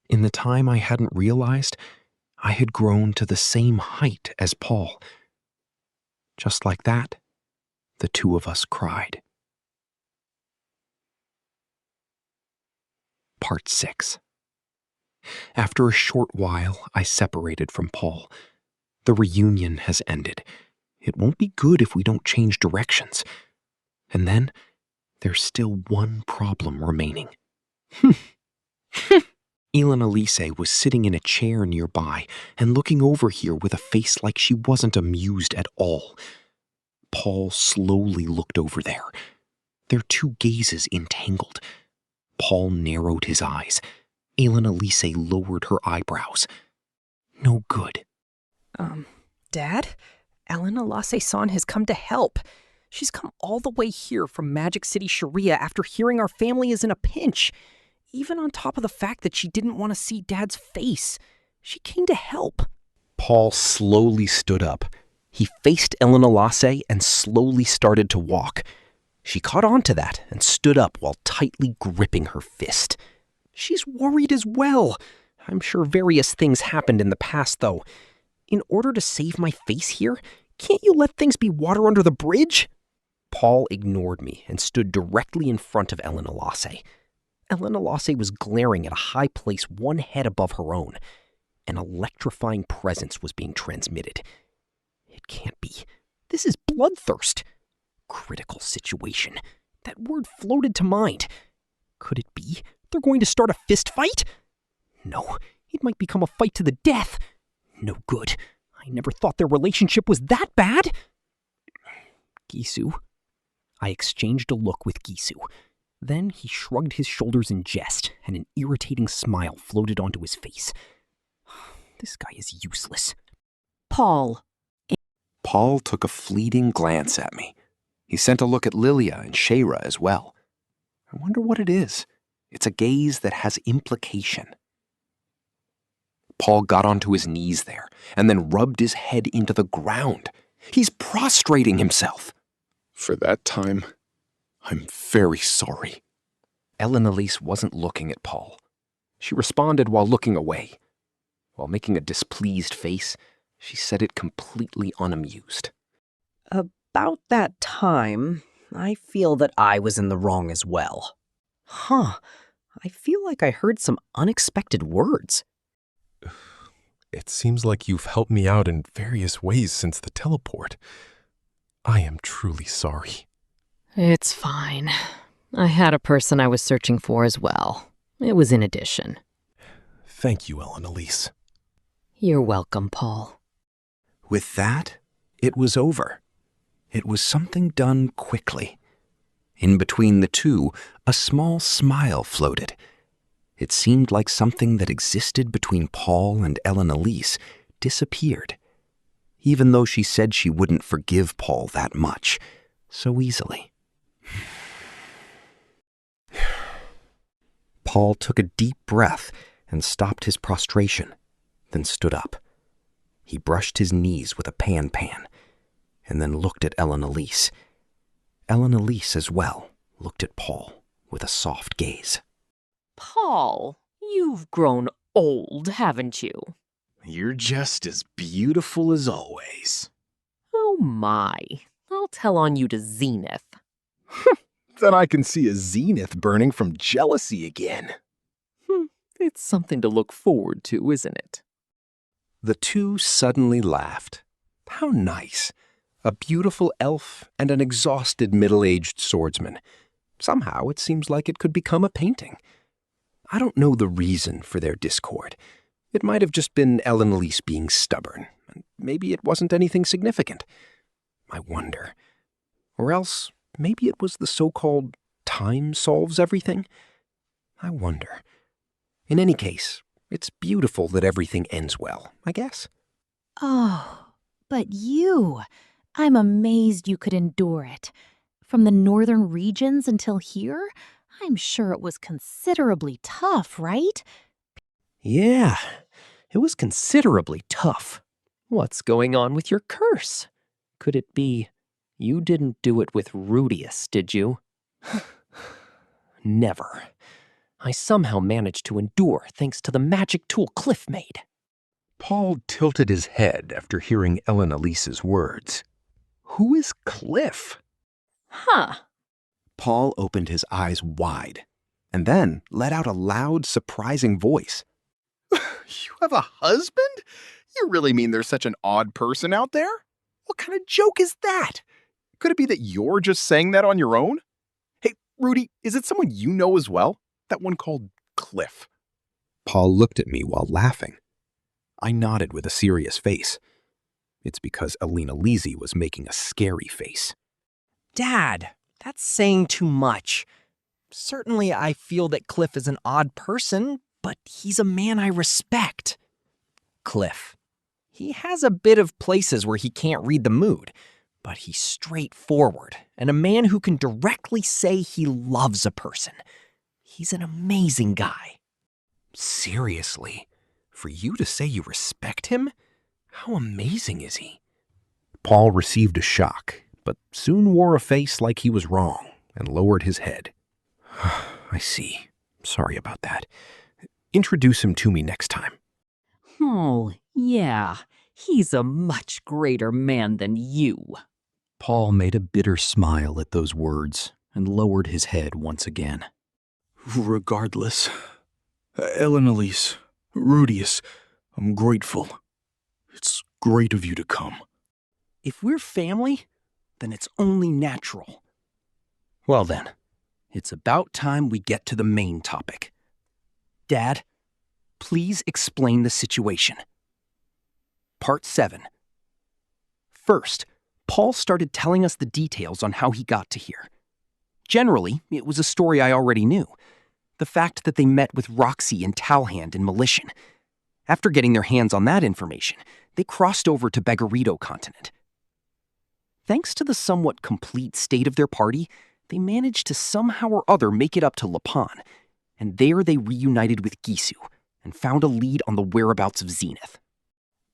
In the time I hadn't realized, I had grown to the same height as Paul. Just like that, the two of us cried. Part 6. After a short while, I separated from Paul. The reunion has ended. It won't be good if we don't change directions. And then, there's still one problem remaining. Elena Lise was sitting in a chair nearby and looking over here with a face like she wasn't amused at all. Paul slowly looked over there. Their two gazes entangled. Paul narrowed his eyes. Elena Lise lowered her eyebrows. No good. Dad? Elena Lase-san has come to help. She's come all the way here from Magic City, Sharia after hearing our family is in a pinch. Even on top of the fact that she didn't want to see Dad's face. She came to help. Paul slowly stood up. He faced Elena Lase and slowly started to walk. She caught on to that and stood up while tightly gripping her fist. She's worried as well. I'm sure various things happened in the past, though. In order to save my face here, can't you let things be water under the bridge? Paul ignored me and stood directly in front of Elena Lase. Elena Lase was glaring at a high place one head above her own. An electrifying presence was being transmitted. It can't be. This is bloodthirst. Critical situation. That word floated to mind. Could it be they're going to start a fist fight? No, it might become a fight to the death. No good. I never thought their relationship was that bad. Gisu. I exchanged a look with Gisu. Then he shrugged his shoulders in jest, and an irritating smile floated onto his face. This guy is useless. Paul. Paul took a fleeting glance at me. He sent a look at Lilia and Shayra as well. I wonder what it is. It's a gaze that has implication. Paul got onto his knees there and then rubbed his head into the ground. He's prostrating himself. For that time, I'm very sorry. Elise wasn't looking at Paul. She responded while looking away. While making a displeased face, she said it completely unamused. About that time, I feel that I was in the wrong as well. Huh. I feel like I heard some unexpected words. It seems like you've helped me out in various ways since the teleport. I am truly sorry. It's fine. I had a person I was searching for as well. It was in addition. Thank you, Elise. You're welcome, Paul. With that, it was over. It was something done quickly. In between the two, a small smile floated. It seemed like something that existed between Paul and Elise disappeared, even though she said she wouldn't forgive Paul that much so easily. Paul took a deep breath and stopped his prostration, then stood up. He brushed his knees with a pan, and then looked at Elise. Elise as well looked at Paul with a soft gaze. Paul, you've grown old, haven't you? You're just as beautiful as always. Oh my, I'll tell on you to Zenith. Then I can see a zenith burning from jealousy again. It's something to look forward to, isn't it? The two suddenly laughed. How nice. A beautiful elf and an exhausted middle-aged swordsman. Somehow it seems like it could become a painting. I don't know the reason for their discord. It might have just been Elise being stubborn. Maybe it wasn't anything significant. I wonder. Or else, maybe it was the so-called time solves everything? I wonder. In any case, it's beautiful that everything ends well, I guess. Oh, but you. I'm amazed you could endure it. From the northern regions until here, I'm sure it was considerably tough, right? Yeah, it was considerably tough. What's going on with your curse? Could it be you didn't do it with Rudeus, did you? Never. I somehow managed to endure thanks to the magic tool Cliff made. Paul tilted his head after hearing Elise's words. Who is Cliff? Huh. Paul opened his eyes wide, and then let out a loud, surprising voice. You have a husband? You really mean there's such an odd person out there? What kind of joke is that? Could it be that you're just saying that on your own? Hey, Rudy, is it someone you know as well? That one called Cliff. Paul looked at me while laughing. I nodded with a serious face. It's because Elise was making a scary face. Dad, that's saying too much. Certainly I feel that Cliff is an odd person, but he's a man I respect. Cliff. He has a bit of places where he can't read the mood, but he's straightforward and a man who can directly say he loves a person. He's an amazing guy. Seriously? For you to say you respect him? How amazing is he? Paul received a shock, but soon wore a face like he was wrong and lowered his head. I see. Sorry about that. Introduce him to me next time. Oh, yeah. He's a much greater man than you. Paul made a bitter smile at those words and lowered his head once again. Regardless, Elise, Rudeus, I'm grateful. It's great of you to come. If we're family, then it's only natural. Well then, it's about time we get to the main topic. Dad, please explain the situation. Part 7. First, Paul started telling us the details on how he got to here. Generally, it was a story I already knew. The fact that they met with Roxy and Talhand in Malition. After getting their hands on that information, they crossed over to Beggarito continent. Thanks to the somewhat complete state of their party, they managed to somehow or other make it up to Lapan, and there they reunited with Gisu and found a lead on the whereabouts of Zenith.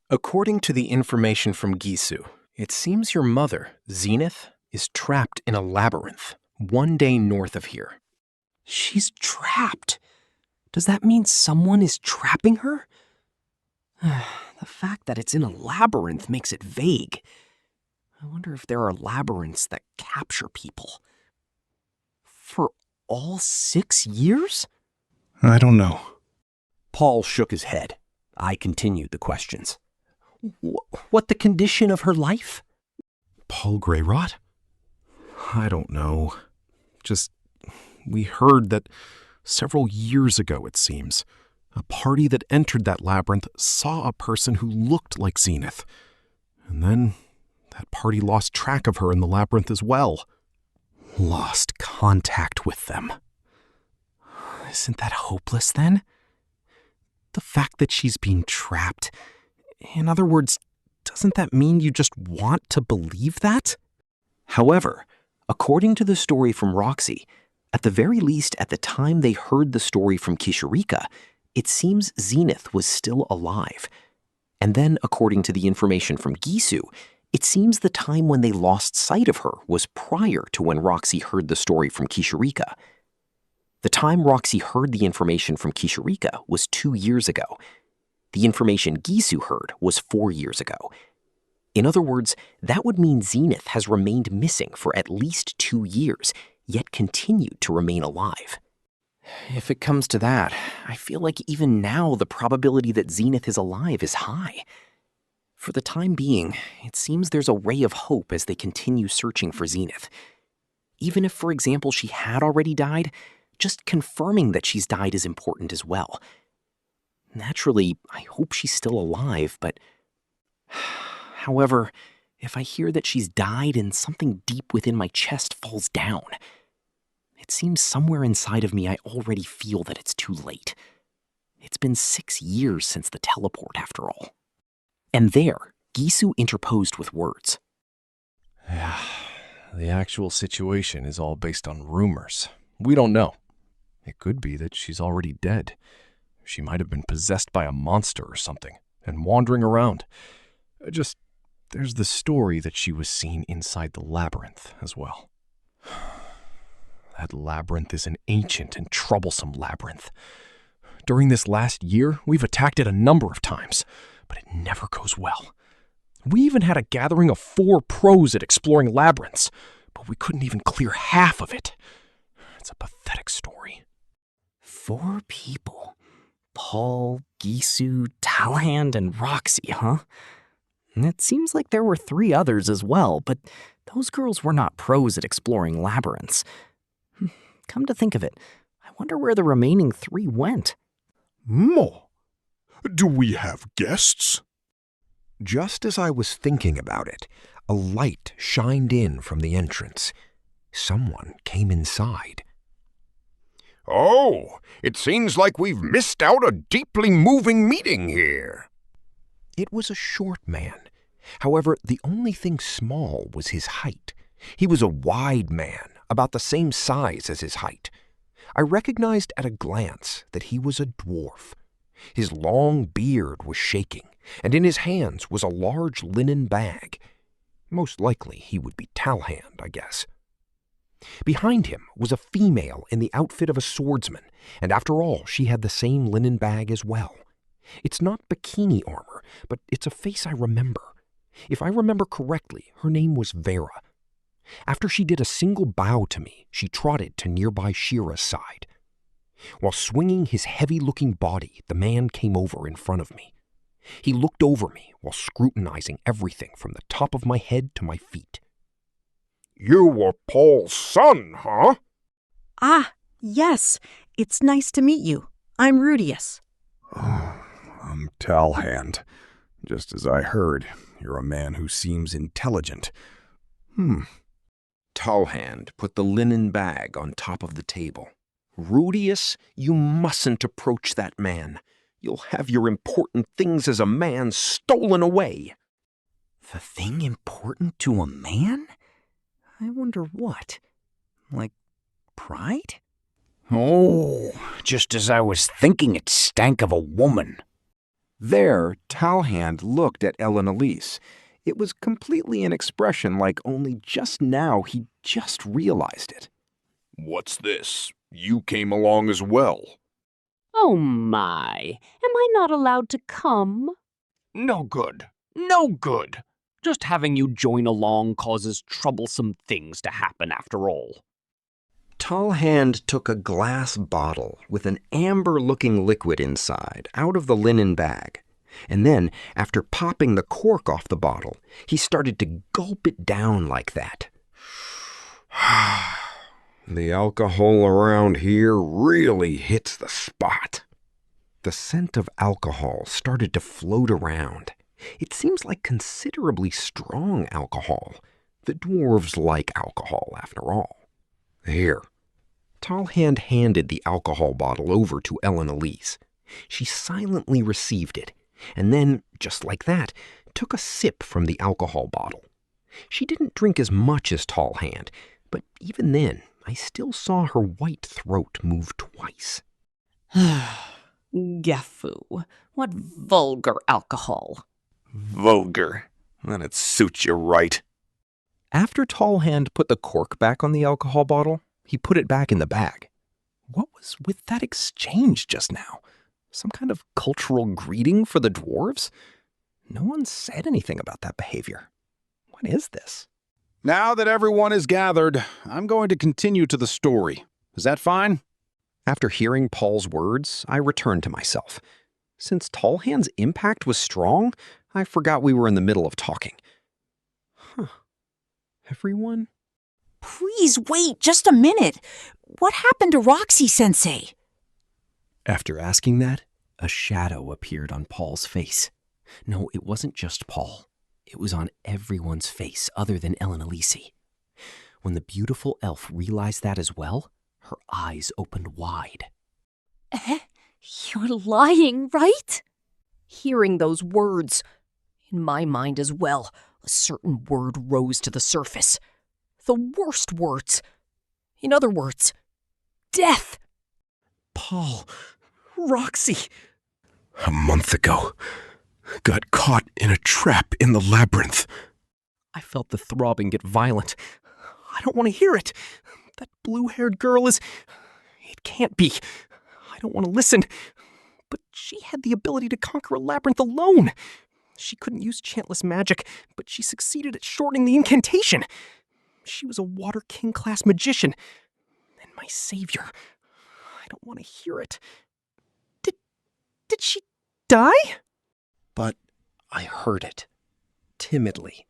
According to the information from Gisu, it seems your mother, Zenith, is trapped in a labyrinth 1 day north of here. She's trapped? Does that mean someone is trapping her? The fact that it's in a labyrinth makes it vague. I wonder if there are labyrinths that capture people. For all 6 years? I don't know. Paul shook his head. I continued the questions. What the condition of her life? Paul Greyrat? I don't know. Just, we heard that several years ago, it seems, a party that entered that labyrinth saw a person who looked like Zenith. And then that party lost track of her in the labyrinth as well. Lost contact with them. Isn't that hopeless then? The fact that she's being trapped, in other words, doesn't that mean you just want to believe that? However, according to the story from Roxy, at the very least at the time they heard the story from Kishirika, it seems Zenith was still alive. And then, according to the information from Gisu, it seems the time when they lost sight of her was prior to when Roxy heard the story from Kishirika. The time Roxy heard the information from Kishirika was 2 years ago. The information Gisu heard was 4 years ago. In other words, that would mean Zenith has remained missing for at least 2 years, yet continued to remain alive. If it comes to that, I feel like even now the probability that Zenith is alive is high. For the time being, it seems there's a ray of hope as they continue searching for Zenith. Even if, for example, she had already died, just confirming that she's died is important as well. Naturally, I hope she's still alive, but... However, if I hear that she's died and something deep within my chest falls down, it seems somewhere inside of me I already feel that it's too late. It's been 6 years since the teleport, after all. And there, Gisu interposed with words. Yeah, the actual situation is all based on rumors. We don't know. It could be that she's already dead. She might have been possessed by a monster or something and wandering around. There's the story that she was seen inside the labyrinth as well. That labyrinth is an ancient and troublesome labyrinth. During this last year, we've attacked it a number of times, but it never goes well. We even had a gathering of 4 pros at exploring labyrinths, but we couldn't even clear half of it. It's a pathetic story. 4 people. Paul, Gisu, Talhand, and Roxy, huh? And it seems like there were 3 others as well, but those girls were not pros at exploring labyrinths. Come to think of it, I wonder where the remaining 3 went. More? Do we have guests? Just as I was thinking about it, a light shined in from the entrance. Someone came inside. Oh, it seems like we've missed out a deeply moving meeting here. It was a short man. However, the only thing small was his height. He was a wide man, about the same size as his height. I recognized at a glance that he was a dwarf. His long beard was shaking, and in his hands was a large linen bag. Most likely he would be Talhand, I guess. Behind him was a female in the outfit of a swordsman, and after all, she had the same linen bag as well. It's not bikini armor, but it's a face I remember. If I remember correctly, her name was Vera. After she did a single bow to me, she trotted to nearby Shira's side. While swinging his heavy-looking body, the man came over in front of me. He looked over me while scrutinizing everything from the top of my head to my feet. You were Paul's son, huh? Ah, yes. It's nice to meet you. I'm Rudeus. I'm Talhand. Just as I heard, you're a man who seems intelligent. Talhand put the linen bag on top of the table. Rudeus, you mustn't approach that man. You'll have your important things as a man stolen away. The thing important to a man? I wonder what. Like pride? Oh, just as I was thinking, it stank of a woman. There, Talhand looked at Elise. It was completely an expression like only just now he just realized it. What's this? You came along as well. Oh my, am I not allowed to come? No good. No good. Just having you join along causes troublesome things to happen after all. Talhand took a glass bottle with an amber-looking liquid inside out of the linen bag, and then, after popping the cork off the bottle, he started to gulp it down like that. The alcohol around here really hits the spot. The scent of alcohol started to float around. It seems like considerably strong alcohol. The dwarves like alcohol, after all. Here. Talhand handed the alcohol bottle over to Elise. She silently received it, and then, just like that, took a sip from the alcohol bottle. She didn't drink as much as Talhand, but even then, I still saw her white throat move twice. Geffu, what vulgar alcohol. Vulgar. That'd suit you right. After Talhand put the cork back on the alcohol bottle, he put it back in the bag. What was with that exchange just now? Some kind of cultural greeting for the dwarves? No one said anything about that behavior. What is this? Now that everyone is gathered, I'm going to continue to the story. Is that fine? After hearing Paul's words, I returned to myself. Since Talhand's impact was strong, I forgot we were in the middle of talking. Everyone? Please wait just a minute. What happened to Roxy-sensei? After asking that, a shadow appeared on Paul's face. No, it wasn't just Paul. It was on everyone's face other than Elise. When the beautiful elf realized that as well, her eyes opened wide. You're lying, right? Hearing those words, in my mind as well, a certain word rose to the surface. The worst words. In other words, death. Paul, Roxy. A month ago, got caught in a trap in the labyrinth. I felt the throbbing get violent. I don't want to hear it. That blue-haired girl is... It can't be. I don't want to listen. But she had the ability to conquer a labyrinth alone. She couldn't use chantless magic, but she succeeded at shortening the incantation. She was a Water King-class magician. And my savior. I don't want to hear it. Did she die? But I heard it. Timidly.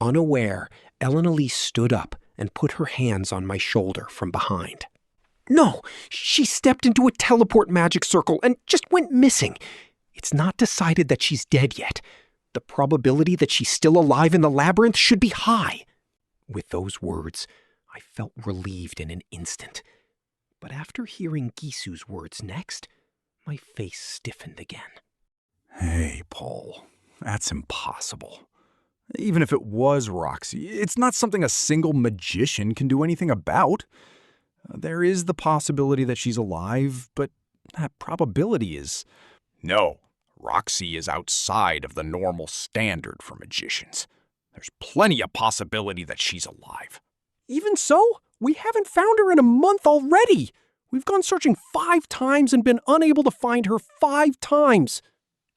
Unaware, Elise stood up and put her hands on my shoulder from behind. No, she stepped into a teleport magic circle and just went missing. It's not decided that she's dead yet. The probability that she's still alive in the labyrinth should be high. With those words, I felt relieved in an instant. But after hearing Gisu's words next, my face stiffened again. Hey, Paul, that's impossible. Even if it was Roxy, it's not something a single magician can do anything about. There is the possibility that she's alive, but that probability is... No, Roxy is outside of the normal standard for magicians. There's plenty of possibility that she's alive. Even so, we haven't found her in a month already. We've gone searching 5 times and been unable to find her 5 times.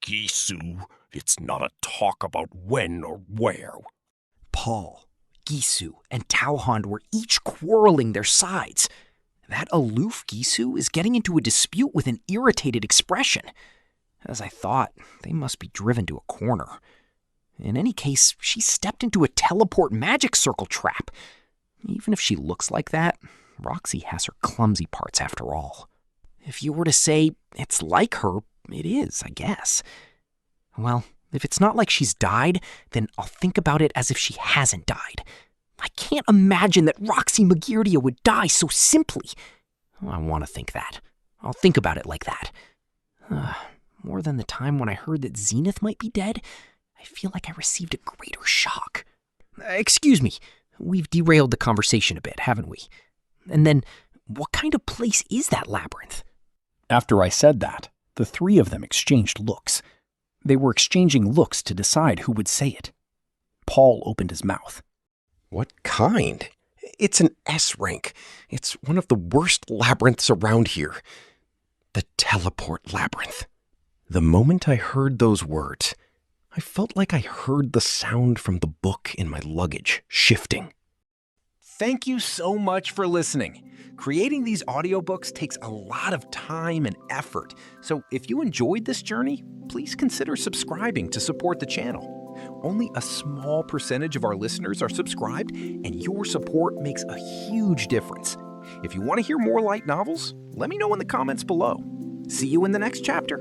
Gisu, it's not a talk about when or where. Paul, Gisu, and Talhand were each quarreling their sides. That aloof Gisu is getting into a dispute with an irritated expression. As I thought, they must be driven to a corner. In any case, she stepped into a teleport magic circle trap. Even if she looks like that, Roxy has her clumsy parts after all. If you were to say it's like her, it is, I guess. Well, if it's not like she's died, then I'll think about it as if she hasn't died. I can't imagine that Roxy Magirdia would die so simply. I want to think that. I'll think about it like that. More than the time when I heard that Zenith might be dead, I feel like I received a greater shock. Excuse me, we've derailed the conversation a bit, haven't we? And then, what kind of place is that labyrinth? After I said that, the three of them exchanged looks. They were exchanging looks to decide who would say it. Paul opened his mouth. What kind? It's an S rank. It's one of the worst labyrinths around here. The teleport labyrinth. The moment I heard those words, I felt like I heard the sound from the book in my luggage shifting. Thank you so much for listening. Creating these audiobooks takes a lot of time and effort, so if you enjoyed this journey, please consider subscribing to support the channel. Only a small percentage of our listeners are subscribed, and your support makes a huge difference. If you want to hear more light novels, let me know in the comments below. See you in the next chapter.